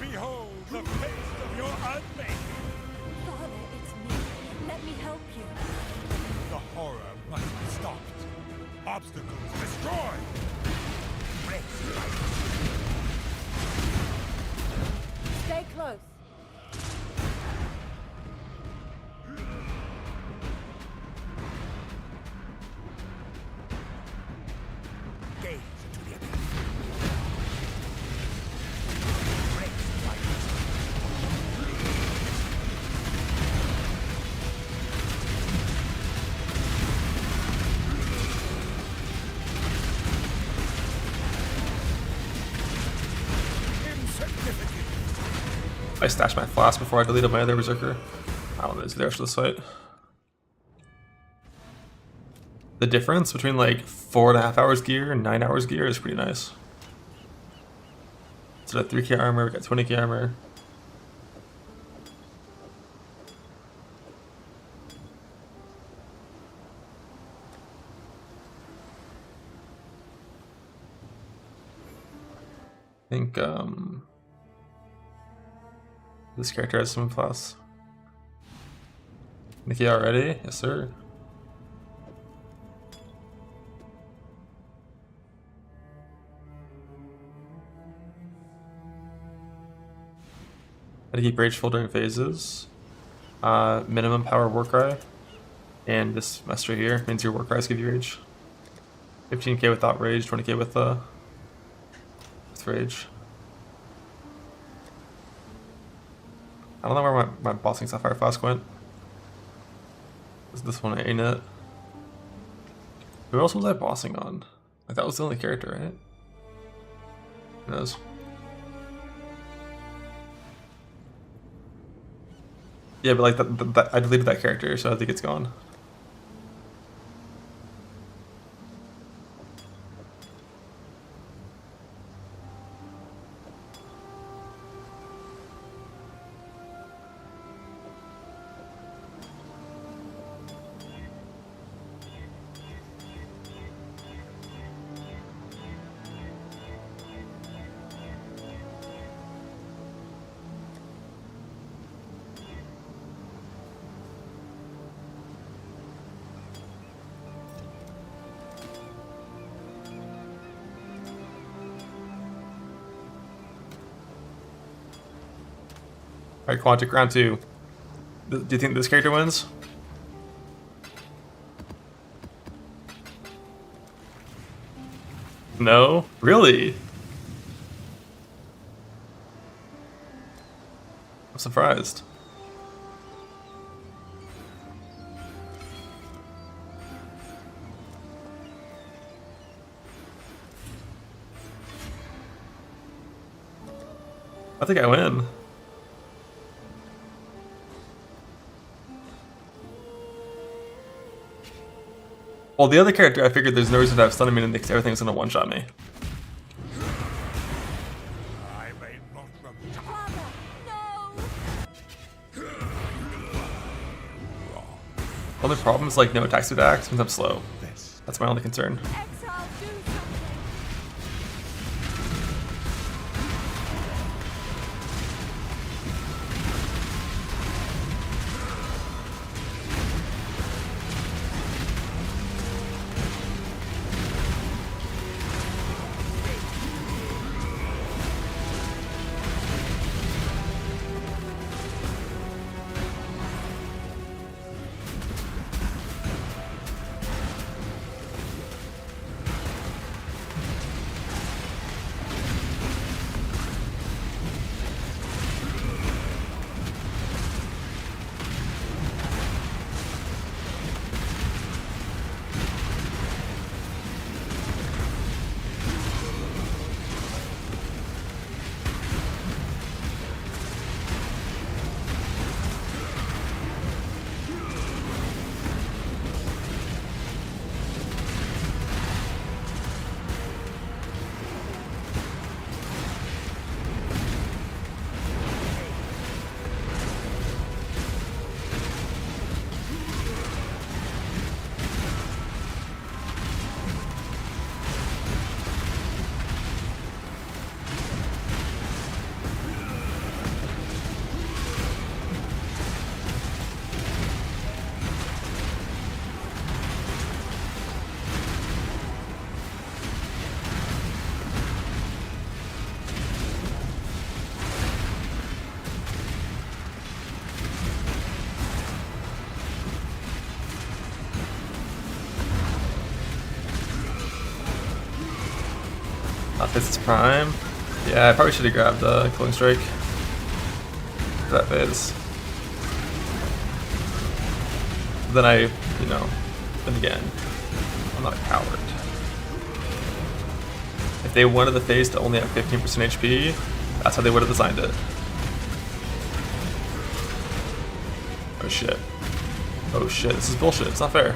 behold the face of your unmaking. Father, it's me. Let me help you. The horror must be stopped. Obstacles destroyed. Stay close. Gaze into the abyss. I stashed my flask before I deleted my other berserker. I don't know if it's there for this fight. The difference between like 4.5 hours gear and 9 hours gear is pretty nice. So that 3k armor, we got 20k armor. I think this character has some plus. Nikki already? Yes, sir. Gotta keep rage full during phases. Minimum power Warcry. And this master here means your Warcries give you rage. 15k without rage, 20k with rage. I don't know where my bossing Sapphire Flask went. Is this one, ain't it? Who else was I bossing on? Like, that was the only character, right? Who knows? Yeah, but like I deleted that character, so I think it's gone. Alright, Quantic, round 2. Do you think this character wins? No? Really? I'm surprised. I think I win. Well, the other character, I figured there's no reason to have stun immunity because everything's gonna one-shot me. I may not remember. Only problem is like no attack suit act means I'm slow. That's my only concern. Exile, do something. Fist's Prime. Yeah, I probably should have grabbed the Killing Strike for that phase. Then then again, I'm not a coward. If they wanted the phase to only have 15% HP, that's how they would have designed it. Oh shit. Oh shit, this is bullshit, it's not fair.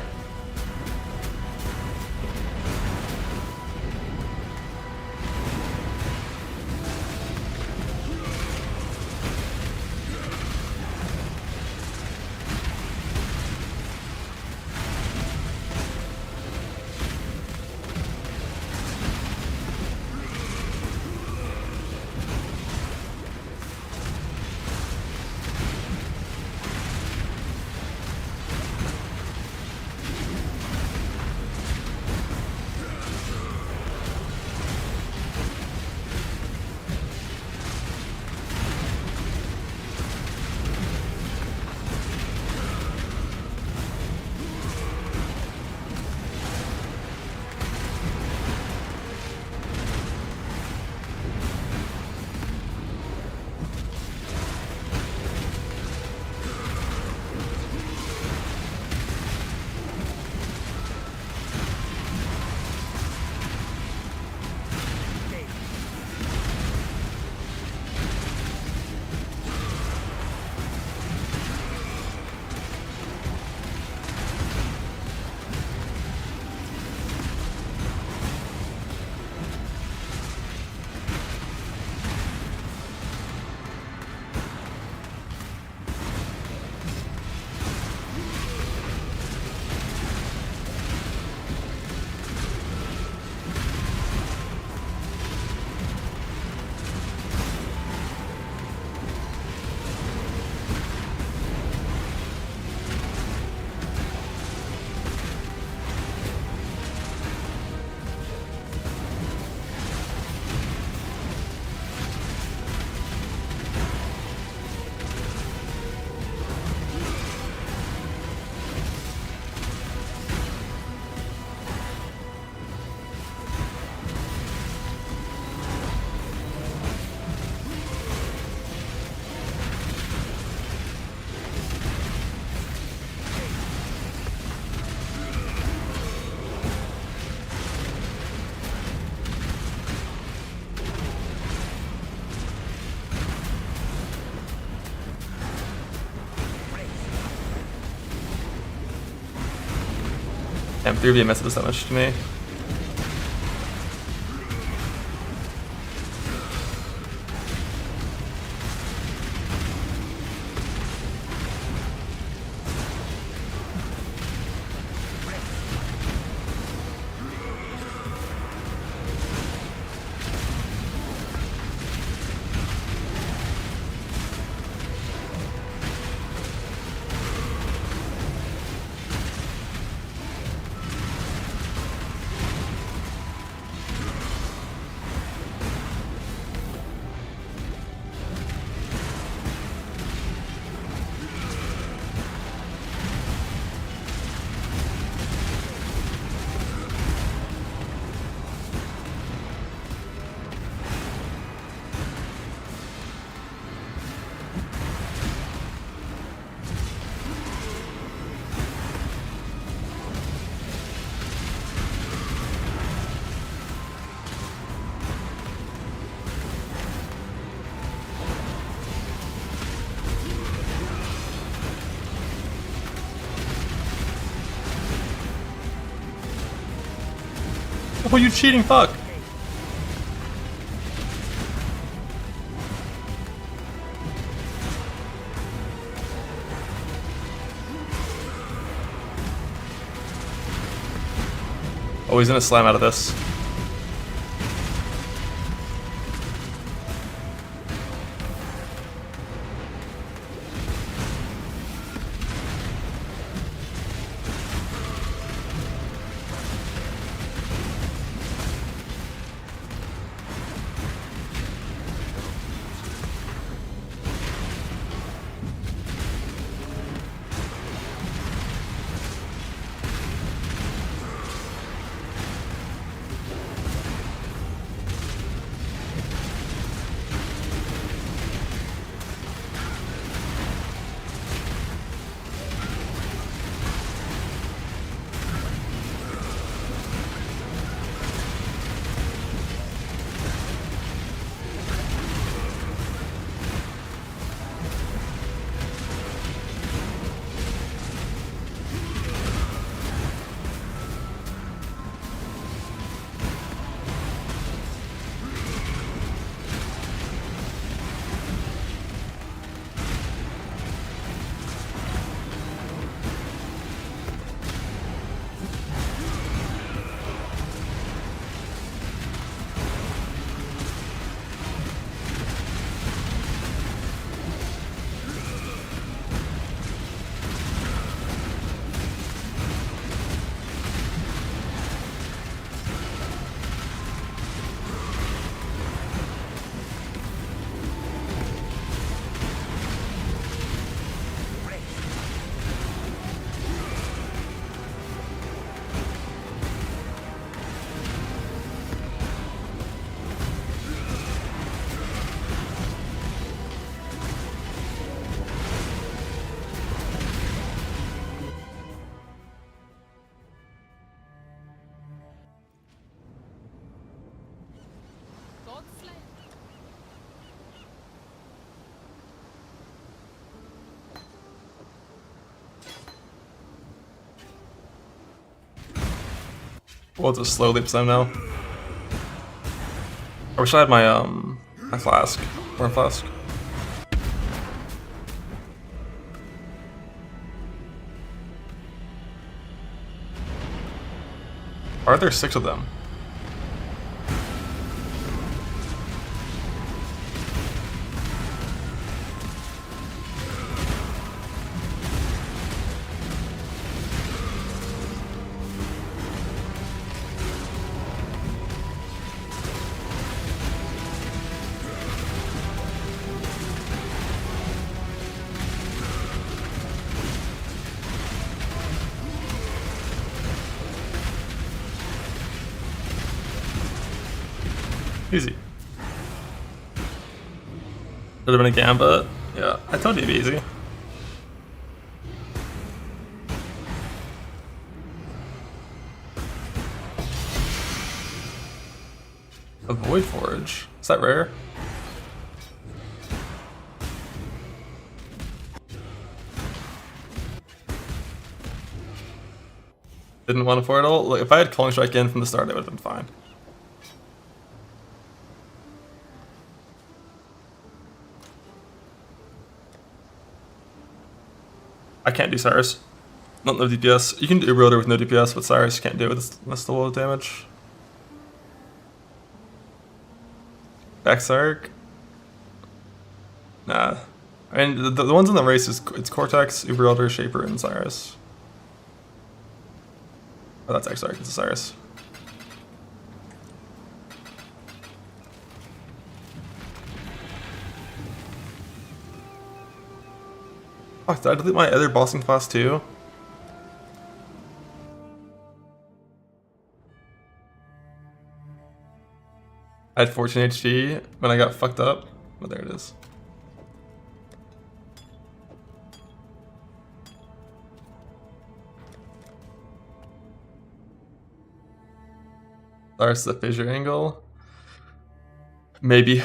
M3 BMS does that much to me. Oh, you cheating fuck! Oh, he's gonna slam out of this. We'll just slow leap them now. I wish I had my flask. Or flask. Why are there 6 of them? Easy. Should have been a gambit. Yeah, I told you it'd be easy. A Void Forge. Is that rare? Didn't want a portal. Look, if I had Culling Strike in from the start, it would have been fine. I can't do Cyrus. Not no DPS. You can do Uber Elder with no DPS, but Cyrus can't do it. That's the low damage. Exarch? Nah. I mean, the ones in the race it's Cortex, Uber Elder, Shaper, and Cyrus. Oh, that's Exarch. It's a Cyrus. Fuck, did I delete my other bossing class too? I had 14 HP when I got fucked up. Oh, there it is. There's the fissure angle. Maybe.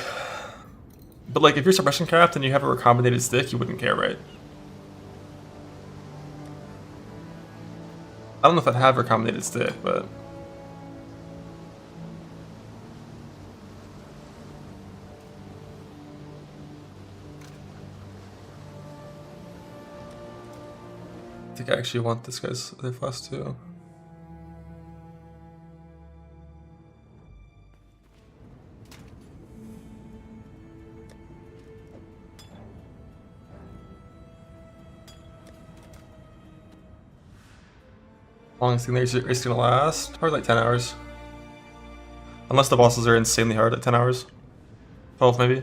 But like, if you're suppression capped and you have a recombinated stick, you wouldn't care, right? I don't know if I'd have a recombinated stick, but... I think I actually want this guy's other flask too. Longest thing the race gonna last? Probably like 10 hours. Unless the bosses are insanely hard at 10 hours. 12 maybe.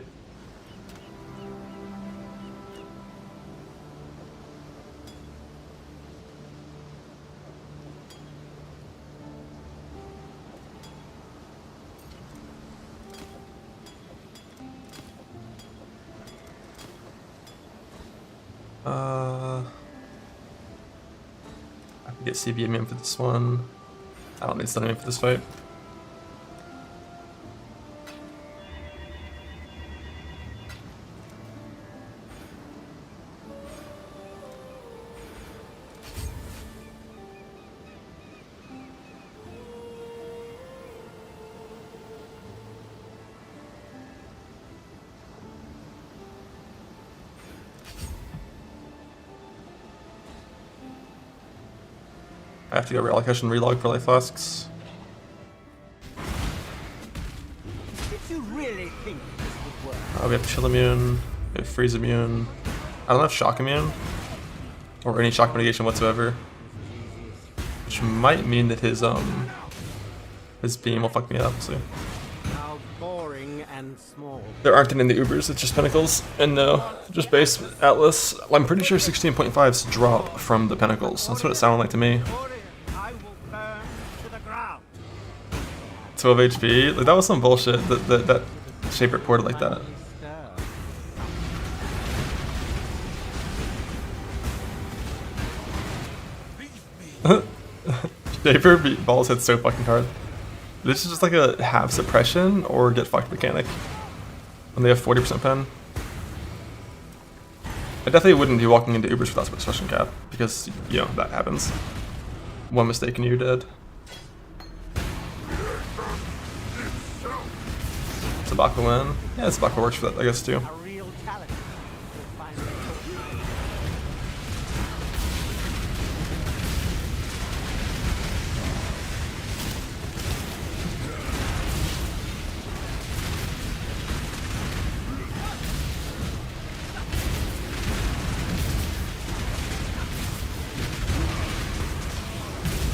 I can get CBM in for this one. I don't need stunning in for this fight. I have to go relocation and relog for life flasks. Did you really think this would work? We have chill immune, we have freeze immune. I don't have shock immune, or any shock mitigation whatsoever, which might mean that his beam will fuck me up. So How boring and small. there aren't any in the Ubers. It's just Pinnacles, and no, just base Atlas. I'm pretty sure 16.5s drop from the Pinnacles. That's what it sounded like to me. I will burn to the ground. 12 HP. Like, that was some bullshit. That shape reported like that. Shaper beat balls hit so fucking hard. This is just like a have suppression or get fucked mechanic. When they have 40% pen. I definitely wouldn't be walking into Ubers without suppression cap, because, you know, that happens. One mistake and you're dead. Sabaka win. Yeah, Sabaka works for that, I guess, too. A real talent.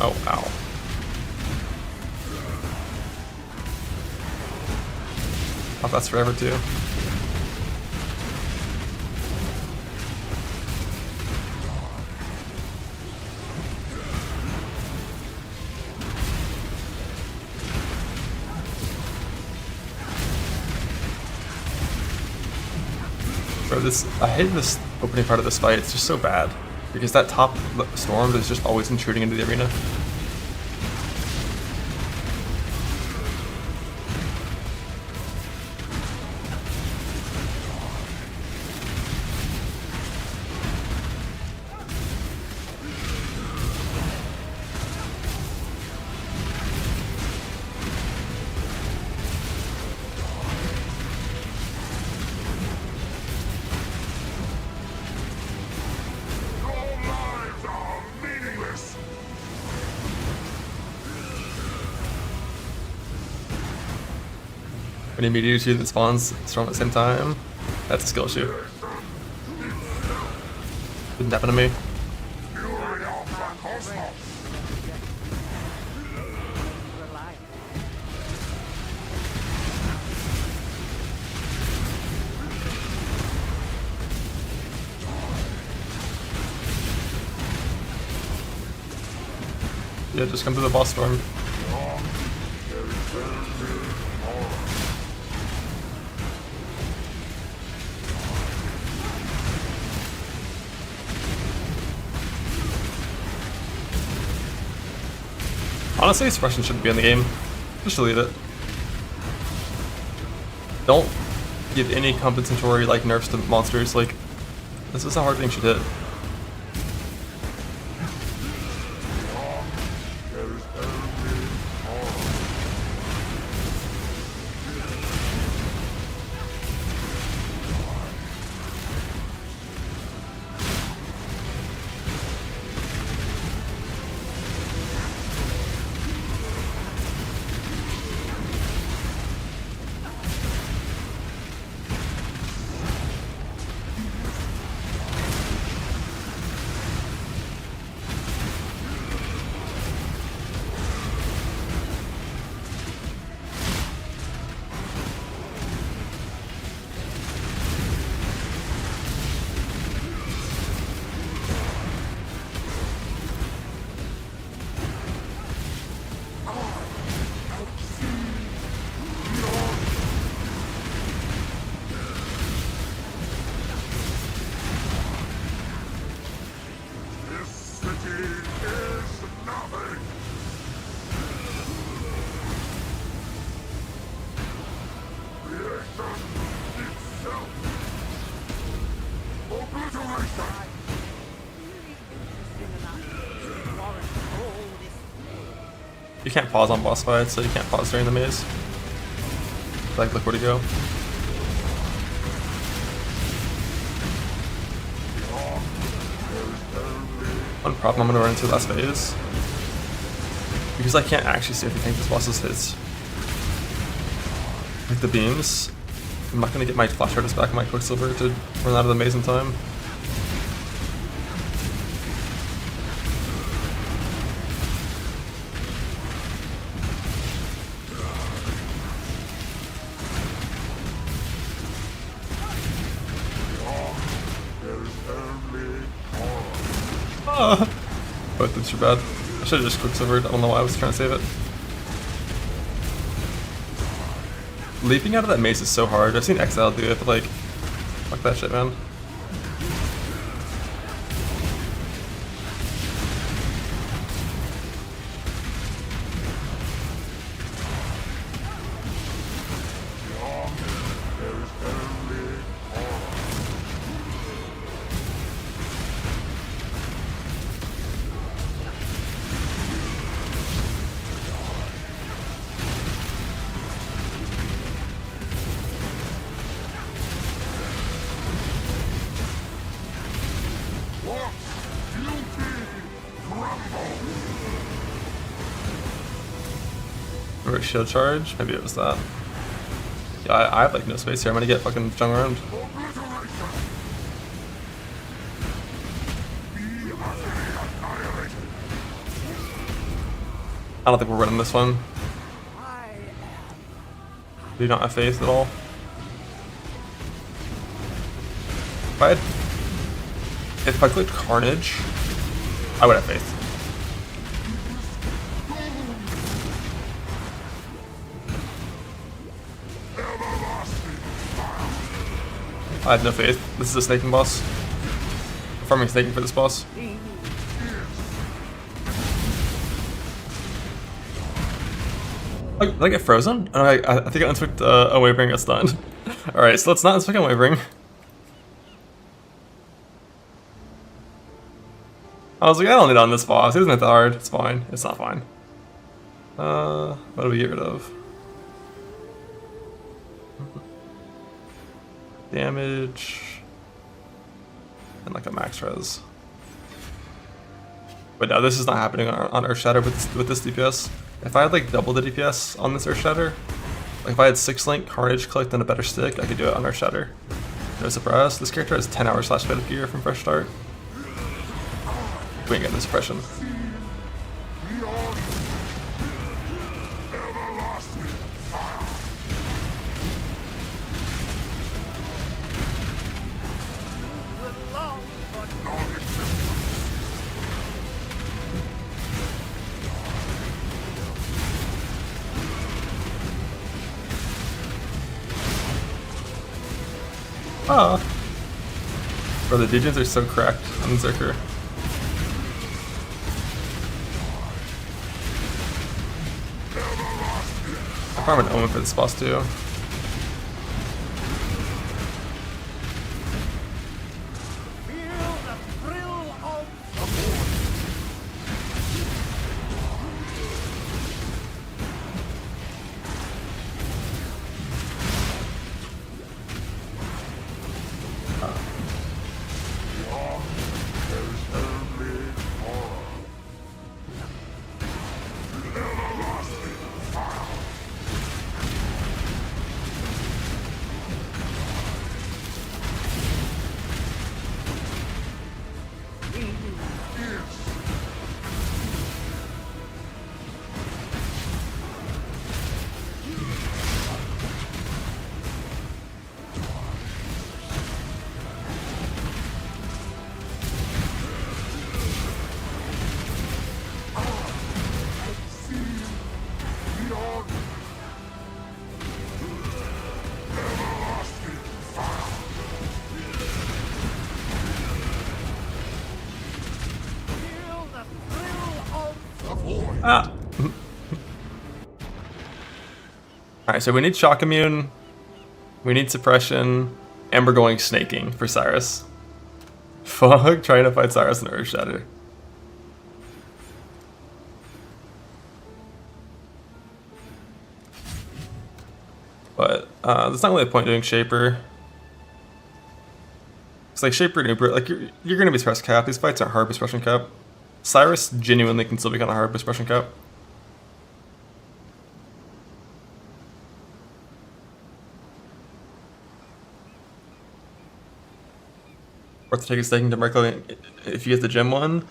Oh, ow. Oh, that's forever too. Bro, I hate this opening part of this fight. It's just so bad. Because that top storm is just always intruding into the arena. When you meet you two that spawns storm at the same time, that's a skill issue. Didn't happen to me. Yeah, just come to the boss storm. Honestly, suppression shouldn't be in the game. Just delete it. Don't give any compensatory like nerfs to monsters. Like, this is a hard thing to hit. You can't pause on boss fights, so you can't pause during the maze. Like, look where to go. One problem I'm gonna run into last phase, because I can't actually see if you tank this boss's hits. Like the beams, I'm not gonna get my flash artist back in my Quicksilver to run out of the maze in time. Both these are bad. I should have just Quicksilvered. I don't know why I was trying to save it. Leaping out of that maze is so hard. I've seen Exile do it, but like, fuck that shit, man. Or shield charge? Maybe it was that. Yeah, I have like no space here. I'm gonna get fucking jung around. I don't think we're winning this one. Do you not have faith at all? If I clicked Carnage, I would have faith. I have no faith. This is a snaking boss. I'm farming snaking for this boss. Did I get frozen? Oh, I think I unspicked Unwavering got stunned. Alright, so let's not unspick Unwavering. I was like, I don't need it on this boss. It isn't that hard. It's fine. It's not fine. What do we get rid of? Damage. And like a max res. But no, this is not happening on Earth Shatter with this DPS. If I had like double the DPS on this Earth Shatter, Like if I had 6-link, Carnage, Collect, and a better stick, I could do it on our Shatter. No suppress. This character has 10 hours slash bit gear from Fresh Start. We ain't getting the suppression. Oh. Bro, the Degens are so cracked on Zerker. I farm an Omen for this boss too. Ah. Alright, so we need Shock Immune, we need Suppression, and we're going Snaking for Cyrus. Fuck, trying to fight Cyrus in Earth Shatter. But there's not really a point doing Shaper. It's like Shaper and Uber, like you're gonna be suppressed cap. These fights aren't hard with suppression cap. Cyrus genuinely can still be kind of hard with suppression cap. Worth to take a staking to Marco if you get the gem one.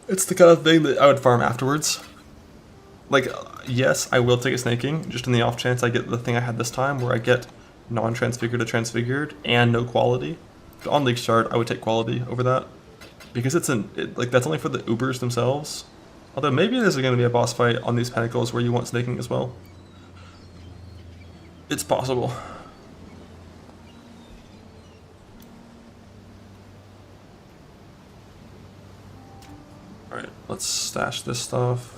It's the kind of thing that I would farm afterwards. Like, yes, I will take a snaking, just in the off chance I get the thing I had this time, where I get non-transfigured to transfigured and no quality. But on League Start, I would take quality over that. Because it's like that's only for the Ubers themselves. Although maybe there's going to be a boss fight on these Pentacles where you want snaking as well. It's possible. Alright, let's stash this stuff.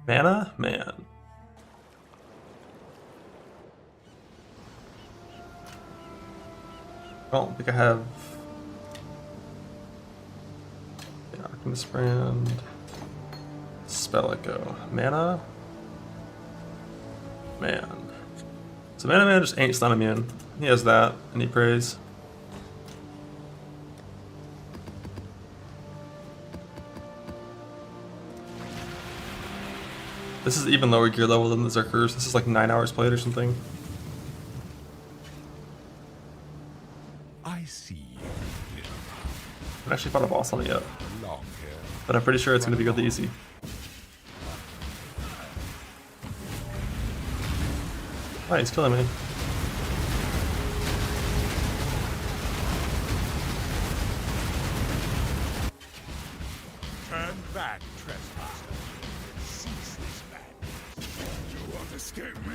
Mana? Man. I don't think I have... Yeah, Alchemist Brand... Spell Echo. Mana? Man. So Mana Man just ain't stun immune. He has that, and he prays. This is even lower gear level than the Zerkers. This is like 9 hours played or something. I see. I haven't actually fought a boss on it yet. But I'm pretty sure it's going to be really easy. Oh, he's killing me. Turn back, trespasser. Cease this madness. You won't escape me.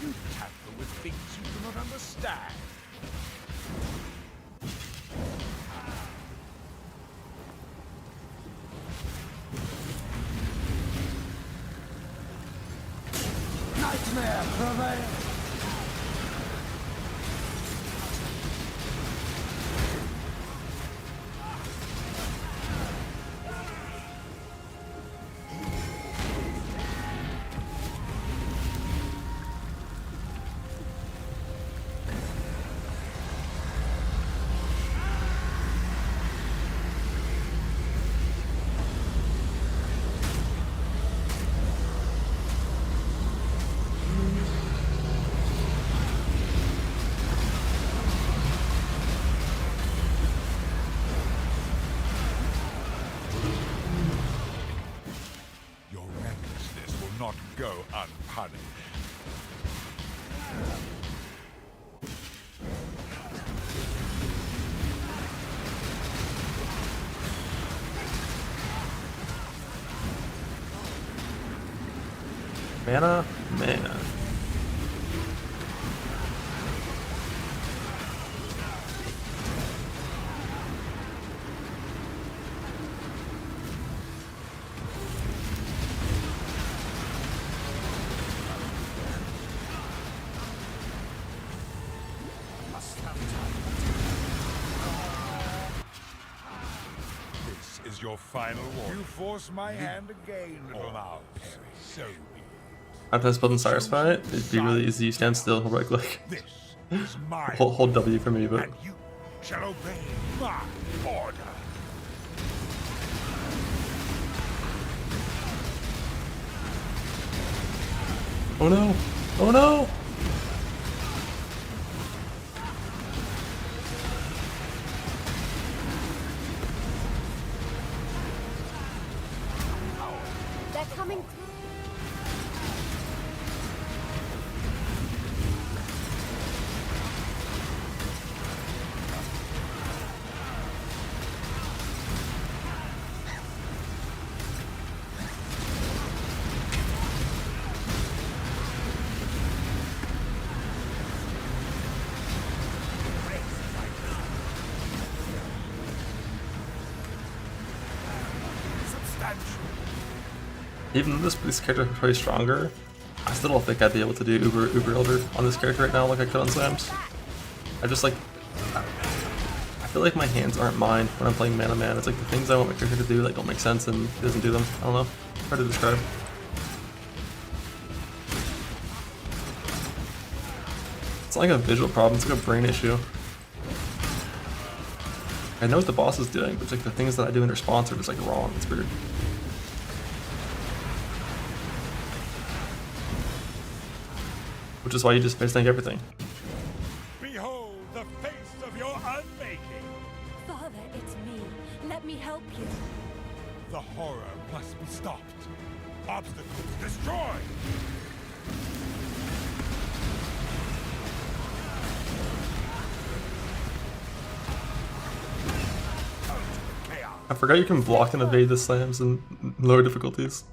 You tamper with things you do not understand. Nightmare prevails. Mana, mana. This is your final warning. You force my hand again, little mouse. So be it. After this build and Cyrus fight, it'd be really easy. You stand still, hold right click. This is my Hold W for me, but and you shall obey my order. oh no, oh no! They're coming. Even though this character is probably stronger, I still don't think I'd be able to do Uber Elder on this character right now like I could on Slams. I just like, I feel like my hands aren't mine when I'm playing Man Man. It's like the things I want my character to do like don't make sense and he doesn't do them. I don't know. Hard to describe. It's not like a visual problem, it's like a brain issue. I know what the boss is doing, but it's like the things that I do in response are just like wrong. It's weird. Which is why you just face tank everything. Behold the face of your unmaking. Father, it's me. Let me help you. The horror must be stopped. Obstacles destroyed. I forgot you can block and evade the slams in lower difficulties.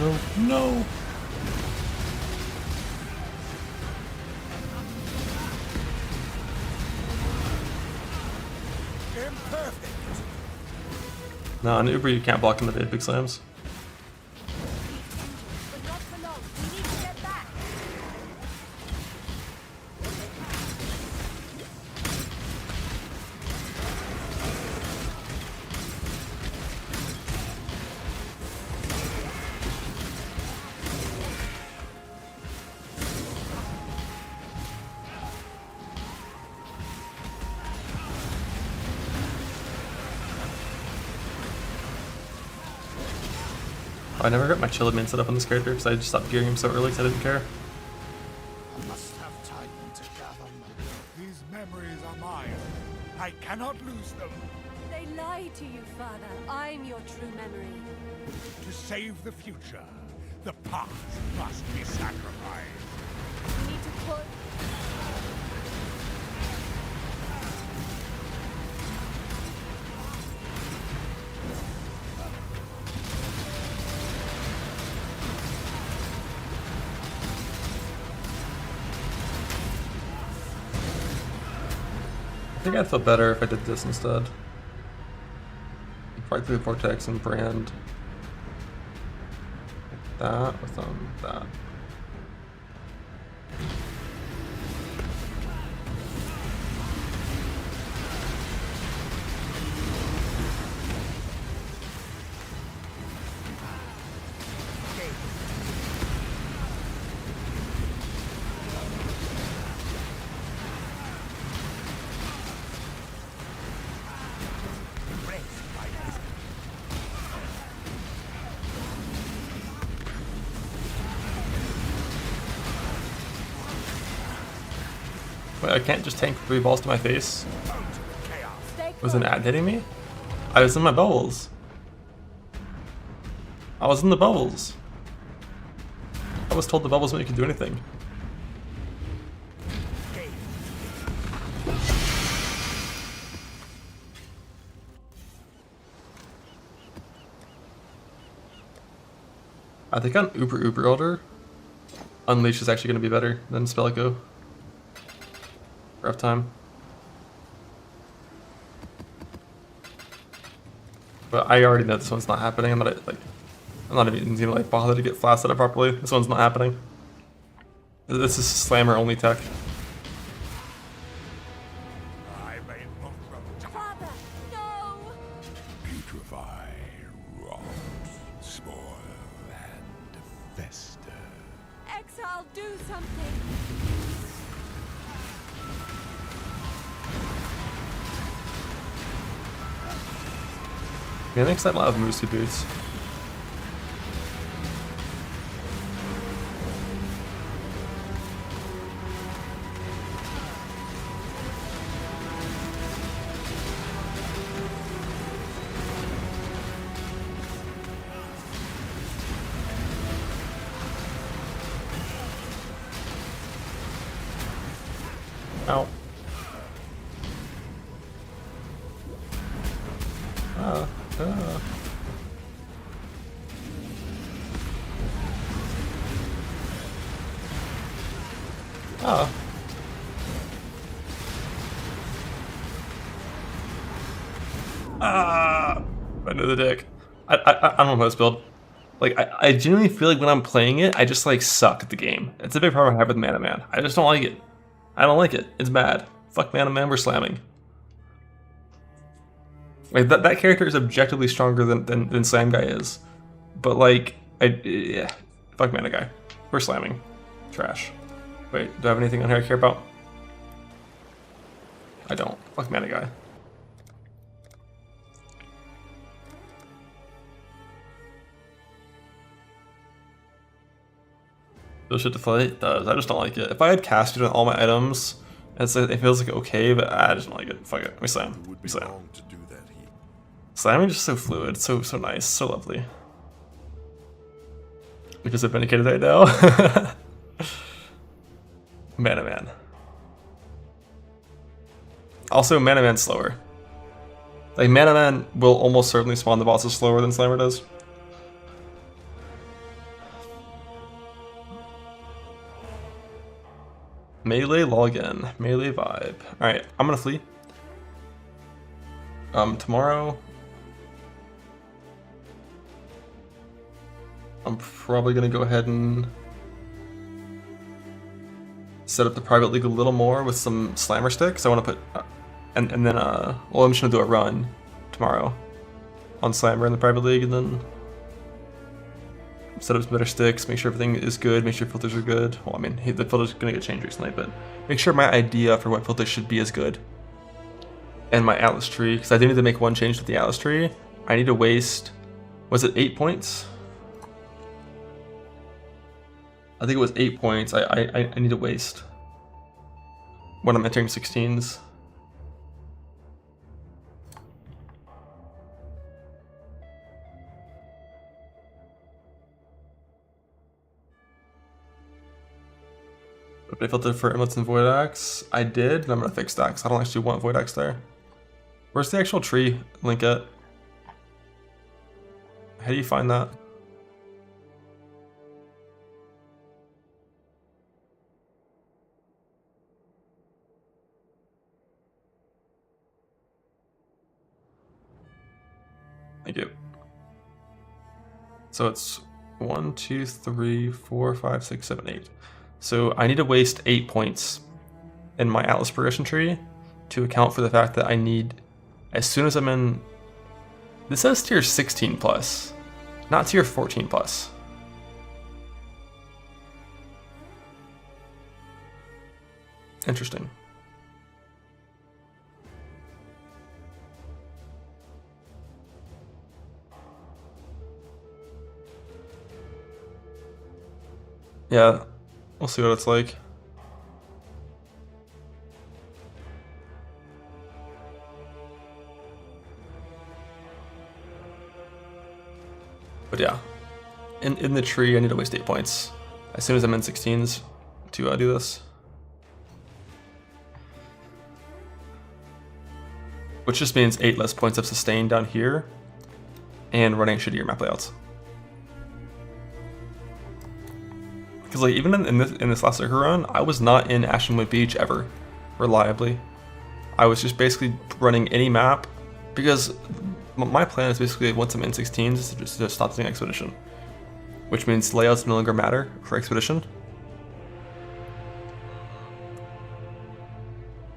No, no! Imperfect. No, on Uber you can't block and evade big slams. But not for long. We need to get back. I never got my Chilled Man set up on this character because I just stopped gearing him so early because I didn't care. I must have time to gather my... These memories are mine. I cannot lose them. They lie to you, Father. I'm your true memory. To save the future, the past must be sacrificed. We need to put... I think I'd feel better if I did this instead. Fight through the vortex and brand like that with that. Wait, I can't just tank 3 balls to my face? Was an ad hitting me? I was in my bubbles. I was in the bubbles. I was told the bubbles meant you could do anything. I think on Uber Elder, Unleash is actually going to be better than Spell Echo. Rough time. But I already know this one's not happening. I'm not even gonna like bother to get flashed at it properly. This one's not happening. This is slammer only tech. Father, no! Putrefy, rot, spoil, and fester. Exile, do something! Yeah, next time I'll have Moosey Boots. Ow. Under the dick. I don't know how this build. Like, I genuinely feel like when I'm playing it, I just, like, suck at the game. It's a big problem I have with Mana Man. I just don't like it. I don't like it. It's bad. Fuck Mana Man, we're slamming. Like, that character is objectively stronger than Slam Guy is. But, like, yeah. Fuck Mana Guy. We're slamming. Trash. Wait, do I have anything on here I care about? I don't. Fuck Mana Guy. Feels shit to play? It does. I just don't like it. If I had casted on all my items, it feels like okay, but I just don't like it. Fuck it. We slam. We slam. Slamming is just so fluid, so nice, so lovely. Because I've vindicated right now. Mana Man. Also, Mana Man's slower. Like, Mana Man will almost certainly spawn the bosses slower than Slammer does. Melee login. Melee vibe. Alright, I'm gonna flee. Tomorrow I'm probably gonna go ahead and set up the private league a little more with some slammer sticks. I want to put, and then well, I'm just gonna do a run tomorrow on slammer in the private league, and then set up some better sticks. Make sure everything is good. Make sure filters are good. Well, I mean, the filter's gonna get changed recently, but make sure my idea for what filters should be is good. And my Atlas tree, because I do need to make one change to the Atlas tree. I need to waste, was it 8 points? I think it was 8 points. I need to waste when I'm entering 16s. Did I filter for inlets and void axe? I did, and I'm gonna fix that because I don't actually want void axe there. Where's the actual tree link at? How do you find that? Thank you. So it's 1, 2, 3, 4, 5, 6, 7, 8. So I need to waste 8 points in my Atlas progression tree to account for the fact that I need, as soon as I'm in, this says tier 16 plus, not tier 14 plus. Interesting. Yeah, we'll see what it's like. But yeah, in the tree, I need to waste 8 points as soon as I'm in 16s to do this. Which just means 8 less points of sustain down here and running shittier map layouts. Because like even in this last Zerker run, I was not in Ashenwood Beach ever, reliably. I was just basically running any map, because my plan is basically once I'm in 16s to just stop doing Expedition, which means layouts no longer matter for Expedition.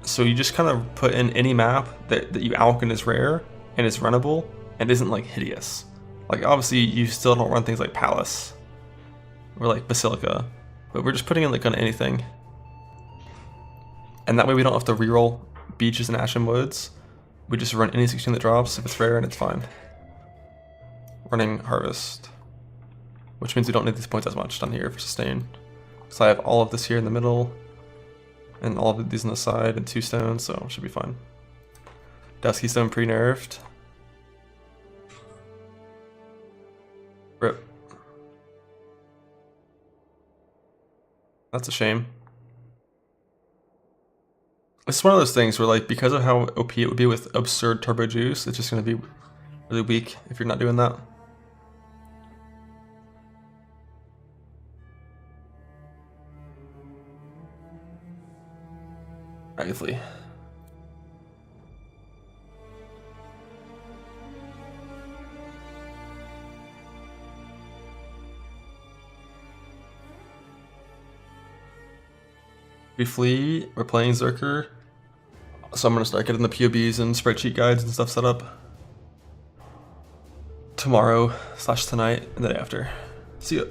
So you just kind of put in any map that you alloc is rare and is runnable and isn't like hideous. Like obviously you still don't run things like Palace or like Basilica, but we're just putting in like on anything. And that way we don't have to reroll beaches and Ashen Woods. We just run any 16 that drops if it's rare and it's fine. Running Harvest, which means we don't need these points as much down here for sustain. So I have all of this here in the middle, and all of these on the side, and 2 stones, so it should be fine. Dusky Stone pre-nerfed. Rip. That's a shame. It's one of those things where, like, because of how OP it would be with absurd turbo juice, it's just going to be really weak if you're not doing that. Rightly. Briefly, we're playing Zerker, so I'm going to start getting the POBs and spreadsheet guides and stuff set up tomorrow / tonight and the day after. See ya.